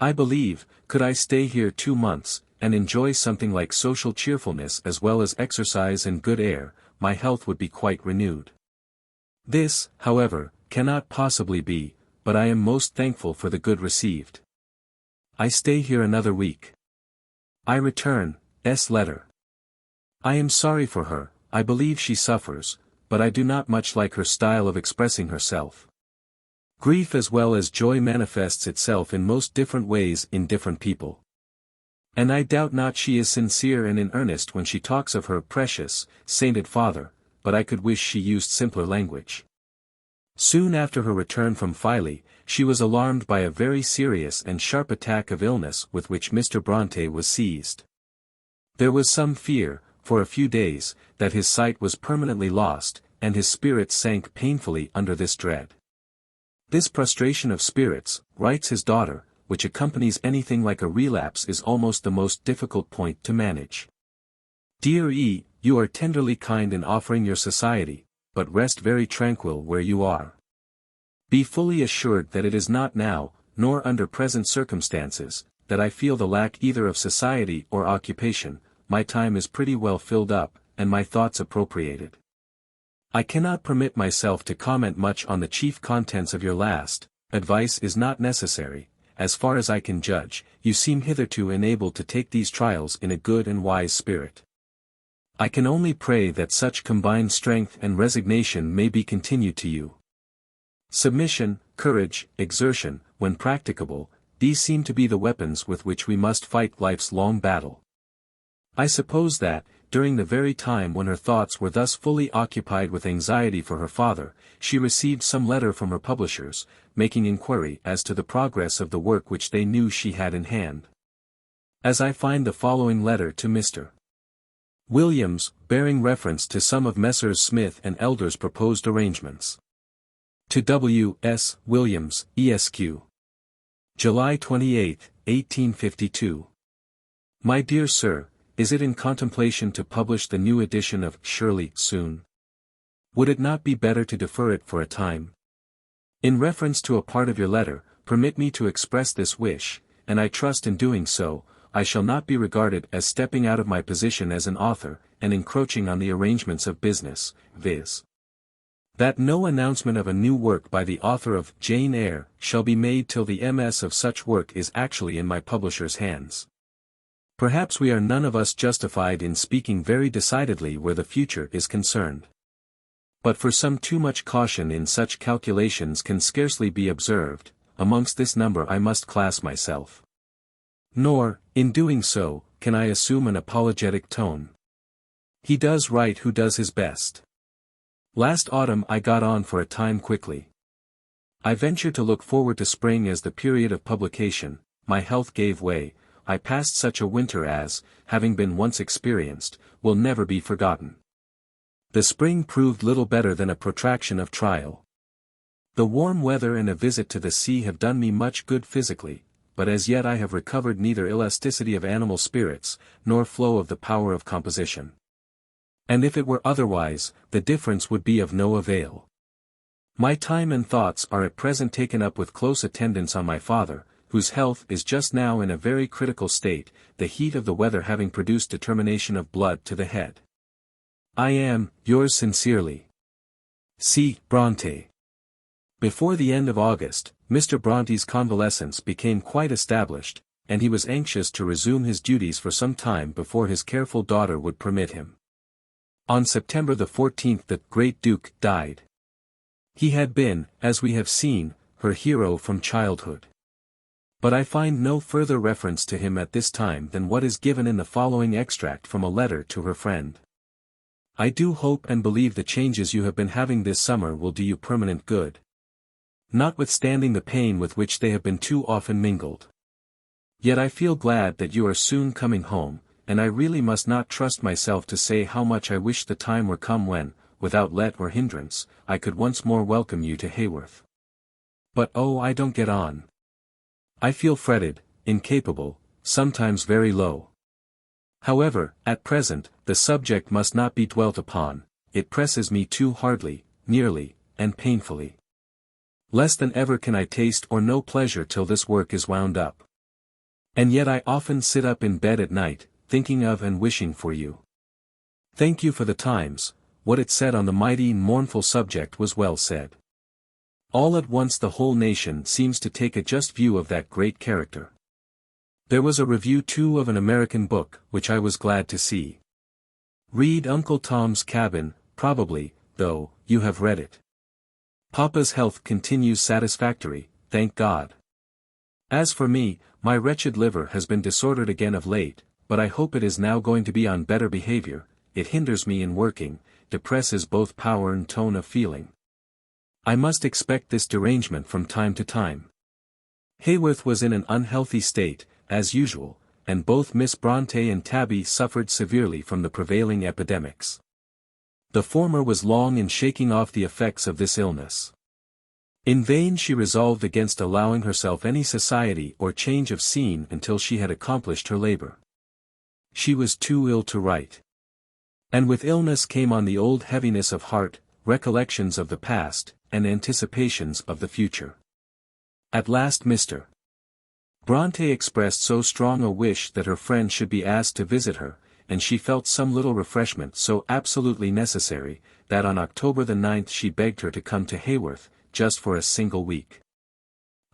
I believe, could I stay here 2 months, and enjoy something like social cheerfulness as well as exercise and good air, my health would be quite renewed. This, however, cannot possibly be, but I am most thankful for the good received. I stay here another week. I return, S. letter. I am sorry for her, I believe she suffers, but I do not much like her style of expressing herself. Grief as well as joy manifests itself in most different ways in different people. And I doubt not she is sincere and in earnest when she talks of her precious, sainted father, but I could wish she used simpler language. Soon after her return from Filey, she was alarmed by a very serious and sharp attack of illness with which Mr. Bronte was seized. There was some fear, for a few days, that his sight was permanently lost, and his spirits sank painfully under this dread. This prostration of spirits, writes his daughter, which accompanies anything like a relapse is almost the most difficult point to manage. Dear E., you are tenderly kind in offering your society, but rest very tranquil where you are. Be fully assured that it is not now, nor under present circumstances, that I feel the lack either of society or occupation. My time is pretty well filled up, and my thoughts appropriated. I cannot permit myself to comment much on the chief contents of your last. Advice is not necessary. As far as I can judge, you seem hitherto enabled to take these trials in a good and wise spirit. I can only pray that such combined strength and resignation may be continued to you. Submission, courage, exertion, when practicable, these seem to be the weapons with which we must fight life's long battle. I suppose that, during the very time when her thoughts were thus fully occupied with anxiety for her father, she received some letter from her publishers, making inquiry as to the progress of the work which they knew she had in hand. As I find the following letter to Mr. Williams, bearing reference to some of Messrs. Smith and Elder's proposed arrangements. To W. S. Williams, Esq. July 28, 1852. My dear Sir, is it in contemplation to publish the new edition of Shirley soon? Would it not be better to defer it for a time? In reference to a part of your letter, permit me to express this wish, and I trust in doing so, I shall not be regarded as stepping out of my position as an author, and encroaching on the arrangements of business, viz. That no announcement of a new work by the author of Jane Eyre shall be made till the MS of such work is actually in my publisher's hands. Perhaps we are none of us justified in speaking very decidedly where the future is concerned. But for some too much caution in such calculations can scarcely be observed, amongst this number I must class myself. Nor, in doing so, can I assume an apologetic tone. He does right who does his best. Last autumn I got on for a time quickly. I venture to look forward to spring as the period of publication. My health gave way. I passed such a winter as, having been once experienced, will never be forgotten. The spring proved little better than a protraction of trial. The warm weather and a visit to the sea have done me much good physically, but as yet I have recovered neither elasticity of animal spirits, nor flow of the power of composition. And if it were otherwise, the difference would be of no avail. My time and thoughts are at present taken up with close attendance on my father, whose health is just now in a very critical state, the heat of the weather having produced determination of blood to the head. I am, yours sincerely, C. Bronte. Before the end of August, Mr. Bronte's convalescence became quite established, and he was anxious to resume his duties for some time before his careful daughter would permit him. On September the 14th the great Duke died. He had been, as we have seen, her hero from childhood. But I find no further reference to him at this time than what is given in the following extract from a letter to her friend. I do hope and believe the changes you have been having this summer will do you permanent good, notwithstanding the pain with which they have been too often mingled. Yet I feel glad that you are soon coming home, and I really must not trust myself to say how much I wish the time were come when, without let or hindrance, I could once more welcome you to Haworth. But oh, I don't get on. I feel fretted, incapable, sometimes very low. However, at present, the subject must not be dwelt upon, it presses me too hardly, nearly, and painfully. Less than ever can I taste or know pleasure till this work is wound up. And yet I often sit up in bed at night, thinking of and wishing for you. Thank you for the Times, what it said on the mighty mournful subject was well said. All at once the whole nation seems to take a just view of that great character. There was a review too of an American book, which I was glad to see. Read Uncle Tom's Cabin, probably, though, you have read it. Papa's health continues satisfactory, thank God. As for me, my wretched liver has been disordered again of late, but I hope it is now going to be on better behavior. It hinders me in working, depresses both power and tone of feeling. I must expect this derangement from time to time. Haworth was in an unhealthy state, as usual, and both Miss Bronte and Tabby suffered severely from the prevailing epidemics. The former was long in shaking off the effects of this illness. In vain she resolved against allowing herself any society or change of scene until she had accomplished her labor. She was too ill to write. And with illness came on the old heaviness of heart, recollections of the past, and anticipations of the future. At last Mr. Bronte expressed so strong a wish that her friend should be asked to visit her, and she felt some little refreshment so absolutely necessary, that on October the 9th she begged her to come to Haworth, just for a single week.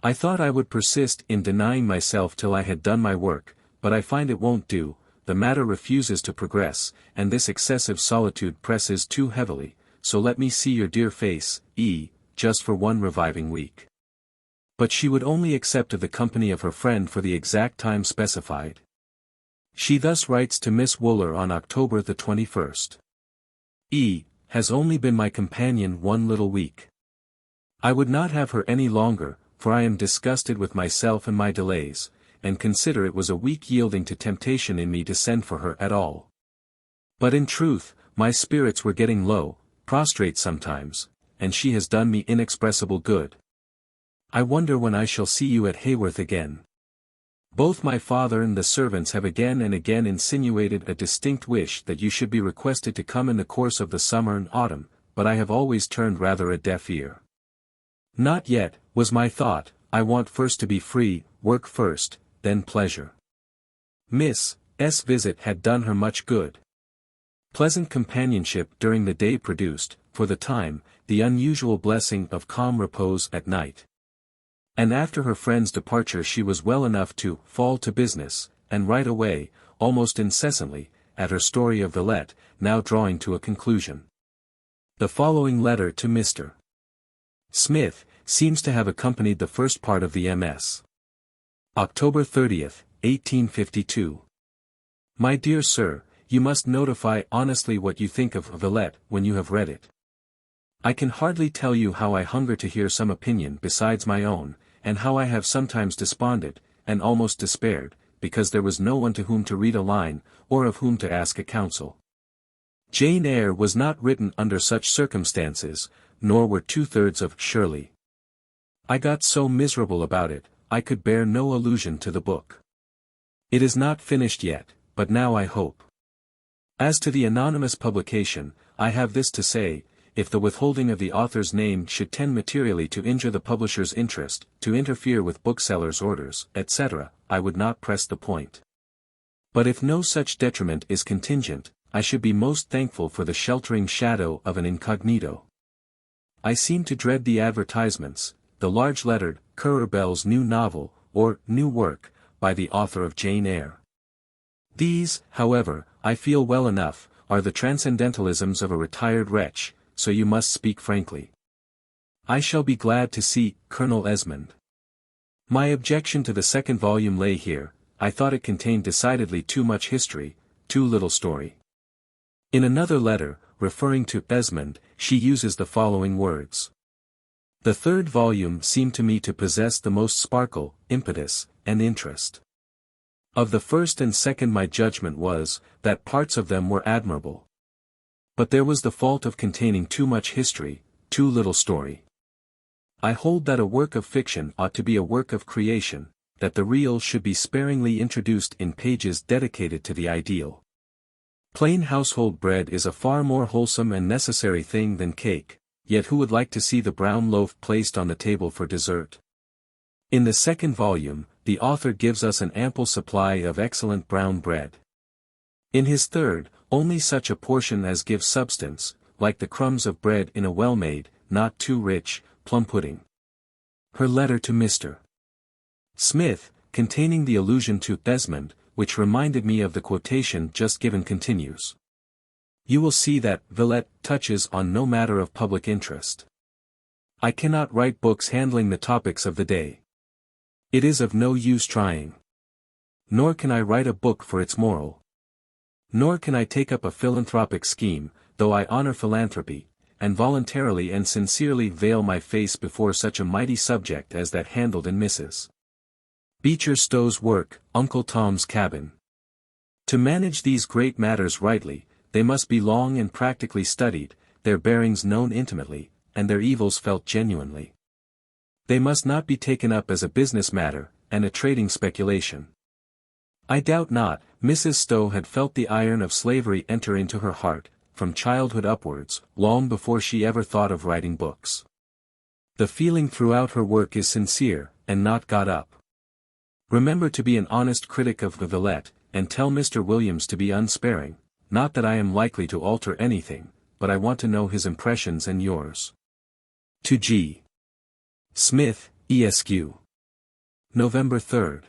I thought I would persist in denying myself till I had done my work, but I find it won't do, the matter refuses to progress, and this excessive solitude presses too heavily, so let me see your dear face, just for one reviving week. But she would only accept of the company of her friend for the exact time specified. She thus writes to Miss Wooler on October the 21st. Has only been my companion one little week. I would not have her any longer, for I am disgusted with myself and my delays, and consider it was a weak yielding to temptation in me to send for her at all. But in truth, my spirits were getting low, prostrate sometimes, and she has done me inexpressible good. I wonder when I shall see you at Haworth again. Both my father and the servants have again and again insinuated a distinct wish that you should be requested to come in the course of the summer and autumn, but I have always turned rather a deaf ear. Not yet, was my thought, I want first to be free, work first, then pleasure. Miss S. visit had done her much good. Pleasant companionship during the day produced, for the time, the unusual blessing of calm repose at night. And after her friend's departure she was well enough to fall to business, and write away, almost incessantly, at her story of Villette, now drawing to a conclusion. The following letter to Mr. Smith seems to have accompanied the first part of the MS. October 30th, 1852. My dear Sir, you must notify honestly what you think of Villette when you have read it. I can hardly tell you how I hunger to hear some opinion besides my own, and how I have sometimes desponded, and almost despaired, because there was no one to whom to read a line, or of whom to ask a counsel. Jane Eyre was not written under such circumstances, nor were 2/3 of Shirley. I got so miserable about it, I could bear no allusion to the book. It is not finished yet, but now I hope. As to the anonymous publication, I have this to say, if the withholding of the author's name should tend materially to injure the publisher's interest, to interfere with booksellers' orders, etc., I would not press the point. But if no such detriment is contingent, I should be most thankful for the sheltering shadow of an incognito. I seem to dread the advertisements, the large-lettered, Currer Bell's new novel, or new work, by the author of Jane Eyre. These, however, I feel well enough, are the transcendentalisms of a retired wretch, so you must speak frankly. I shall be glad to see Colonel Esmond. My objection to the second volume lay here, I thought it contained decidedly too much history, too little story. In another letter, referring to Esmond, she uses the following words. The third volume seemed to me to possess the most sparkle, impetus, and interest. Of the first and second my judgment was, that parts of them were admirable. But there was the fault of containing too much history, too little story. I hold that a work of fiction ought to be a work of creation, that the real should be sparingly introduced in pages dedicated to the ideal. Plain household bread is a far more wholesome and necessary thing than cake, yet who would like to see the brown loaf placed on the table for dessert? In the second volume, the author gives us an ample supply of excellent brown bread. In his third, only such a portion as gives substance, like the crumbs of bread in a well-made, not too rich, plum pudding. Her letter to Mr. Smith, containing the allusion to Desmond, which reminded me of the quotation just given, continues. You will see that Villette touches on no matter of public interest. I cannot write books handling the topics of the day. It is of no use trying. Nor can I write a book for its moral. Nor can I take up a philanthropic scheme, though I honor philanthropy, and voluntarily and sincerely veil my face before such a mighty subject as that handled in Mrs. Beecher Stowe's work, Uncle Tom's Cabin. To manage these great matters rightly, they must be long and practically studied, their bearings known intimately, and their evils felt genuinely. They must not be taken up as a business matter, and a trading speculation. I doubt not, Mrs. Stowe had felt the iron of slavery enter into her heart, from childhood upwards, long before she ever thought of writing books. The feeling throughout her work is sincere, and not got up. Remember to be an honest critic of the Villette, and tell Mr. Williams to be unsparing, not that I am likely to alter anything, but I want to know his impressions and yours. To G. Smith, Esq. November 3rd.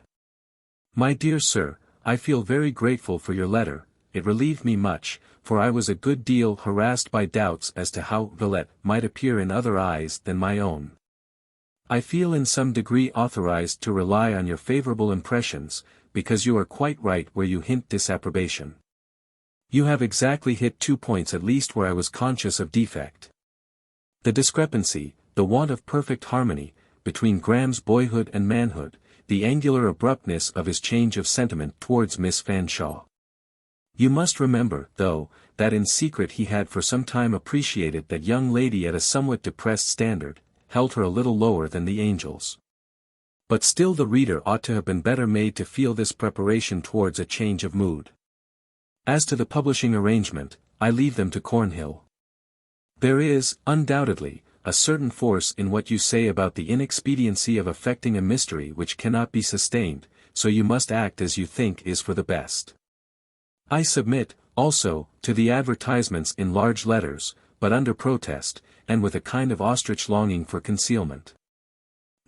My dear Sir, I feel very grateful for your letter, it relieved me much, for I was a good deal harassed by doubts as to how Villette might appear in other eyes than my own. I feel in some degree authorized to rely on your favorable impressions, because you are quite right where you hint disapprobation. You have exactly hit 2 points at least where I was conscious of defect. The discrepancy, the want of perfect harmony, between Graham's boyhood and manhood, the angular abruptness of his change of sentiment towards Miss Fanshawe. You must remember, though, that in secret he had for some time appreciated that young lady at a somewhat depressed standard, held her a little lower than the angels. But still the reader ought to have been better made to feel this preparation towards a change of mood. As to the publishing arrangement, I leave them to Cornhill. There is, undoubtedly, a certain force in what you say about the inexpediency of affecting a mystery which cannot be sustained, so you must act as you think is for the best. I submit, also, to the advertisements in large letters, but under protest, and with a kind of ostrich longing for concealment.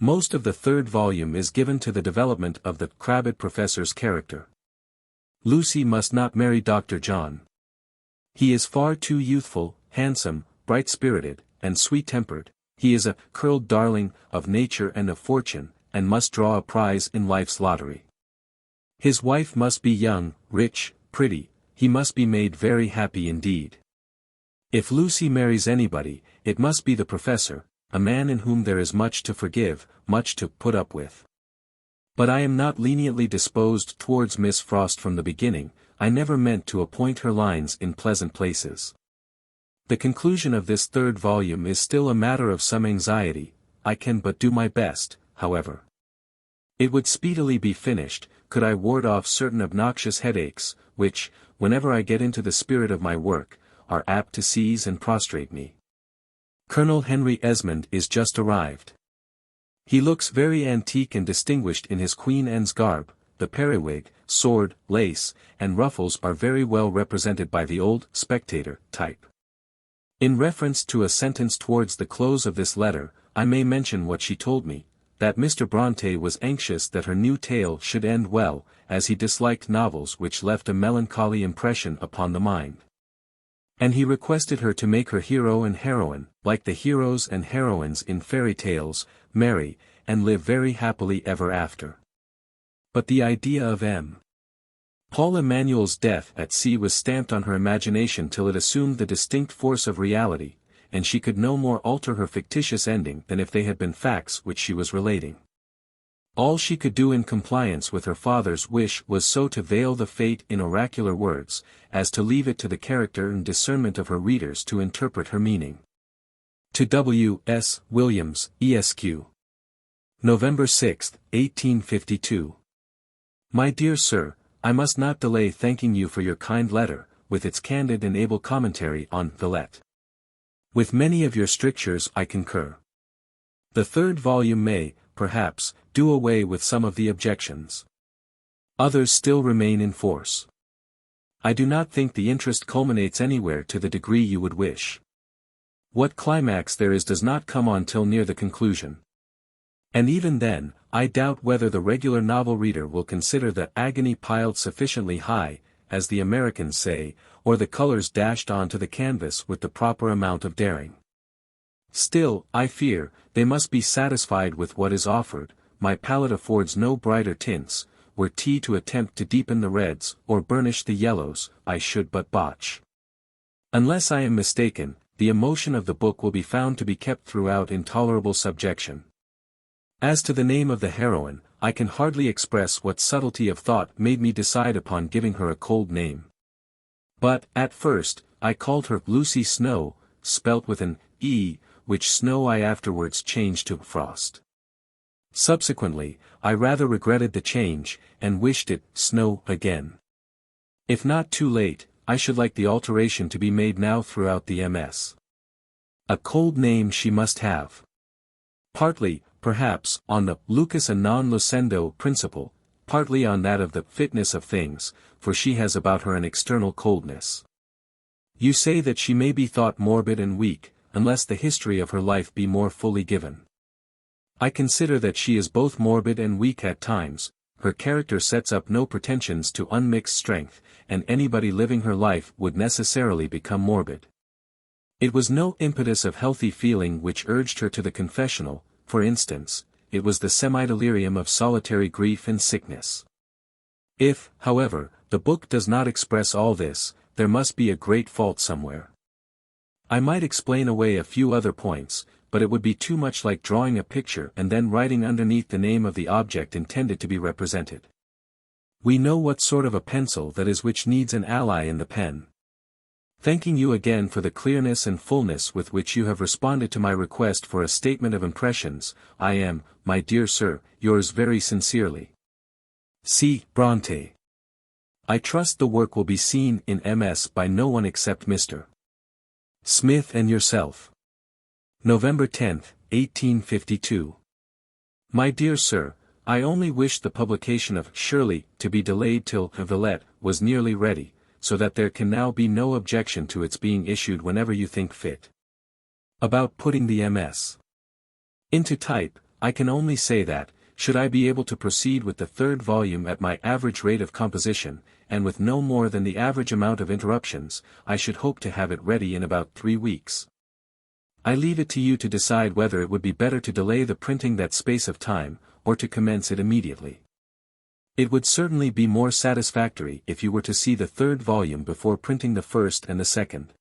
Most of the third volume is given to the development of the crabbed professor's character. Lucy must not marry Dr. John. He is far too youthful, handsome, bright-spirited, and sweet-tempered, he is a curled darling of nature and of fortune, and must draw a prize in life's lottery. His wife must be young, rich, pretty, he must be made very happy indeed. If Lucy marries anybody, it must be the professor, a man in whom there is much to forgive, much to put up with. But I am not leniently disposed towards Miss Frost from the beginning, I never meant to appoint her lines in pleasant places. The conclusion of this third volume is still a matter of some anxiety, I can but do my best, however. It would speedily be finished, could I ward off certain obnoxious headaches, which, whenever I get into the spirit of my work, are apt to seize and prostrate me. Colonel Henry Esmond is just arrived. He looks very antique and distinguished in his Queen Anne's garb, the periwig, sword, lace, and ruffles are very well represented by the old Spectator type. In reference to a sentence towards the close of this letter, I may mention what she told me, that Mr. Bronte was anxious that her new tale should end well, as he disliked novels which left a melancholy impression upon the mind. And he requested her to make her hero and heroine, like the heroes and heroines in fairy tales, marry, and live very happily ever after. But the idea of M. Paul Emanuel's death at sea was stamped on her imagination till it assumed the distinct force of reality, and she could no more alter her fictitious ending than if they had been facts which she was relating. All she could do in compliance with her father's wish was so to veil the fate in oracular words, as to leave it to the character and discernment of her readers to interpret her meaning. To W. S. Williams, Esq. November 6, 1852. My dear Sir, I must not delay thanking you for your kind letter, with its candid and able commentary on Villette. With many of your strictures I concur. The third volume may, perhaps, do away with some of the objections. Others still remain in force. I do not think the interest culminates anywhere to the degree you would wish. What climax there is does not come on till near the conclusion. And even then, I doubt whether the regular novel reader will consider the agony piled sufficiently high, as the Americans say, or the colors dashed onto the canvas with the proper amount of daring. Still, I fear, they must be satisfied with what is offered. My palette affords no brighter tints. Were tea to attempt to deepen the reds, or burnish the yellows, I should but botch. Unless I am mistaken, the emotion of the book will be found to be kept throughout in tolerable subjection. As to the name of the heroine, I can hardly express what subtlety of thought made me decide upon giving her a cold name. But, at first, I called her Lucy Snow, spelt with an E, which Snow I afterwards changed to Frost. Subsequently, I rather regretted the change, and wished it Snow again. If not too late, I should like the alteration to be made now throughout the MS. A cold name she must have. Partly, perhaps, on the lucus a non lucendo principle, partly on that of the fitness of things, for she has about her an external coldness. You say that she may be thought morbid and weak, unless the history of her life be more fully given. I consider that she is both morbid and weak at times. Her character sets up no pretensions to unmixed strength, and anybody living her life would necessarily become morbid. It was no impetus of healthy feeling which urged her to the confessional, for instance, it was the semi-delirium of solitary grief and sickness. If, however, the book does not express all this, there must be a great fault somewhere. I might explain away a few other points, but it would be too much like drawing a picture and then writing underneath the name of the object intended to be represented. We know what sort of a pencil that is which needs an ally in the pen. Thanking you again for the clearness and fullness with which you have responded to my request for a statement of impressions, I am, my dear Sir, yours very sincerely. C. Bronte. I trust the work will be seen in MS by no one except Mr. Smith and yourself. November 10, 1852. My dear Sir, I only wished the publication of Shirley to be delayed till Villette was nearly ready, so that there can now be no objection to its being issued whenever you think fit. About putting the MS into type, I can only say that, should I be able to proceed with the third volume at my average rate of composition, and with no more than the average amount of interruptions, I should hope to have it ready in about 3 weeks. I leave it to you to decide whether it would be better to delay the printing that space of time, or to commence it immediately. It would certainly be more satisfactory if you were to see the third volume before printing the first and the second.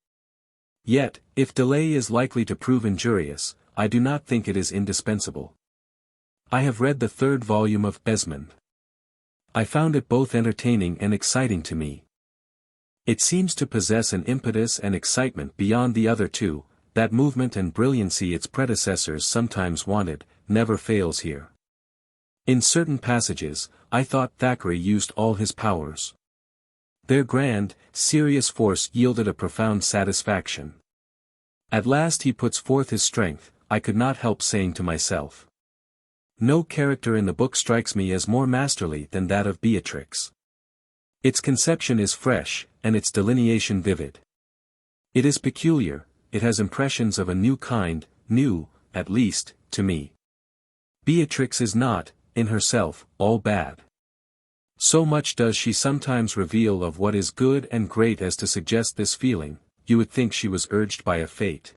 Yet, if delay is likely to prove injurious, I do not think it is indispensable. I have read the third volume of Esmond. I found it both entertaining and exciting to me. It seems to possess an impetus and excitement beyond the other two. That movement and brilliancy its predecessors sometimes wanted, never fails here. In certain passages, I thought Thackeray used all his powers. Their grand, serious force yielded a profound satisfaction. At last he puts forth his strength, I could not help saying to myself. No character in the book strikes me as more masterly than that of Beatrix. Its conception is fresh, and its delineation vivid. It is peculiar. It has impressions of a new kind, new, at least, to me. Beatrix is not, in herself, all bad. So much does she sometimes reveal of what is good and great as to suggest this feeling. You would think she was urged by a fate.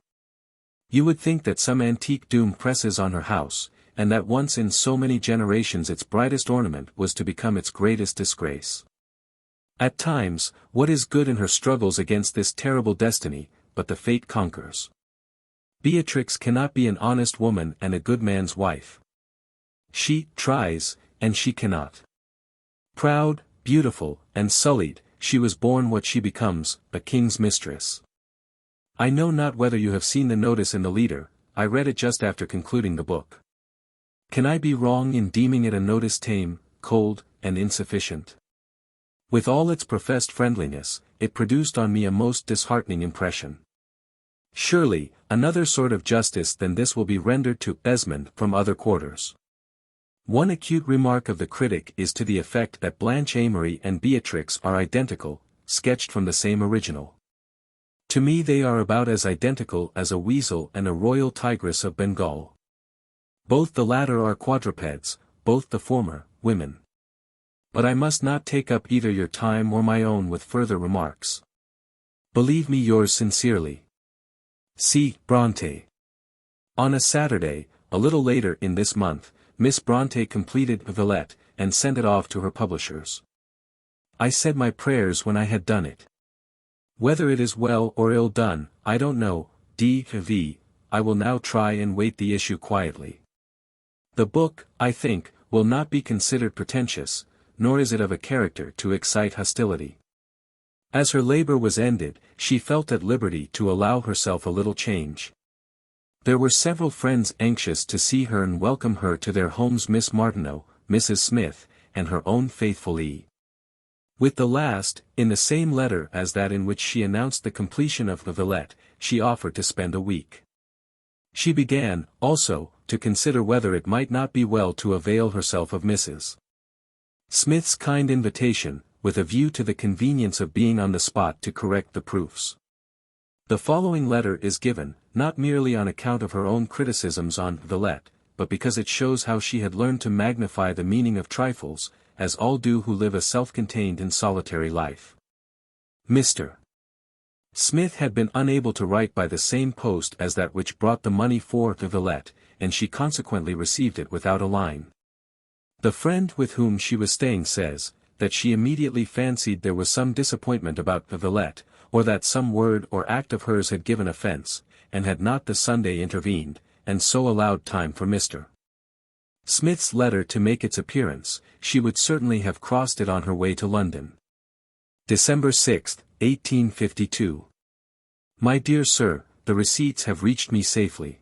You would think that some antique doom presses on her house, and that once in so many generations its brightest ornament was to become its greatest disgrace. At times, what is good in her struggles against this terrible destiny, but the fate conquers. Beatrix cannot be an honest woman and a good man's wife. She tries, and she cannot. Proud, beautiful, and sullied, she was born what she becomes, a king's mistress. I know not whether you have seen the notice in the leader, I read it just after concluding the book. Can I be wrong in deeming it a notice tame, cold, and insufficient? With all its professed friendliness, it produced on me a most disheartening impression. Surely, another sort of justice than this will be rendered to Esmond from other quarters. One acute remark of the critic is to the effect that Blanche Amory and Beatrix are identical, sketched from the same original. To me they are about as identical as a weasel and a royal tigress of Bengal. Both the latter are quadrupeds, both the former, women. But I must not take up either your time or my own with further remarks. Believe me yours sincerely. C. Bronte. On a Saturday, a little later in this month, Miss Bronte completed Villette, and sent it off to her publishers. I said my prayers when I had done it. Whether it is well or ill done, I don't know, D.V., I will now try and wait the issue quietly. The book, I think, will not be considered pretentious, nor is it of a character to excite hostility. As her labor was ended, she felt at liberty to allow herself a little change. There were several friends anxious to see her and welcome her to their homes, Miss Martineau, Mrs. Smith, and her own faithful E. With the last, in the same letter as that in which she announced the completion of the Villette, she offered to spend a week. She began, also, to consider whether it might not be well to avail herself of Mrs. Smith's kind invitation, with a view to the convenience of being on the spot to correct the proofs. The following letter is given, not merely on account of her own criticisms on Villette, but because it shows how she had learned to magnify the meaning of trifles, as all do who live a self-contained and solitary life. Mr. Smith had been unable to write by the same post as that which brought the money for the Villette, and she consequently received it without a line. The friend with whom she was staying says, that she immediately fancied there was some disappointment about the Villette, or that some word or act of hers had given offence, and had not the Sunday intervened, and so allowed time for Mr. Smith's letter to make its appearance, she would certainly have crossed it on her way to London. December 6, 1852. My dear Sir, the receipts have reached me safely.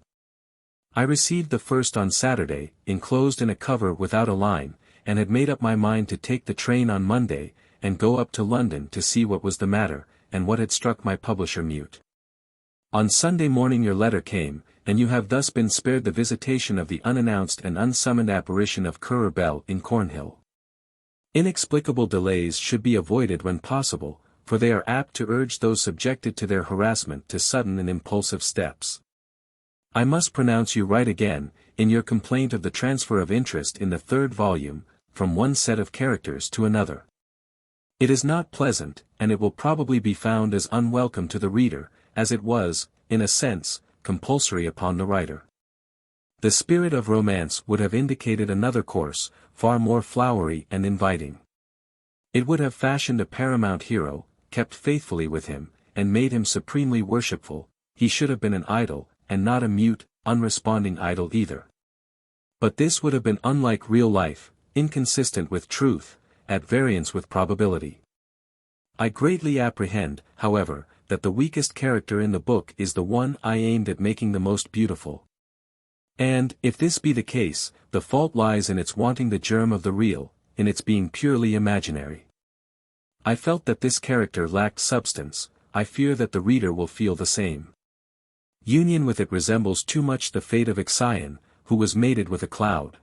I received the first on Saturday, enclosed in a cover without a line, and had made up my mind to take the train on Monday, and go up to London to see what was the matter, and what had struck my publisher mute. On Sunday morning your letter came, and you have thus been spared the visitation of the unannounced and unsummoned apparition of Currer Bell in Cornhill. Inexplicable delays should be avoided when possible, for they are apt to urge those subjected to their harassment to sudden and impulsive steps. I must pronounce you right again, in your complaint of the transfer of interest in the third volume, from one set of characters to another. It is not pleasant, and it will probably be found as unwelcome to the reader, as it was, in a sense, compulsory upon the writer. The spirit of romance would have indicated another course, far more flowery and inviting. It would have fashioned a paramount hero, kept faithfully with him, and made him supremely worshipful. He should have been an idol, and not a mute, unresponding idol either. But this would have been unlike real life, inconsistent with truth, at variance with probability. I greatly apprehend, however, that the weakest character in the book is the one I aimed at making the most beautiful. And, if this be the case, the fault lies in its wanting the germ of the real, in its being purely imaginary. I felt that this character lacked substance. I fear that the reader will feel the same. Union with it resembles too much the fate of Ixion, who was mated with a cloud.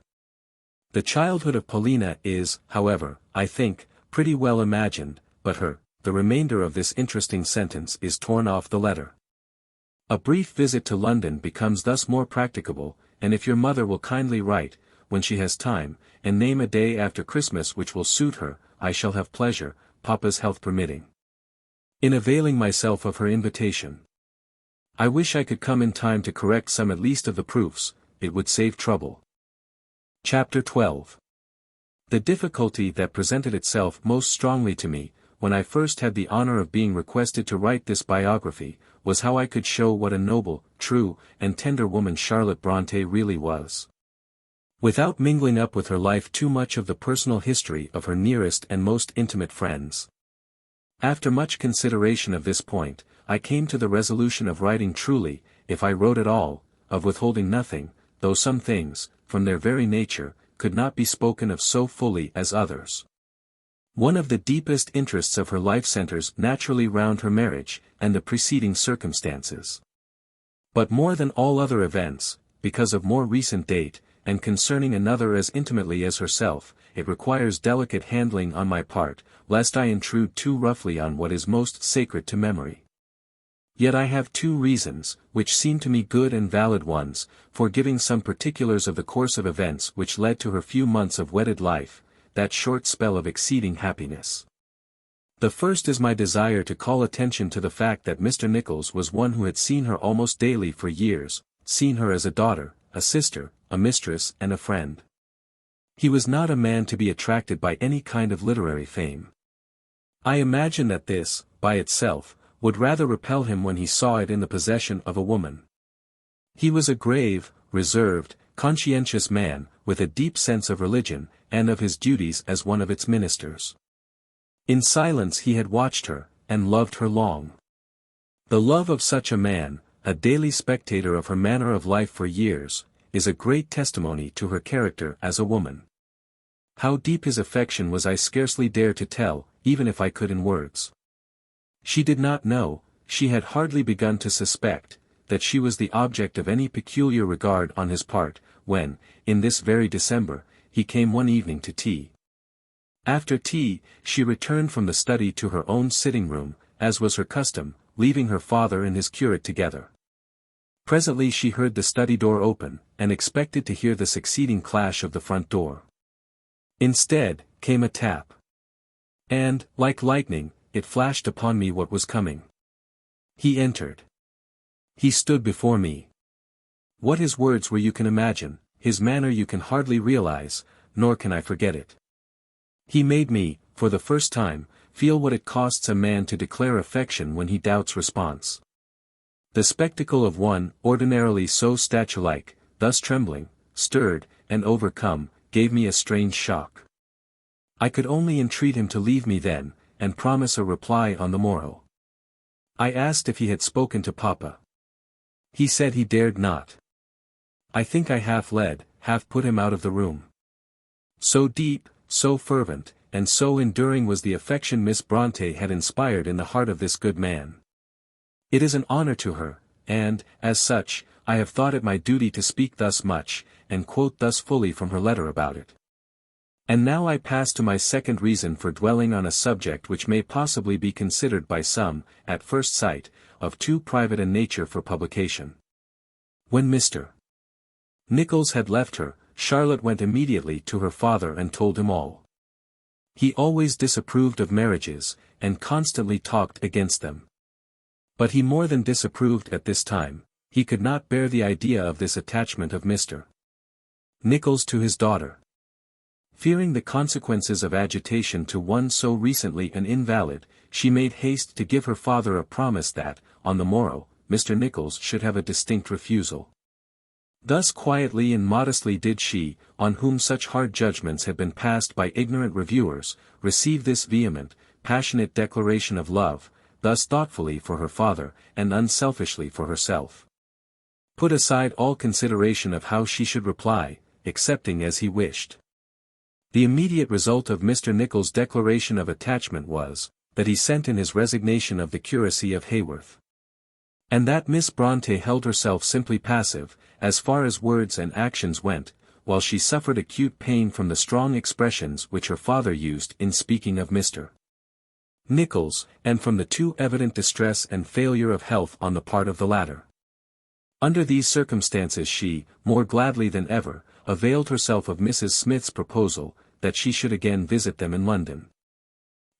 The childhood of Paulina is, however, I think, pretty well imagined, but the remainder of this interesting sentence is torn off the letter. A brief visit to London becomes thus more practicable, and if your mother will kindly write, when she has time, and name a day after Christmas which will suit her, I shall have pleasure, Papa's health permitting, in availing myself of her invitation. I wish I could come in time to correct some at least of the proofs, it would save trouble. Chapter 12. The difficulty that presented itself most strongly to me, when I first had the honor of being requested to write this biography, was how I could show what a noble, true, and tender woman Charlotte Bronte really was. Without mingling up with her life too much of the personal history of her nearest and most intimate friends. After much consideration of this point, I came to the resolution of writing truly, if I wrote at all, of withholding nothing, though some things, from their very nature, could not be spoken of so fully as others. One of the deepest interests of her life centers naturally round her marriage, and the preceding circumstances. But more than all other events, because of more recent date, and concerning another as intimately as herself, it requires delicate handling on my part, lest I intrude too roughly on what is most sacred to memory. Yet I have two reasons, which seem to me good and valid ones, for giving some particulars of the course of events which led to her few months of wedded life, that short spell of exceeding happiness. The first is my desire to call attention to the fact that Mr. Nichols was one who had seen her almost daily for years, seen her as a daughter, a sister, a mistress and a friend. He was not a man to be attracted by any kind of literary fame. I imagine that this, by itself, would rather repel him when he saw it in the possession of a woman. He was a grave, reserved, conscientious man, with a deep sense of religion, and of his duties as one of its ministers. In silence he had watched her, and loved her long. The love of such a man, a daily spectator of her manner of life for years, is a great testimony to her character as a woman. How deep his affection was I scarcely dare to tell, even if I could in words. She did not know, she had hardly begun to suspect, that she was the object of any peculiar regard on his part, when, in this very December, he came one evening to tea. After tea, she returned from the study to her own sitting-room, as was her custom, leaving her father and his curate together. Presently she heard the study door open, and expected to hear the succeeding clash of the front door. Instead, came a tap. And, like lightning, it flashed upon me what was coming. He entered. He stood before me. What his words were you can imagine, his manner you can hardly realize, nor can I forget it. He made me, for the first time, feel what it costs a man to declare affection when he doubts response. The spectacle of one, ordinarily so statue-like, thus trembling, stirred, and overcome, gave me a strange shock. I could only entreat him to leave me then, and promise a reply on the morrow. I asked if he had spoken to Papa. He said he dared not. I think I half led, half put him out of the room. So deep, so fervent, and so enduring was the affection Miss Bronte had inspired in the heart of this good man. It is an honor to her, and, as such, I have thought it my duty to speak thus much, and quote thus fully from her letter about it. And now I pass to my second reason for dwelling on a subject which may possibly be considered by some, at first sight, of too private a nature for publication. When Mr. Nichols had left her, Charlotte went immediately to her father and told him all. He always disapproved of marriages, and constantly talked against them. But he more than disapproved at this time, he could not bear the idea of this attachment of Mr. Nichols to his daughter. Fearing the consequences of agitation to one so recently an invalid, she made haste to give her father a promise that, on the morrow, Mr. Nichols should have a distinct refusal. Thus quietly and modestly did she, on whom such hard judgments had been passed by ignorant reviewers, receive this vehement, passionate declaration of love, thus thoughtfully for her father, and unselfishly for herself. Put aside all consideration of how she should reply, accepting as he wished. The immediate result of Mr. Nichols' declaration of attachment was, that he sent in his resignation of the curacy of Haworth. And that Miss Bronte held herself simply passive, as far as words and actions went, while she suffered acute pain from the strong expressions which her father used in speaking of Mr. Nichols, and from the too evident distress and failure of health on the part of the latter. Under these circumstances she, more gladly than ever, availed herself of Mrs. Smith's proposal, that she should again visit them in London.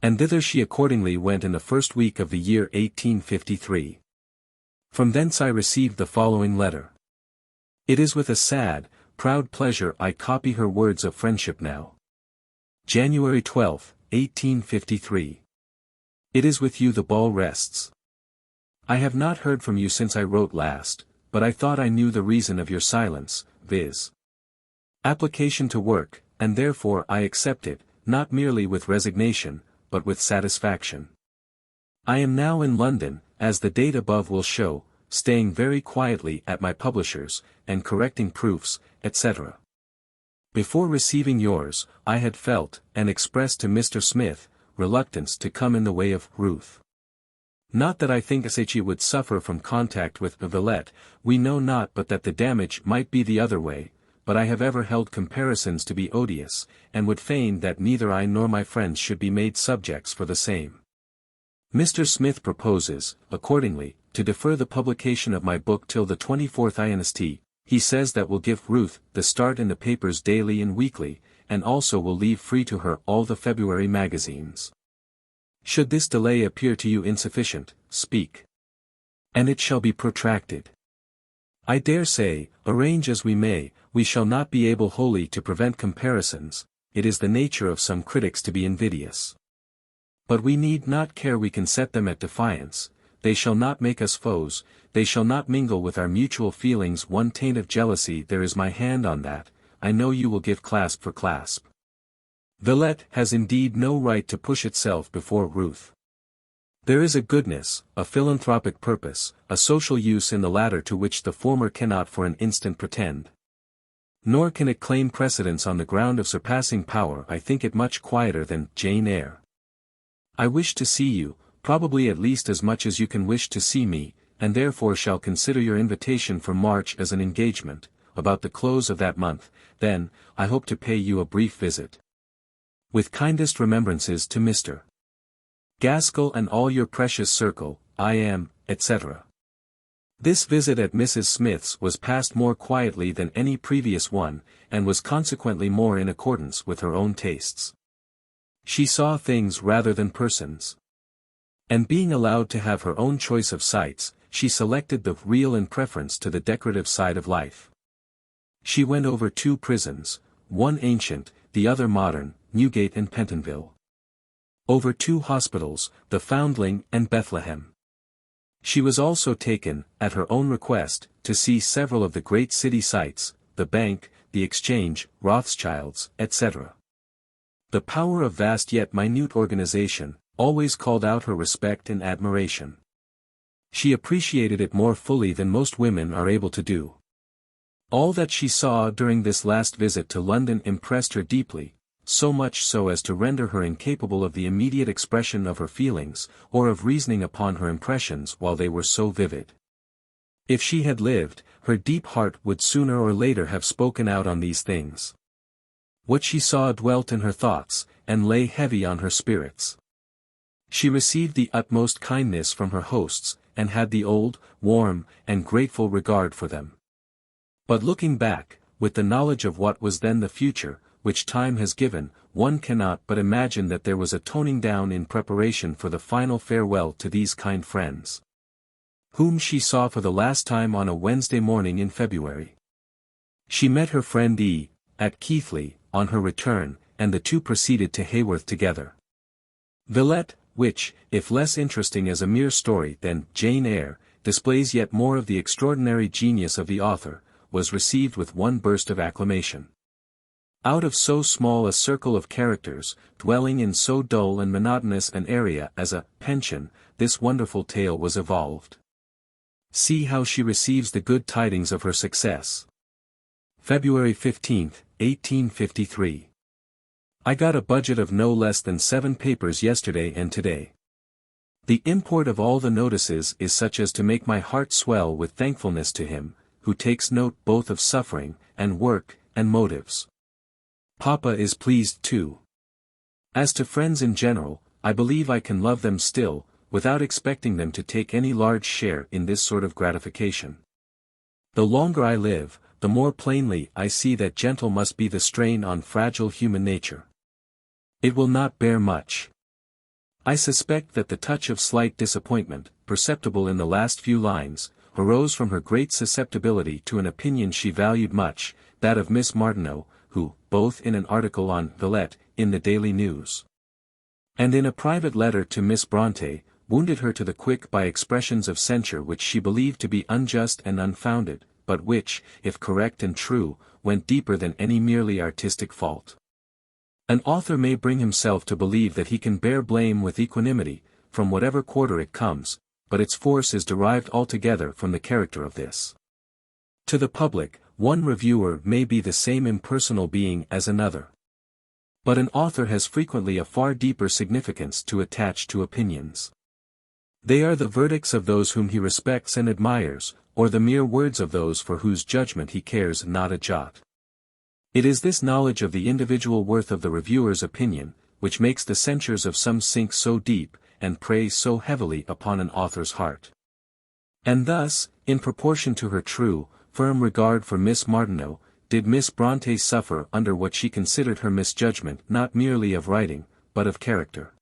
And thither she accordingly went in the first week of the year 1853. From thence I received the following letter. It is with a sad, proud pleasure I copy her words of friendship now. January 12, 1853. It is with you the ball rests. I have not heard from you since I wrote last, but I thought I knew the reason of your silence, viz. Application to work, and therefore I accept it, not merely with resignation, but with satisfaction. I am now in London, as the date above will show, staying very quietly at my publisher's, and correcting proofs, etc. Before receiving yours, I had felt, and expressed to Mr. Smith, reluctance to come in the way of Ruth. Not that I think she would suffer from contact with Villette, we know not but that the damage might be the other way, but I have ever held comparisons to be odious, and would fain that neither I nor my friends should be made subjects for the same. Mr. Smith proposes, accordingly, to defer the publication of my book till the 24th inst. He says that will give Ruth the start in the papers daily and weekly, and also will leave free to her all the February magazines. Should this delay appear to you insufficient, speak. And it shall be protracted. I dare say, arrange as we may, we shall not be able wholly to prevent comparisons, it is the nature of some critics to be invidious. But we need not care, we can set them at defiance, they shall not make us foes, they shall not mingle with our mutual feelings one taint of jealousy, there is my hand on that, I know you will give clasp for clasp. Villette has indeed no right to push itself before Ruth. There is a goodness, a philanthropic purpose, a social use in the latter to which the former cannot for an instant pretend. Nor can it claim precedence on the ground of surpassing power. I think it much quieter than Jane Eyre. I wish to see you, probably at least as much as you can wish to see me, and therefore shall consider your invitation for March as an engagement, about the close of that month, then, I hope to pay you a brief visit. With kindest remembrances to Mr. Gaskell and all your precious circle, I am, etc. This visit at Mrs. Smith's was passed more quietly than any previous one, and was consequently more in accordance with her own tastes. She saw things rather than persons. And being allowed to have her own choice of sights, she selected the real in preference to the decorative side of life. She went over 2 prisons, one ancient, the other modern, Newgate and Pentonville. Over 2 hospitals, the Foundling and Bethlehem. She was also taken, at her own request, to see several of the great city sights, the Bank, the Exchange, Rothschilds, etc. The power of vast yet minute organization, always called out her respect and admiration. She appreciated it more fully than most women are able to do. All that she saw during this last visit to London impressed her deeply, so much so as to render her incapable of the immediate expression of her feelings, or of reasoning upon her impressions while they were so vivid. If she had lived, her deep heart would sooner or later have spoken out on these things. What she saw dwelt in her thoughts, and lay heavy on her spirits. She received the utmost kindness from her hosts, and had the old, warm, and grateful regard for them. But looking back, with the knowledge of what was then the future, which time has given, one cannot but imagine that there was a toning down in preparation for the final farewell to these kind friends, whom she saw for the last time on a Wednesday morning in February. She met her friend E. at Keighley, on her return, and the two proceeded to Haworth together. Villette, which, if less interesting as a mere story than Jane Eyre, displays yet more of the extraordinary genius of the author, was received with one burst of acclamation. Out of so small a circle of characters, dwelling in so dull and monotonous an area as a pension, this wonderful tale was evolved. See how she receives the good tidings of her success. February 15, 1853. I got a budget of no less than 7 papers yesterday and today. The import of all the notices is such as to make my heart swell with thankfulness to him, who takes note both of suffering, and work, and motives. Papa is pleased too. As to friends in general, I believe I can love them still, without expecting them to take any large share in this sort of gratification. The longer I live, the more plainly I see that gentle must be the strain on fragile human nature. It will not bear much. I suspect that the touch of slight disappointment, perceptible in the last few lines, arose from her great susceptibility to an opinion she valued much, that of Miss Martineau, who, both in an article on Villette, in the Daily News, and in a private letter to Miss Bronte, wounded her to the quick by expressions of censure which she believed to be unjust and unfounded, but which, if correct and true, went deeper than any merely artistic fault. An author may bring himself to believe that he can bear blame with equanimity, from whatever quarter it comes, but its force is derived altogether from the character of this. To the public, one reviewer may be the same impersonal being as another. But an author has frequently a far deeper significance to attach to opinions. They are the verdicts of those whom he respects and admires, or the mere words of those for whose judgment he cares not a jot. It is this knowledge of the individual worth of the reviewer's opinion, which makes the censures of some sink so deep, and prey so heavily upon an author's heart. And thus, in proportion to her true, firm regard for Miss Martineau, did Miss Bronte suffer under what she considered her misjudgment not merely of writing, but of character.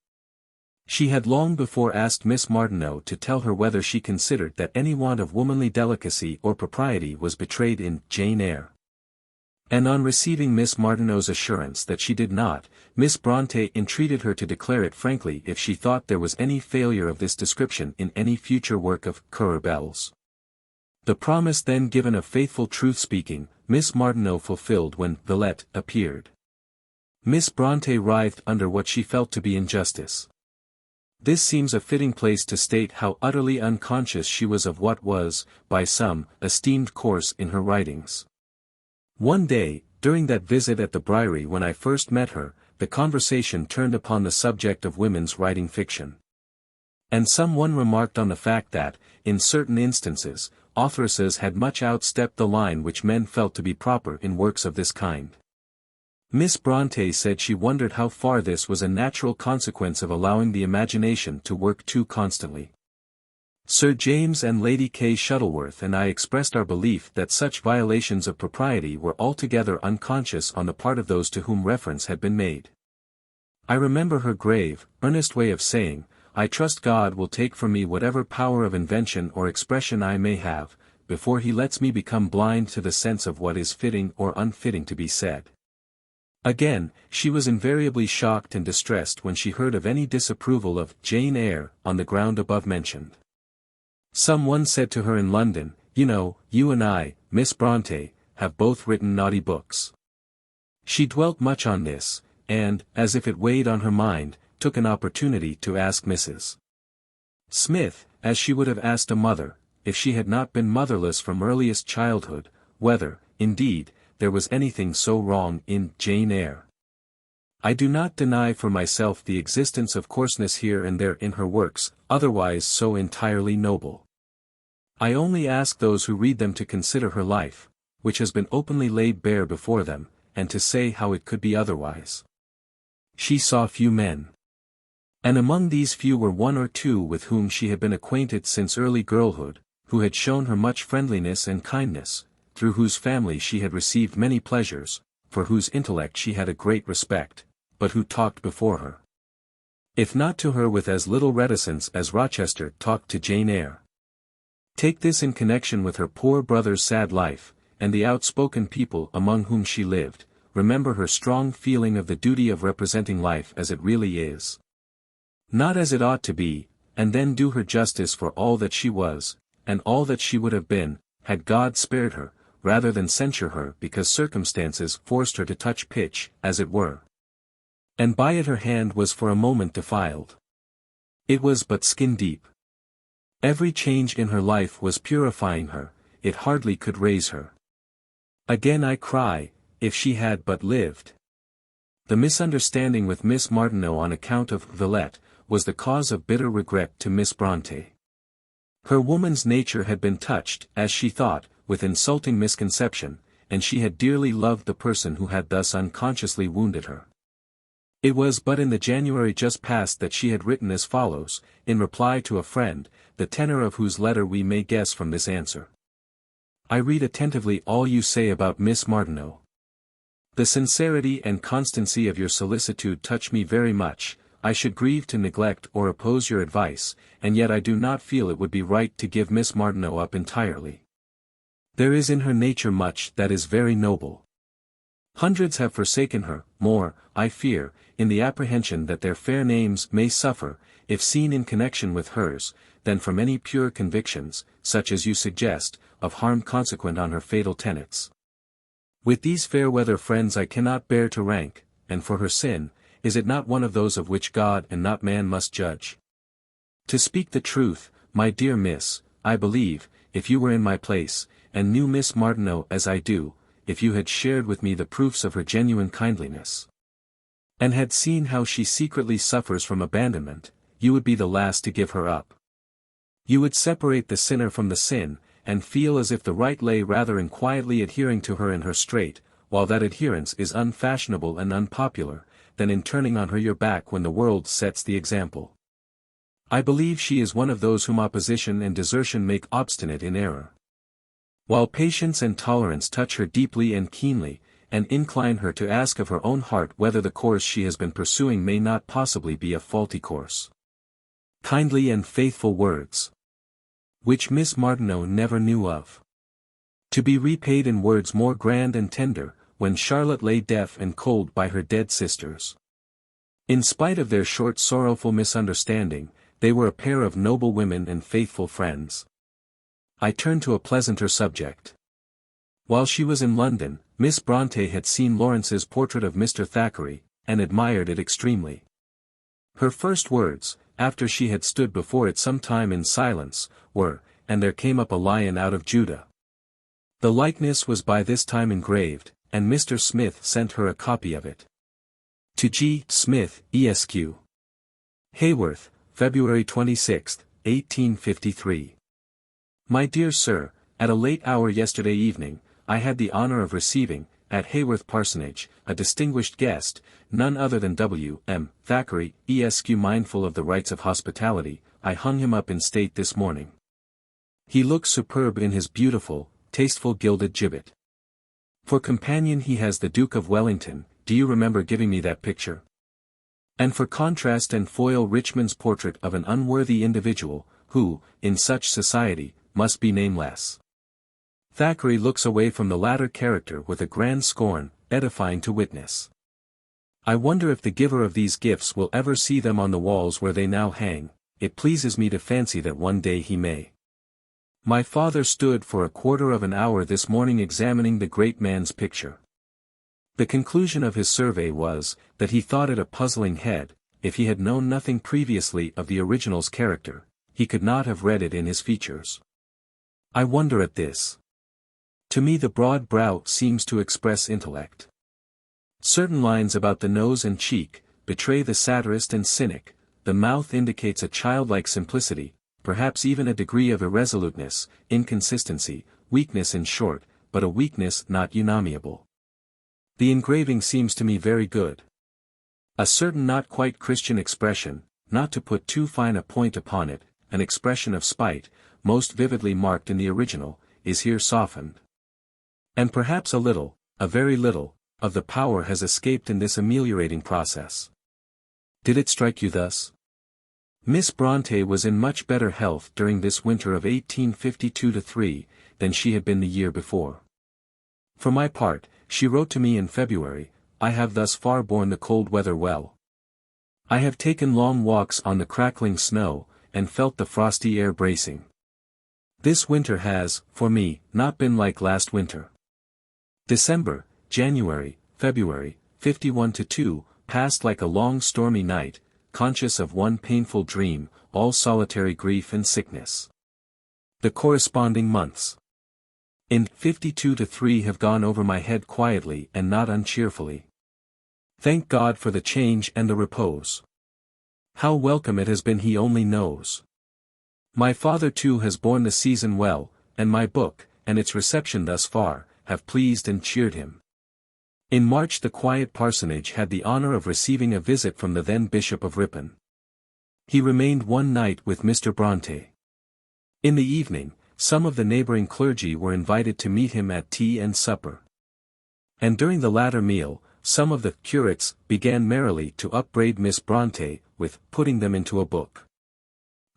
She had long before asked Miss Martineau to tell her whether she considered that any want of womanly delicacy or propriety was betrayed in Jane Eyre. And on receiving Miss Martineau's assurance that she did not, Miss Bronte entreated her to declare it frankly if she thought there was any failure of this description in any future work of Currer Bell's. The promise then given of faithful truth-speaking, Miss Martineau fulfilled when Villette appeared. Miss Bronte writhed under what she felt to be injustice. This seems a fitting place to state how utterly unconscious she was of what was, by some, esteemed coarse in her writings. One day, during that visit at the Briery when I first met her, the conversation turned upon the subject of women's writing fiction. And someone remarked on the fact that, in certain instances, authoresses had much outstepped the line which men felt to be proper in works of this kind. Miss Bronte said she wondered how far this was a natural consequence of allowing the imagination to work too constantly. Sir James and Lady Kay Shuttleworth and I expressed our belief that such violations of propriety were altogether unconscious on the part of those to whom reference had been made. I remember her grave, earnest way of saying, "I trust God will take from me whatever power of invention or expression I may have, before he lets me become blind to the sense of what is fitting or unfitting to be said." Again, she was invariably shocked and distressed when she heard of any disapproval of Jane Eyre on the ground above mentioned. Some one said to her in London, "You know, you and I, Miss Bronte, have both written naughty books." She dwelt much on this, and, as if it weighed on her mind, took an opportunity to ask Mrs. Smith, as she would have asked a mother, if she had not been motherless from earliest childhood, whether, indeed, there was anything so wrong in Jane Eyre. I do not deny for myself the existence of coarseness here and there in her works, otherwise so entirely noble. I only ask those who read them to consider her life, which has been openly laid bare before them, and to say how it could be otherwise. She saw few men. And among these few were one or two with whom she had been acquainted since early girlhood, who had shown her much friendliness and kindness, through whose family she had received many pleasures, for whose intellect she had a great respect, but who talked before her, if not to her with as little reticence as Rochester talked to Jane Eyre. Take this in connection with her poor brother's sad life, and the outspoken people among whom she lived, remember her strong feeling of the duty of representing life as it really is, not as it ought to be, and then do her justice for all that she was, and all that she would have been, had God spared her, rather than censure her because circumstances forced her to touch pitch, as it were. And by it her hand was for a moment defiled. It was but skin deep. Every change in her life was purifying her, it hardly could raise her. Again I cry, if she had but lived. The misunderstanding with Miss Martineau on account of Villette was the cause of bitter regret to Miss Bronte. Her woman's nature had been touched, as she thought, with insulting misconception, and she had dearly loved the person who had thus unconsciously wounded her. It was but in the January just past that she had written as follows, in reply to a friend, the tenor of whose letter we may guess from this answer. I read attentively all you say about Miss Martineau. The sincerity and constancy of your solicitude touch me very much. I should grieve to neglect or oppose your advice, and yet I do not feel it would be right to give Miss Martineau up entirely. There is in her nature much that is very noble. Hundreds have forsaken her, more, I fear, in the apprehension that their fair names may suffer, if seen in connection with hers, than from any pure convictions, such as you suggest, of harm consequent on her fatal tenets. With these fair weather friends I cannot bear to rank, and for her sin, is it not one of those of which God and not man must judge? To speak the truth, my dear miss, I believe, if you were in my place, and knew Miss Martineau as I do, if you had shared with me the proofs of her genuine kindliness, and had seen how she secretly suffers from abandonment, you would be the last to give her up. You would separate the sinner from the sin, and feel as if the right lay rather in quietly adhering to her in her strait, while that adherence is unfashionable and unpopular, than in turning on her your back when the world sets the example. I believe she is one of those whom opposition and desertion make obstinate in error. While patience and tolerance touch her deeply and keenly, and incline her to ask of her own heart whether the course she has been pursuing may not possibly be a faulty course. Kindly and faithful words, which Miss Martineau never knew of, to be repaid in words more grand and tender, when Charlotte lay deaf and cold by her dead sisters. In spite of their short sorrowful misunderstanding, they were a pair of noble women and faithful friends. I turn to a pleasanter subject. While she was in London, Miss Bronte had seen Lawrence's portrait of Mr. Thackeray, and admired it extremely. Her first words, after she had stood before it some time in silence, were, "And there came up a lion out of Judah." The likeness was by this time engraved, and Mr. Smith sent her a copy of it. To G. Smith, Esq. Haworth, February 26, 1853. My dear Sir, at a late hour yesterday evening, I had the honor of receiving, at Haworth Parsonage, a distinguished guest, none other than W. M. Thackeray, Esq. Mindful of the rights of hospitality, I hung him up in state this morning. He looks superb in his beautiful, tasteful gilded gibbet. For companion he has the Duke of Wellington. Do you remember giving me that picture? And for contrast and foil Richmond's portrait of an unworthy individual, who, in such society, must be nameless. Thackeray looks away from the latter character with a grand scorn, edifying to witness. I wonder if the giver of these gifts will ever see them on the walls where they now hang. It pleases me to fancy that one day he may. My father stood for a quarter of an hour this morning examining the great man's picture. The conclusion of his survey was, that he thought it a puzzling head. If he had known nothing previously of the original's character, he could not have read it in his features. I wonder at this. To me the broad brow seems to express intellect. Certain lines about the nose and cheek, betray the satirist and cynic, the mouth indicates a childlike simplicity, perhaps even a degree of irresoluteness, inconsistency, weakness in short, but a weakness not unamiable. The engraving seems to me very good. A certain not quite Christian expression, not to put too fine a point upon it, an expression of spite, most vividly marked in the original, is here softened. And perhaps a little, a very little, of the power has escaped in this ameliorating process. Did it strike you thus? Miss Bronte was in much better health during this winter of 1852-3, than she had been the year before. For my part, she wrote to me in February, I have thus far borne the cold weather well. I have taken long walks on the crackling snow, and felt the frosty air bracing. This winter has, for me, not been like last winter. December, January, February, 51-2, passed like a long stormy night, conscious of one painful dream, all solitary grief and sickness. The corresponding months in 52-3 have gone over my head quietly and not uncheerfully. Thank God for the change and the repose. How welcome it has been he only knows. My father too has borne the season well, and my book, and its reception thus far, have pleased and cheered him. In March the quiet parsonage had the honor of receiving a visit from the then Bishop of Ripon. He remained one night with Mr. Bronte. In the evening, some of the neighboring clergy were invited to meet him at tea and supper. And during the latter meal, some of the curates began merrily to upbraid Miss Bronte with putting them into a book.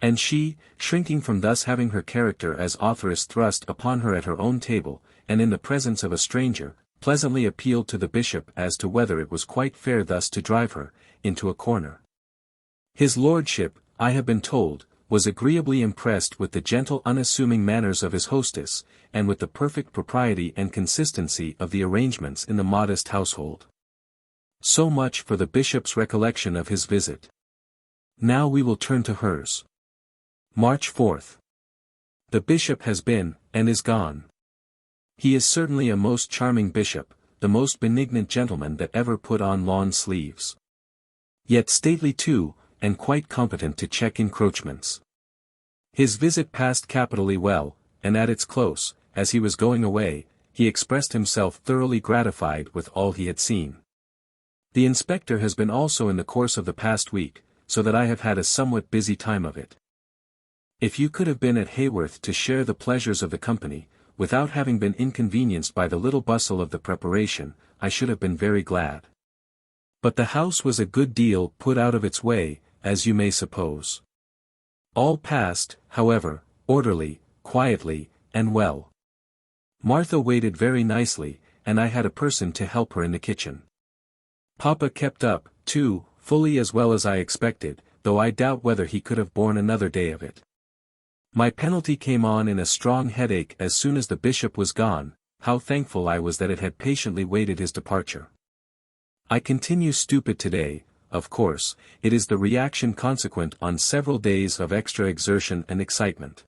And she, shrinking from thus having her character as authoress thrust upon her at her own table, and in the presence of a stranger, pleasantly appealed to the bishop as to whether it was quite fair thus to drive her into a corner. His lordship, I have been told, was agreeably impressed with the gentle unassuming manners of his hostess, and with the perfect propriety and consistency of the arrangements in the modest household. So much for the bishop's recollection of his visit. Now we will turn to hers. March 4th. The bishop has been, and is gone. He is certainly a most charming bishop, the most benignant gentleman that ever put on lawn sleeves. Yet stately too, and quite competent to check encroachments. His visit passed capitally well, and at its close, as he was going away, he expressed himself thoroughly gratified with all he had seen. The inspector has been also in the course of the past week, so that I have had a somewhat busy time of it. If you could have been at Haworth to share the pleasures of the company, without having been inconvenienced by the little bustle of the preparation, I should have been very glad. But the house was a good deal put out of its way, as you may suppose. All passed, however, orderly, quietly, and well. Martha waited very nicely, and I had a person to help her in the kitchen. Papa kept up, too, fully as well as I expected, though I doubt whether he could have borne another day of it. My penalty came on in a strong headache as soon as the bishop was gone. How thankful I was that it had patiently waited his departure. I continue stupid today. Of course, it is the reaction consequent on several days of extra exertion and excitement.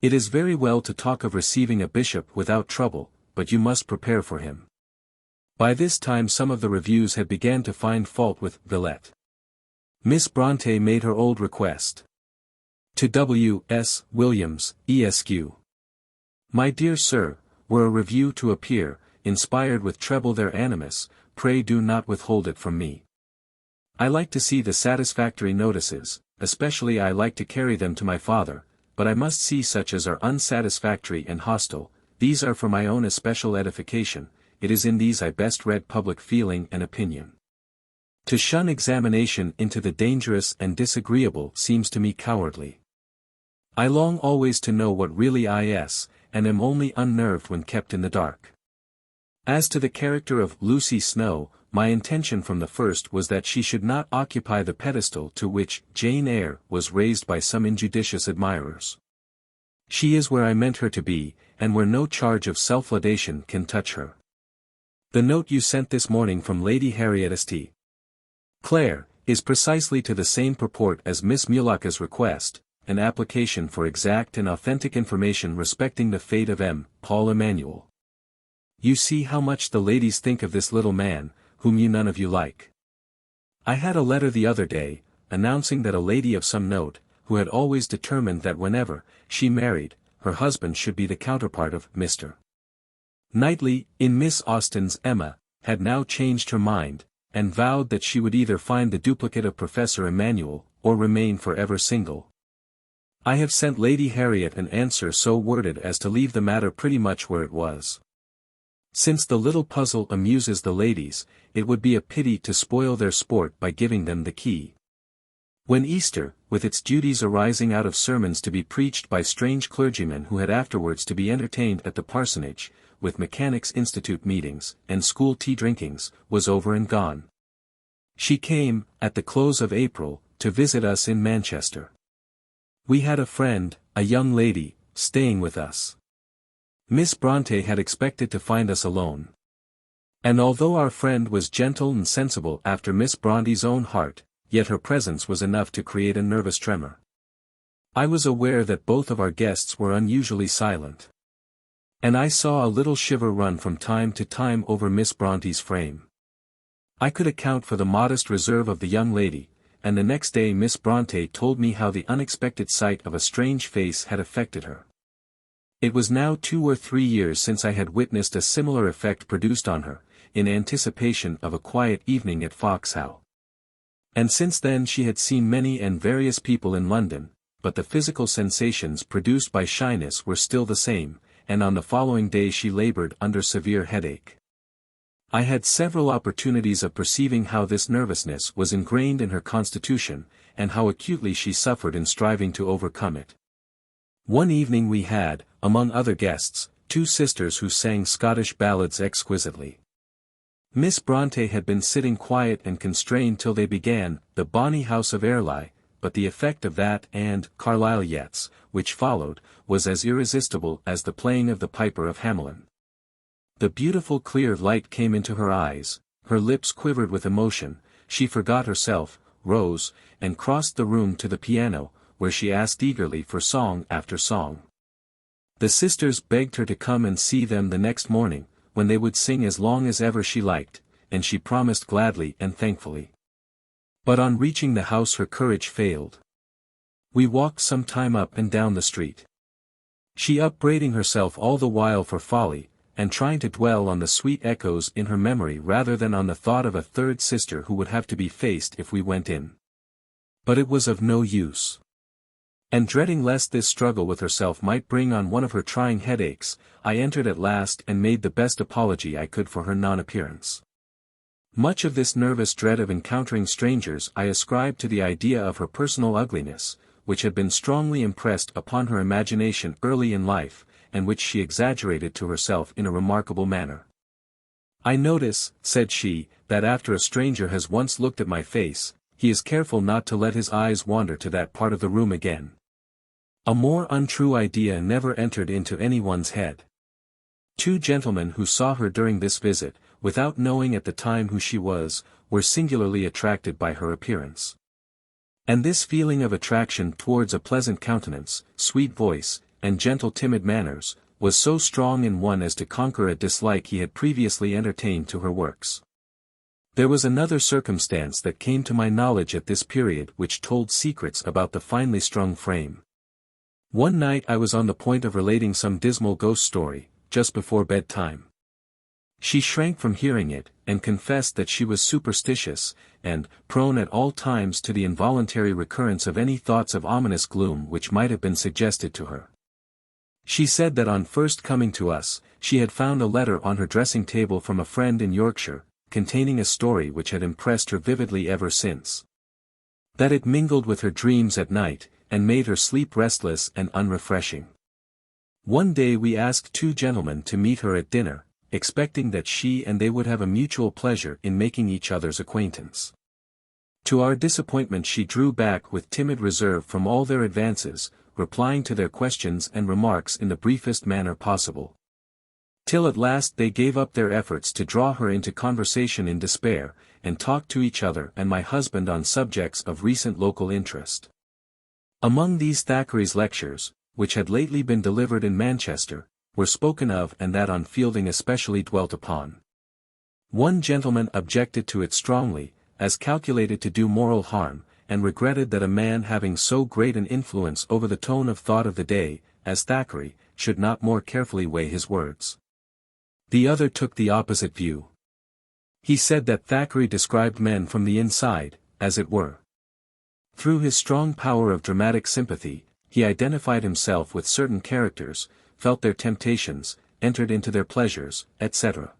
It is very well to talk of receiving a bishop without trouble, but you must prepare for him. By this time some of the reviews had begun to find fault with Villette. Miss Bronte made her old request. To W. S. Williams, Esq. My dear sir, were a review to appear, inspired with treble their animus, pray do not withhold it from me. I like to see the satisfactory notices, especially I like to carry them to my father, but I must see such as are unsatisfactory and hostile. These are for my own especial edification, it is in these I best read public feeling and opinion. To shun examination into the dangerous and disagreeable seems to me cowardly. I long always to know what really is, and am only unnerved when kept in the dark. As to the character of Lucy Snowe, my intention from the first was that she should not occupy the pedestal to which Jane Eyre was raised by some injudicious admirers. She is where I meant her to be, and where no charge of self-laudation can touch her. The note you sent this morning from Lady Harriet St. Clare, is precisely to the same purport as Miss Mullock's request, an application for exact and authentic information respecting the fate of M. Paul Emanuel. You see how much the ladies think of this little man, whom you none of you like. I had a letter the other day, announcing that a lady of some note, who had always determined that whenever she married, her husband should be the counterpart of Mr. Knightley, in Miss Austen's Emma, had now changed her mind, and vowed that she would either find the duplicate of Professor Emanuel, or remain forever single. I have sent Lady Harriet an answer so worded as to leave the matter pretty much where it was. Since the little puzzle amuses the ladies, it would be a pity to spoil their sport by giving them the key. When Easter, with its duties arising out of sermons to be preached by strange clergymen who had afterwards to be entertained at the parsonage, with Mechanics' Institute meetings, and school tea drinkings, was over and gone. She came, at the close of April, to visit us in Manchester. We had a friend, a young lady, staying with us. Miss Bronte had expected to find us alone. And although our friend was gentle and sensible after Miss Bronte's own heart, yet her presence was enough to create a nervous tremor. I was aware that both of our guests were unusually silent. And I saw a little shiver run from time to time over Miss Bronte's frame. I could account for the modest reserve of the young lady, and the next day Miss Bronte told me how the unexpected sight of a strange face had affected her. It was now 2 or 3 years since I had witnessed a similar effect produced on her, in anticipation of a quiet evening at Foxhow. And since then she had seen many and various people in London, but the physical sensations produced by shyness were still the same, and on the following day she labored under severe headache. I had several opportunities of perceiving how this nervousness was ingrained in her constitution, and how acutely she suffered in striving to overcome it. One evening we had, among other guests, 2 sisters who sang Scottish ballads exquisitely. Miss Bronte had been sitting quiet and constrained till they began, The Bonny House of Eyre, but the effect of that and Carlyle Yeats, which followed, was as irresistible as the playing of the Piper of Hamelin. The beautiful clear light came into her eyes, her lips quivered with emotion, she forgot herself, rose, and crossed the room to the piano, where she asked eagerly for song after song. The sisters begged her to come and see them the next morning, when they would sing as long as ever she liked, and she promised gladly and thankfully. But on reaching the house her courage failed. We walked some time up and down the street, she upbraiding herself all the while for folly, and trying to dwell on the sweet echoes in her memory rather than on the thought of a third sister who would have to be faced if we went in. But it was of no use. And dreading lest this struggle with herself might bring on one of her trying headaches, I entered at last and made the best apology I could for her non-appearance. Much of this nervous dread of encountering strangers I ascribed to the idea of her personal ugliness, which had been strongly impressed upon her imagination early in life, and which she exaggerated to herself in a remarkable manner. "I notice," said she, "that after a stranger has once looked at my face, he is careful not to let his eyes wander to that part of the room again." A more untrue idea never entered into anyone's head. Two gentlemen who saw her during this visit, without knowing at the time who she was, were singularly attracted by her appearance. And this feeling of attraction towards a pleasant countenance, sweet voice, and gentle timid manners, was so strong in one as to conquer a dislike he had previously entertained to her works. There was another circumstance that came to my knowledge at this period which told secrets about the finely strung frame. One night I was on the point of relating some dismal ghost story, just before bedtime. She shrank from hearing it, and confessed that she was superstitious, and prone at all times to the involuntary recurrence of any thoughts of ominous gloom which might have been suggested to her. She said that on first coming to us, she had found a letter on her dressing table from a friend in Yorkshire, containing a story which had impressed her vividly ever since. That it mingled with her dreams at night, and made her sleep restless and unrefreshing. One day we asked two gentlemen to meet her at dinner, expecting that she and they would have a mutual pleasure in making each other's acquaintance. To our disappointment she drew back with timid reserve from all their advances, replying to their questions and remarks in the briefest manner possible. Till at last they gave up their efforts to draw her into conversation in despair, and talked to each other and my husband on subjects of recent local interest. Among these Thackeray's lectures, which had lately been delivered in Manchester, were spoken of and that on Fielding especially dwelt upon. One gentleman objected to it strongly, as calculated to do moral harm, and regretted that a man having so great an influence over the tone of thought of the day, as Thackeray, should not more carefully weigh his words. The other took the opposite view. He said that Thackeray described men from the inside, as it were. Through his strong power of dramatic sympathy, he identified himself with certain characters, felt their temptations, entered into their pleasures, etc.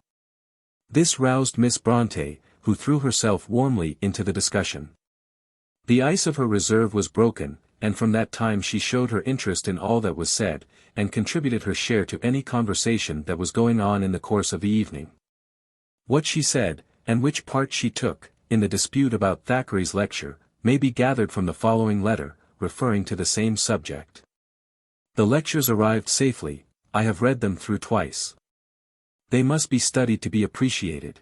This roused Miss Bronte, who threw herself warmly into the discussion. The ice of her reserve was broken, and from that time she showed her interest in all that was said, and contributed her share to any conversation that was going on in the course of the evening. What she said, and which part she took, in the dispute about Thackeray's lecture, may be gathered from the following letter, referring to the same subject. The lectures arrived safely, I have read them through twice. They must be studied to be appreciated.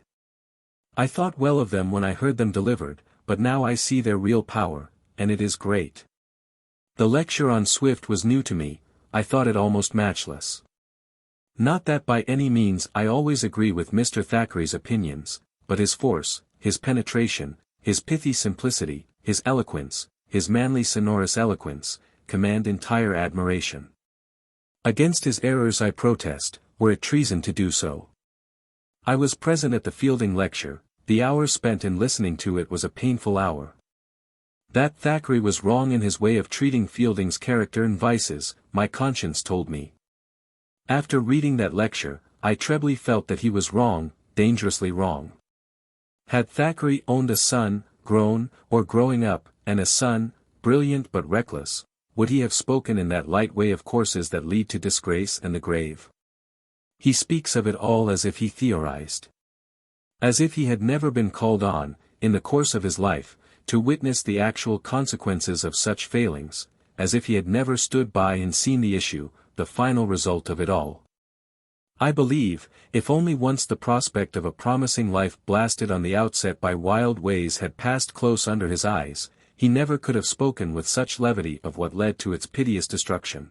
I thought well of them when I heard them delivered, but now I see their real power, and it is great. The lecture on Swift was new to me, I thought it almost matchless. Not that by any means I always agree with Mr. Thackeray's opinions, but his force, his penetration, his pithy simplicity, his eloquence, his manly sonorous eloquence, command entire admiration. Against his errors I protest, were it treason to do so. I was present at the Fielding lecture, the hour spent in listening to it was a painful hour. That Thackeray was wrong in his way of treating Fielding's character and vices, my conscience told me. After reading that lecture, I trebly felt that he was wrong, dangerously wrong. Had Thackeray owned a son, grown, or growing up, and a son, brilliant but reckless, would he have spoken in that light way of courses that lead to disgrace and the grave? He speaks of it all as if he theorized. As if he had never been called on, in the course of his life, to witness the actual consequences of such failings, as if he had never stood by and seen the issue, the final result of it all. I believe, if only once the prospect of a promising life blasted on the outset by wild ways had passed close under his eyes, he never could have spoken with such levity of what led to its piteous destruction.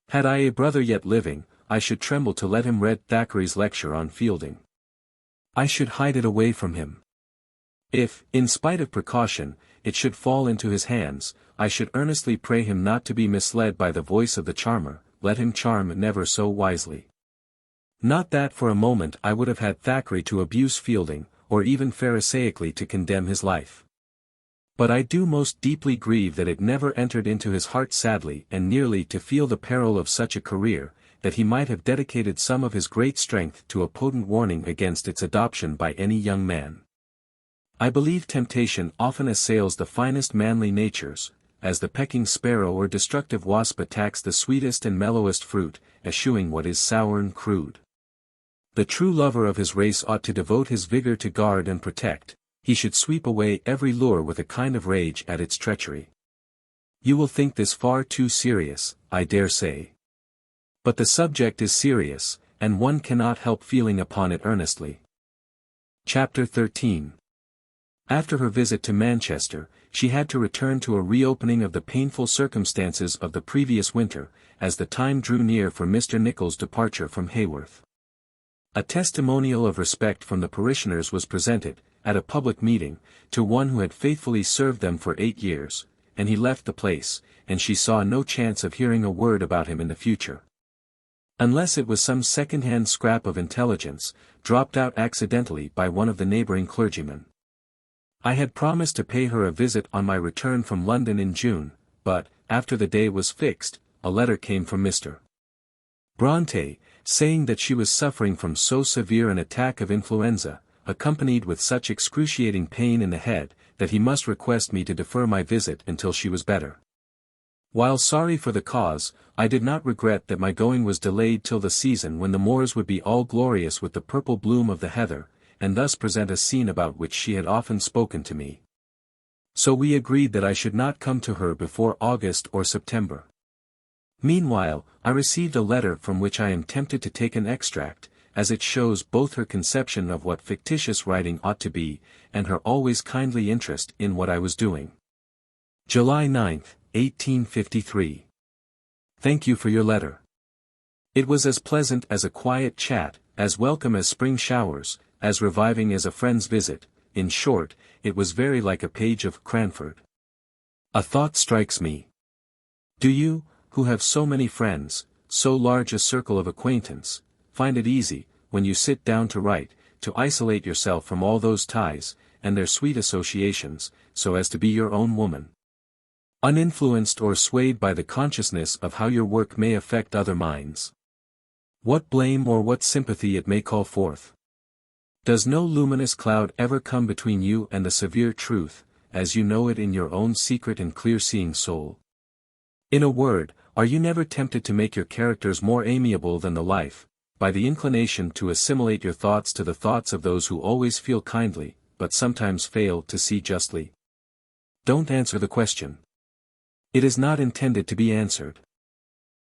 Had I a brother yet living, I should tremble to let him read Thackeray's lecture on Fielding. I should hide it away from him. If, in spite of precaution, it should fall into his hands, I should earnestly pray him not to be misled by the voice of the charmer, let him charm never so wisely. Not that for a moment I would have had Thackeray to abuse Fielding, or even Pharisaically to condemn his life. But I do most deeply grieve that it never entered into his heart sadly and nearly to feel the peril of such a career, that he might have dedicated some of his great strength to a potent warning against its adoption by any young man. I believe temptation often assails the finest manly natures, as the pecking sparrow or destructive wasp attacks the sweetest and mellowest fruit, eschewing what is sour and crude. The true lover of his race ought to devote his vigor to guard and protect, he should sweep away every lure with a kind of rage at its treachery. You will think this far too serious, I dare say. But the subject is serious, and one cannot help feeling upon it earnestly. Chapter 13. After her visit to Manchester, she had to return to a reopening of the painful circumstances of the previous winter, as the time drew near for Mr. Nicholls' departure from Haworth. A testimonial of respect from the parishioners was presented, at a public meeting, to one who had faithfully served them for 8 years, and he left the place, and she saw no chance of hearing a word about him in the future. Unless it was some second-hand scrap of intelligence, dropped out accidentally by one of the neighbouring clergymen. I had promised to pay her a visit on my return from London in June, but, after the day was fixed, a letter came from Mr. Bronte, saying that she was suffering from so severe an attack of influenza, accompanied with such excruciating pain in the head, that he must request me to defer my visit until she was better. While sorry for the cause, I did not regret that my going was delayed till the season when the moors would be all glorious with the purple bloom of the heather, and thus present a scene about which she had often spoken to me. So we agreed that I should not come to her before August or September. Meanwhile, I received a letter from which I am tempted to take an extract, as it shows both her conception of what fictitious writing ought to be, and her always kindly interest in what I was doing. July 9, 1853. Thank you for your letter. It was as pleasant as a quiet chat, as welcome as spring showers, as reviving as a friend's visit. In short, it was very like a page of Cranford. A thought strikes me. Do you, who have so many friends, so large a circle of acquaintance, find it easy, when you sit down to write, to isolate yourself from all those ties, and their sweet associations, so as to be your own woman? Uninfluenced or swayed by the consciousness of how your work may affect other minds. What blame or what sympathy it may call forth. Does no luminous cloud ever come between you and the severe truth, as you know it in your own secret and clear-seeing soul? In a word, are you never tempted to make your characters more amiable than the life, by the inclination to assimilate your thoughts to the thoughts of those who always feel kindly, but sometimes fail to see justly? Don't answer the question. It is not intended to be answered.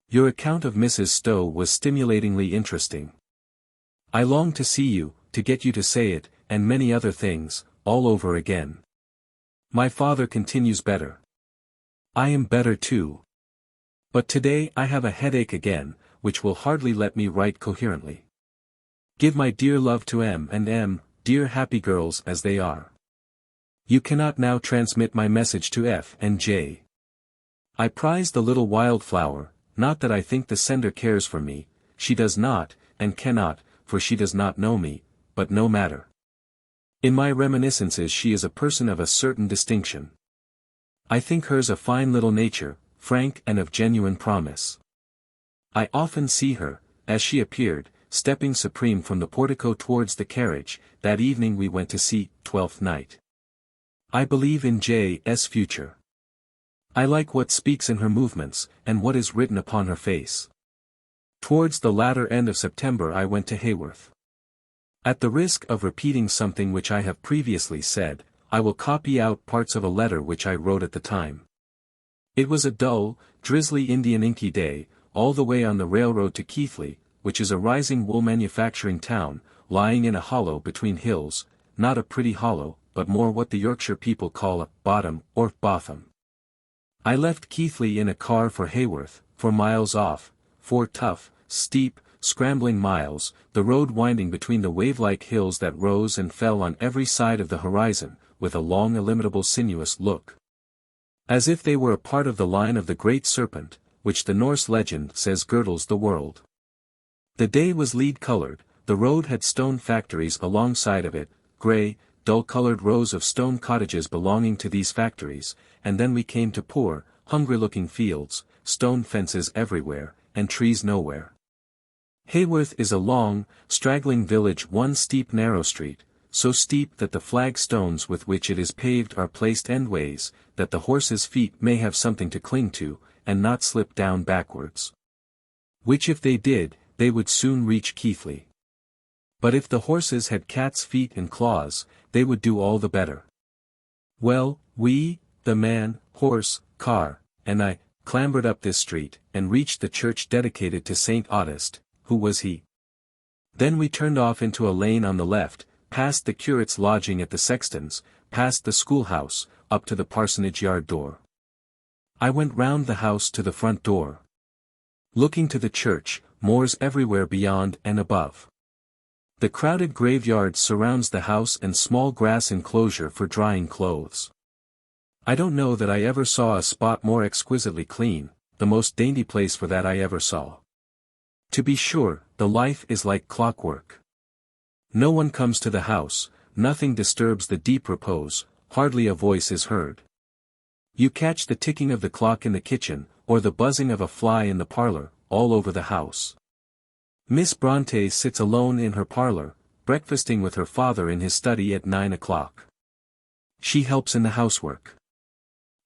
Your account of Mrs. Stowe was stimulatingly interesting. I long to see you, to get you to say it, and many other things, all over again. My father continues better. I am better too. But today I have a headache again, which will hardly let me write coherently. Give my dear love to M and M, dear happy girls as they are. You cannot now transmit my message to F and J. I prize the little wildflower, not that I think the sender cares for me, she does not, and cannot, for she does not know me, but no matter. In my reminiscences she is a person of a certain distinction. I think hers a fine little nature, frank and of genuine promise. I often see her, as she appeared, stepping supreme from the portico towards the carriage, that evening we went to see Twelfth Night. I believe in J.'s future. I like what speaks in her movements, and what is written upon her face. Towards the latter end of September I went to Haworth. At the risk of repeating something which I have previously said, I will copy out parts of a letter which I wrote at the time. It was a dull, drizzly Indian inky day, all the way on the railroad to Keighley, which is a rising wool manufacturing town, lying in a hollow between hills, not a pretty hollow, but more what the Yorkshire people call a bottom or botham. I left Keighley in a car for Haworth, 4 miles off, 4 tough, steep, scrambling miles, the road winding between the wave-like hills that rose and fell on every side of the horizon, with a long illimitable sinuous look, as if they were a part of the line of the great serpent, which the Norse legend says girdles the world. The day was lead-colored, the road had stone factories alongside of it, grey, dull-colored rows of stone cottages belonging to these factories, and then we came to poor, hungry-looking fields, stone fences everywhere, and trees nowhere. Haworth is a long, straggling village, one steep narrow street, so steep that the flagstones with which it is paved are placed endways, that the horses' feet may have something to cling to, and not slip down backwards. Which if they did, they would soon reach Keighley. But if the horses had cats' feet and claws, they would do all the better. Well, we, the man, horse, car, and I, clambered up this street, and reached the church dedicated to St. Audust. Who was he? Then we turned off into a lane on the left, past the curate's lodging at the sexton's, past the schoolhouse, up to the parsonage yard door. I went round the house to the front door. Looking to the church, moors everywhere beyond and above. The crowded graveyard surrounds the house and small grass enclosure for drying clothes. I don't know that I ever saw a spot more exquisitely clean, the most dainty place for that I ever saw. To be sure, the life is like clockwork. No one comes to the house, nothing disturbs the deep repose, hardly a voice is heard. You catch the ticking of the clock in the kitchen, or the buzzing of a fly in the parlor, all over the house. Miss Bronte sits alone in her parlor, breakfasting with her father in his study at 9 o'clock. She helps in the housework.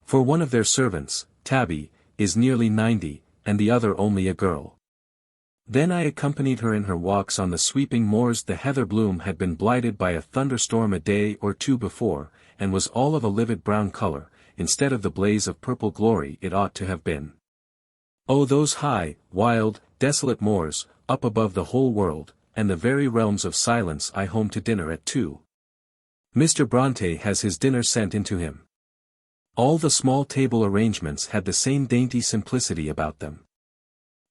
For one of their servants, Tabby, is nearly 90, and the other only a girl. Then I accompanied her in her walks on the sweeping moors. The heather bloom had been blighted by a thunderstorm a day or two before, and was all of a livid brown color, instead of the blaze of purple glory it ought to have been. Oh, those high, wild, desolate moors, up above the whole world, and the very realms of silence. I home to dinner at 2. Mr. Bronte has his dinner sent into him. All the small table arrangements had the same dainty simplicity about them.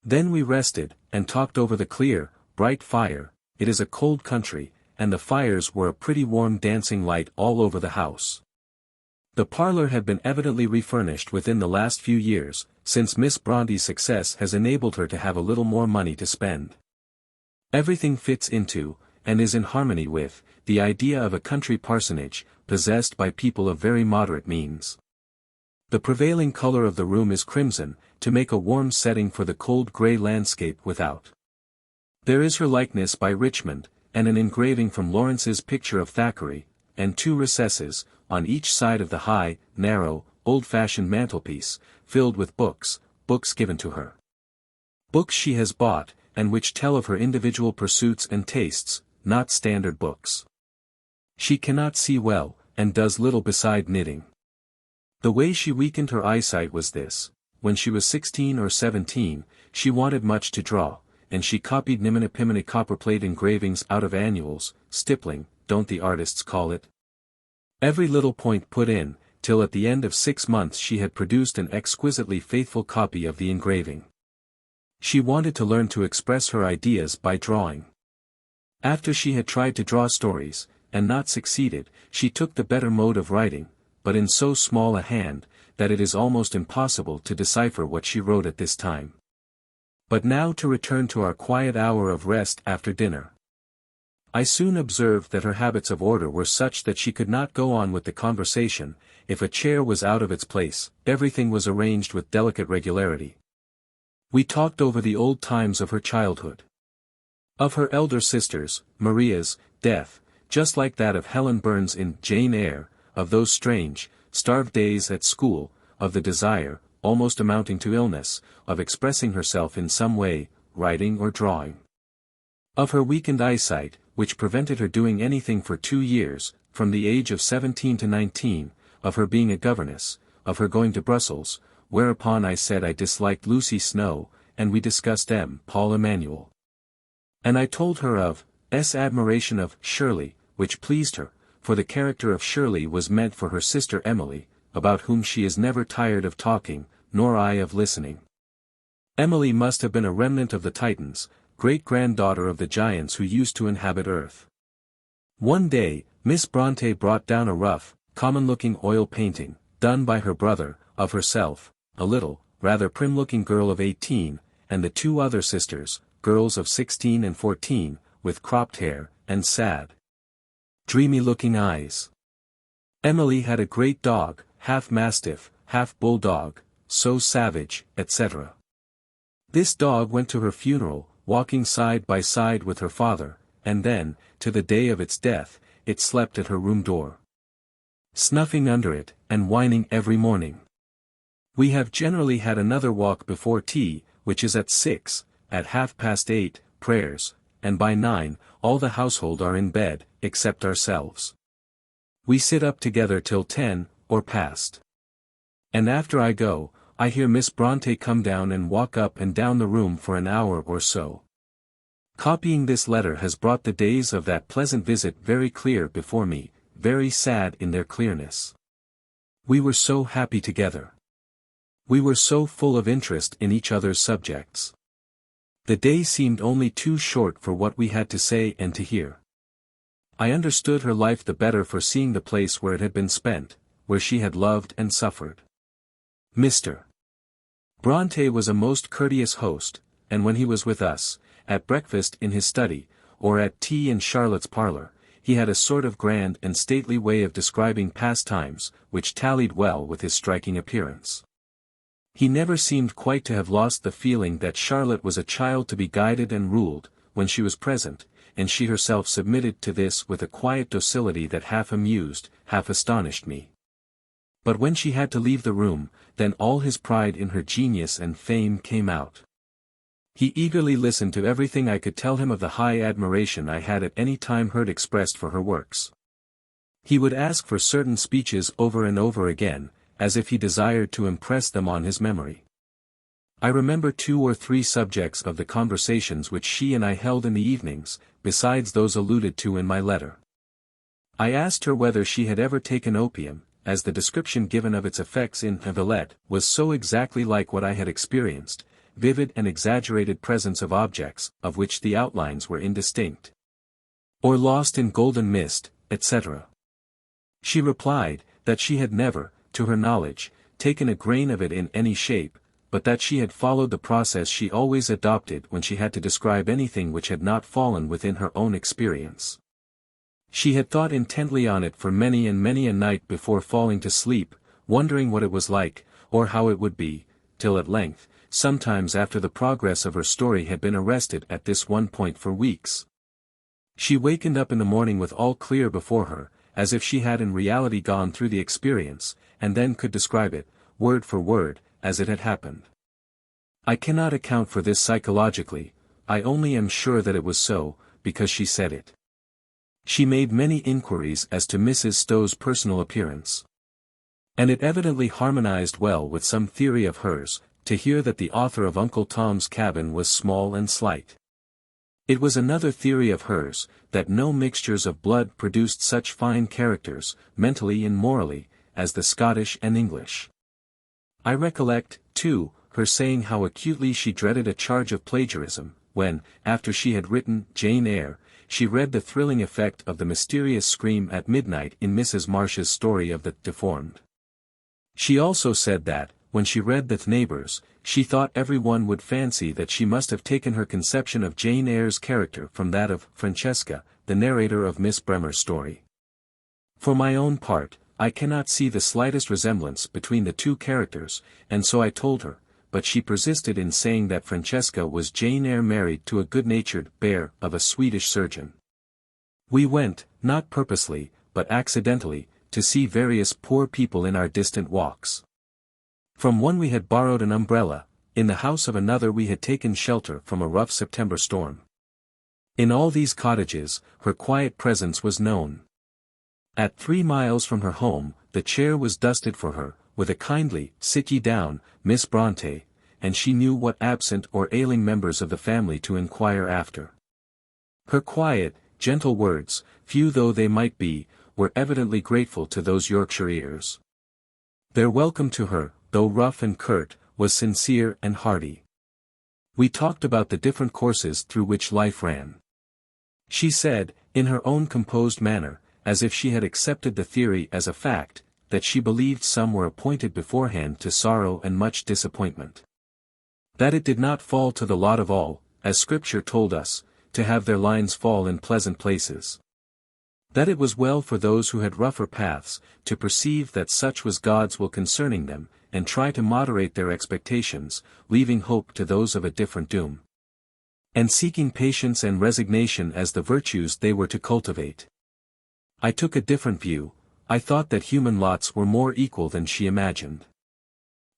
Then we rested, and talked over the clear, bright fire. It is a cold country, and the fires were a pretty warm dancing light all over the house. The parlor had been evidently refurnished within the last few years, since Miss Bronte's success has enabled her to have a little more money to spend. Everything fits into, and is in harmony with, the idea of a country parsonage, possessed by people of very moderate means. The prevailing color of the room is crimson, to make a warm setting for the cold grey landscape without. There is her likeness by Richmond, and an engraving from Lawrence's picture of Thackeray, and 2 recesses, on each side of the high, narrow, old-fashioned mantelpiece, filled with books, books given to her. Books she has bought, and which tell of her individual pursuits and tastes, not standard books. She cannot see well, and does little beside knitting. The way she weakened her eyesight was this: when she was 16 or 17, she wanted much to draw, and she copied nimini-pimini copperplate engravings out of annuals, stippling, don't the artists call it? Every little point put in, till at the end of 6 months she had produced an exquisitely faithful copy of the engraving. She wanted to learn to express her ideas by drawing. After she had tried to draw stories, and not succeeded, she took the better mode of writing, but in so small a hand, that it is almost impossible to decipher what she wrote at this time. But now to return to our quiet hour of rest after dinner. I soon observed that her habits of order were such that she could not go on with the conversation. If a chair was out of its place, everything was arranged with delicate regularity. We talked over the old times of her childhood. Of her elder sisters, Maria's death, just like that of Helen Burns in Jane Eyre, of those strange, starved days at school, of the desire, almost amounting to illness, of expressing herself in some way, writing or drawing. Of her weakened eyesight, which prevented her doing anything for 2 years, from the age of 17 to 19, of her being a governess, of her going to Brussels, whereupon I said I disliked Lucy Snowe, and we discussed M. Paul Emanuel. And I told her of S. admiration of Shirley, which pleased her, for the character of Shirley was meant for her sister Emily, about whom she is never tired of talking, nor I of listening. Emily must have been a remnant of the Titans, great-granddaughter of the giants who used to inhabit Earth. One day, Miss Bronte brought down a rough, common-looking oil painting, done by her brother, of herself, a little, rather prim-looking girl of 18, and the two other sisters, girls of 16 and 14, with cropped hair, and sad, dreamy-looking eyes. Emily had a great dog, half mastiff, half bulldog, so savage, etc. This dog went to her funeral, walking side by side with her father, and then, to the day of its death, it slept at her room door, snuffing under it, and whining every morning. We have generally had another walk before tea, which is at 6, at 8:30, prayers, and by 9, all the household are in bed, except ourselves. We sit up together till 10, or past. And after I go, I hear Miss Bronte come down and walk up and down the room for an hour or so. Copying this letter has brought the days of that pleasant visit very clear before me, very sad in their clearness. We were so happy together. We were so full of interest in each other's subjects. The day seemed only too short for what we had to say and to hear. I understood her life the better for seeing the place where it had been spent, where she had loved and suffered. Mr. Bronte was a most courteous host, and when he was with us, at breakfast in his study, or at tea in Charlotte's parlour, he had a sort of grand and stately way of describing past times, which tallied well with his striking appearance. He never seemed quite to have lost the feeling that Charlotte was a child to be guided and ruled, when she was present, and she herself submitted to this with a quiet docility that half amused, half astonished me. But when she had to leave the room, then all his pride in her genius and fame came out. He eagerly listened to everything I could tell him of the high admiration I had at any time heard expressed for her works. He would ask for certain speeches over and over again, as if he desired to impress them on his memory. I remember 2 or 3 subjects of the conversations which she and I held in the evenings, besides those alluded to in my letter. I asked her whether she had ever taken opium, as the description given of its effects in Villette was so exactly like what I had experienced, vivid and exaggerated presence of objects, of which the outlines were indistinct, or lost in golden mist, etc. She replied, that she had never, to her knowledge, taken a grain of it in any shape, but that she had followed the process she always adopted when she had to describe anything which had not fallen within her own experience. She had thought intently on it for many and many a night before falling to sleep, wondering what it was like, or how it would be, till at length, sometimes after the progress of her story had been arrested at this one point for weeks, she wakened up in the morning with all clear before her, as if she had in reality gone through the experience, and then could describe it, word for word, as it had happened. I cannot account for this psychologically, I only am sure that it was so, because she said it. She made many inquiries as to Mrs. Stowe's personal appearance. And it evidently harmonized well with some theory of hers, to hear that the author of Uncle Tom's Cabin was small and slight. It was another theory of hers, that no mixtures of blood produced such fine characters, mentally and morally, as the Scottish and English. I recollect, too, her saying how acutely she dreaded a charge of plagiarism, when, after she had written Jane Eyre, she read the thrilling effect of the mysterious scream at midnight in Mrs. Marsh's story of the Deformed. She also said that, when she read The Neighbours, she thought every one would fancy that she must have taken her conception of Jane Eyre's character from that of Francesca, the narrator of Miss Bremer's story. For my own part, I cannot see the slightest resemblance between the 2 characters, and so I told her, but she persisted in saying that Francesca was Jane Eyre married to a good-natured bear of a Swedish surgeon. We went, not purposely, but accidentally, to see various poor people in our distant walks. From one we had borrowed an umbrella, in the house of another we had taken shelter from a rough September storm. In all these cottages, her quiet presence was known. At 3 miles from her home, the chair was dusted for her, with a kindly, "Sit ye down, Miss Bronte," and she knew what absent or ailing members of the family to inquire after. Her quiet, gentle words, few though they might be, were evidently grateful to those Yorkshire ears. Their welcome to her, though rough and curt, was sincere and hearty. We talked about the different courses through which life ran. She said, in her own composed manner, as if she had accepted the theory as a fact, that she believed some were appointed beforehand to sorrow and much disappointment. That it did not fall to the lot of all, as Scripture told us, to have their lines fall in pleasant places. That it was well for those who had rougher paths, to perceive that such was God's will concerning them, and try to moderate their expectations, leaving hope to those of a different doom. And seeking patience and resignation as the virtues they were to cultivate. I took a different view. I thought that human lots were more equal than she imagined.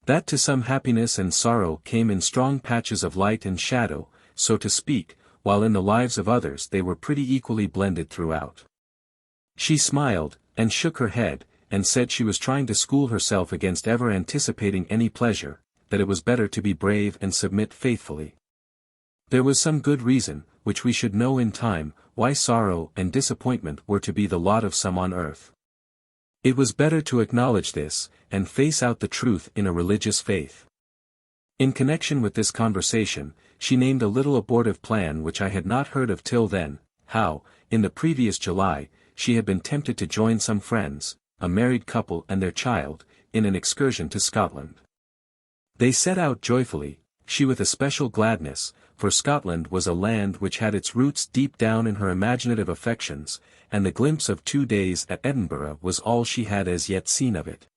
That to some happiness and sorrow came in strong patches of light and shadow, so to speak, while in the lives of others they were pretty equally blended throughout. She smiled, and shook her head, and said she was trying to school herself against ever anticipating any pleasure, that it was better to be brave and submit faithfully. There was some good reason, which we should know in time, why sorrow and disappointment were to be the lot of some on earth. It was better to acknowledge this, and face out the truth in a religious faith. In connection with this conversation, she named a little abortive plan which I had not heard of till then, how, in the previous July, she had been tempted to join some friends, a married couple and their child, in an excursion to Scotland. They set out joyfully, she with a special gladness, for Scotland was a land which had its roots deep down in her imaginative affections, and the glimpse of 2 days at Edinburgh was all she had as yet seen of it.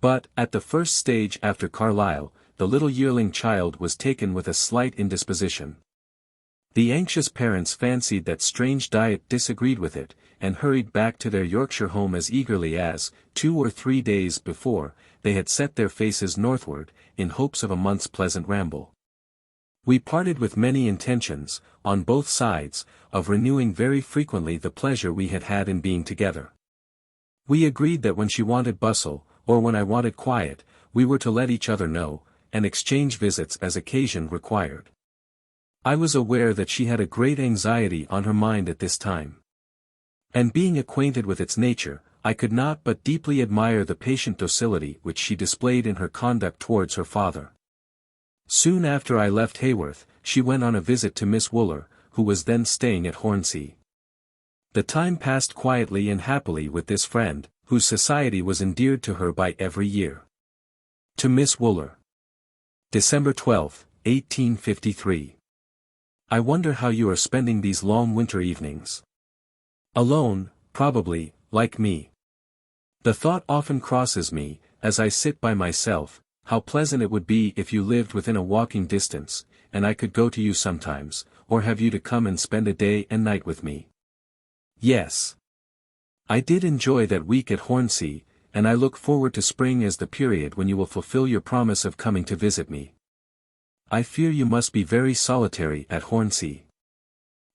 But, at the first stage after Carlisle, the little yearling child was taken with a slight indisposition. The anxious parents fancied that strange diet disagreed with it, and hurried back to their Yorkshire home as eagerly as, 2 or 3 days before, they had set their faces northward, in hopes of a month's pleasant ramble. We parted with many intentions, on both sides, of renewing very frequently the pleasure we had had in being together. We agreed that when she wanted bustle, or when I wanted quiet, we were to let each other know, and exchange visits as occasion required. I was aware that she had a great anxiety on her mind at this time. And being acquainted with its nature, I could not but deeply admire the patient docility which she displayed in her conduct towards her father. Soon after I left Haworth, she went on a visit to Miss Wooler, who was then staying at Hornsey. The time passed quietly and happily with this friend, whose society was endeared to her by every year. To Miss Wooler. December 12, 1853. I wonder how you are spending these long winter evenings. Alone, probably, like me. The thought often crosses me, as I sit by myself, how pleasant it would be if you lived within a walking distance, and I could go to you sometimes, or have you to come and spend a day and night with me. Yes. I did enjoy that week at Hornsey, and I look forward to spring as the period when you will fulfill your promise of coming to visit me. I fear you must be very solitary at Hornsey.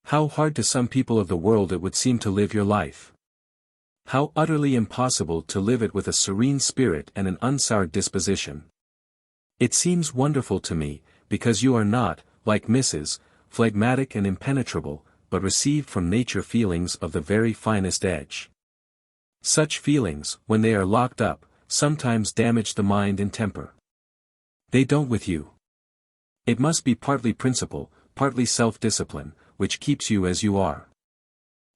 How hard to some people of the world it would seem to live your life. How utterly impossible to live it with a serene spirit and an unsoured disposition. It seems wonderful to me, because you are not, like Mrs., phlegmatic and impenetrable, but received from nature feelings of the very finest edge. Such feelings, when they are locked up, sometimes damage the mind and temper. They don't with you. It must be partly principle, partly self-discipline, which keeps you as you are.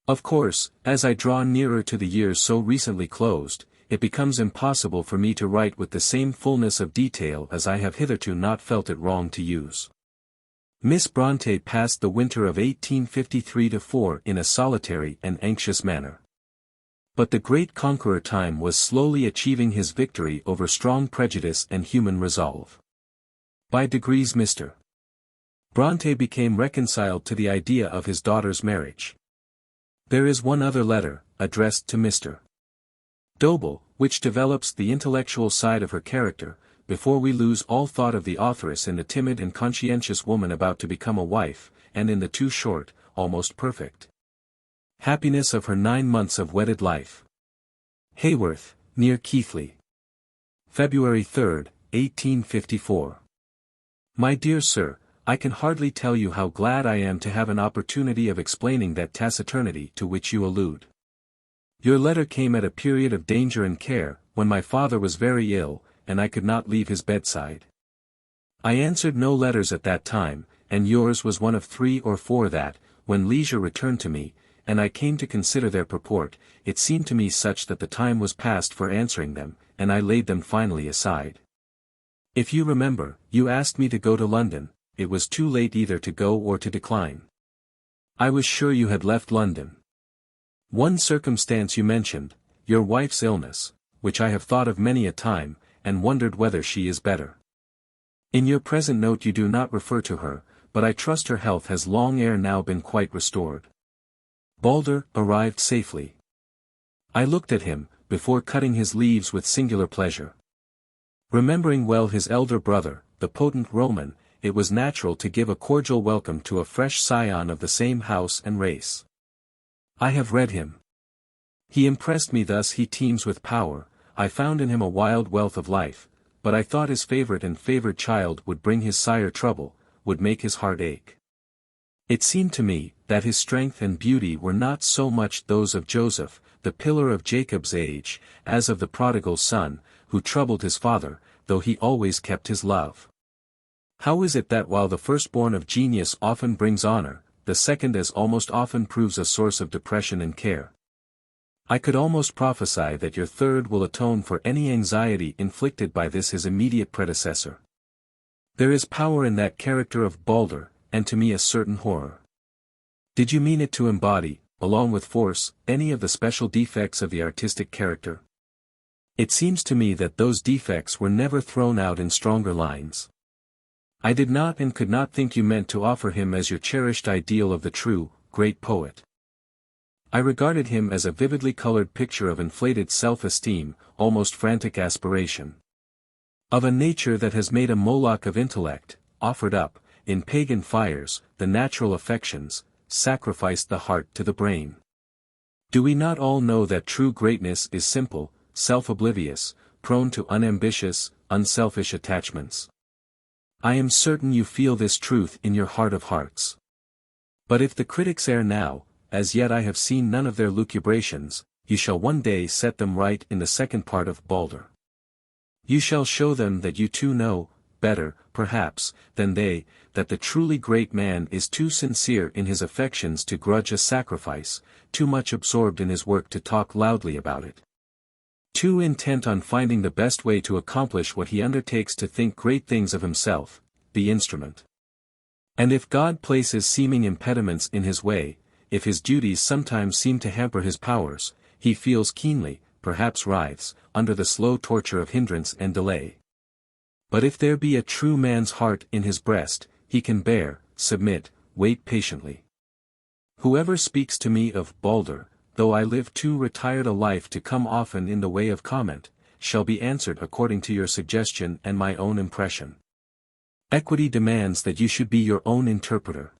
Of course, as I draw nearer to the years so recently closed, it becomes impossible for me to write with the same fullness of detail as I have hitherto not felt it wrong to use. Miss Bronte passed the winter of 1853-4 in a solitary and anxious manner. But the great conqueror Time was slowly achieving his victory over strong prejudice and human resolve. By degrees Mr. Bronte became reconciled to the idea of his daughter's marriage. There is one other letter, addressed to Mr. Doble, which develops the intellectual side of her character, before we lose all thought of the authoress in the timid and conscientious woman about to become a wife, and in the too short, almost perfect happiness of her 9 months of wedded life. Haworth, near Keighley. February 3, 1854. My dear Sir, I can hardly tell you how glad I am to have an opportunity of explaining that taciturnity to which you allude. Your letter came at a period of danger and care, when my father was very ill, and I could not leave his bedside. I answered no letters at that time, and yours was one of 3 or 4 that, when leisure returned to me, and I came to consider their purport, it seemed to me such that the time was past for answering them, and I laid them finally aside. If you remember, you asked me to go to London. It was too late either to go or to decline. I was sure you had left London. One circumstance you mentioned, your wife's illness, which I have thought of many a time, and wondered whether she is better. In your present note you do not refer to her, but I trust her health has long ere now been quite restored. Balder arrived safely. I looked at him, before cutting his leaves with singular pleasure. Remembering well his elder brother, the potent Roman, it was natural to give a cordial welcome to a fresh scion of the same house and race. I have read him. He impressed me thus. He teems with power. I found in him a wild wealth of life, but I thought his favorite and favored child would bring his sire trouble, would make his heart ache. It seemed to me, that his strength and beauty were not so much those of Joseph, the pillar of Jacob's age, as of the prodigal son, who troubled his father, though he always kept his love. How is it that while the firstborn of genius often brings honor, the second as almost often proves a source of depression and care? I could almost prophesy that your third will atone for any anxiety inflicted by this his immediate predecessor. There is power in that character of Balder, and to me a certain horror. Did you mean it to embody, along with force, any of the special defects of the artistic character? It seems to me that those defects were never thrown out in stronger lines. I did not and could not think you meant to offer him as your cherished ideal of the true, great poet. I regarded him as a vividly colored picture of inflated self-esteem, almost frantic aspiration. Of a nature that has made a Moloch of intellect, offered up, in pagan fires, the natural affections, sacrificed the heart to the brain. Do we not all know that true greatness is simple, self-oblivious, prone to unambitious, unselfish attachments? I am certain you feel this truth in your heart of hearts. But if the critics err now, as yet I have seen none of their lucubrations, you shall one day set them right in the second part of Balder. You shall show them that you too know, better, perhaps, than they, that the truly great man is too sincere in his affections to grudge a sacrifice, too much absorbed in his work to talk loudly about it. Too intent on finding the best way to accomplish what he undertakes to think great things of himself, the instrument. And if God places seeming impediments in his way, if his duties sometimes seem to hamper his powers, he feels keenly, perhaps writhes, under the slow torture of hindrance and delay. But if there be a true man's heart in his breast, he can bear, submit, wait patiently. Whoever speaks to me of Balder, though I live too retired a life to come often in the way of comment, shall be answered according to your suggestion and my own impression. Equity demands that you should be your own interpreter.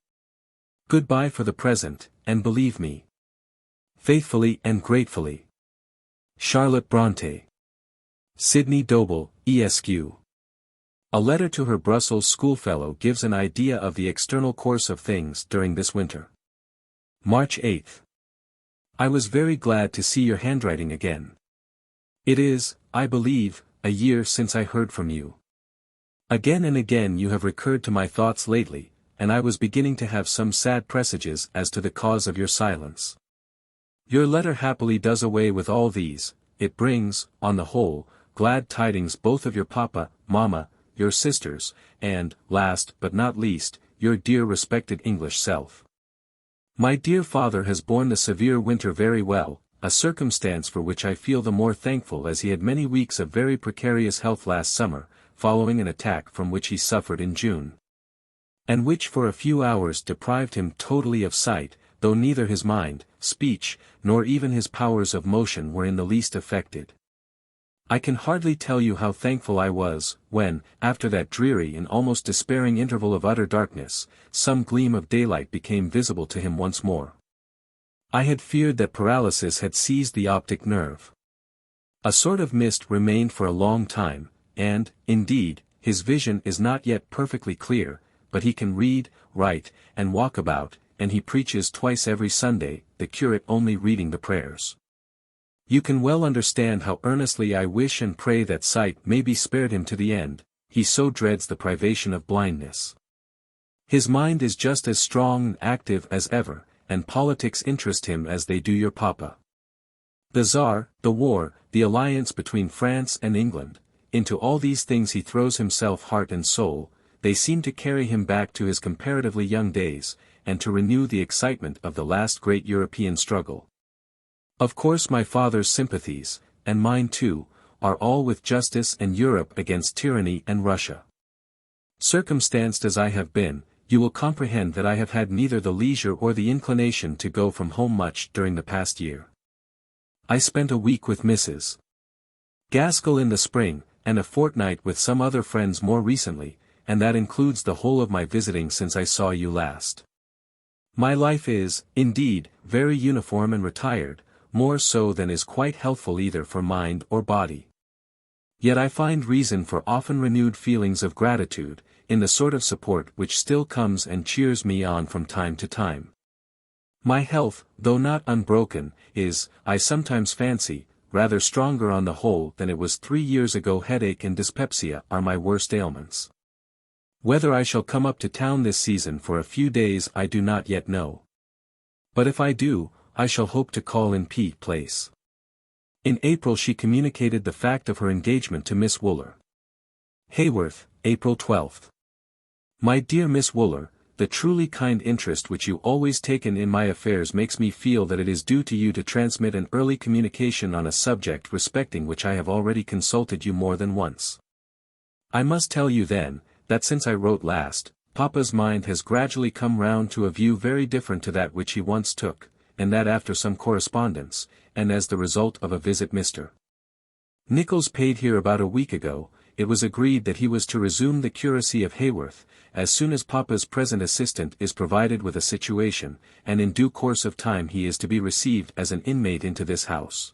Goodbye for the present, and believe me, faithfully and gratefully, Charlotte Bronte. Sidney Dobell, Esq. A letter to her Brussels schoolfellow gives an idea of the external course of things during this winter. March 8. I was very glad to see your handwriting again. It is, I believe, a year since I heard from you. Again and again you have recurred to my thoughts lately, and I was beginning to have some sad presages as to the cause of your silence. Your letter happily does away with all these. It brings, on the whole, glad tidings both of your papa, mamma, your sisters, and, last but not least, your dear respected English self. My dear father has borne the severe winter very well, a circumstance for which I feel the more thankful as he had many weeks of very precarious health last summer, following an attack from which he suffered in June, and which for a few hours deprived him totally of sight, though neither his mind, speech, nor even his powers of motion were in the least affected. I can hardly tell you how thankful I was, when, after that dreary and almost despairing interval of utter darkness, some gleam of daylight became visible to him once more. I had feared that paralysis had seized the optic nerve. A sort of mist remained for a long time, and, indeed, his vision is not yet perfectly clear, but he can read, write, and walk about, and he preaches twice every Sunday, the curate only reading the prayers. You can well understand how earnestly I wish and pray that sight may be spared him to the end, he so dreads the privation of blindness. His mind is just as strong and active as ever, and politics interest him as they do your papa. The Tsar, the war, the alliance between France and England, into all these things he throws himself heart and soul, they seem to carry him back to his comparatively young days, and to renew the excitement of the last great European struggle. Of course my father's sympathies, and mine too, are all with justice and Europe against tyranny and Russia. Circumstanced as I have been, you will comprehend that I have had neither the leisure or the inclination to go from home much during the past year. I spent a week with Mrs. Gaskell in the spring, and a fortnight with some other friends more recently, and that includes the whole of my visiting since I saw you last. My life is, indeed, very uniform and retired, more so than is quite healthful either for mind or body. Yet I find reason for often renewed feelings of gratitude, in the sort of support which still comes and cheers me on from time to time. My health, though not unbroken, is, I sometimes fancy, rather stronger on the whole than it was 3 years ago. Headache and dyspepsia are my worst ailments. Whether I shall come up to town this season for a few days I do not yet know. But if I do, I shall hope to call in P. Place. In April she communicated the fact of her engagement to Miss Wooler. Haworth, April 12. My dear Miss Wooler, the truly kind interest which you always taken in my affairs makes me feel that it is due to you to transmit an early communication on a subject respecting which I have already consulted you more than once. I must tell you then, that since I wrote last, Papa's mind has gradually come round to a view very different to that which he once took, and that after some correspondence, and as the result of a visit Mr. Nichols paid here about a week ago, it was agreed that he was to resume the curacy of Haworth, as soon as Papa's present assistant is provided with a situation, and in due course of time he is to be received as an inmate into this house.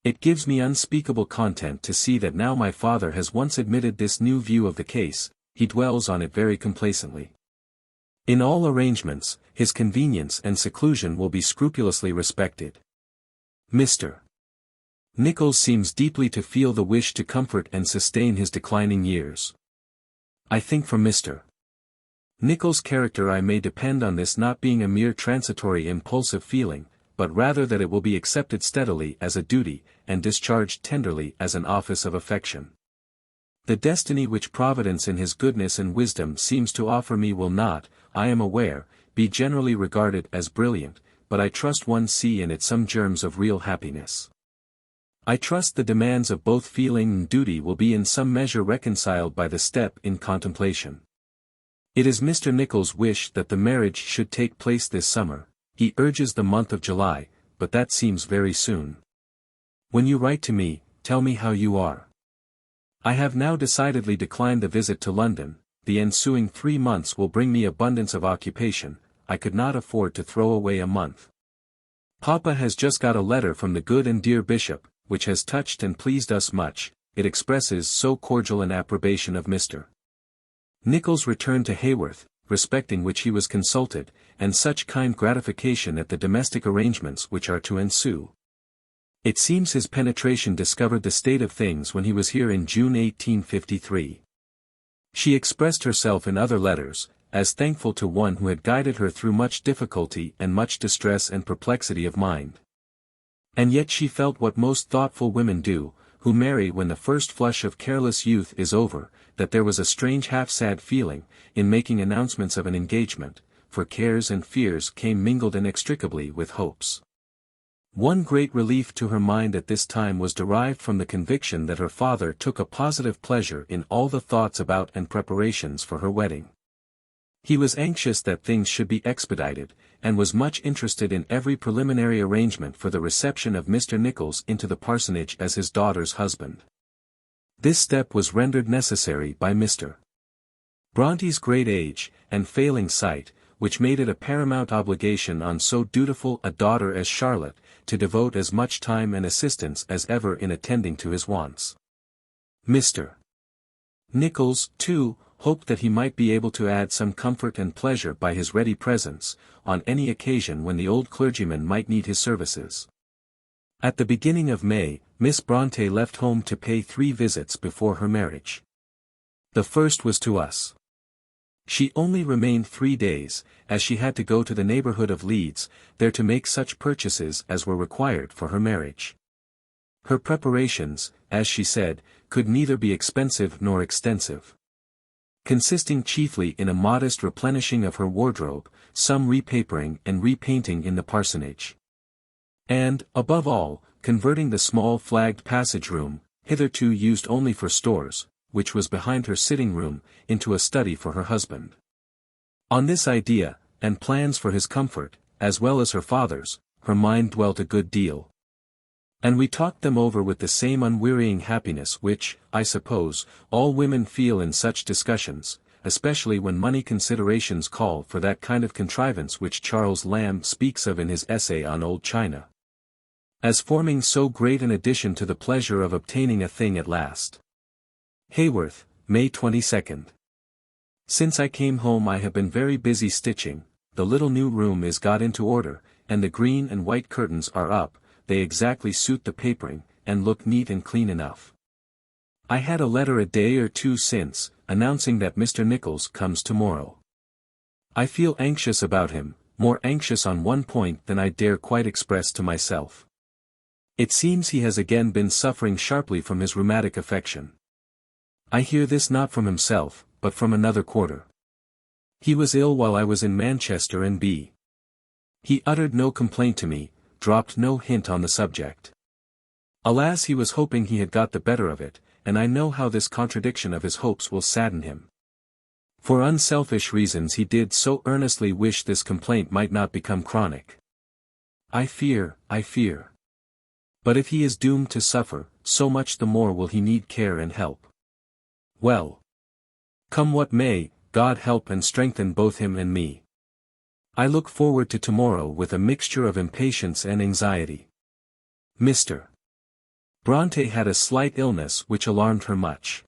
It gives me unspeakable content to see that now my father has once admitted this new view of the case, he dwells on it very complacently. In all arrangements, his convenience and seclusion will be scrupulously respected. Mr. Nichols seems deeply to feel the wish to comfort and sustain his declining years. I think from Mr. Nichols' character I may depend on this not being a mere transitory impulsive feeling, but rather that it will be accepted steadily as a duty, and discharged tenderly as an office of affection. The destiny which Providence in his goodness and wisdom seems to offer me will not, I am aware, be generally regarded as brilliant, but I trust one see in it some germs of real happiness. I trust the demands of both feeling and duty will be in some measure reconciled by the step in contemplation. It is Mr. Nichols' wish that the marriage should take place this summer. He urges the month of July, but that seems very soon. When you write to me, tell me how you are. I have now decidedly declined the visit to London. The ensuing 3 months will bring me abundance of occupation. I could not afford to throw away a month. Papa has just got a letter from the good and dear Bishop, which has touched and pleased us much. It expresses so cordial an approbation of Mr. Nichols' return to Haworth, respecting which he was consulted, and such kind gratification at the domestic arrangements which are to ensue. It seems his penetration discovered the state of things when he was here in June 1853. She expressed herself in other letters, as thankful to one who had guided her through much difficulty and much distress and perplexity of mind. And yet she felt what most thoughtful women do, who marry when the first flush of careless youth is over, that there was a strange half-sad feeling, in making announcements of an engagement, for cares and fears came mingled inextricably with hopes. One great relief to her mind at this time was derived from the conviction that her father took a positive pleasure in all the thoughts about and preparations for her wedding. He was anxious that things should be expedited, and was much interested in every preliminary arrangement for the reception of Mr. Nichols into the parsonage as his daughter's husband. This step was rendered necessary by Mr. Bronte's great age, and failing sight, which made it a paramount obligation on so dutiful a daughter as Charlotte, to devote as much time and assistance as ever in attending to his wants. Mr. Nichols, too, hoped that he might be able to add some comfort and pleasure by his ready presence, on any occasion when the old clergyman might need his services. At the beginning of May, Miss Bronte left home to pay 3 visits before her marriage. The first was to us. She only remained 3 days, as she had to go to the neighborhood of Leeds, there to make such purchases as were required for her marriage. Her preparations, as she said, could neither be expensive nor extensive. Consisting chiefly in a modest replenishing of her wardrobe, some repapering and repainting in the parsonage. And, above all, converting the small flagged passage room, hitherto used only for stores, which was behind her sitting room, into a study for her husband. On this idea, and plans for his comfort, as well as her father's, her mind dwelt a good deal. And we talked them over with the same unwearying happiness which, I suppose, all women feel in such discussions, especially when money considerations call for that kind of contrivance which Charles Lamb speaks of in his essay on Old China, as forming so great an addition to the pleasure of obtaining a thing at last. Haworth, May 22. Since I came home I have been very busy stitching. The little new room is got into order, and the green and white curtains are up. They exactly suit the papering, and look neat and clean enough. I had a letter a day or 2 since, announcing that Mr. Nichols comes tomorrow. I feel anxious about him, more anxious on one point than I dare quite express to myself. It seems he has again been suffering sharply from his rheumatic affection. I hear this not from himself, but from another quarter. He was ill while I was in Manchester and B. He uttered no complaint to me, dropped no hint on the subject. Alas, he was hoping he had got the better of it, and I know how this contradiction of his hopes will sadden him. For unselfish reasons he did so earnestly wish this complaint might not become chronic. I fear. But if he is doomed to suffer, so much the more will he need care and help. Well, come what may, God help and strengthen both him and me. I look forward to tomorrow with a mixture of impatience and anxiety. Mr. Bronte had a slight illness which alarmed her much.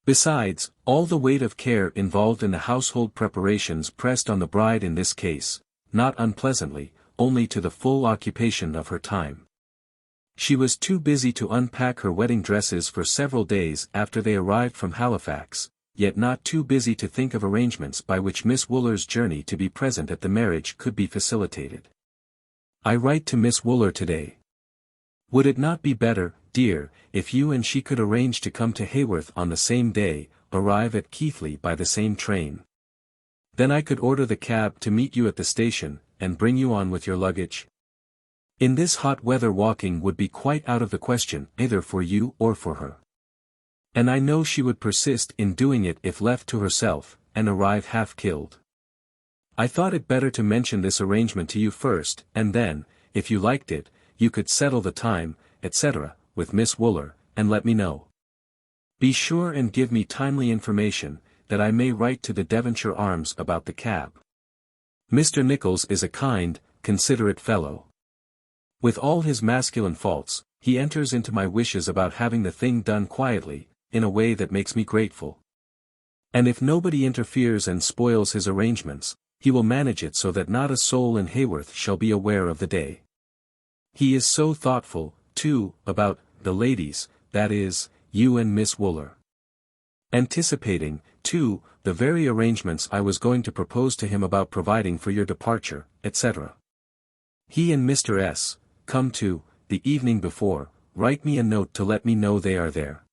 Besides, all the weight of care involved in the household preparations pressed on the bride in this case, not unpleasantly, only to the full occupation of her time. She was too busy to unpack her wedding dresses for several days after they arrived from Halifax, yet not too busy to think of arrangements by which Miss Wooler's journey to be present at the marriage could be facilitated. I write to Miss Wooler today. Would it not be better, dear, if you and she could arrange to come to Haworth on the same day, arrive at Keighley by the same train? Then I could order the cab to meet you at the station, and bring you on with your luggage. In this hot weather walking would be quite out of the question, either for you or for her. And I know she would persist in doing it if left to herself, and arrive half killed. I thought it better to mention this arrangement to you first, and then, if you liked it, you could settle the time, etc., with Miss Wooler, and let me know. Be sure and give me timely information, that I may write to the Devonshire Arms about the cab. Mr. Nichols is a kind, considerate fellow. With all his masculine faults, he enters into my wishes about having the thing done quietly, in a way that makes me grateful. And if nobody interferes and spoils his arrangements, he will manage it so that not a soul in Haworth shall be aware of the day. He is so thoughtful, too, about the ladies, that is, you and Miss Wooler. Anticipating, too, the very arrangements I was going to propose to him about providing for your departure, etc. He and Mr. S. come to, the evening before, write me a note to let me know they are there.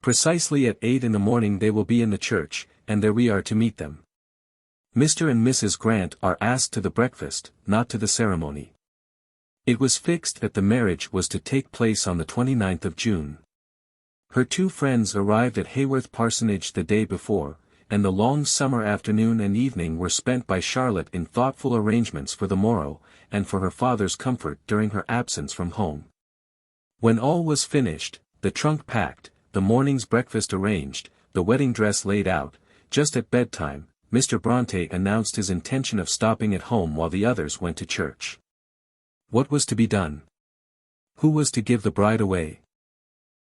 Precisely at 8 in the morning they will be in the church, and there we are to meet them. Mr. and Mrs. Grant are asked to the breakfast, not to the ceremony. It was fixed that the marriage was to take place on the 29th of June. Her 2 friends arrived at Haworth Parsonage the day before, and the long summer afternoon and evening were spent by Charlotte in thoughtful arrangements for the morrow, and for her father's comfort during her absence from home. When all was finished, the trunk packed, the morning's breakfast arranged, the wedding dress laid out, just at bedtime, Mr. Bronte announced his intention of stopping at home while the others went to church. What was to be done? Who was to give the bride away?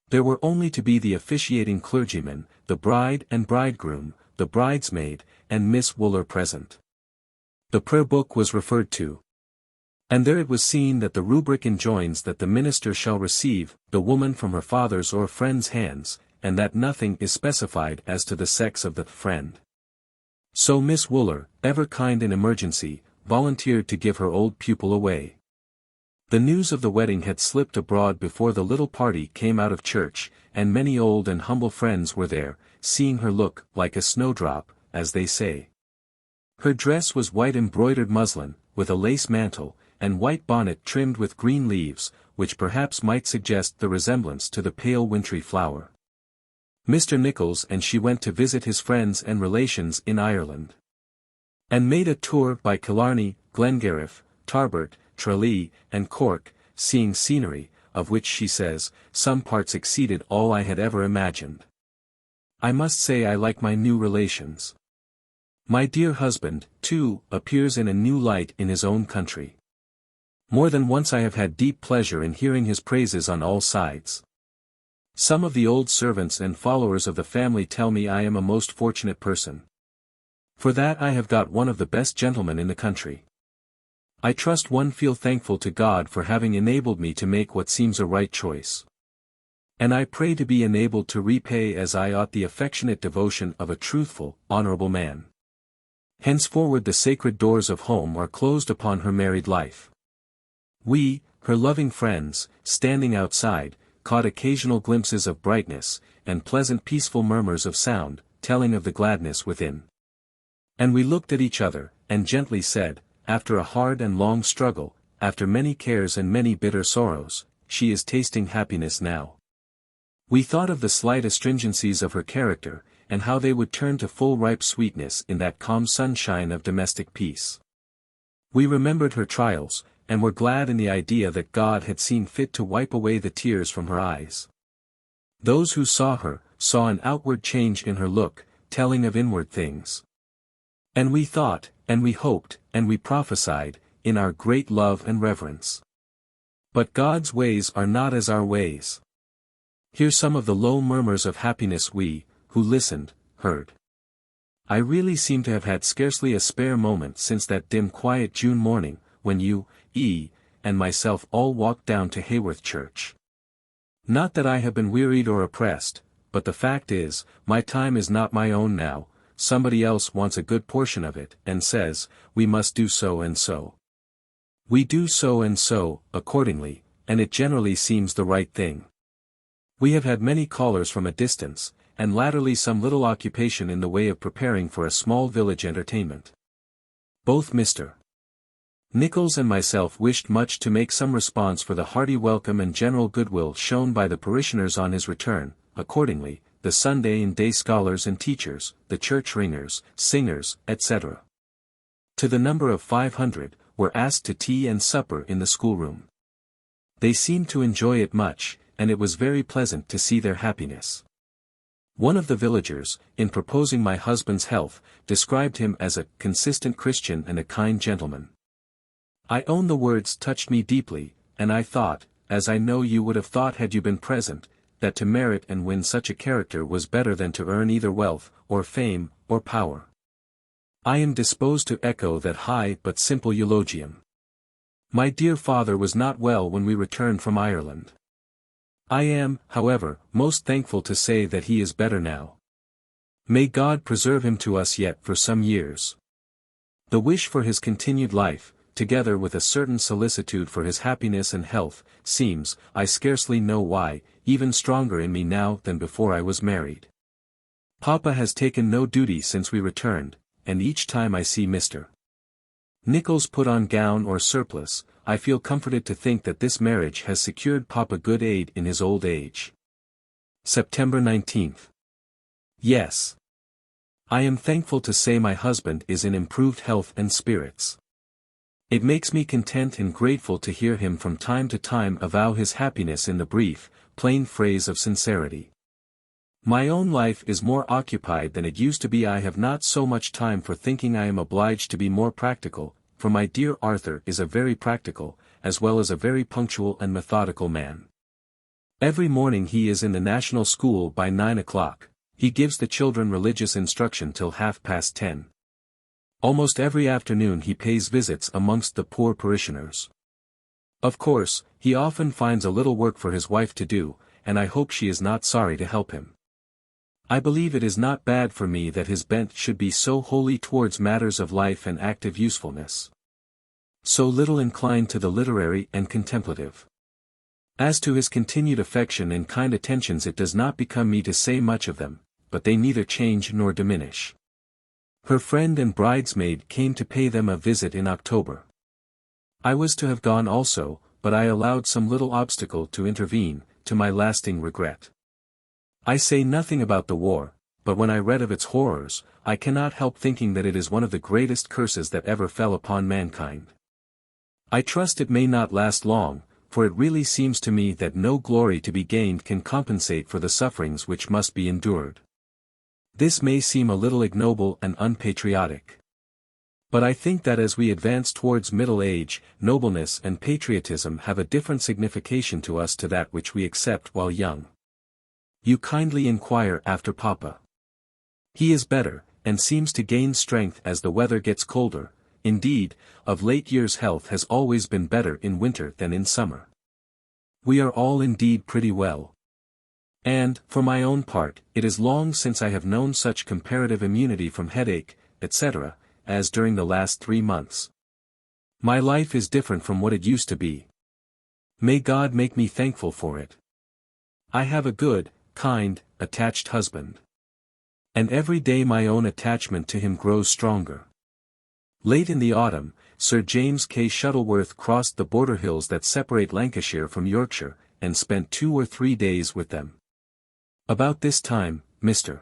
There were only to be the officiating clergyman, the bride and bridegroom, the bridesmaid, and Miss Wooler present. The prayer book was referred to. And there it was seen that the rubric enjoins that the minister shall receive the woman from her father's or friend's hands, and that nothing is specified as to the sex of the friend. So Miss Wooler, ever kind in emergency, volunteered to give her old pupil away. The news of the wedding had slipped abroad before the little party came out of church, and many old and humble friends were there, seeing her look like a snowdrop, as they say. Her dress was white embroidered muslin, with a lace mantle, and white bonnet trimmed with green leaves, which perhaps might suggest the resemblance to the pale wintry flower. Mr. Nichols and she went to visit his friends and relations in Ireland, and made a tour by Killarney, Glengariff, Tarbert, Tralee, and Cork, seeing scenery, of which she says, some parts exceeded all I had ever imagined. I must say I like my new relations. My dear husband, too, appears in a new light in his own country. More than once I have had deep pleasure in hearing his praises on all sides. Some of the old servants and followers of the family tell me I am a most fortunate person. For that I have got one of the best gentlemen in the country. I trust one feel thankful to God for having enabled me to make what seems a right choice. And I pray to be enabled to repay as I ought the affectionate devotion of a truthful, honorable man. Henceforward the sacred doors of home are closed upon her married life. We, her loving friends, standing outside, caught occasional glimpses of brightness, and pleasant peaceful murmurs of sound, telling of the gladness within. And we looked at each other, and gently said, after a hard and long struggle, after many cares and many bitter sorrows, she is tasting happiness now. We thought of the slight astringencies of her character, and how they would turn to full ripe sweetness in that calm sunshine of domestic peace. We remembered her trials, and were glad in the idea that God had seen fit to wipe away the tears from her eyes. Those who saw her, saw an outward change in her look, telling of inward things. And we thought, and we hoped, and we prophesied, in our great love and reverence. But God's ways are not as our ways. Hear some of the low murmurs of happiness we, who listened, heard. I really seem to have had scarcely a spare moment since that dim quiet June morning, when you, and myself all walked down to Haworth Church. Not that I have been wearied or oppressed, but the fact is, my time is not my own now, somebody else wants a good portion of it, and says, we must do so and so. We do so and so, accordingly, and it generally seems the right thing. We have had many callers from a distance, and latterly some little occupation in the way of preparing for a small village entertainment. Both Mr. Nichols and myself wished much to make some response for the hearty welcome and general goodwill shown by the parishioners on his return. Accordingly, the Sunday and day scholars and teachers, the church ringers, singers, etc., to the number of 500, were asked to tea and supper in the schoolroom. They seemed to enjoy it much, and it was very pleasant to see their happiness. One of the villagers, in proposing my husband's health, described him as a consistent Christian and a kind gentleman. I own the words touched me deeply, and I thought, as I know you would have thought had you been present, that to merit and win such a character was better than to earn either wealth, or fame, or power. I am disposed to echo that high but simple eulogium. My dear father was not well when we returned from Ireland. I am, however, most thankful to say that he is better now. May God preserve him to us yet for some years. The wish for his continued life, together with a certain solicitude for his happiness and health, seems, I scarcely know why, even stronger in me now than before I was married. Papa has taken no duty since we returned, and each time I see Mr. Nichols put on gown or surplice, I feel comforted to think that this marriage has secured Papa good aid in his old age. September 19th. Yes. I am thankful to say my husband is in improved health and spirits. It makes me content and grateful to hear him from time to time avow his happiness in the brief, plain phrase of sincerity. My own life is more occupied than it used to be. I have not so much time for thinking. I am obliged to be more practical, for my dear Arthur is a very practical, as well as a very punctual and methodical man. Every morning he is in the National School by 9 o'clock, he gives the children religious instruction till 10:30. Almost every afternoon he pays visits amongst the poor parishioners. Of course, he often finds a little work for his wife to do, and I hope she is not sorry to help him. I believe it is not bad for me that his bent should be so wholly towards matters of life and active usefulness. So little inclined to the literary and contemplative. As to his continued affection and kind attentions, it does not become me to say much of them, but they neither change nor diminish. Her friend and bridesmaid came to pay them a visit in October. I was to have gone also, but I allowed some little obstacle to intervene, to my lasting regret. I say nothing about the war, but when I read of its horrors, I cannot help thinking that it is one of the greatest curses that ever fell upon mankind. I trust it may not last long, for it really seems to me that no glory to be gained can compensate for the sufferings which must be endured. This may seem a little ignoble and unpatriotic. But I think that as we advance towards middle age, nobleness and patriotism have a different signification to us to that which we accept while young. You kindly inquire after Papa. He is better, and seems to gain strength as the weather gets colder. Indeed, of late years health has always been better in winter than in summer. We are all indeed pretty well. And, for my own part, it is long since I have known such comparative immunity from headache, etc., as during the last 3 months. My life is different from what it used to be. May God make me thankful for it. I have a good, kind, attached husband. And every day my own attachment to him grows stronger. Late in the autumn, Sir James K. Shuttleworth crossed the border hills that separate Lancashire from Yorkshire, and spent 2 or 3 days with them. About this time, Mr.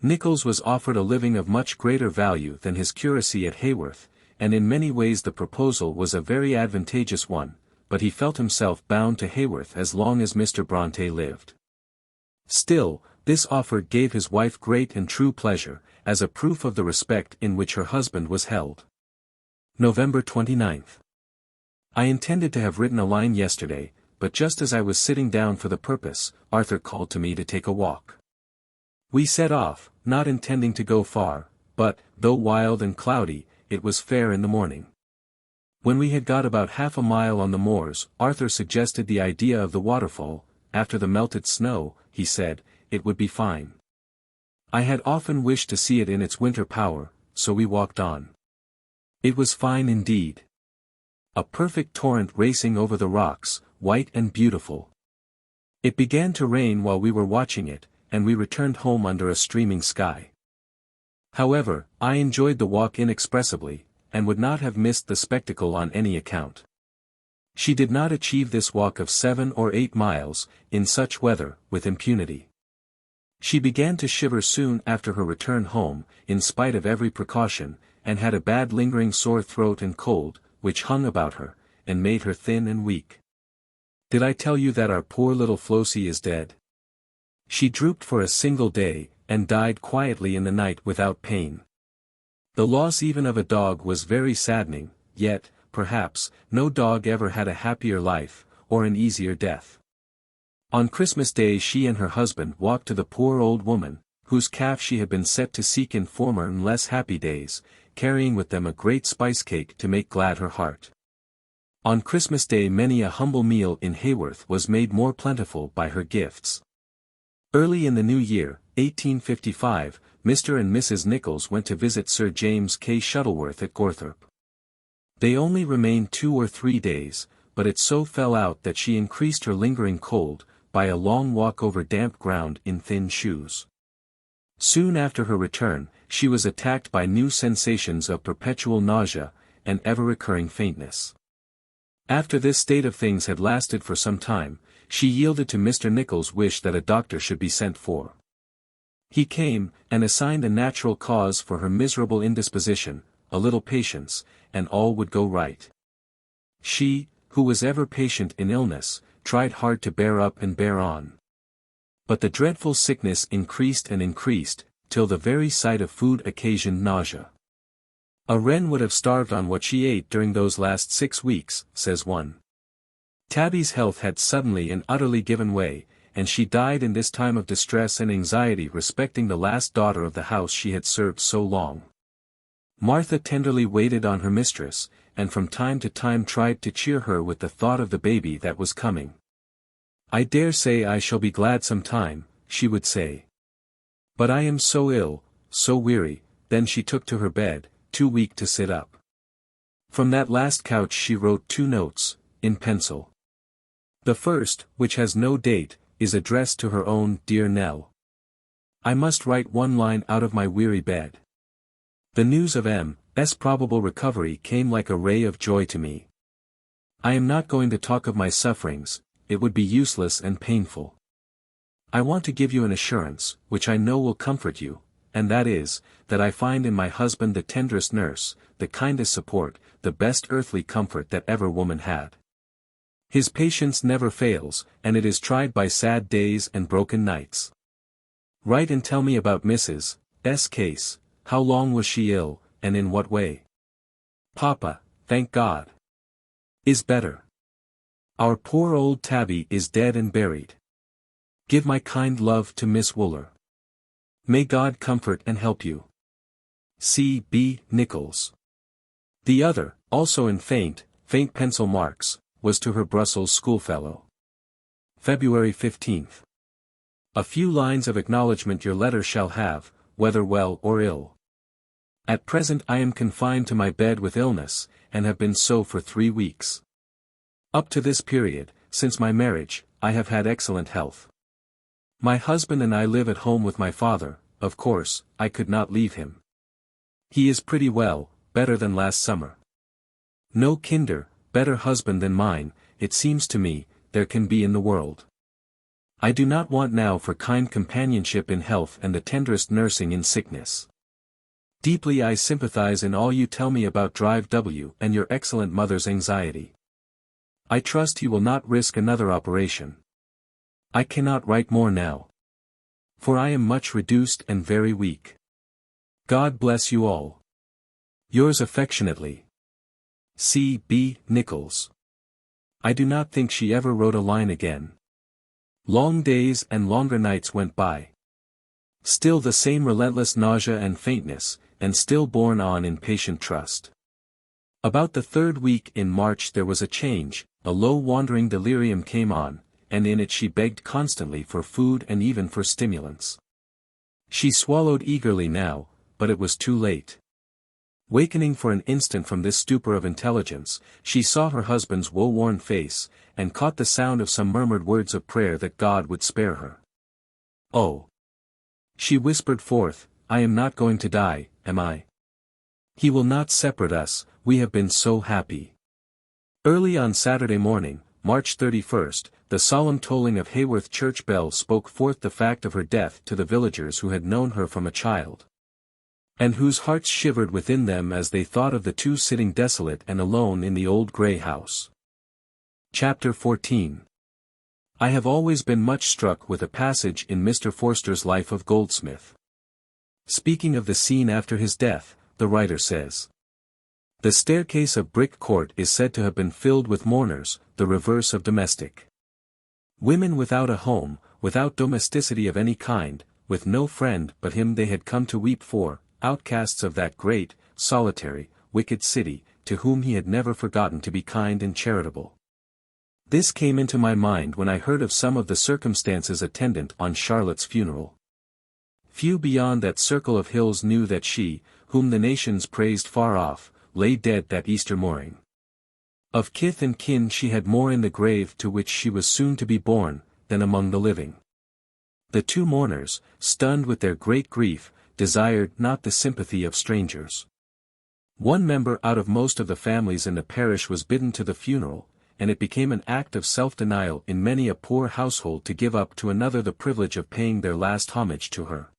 Nichols was offered a living of much greater value than his curacy at Haworth, and in many ways the proposal was a very advantageous one, but he felt himself bound to Haworth as long as Mr. Bronte lived. Still, this offer gave his wife great and true pleasure, as a proof of the respect in which her husband was held. November 29th. I intended to have written a line yesterday, but just as I was sitting down for the purpose, Arthur called to me to take a walk. We set off, not intending to go far, but, though wild and cloudy, it was fair in the morning. When we had got about half a mile on the moors, Arthur suggested the idea of the waterfall. After the melted snow, he said, it would be fine. I had often wished to see it in its winter power, so we walked on. It was fine indeed. A perfect torrent racing over the rocks, white and beautiful. It began to rain while we were watching it, and we returned home under a streaming sky. However, I enjoyed the walk inexpressibly, and would not have missed the spectacle on any account. She did not achieve this walk of 7 or 8 miles, in such weather, with impunity. She began to shiver soon after her return home, in spite of every precaution, and had a bad lingering sore throat and cold, which hung about her, and made her thin and weak. Did I tell you that our poor little Flossie is dead? She drooped for a single day, and died quietly in the night without pain. The loss even of a dog was very saddening, yet, perhaps, no dog ever had a happier life, or an easier death. On Christmas Day she and her husband walked to the poor old woman, whose calf she had been set to seek in former and less happy days, carrying with them a great spice cake to make glad her heart. On Christmas Day many a humble meal in Haworth was made more plentiful by her gifts. Early in the new year, 1855, Mr. and Mrs. Nichols went to visit Sir James K. Shuttleworth at Gorthorpe. They only remained 2 or 3 days, but it so fell out that she increased her lingering cold, by a long walk over damp ground in thin shoes. Soon after her return, she was attacked by new sensations of perpetual nausea, and ever-recurring faintness. After this state of things had lasted for some time, she yielded to Mr. Nichols' wish that a doctor should be sent for. He came, and assigned a natural cause for her miserable indisposition, a little patience, and all would go right. She, who was ever patient in illness, tried hard to bear up and bear on. But the dreadful sickness increased and increased, till the very sight of food occasioned nausea. A wren would have starved on what she ate during those last 6 weeks, says one. Tabby's health had suddenly and utterly given way, and she died in this time of distress and anxiety respecting the last daughter of the house she had served so long. Martha tenderly waited on her mistress, and from time to time tried to cheer her with the thought of the baby that was coming. "I dare say I shall be glad some time," she would say. "But I am so ill, so weary." Then she took to her bed, too weak to sit up. From that last couch she wrote 2 notes, in pencil. The first, which has no date, is addressed to her own dear Nell. "I must write 1 line out of my weary bed." The news of M.'s probable recovery came like a ray of joy to me. "I am not going to talk of my sufferings, it would be useless and painful. I want to give you an assurance, which I know will comfort you, and that is, that I find in my husband the tenderest nurse, the kindest support, the best earthly comfort that ever woman had. His patience never fails, and it is tried by sad days and broken nights. Write and tell me about Mrs. S. case. How long was she ill, and in what way? Papa, thank God, is better. Our poor old Tabby is dead and buried. Give my kind love to Miss Wooler. May God comfort and help you. C. B. Nichols." The other, also in faint pencil marks, was to her Brussels schoolfellow. February 15th. "A few lines of acknowledgment your letter shall have, whether well or ill. At present I am confined to my bed with illness, and have been so for 3 weeks. Up to this period, since my marriage, I have had excellent health. My husband and I live at home with my father. Of course, I could not leave him. He is pretty well, better than last summer. No kinder, better husband than mine, it seems to me, there can be in the world. I do not want now for kind companionship in health and the tenderest nursing in sickness. Deeply I sympathize in all you tell me about Drive W and your excellent mother's anxiety. I trust you will not risk another operation. I cannot write more now, for I am much reduced and very weak. God bless you all. Yours affectionately, C. B. Nichols." I do not think she ever wrote a line again. Long days and longer nights went by. Still the same relentless nausea and faintness, and still borne on in patient trust. About the 3rd week in March there was a change, a low wandering delirium came on, and in it she begged constantly for food and even for stimulants. She swallowed eagerly now, but it was too late. Wakening for an instant from this stupor of intelligence, she saw her husband's woe-worn face, and caught the sound of some murmured words of prayer that God would spare her. "Oh!" she whispered forth, "I am not going to die, am I? He will not separate us, we have been so happy." Early on Saturday morning, March 31st, the solemn tolling of Haworth church bell spoke forth the fact of her death to the villagers who had known her from a child, and whose hearts shivered within them as they thought of the 2 sitting desolate and alone in the old grey house. Chapter 14. I have always been much struck with a passage in Mr. Forster's Life of Goldsmith. Speaking of the scene after his death, the writer says, "The staircase of Brick Court is said to have been filled with mourners, the reverse of domestic. Women without a home, without domesticity of any kind, with no friend but him they had come to weep for, outcasts of that great, solitary, wicked city, to whom he had never forgotten to be kind and charitable." This came into my mind when I heard of some of the circumstances attendant on Charlotte's funeral. Few beyond that circle of hills knew that she, whom the nations praised far off, lay dead that Easter morning. Of kith and kin she had more in the grave to which she was soon to be borne, than among the living. The 2 mourners, stunned with their great grief, desired not the sympathy of strangers. One member out of most of the families in the parish was bidden to the funeral, and it became an act of self-denial in many a poor household to give up to another the privilege of paying their last homage to her.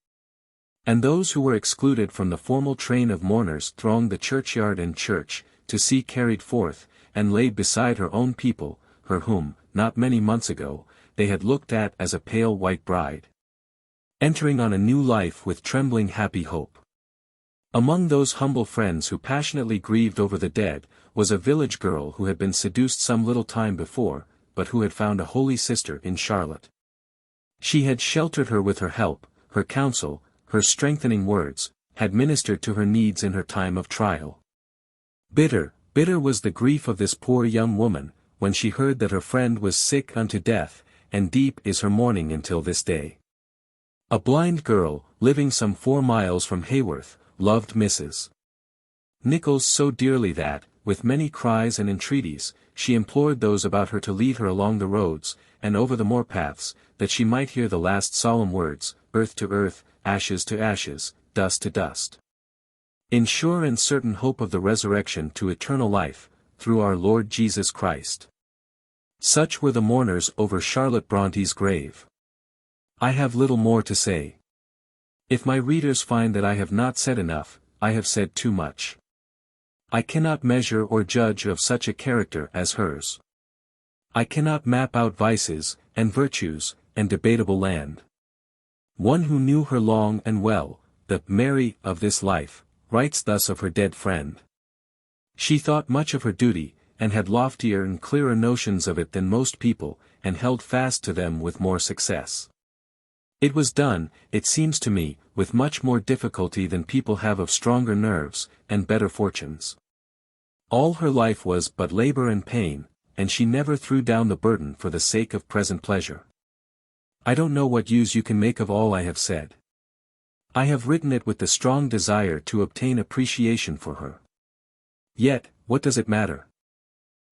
And those who were excluded from the formal train of mourners thronged the churchyard and church, to see carried forth, and laid beside her own people, her whom, not many months ago, they had looked at as a pale white bride, entering on a new life with trembling happy hope. Among those humble friends who passionately grieved over the dead, was a village girl who had been seduced some little time before, but who had found a holy sister in Charlotte. She had sheltered her with her help, her counsel, her strengthening words, had ministered to her needs in her time of trial. Bitter, bitter was the grief of this poor young woman, when she heard that her friend was sick unto death, and deep is her mourning until this day. A blind girl, living some 4 miles from Haworth, loved Mrs. Nichols so dearly that, with many cries and entreaties, she implored those about her to lead her along the roads, and over the moor paths, that she might hear the last solemn words, earth to earth, ashes to ashes, dust to dust. In sure and certain hope of the resurrection to eternal life, through our Lord Jesus Christ. Such were the mourners over Charlotte Bronte's grave. I have little more to say. If my readers find that I have not said enough, I have said too much. I cannot measure or judge of such a character as hers. I cannot map out vices, and virtues, and debatable land. One who knew her long and well, the Mary of this life, writes thus of her dead friend. She thought much of her duty, and had loftier and clearer notions of it than most people, and held fast to them with more success. It was done, it seems to me, with much more difficulty than people have of stronger nerves, and better fortunes. All her life was but labor and pain, and she never threw down the burden for the sake of present pleasure. I don't know what use you can make of all I have said. I have written it with the strong desire to obtain appreciation for her. Yet, what does it matter?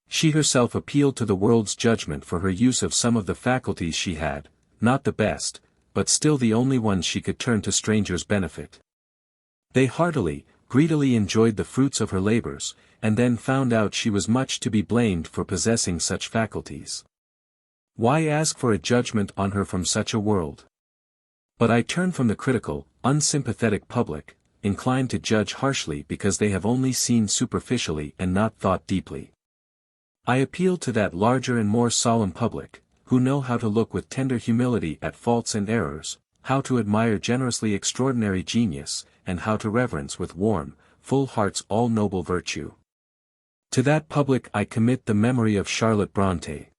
She herself appealed to the world's judgment for her use of some of the faculties she had, not the best, but still the only ones she could turn to strangers' benefit. They heartily, greedily enjoyed the fruits of her labors, and then found out she was much to be blamed for possessing such faculties. Why ask for a judgment on her from such a world? But I turn from the critical, unsympathetic public, inclined to judge harshly because they have only seen superficially and not thought deeply. I appeal to that larger and more solemn public, who know how to look with tender humility at faults and errors, how to admire generously extraordinary genius, and how to reverence with warm, full hearts all noble virtue. To that public I commit the memory of Charlotte Bronte.